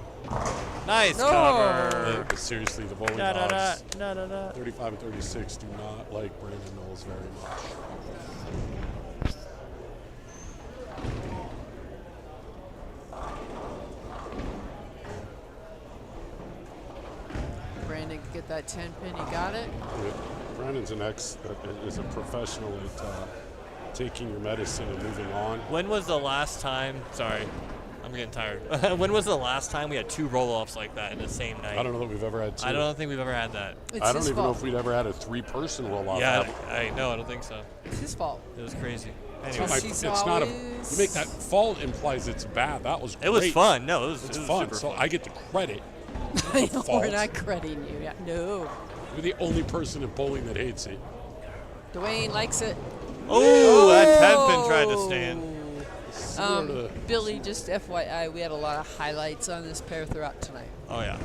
Nice No. cover. Seriously, the bowling Da, da, da, dogs, da, da, da. 35 and 36, do not like Brandon Knowles very much. Brandon could get that 10 pin. He got it. Brandon's is a professional at taking your medicine and moving on. When was the last time? Sorry, I'm getting tired. When was the last time we had 2 roll-offs like that in the same night? I don't know that we've ever had two. I don't think we've ever had that. It's I don't his even know fault. if we'd ever had a 3-person roll-off. Yeah, I don't think so. It's his fault. It was crazy. It's Anyway, She's not a. always- You make that fault implies it's bad. That was great. it was fun. No, it was It's it was fun. super So fun. I get the credit. I the know, fault. we're not crediting you. Yeah, no. You're the only person in bowling that hates it. Dwayne likes it. Oh, that 10 pin tried to stand. Sorta. Billy, just FYI, we had a lot of highlights on this pair throughout tonight. Oh yeah. Yeah,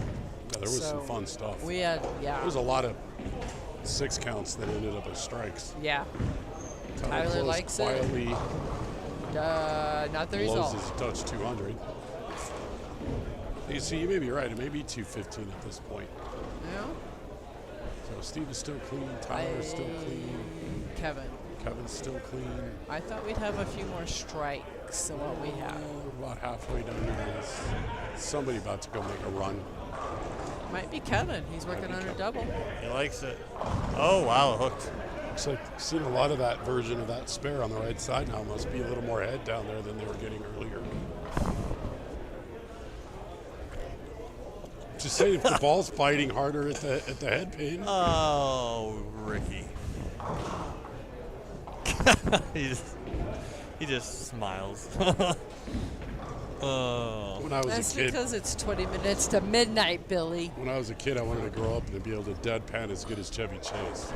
there was some So, fun stuff. We had, There yeah. was a lot of 6 counts that ended up as strikes. Yeah. Tyler Tyler Close likes it. quietly Not the blows result. his Dutch 200. You see, you may be right. It may be 215 at this point. Yeah. So Steve is still clean. Tyler is still clean. Kevin. Kevin's still clean. I thought we'd have a few more strikes than what we have. We're about halfway done here. There's somebody about to go make a run. Might be Kevin. He's working on a double. He likes it. Oh wow, it hooked. Looks like I've seen a lot of that version of that spare on the right side now. Must be a little more head down there than they were getting earlier. Just saying, if the ball's biting harder at the head pin. Oh, Ricky. he just smiles. Oh. When I was That's a kid, because it's 20 minutes to midnight, Billy. when I was a kid, I wanted to grow up and be able to deadpan as good as Chevy Chase.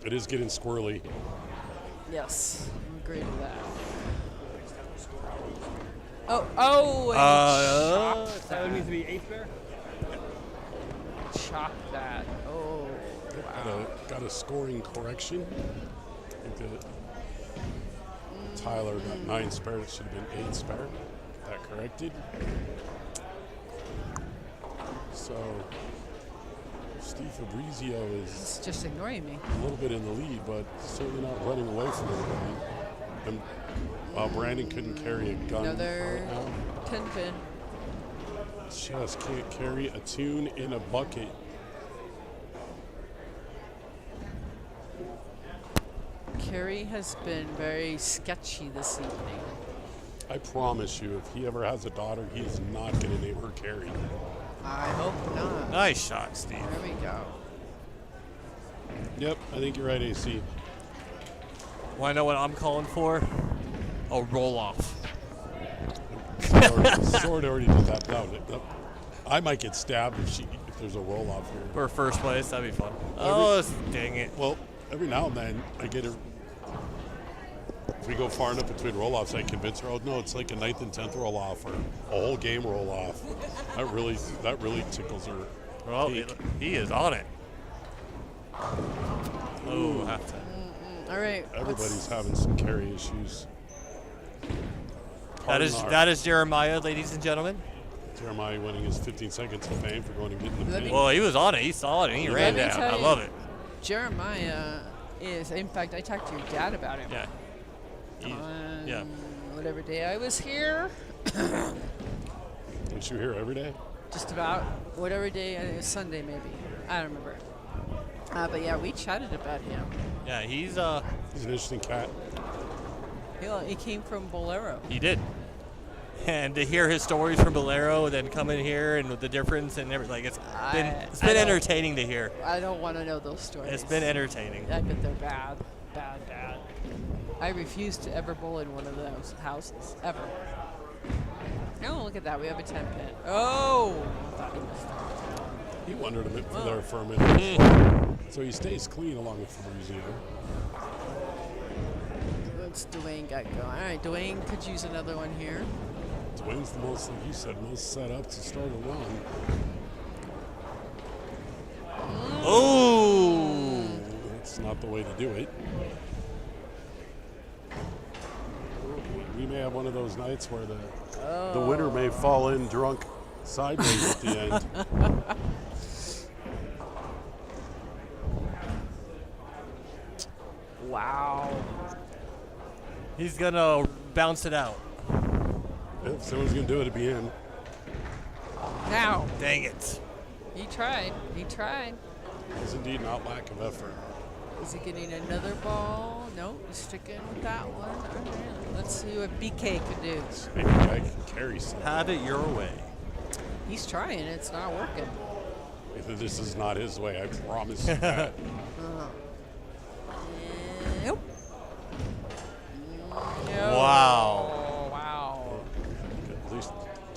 It is getting squirrely. Yes, I agree with that. Oh, and That needs to be 8 spare. chop that. Oh, wow. Got a scoring correction. I think that Tyler got 9 spare. It should have been 8 spare. Get that corrected. So Steve Fabrizio is It's just ignoring me. a little bit in the lead, but certainly not running away from anybody. And Brandon couldn't carry a gun. Another right now. 10 pin. Just can't carry a tune in a bucket. Kerry has been very sketchy this evening. I promise you, if he ever has a daughter, he is not going to name her Carrie. I hope not. Nice shot, Steve. There we go. Yep, I think you're right, AC. Want to know what I'm calling for? A roll off. Sword already did that. I might get stabbed if there's a roll off here. For first place, that'd be fun. Oh, dang it. Well, every now and then I get a. If we go far enough between roll-offs, I convince her, oh no, it's like a 9th and 10th roll-off or a whole game roll-off. That really tickles her. Well, peak. he is on it. Oh, half time. All right. Everybody's having some carry issues. That is Jeremiah, ladies and gentlemen. Jeremiah winning his 15 seconds of fame for going and getting the Let pin. me- Well, he was on it. He saw it and he ran me down. tell I you- love it. Jeremiah is, in fact, I talked to your dad about him. Yeah. Yeah. Whatever day I was here, Was you here every day? just about whatever day, it was Sunday maybe. I don't remember. But yeah, we chatted about him. Yeah, he's He's an interesting cat. He came from Bolero. he did. And to hear his stories from Bolero and then come in here and with the difference and everything, like it's been I don't- entertaining to hear. I don't want to know those stories. It's been entertaining. I bet they're bad. Bad. I refuse to ever bowl in one of those houses. Ever. Oh, look at that. We have a 10 pin. Oh! I thought he missed it. He wandered a bit there for a minute. So he stays clean along with Fabrizio. What's Dwayne got going? All right, Dwayne could use another one here. Dwayne's the most, like you said, most set up to start a run. Oh! That's not the way to do it. We may have one of those nights where the winner may fall in drunk sideways at the end. Wow. He's gonna bounce it out. If someone's going to do it, it'd be him. Now. Dang it. He tried. It's indeed not lack of effort. Is he getting another ball? No, he's sticking with that one. All right, let's see what BK can do. Maybe I can carry some. Have it your way. He's trying. It's not working. If this is not his way, I promise you that. Nope. Wow. Wow. At least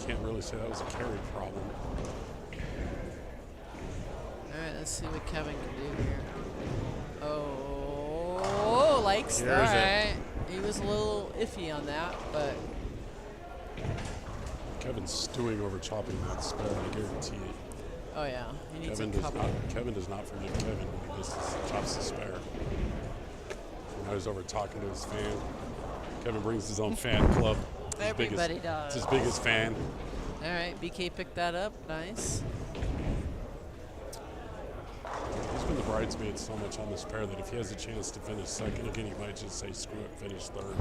can't really say that was a carry problem. All right, let's see what Kevin can do here. Oh, likes Here's that. He was a little iffy on that, but Kevin's stewing over chopping that spare, I guarantee it. oh yeah, he needs Kevin a couple. Kevin does not forgive Kevin when he chops the spare. Now he's over talking to his fan. Kevin brings his own fan club. Everybody does. It's his biggest fan. All right, BK picked that up. Nice. He's been the bridesmaid so much on this pair that if he has a chance to finish second again, he might just say screw it, finish third.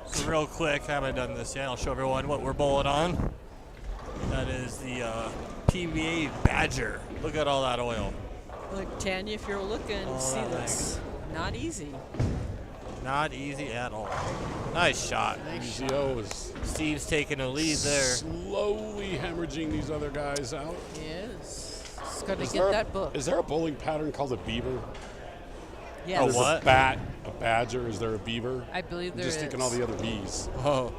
So real quick, haven't done this yet. I'll show everyone what we're bowling on. That is the PBA Badger. Look at all that oil. Look, Tanya, if you're looking, Oh, see that this. Not easy. Not easy at all. Nice shot. Zio is Steve's taking a lead there. slowly hemorrhaging these other guys out. He is. He's got to Is get there- that book. Is there a bowling pattern called a beaver? Yes. A There's what? a bat, a badger. Is there a beaver? I believe I'm there just is. thinking all the other bees. Oh.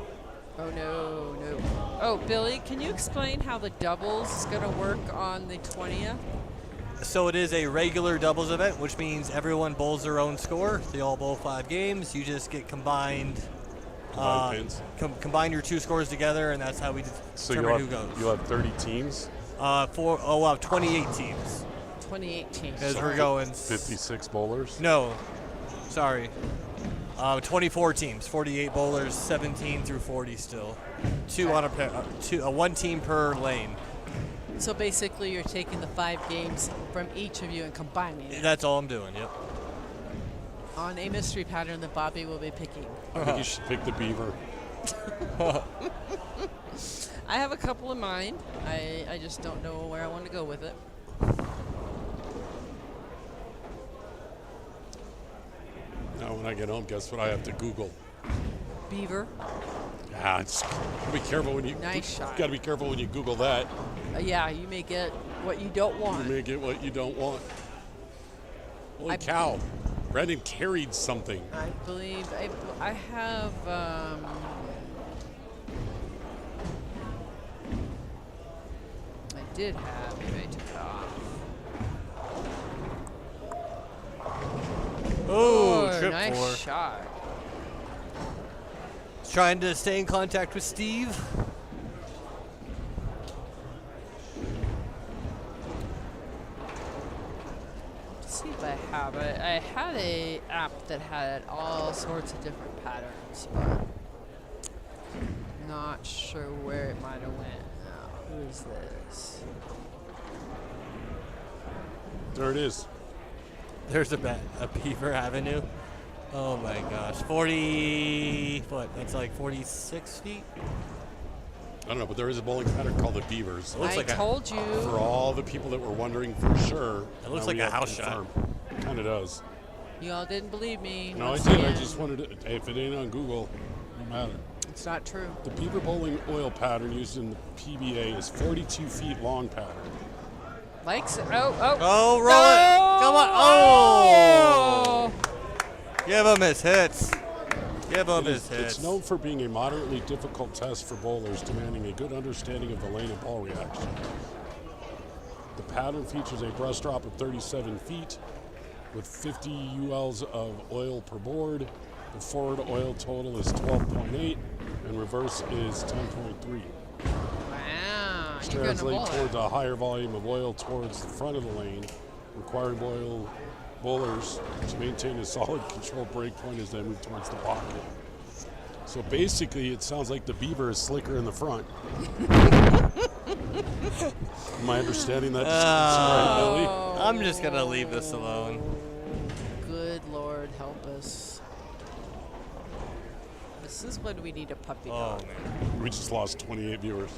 Oh, no. Oh, Billy, can you explain how the doubles is going to work on the 20th? So it is a regular doubles event, which means everyone bowls their own score. They all bowl 5 games. You just get combined. Combined pins. Combine your 2 scores together, and that's how we So determine who goes. you'll have 30 teams, We'll have 28 teams. 2018. As we're going. 56 bowlers. No, sorry. 24 teams, 48 bowlers, 17 through 40 still. One team per lane. So basically, you're taking the 5 games from each of you and combining it That's all I'm doing. Yep. on a mystery pattern that Bobby will be picking. I think you should pick the beaver. I have a couple in mind. I just don't know where I want to go with it. Now, when I get home, guess what I have to Google? Beaver. Ah, be careful when you. Nice shot. Got to be careful when you Google that. Yeah, you may get what you don't want. You may get what you don't want. Holy I- cow! Brandon carried something. I believe I have. I did have. Maybe I took it off. Oh, trip nice 4. shot. Trying to stay in contact with Steve. Let's see if I have it. I had a app that had all sorts of different patterns, but not sure where it might have went. Now, who is this? There it is. There's a Beaver Avenue. Oh my gosh. 40 foot. That's like 46 feet. I don't know, but there is a bowling pattern called the Beavers. It looks I like told you. For all the people that were wondering for sure. It looks now like we a have house shot. confirmed. It kind of does. Y'all didn't believe me. No, I once did. I again. just wanted to, if it ain't on Google, no matter. It's not true. The Beaver bowling oil pattern used in the PBA is 42 feet long pattern. Likes it. Oh, oh. Oh, roll it. Come on. Oh. Give him his hits. Give him his hits. It's known for being a moderately difficult test for bowlers, demanding a good understanding of the lane and ball reaction. The pattern features a brush drop of 37 feet with 50 ULs of oil per board. The forward oil total is 12.8 and reverse is 10.3. Wow. This You're going to translates bowl towards it. a higher volume of oil towards the front of the lane, requiring bowlers to maintain a solid control break point as they move towards the pocket. So basically, it sounds like the Beaver is slicker in the front. Am I understanding that description right, Billy? I'm just going to leave this alone. Good Lord, help us. This is when we need a puppy Oh, dog. man. We just lost 28 viewers.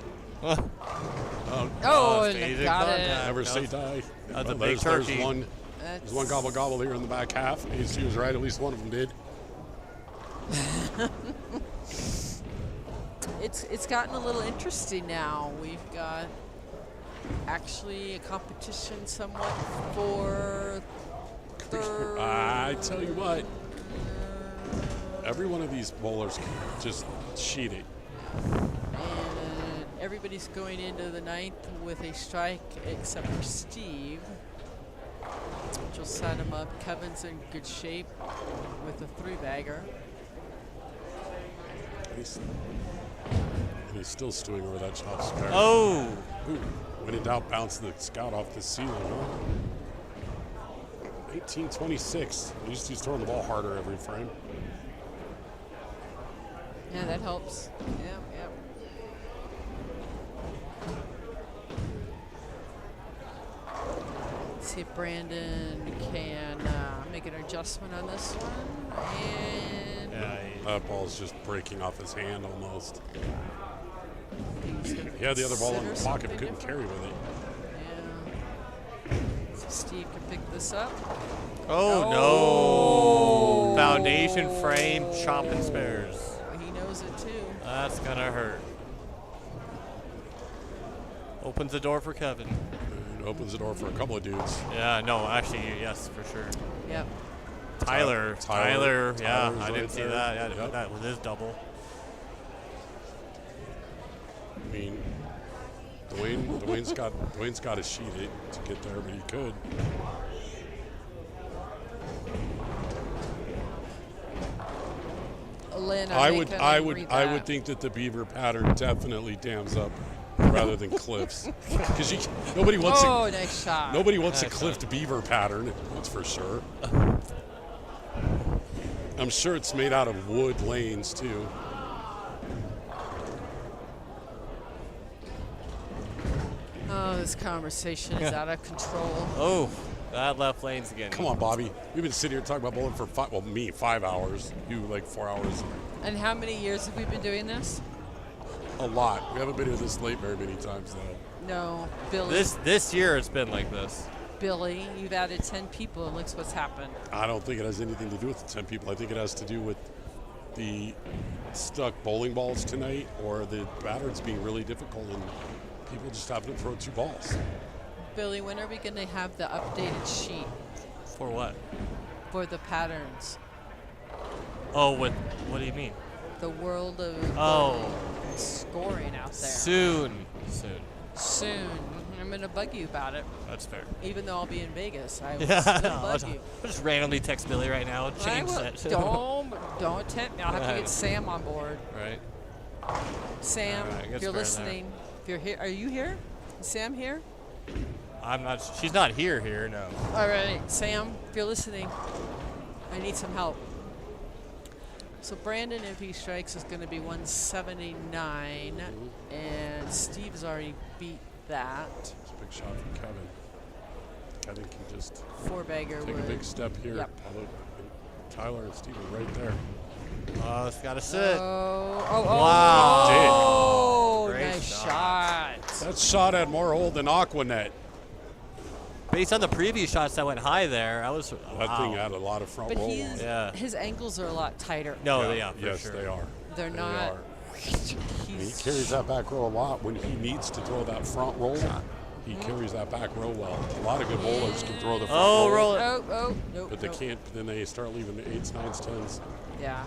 Oh, it's and easy got contact. it. Never That say was- die. That's a big There's turkey. one. There's one gobble gobble here in the back half. AC was right. At least one of them did. It's gotten a little interesting now. We've got actually a competition somewhat for third. I tell you what. Every one of these bowlers can just cheat it. And everybody's going into the ninth with a strike except for Steve, which will set him up. Kevin's in good shape with a 3-bagger. And he's still stewing over that chop spare. Oh. Ooh, when in doubt, bounce the scout off the ceiling, huh? 1926. He's throwing the ball harder every frame. Yeah, that helps. Yep, yep. Let's see if Brandon can make an adjustment on this one. And That ball's just breaking off his hand almost. he's gonna He had the other ball in the consider pocket but something couldn't carry with it. Yeah. So Steve can pick this up. Oh, no. Foundation frame, chopping spares. He knows it too. That's going to hurt. Opens the door for Kevin. It opens the door for a couple of dudes. Yeah, no, actually, yes, for sure. Yep. Tyler, Tyler's yeah, I right didn't see there. that. Yeah, Yep. that was his double. I mean, Dwayne's got to sheet it to get there, but he could. Lynn, I would think that the Beaver pattern definitely dams up rather than cliffs, because nobody wants nice shot. nobody wants a Nice cliffed Beaver pattern. That's for sure. I'm sure it's made out of wood lanes too. Oh, this conversation is out of control. Oh, that left lane's again. Come on, Bobby. We've been sitting here talking about bowling for 5 hours. You like 4 hours. And how many years have we been doing this? A lot. We haven't been here this late very many times though. No, Billy. This year it's been like this. Billy, you've added 10 people, and look what's happened. I don't think it has anything to do with the 10 people. I think it has to do with the stuck bowling balls tonight, or the patterns being really difficult and people just having to throw 2 balls. Billy, when are we going to have the updated sheet For what? for the patterns? Oh, what do you mean? The world of Oh, scoring out there. soon. Soon. I'm going to bug you about it. That's fair. Even though I'll be in Vegas, I will Yeah, still I'll bug you. just randomly text Billy right now. I Change will- that. don't tempt me. I'll have to get Sam on board. Right. Sam, All right, I guess if you're fair there. listening, if you're here, are you here? Is Sam here? I'm not. She's not here. No. All right, Sam, if you're listening, I need some help. So Brandon, if he strikes, is going to be 179, and Steve's already beat that. It's a big shot from Kevin. Kevin can just Four-bagger take a would. big step here. Yep. Although Tyler and Steve are right there. Oh, it's got to sit. Wow. Oh, Great nice shot. shot. That shot had more hold than Aquanet. Based on the previous shots that went high there, I was. That thing had a lot of front But roll he's, on it. Yeah. his ankles are a lot tighter. No, yeah, for yes, sure. they are. They're They not. are. And he He's, carries that back row a lot. When he needs to throw that front roll, he carries that back row well. A lot of good bowlers can throw the front Oh, roll, roll it. nope. but they nope. can't. Then they start leaving the 8s, 9s, 10s. Yeah,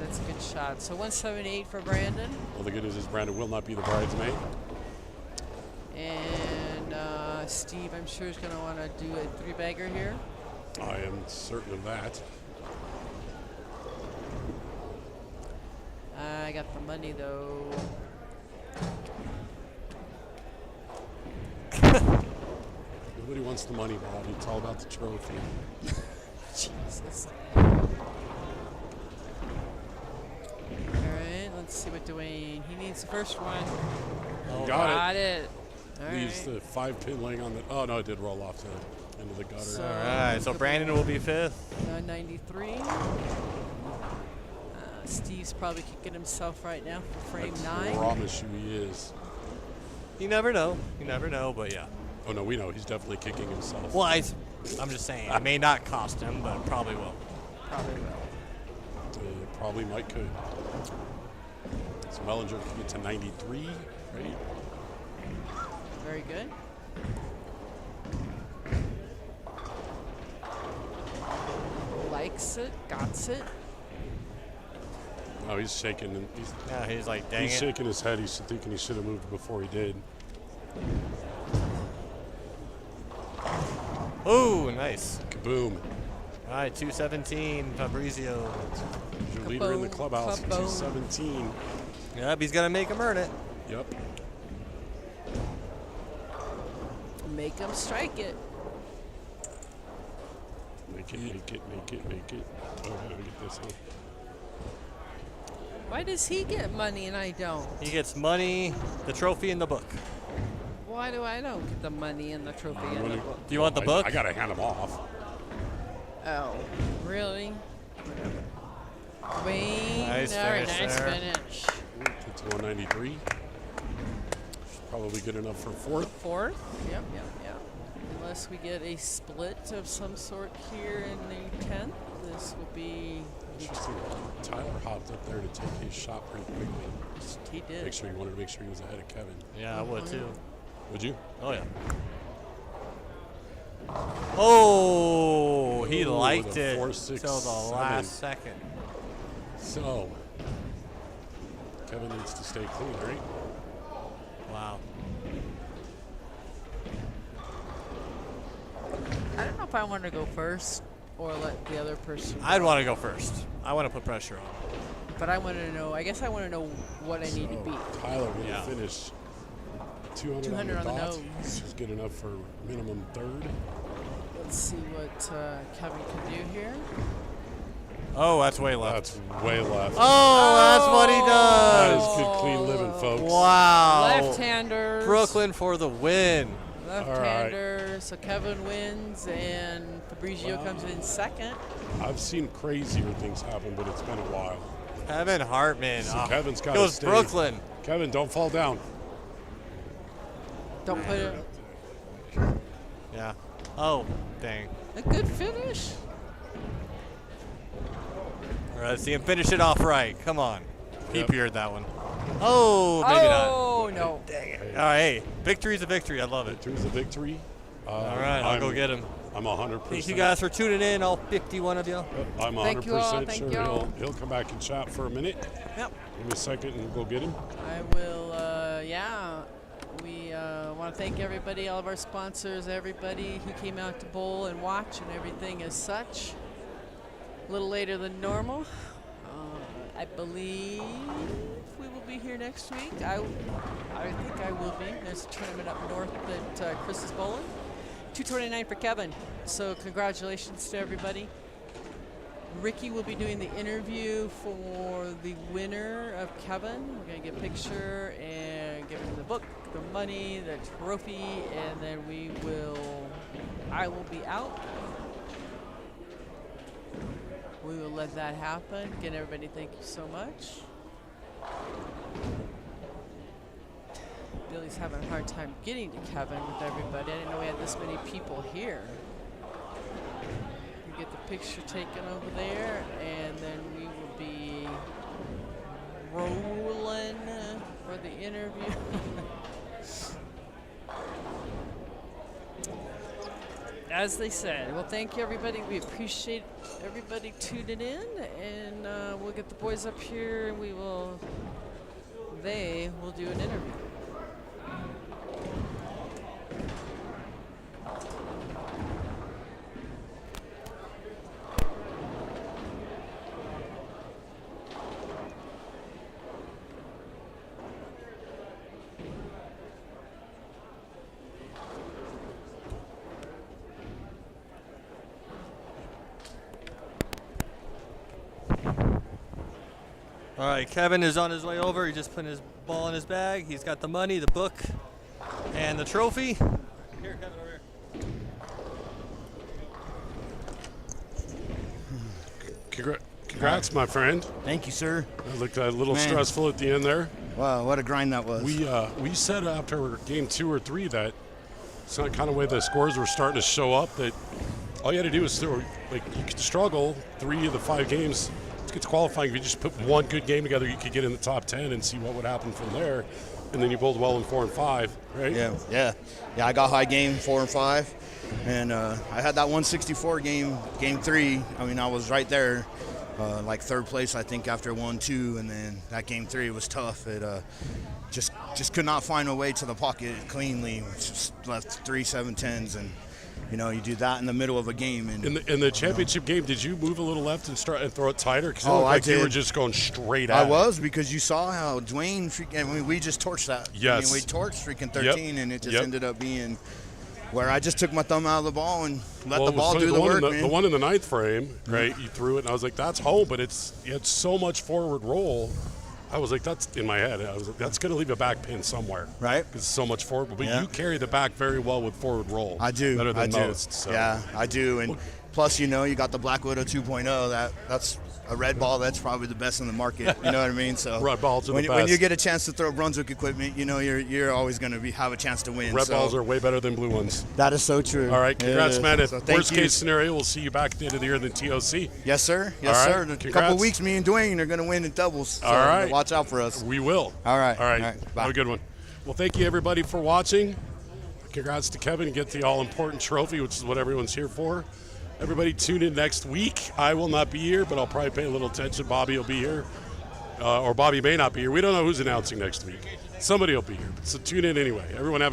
that's a good shot. So 178 for Brandon. Well, the good news is Brandon will not be the bridesmaid. And Steve, I'm sure, is going to want to do a three-bagger here. I am certain of that. I got the money, though. Nobody wants the money, Bob. It's all about the trophy. Jesus. All right, let's see what Dwayne. He needs the first one. Got it. it. All Leaves right. the 5-pin laying on the. Oh no, it did roll off the end of the gutter. So- All right, so Brandon will be fifth. 993. Steve's probably kicking himself right now for frame I 9. promise you he is. You never know. You never know, but yeah. Oh no, we know he's definitely kicking himself. Well, I'm just saying, it may not cost him, but it probably will. Probably will. Probably might could. So Mellinger can get to 93, right? Very good. Likes it, got it. No, he's shaking. And Yeah, he's like, dang he's it. shaking his head. He's thinking he should have moved before he did. Ooh, nice. Kaboom. All right, 217, Fabrizio. He's your leader in the Kaboom, clubhouse. kaboom. 217. Yep, he's going to make him earn it. Yep. Make him strike it. Make it, make it, make it, make it. Oh, how do I get this one? Why does he get money and I don't? He gets money, the trophy, and the book. Why do I don't get the money and the trophy and the book? Do you want the book? I gotta hand him off. Oh, really? Wayne. Nice All right, finish nice there. finish. Get to 193. Probably good enough for fourth. Fourth? Yep. Unless we get a split of some sort here in the 10th, this will be. Interesting. Tyler hopped up there to take his shot pretty quickly. He did. He wanted to make sure he was ahead of Kevin. Yeah, I would too. Would you? Oh, yeah. Oh, he Ooh, liked the it 4, 6, till the 7. last second. So, Kevin needs to stay clean, right? Wow. I don't know if I want to go first or let the other person. I'd want to go first. I want to put pressure on. But I want to know. I guess I want to know what I need to beat. Tyler going to Yeah. finish 200 200 on the dot, nose. which is good enough for minimum third. Let's see what Kevin can do here. Oh, that's way left. That's way left. Oh, that's what he That does. is good, clean living, folks. Wow. Left-handers. Brooklyn for the win. Left-hander. So Kevin wins, and Fabrizio comes in second. I've seen crazier things happen, but it's been a while. Kevin Hartman. So Oh, Kevin's got to goes stay. Brooklyn. Kevin, don't fall down. Don't put it. Yeah. Oh, dang. A good finish. All right, let's see him finish it off right. Come on. He Yep. peered that one. Oh, maybe not. Oh no. Dang it. All right, hey, victory's a victory. I love it. Victory's a victory. All right, I'll go get him. I'm 100%. Thank you guys for tuning in, all 51 of you. I'm 100% Thank you all, thank sure you all. he'll come back and chat for a minute. Yep. Give me a second and we'll go get him. I will. Yeah. We want to thank everybody, all of our sponsors, everybody who came out to bowl and watch and everything as such. A little later than normal. I believe we will be here next week. I think I will be. There's a tournament up north that Chris is bowling. 229 for Kevin. So congratulations to everybody. Ricky will be doing the interview for the winner of Kevin. We're going to get a picture and give him the book, the money, the trophy, and then I will be out. We will let that happen. Again, everybody, thank you so much. Billy's having a hard time getting to Kevin with everybody. I didn't know we had this many people here. We get the picture taken over there, and then we will be rolling for the interview. As they said, well, thank you, everybody. We appreciate everybody tuning in, and we'll get the boys up here, and they will do an interview. All right, Kevin is on his way over. He's just putting his ball in his bag. He's got the money, the book, and the trophy. Here, Kevin, over here. Congrats, my friend. Thank you, sir. It looked a little stressful at the end there. Wow, what a grind that was. We said after game 2 or 3 that it's not kind of way the scores were starting to show up, that all you had to do was you could struggle 3 of the 5 games to get to qualifying. If you just put one good game together, you could get in the top 10 and see what would happen from there. And then you bowled well in 4 and 5, right? Yeah. I got high game 4 and 5, and I had that 164 game 3. I mean, I was right there, like third place, I think, after 1-2, and then that game 3 was tough. It just could not find a way to the pocket cleanly. Just left 3 7-10s, and you do that in the middle of a game. And in the championship game, did you move a little left and start and throw it tighter? Because I did. You were just going straight at I it. was, because you saw how Dwayne we just torched that. Yes. We torched freaking 13, and it just ended up being where I just took my thumb out of the ball and let the ball do the work, man. The one in the 9th frame, right? You threw it, and I was like, that's home, but you had so much forward roll. I was like, that's in my head. I was like, that's going to leave a back pin somewhere. Right. Because it's so much forward. But you carry the back very well with forward roll. I do. Better than most. So. Yeah, I do. And plus, you got the Black Widow 2.0. That's a red ball. That's probably the best in the market. You know what I mean? So red balls are the best. When you get a chance to throw Brunswick equipment, you're always going to have a chance to win. Red balls are way better than blue ones. That is so true. All right, congrats, man. So worst case scenario, we'll see you back at the end of the year in the TOC. Yes, sir. Yes, All sir. right. In a Congrats. couple of weeks, me and Dwayne are going to win in doubles. So all right. Watch out for us. We will. All right. All right. All right. Bye. Have a good one. Well, thank you, everybody, for watching. Congrats to Kevin. Get the all-important trophy, which is what everyone's here for. Everybody tune in next week. I will not be here, but I'll probably pay a little attention. Bobby will be here, or Bobby may not be here. We don't know who's announcing next week. Somebody will be here, so tune in anyway. Everyone have a good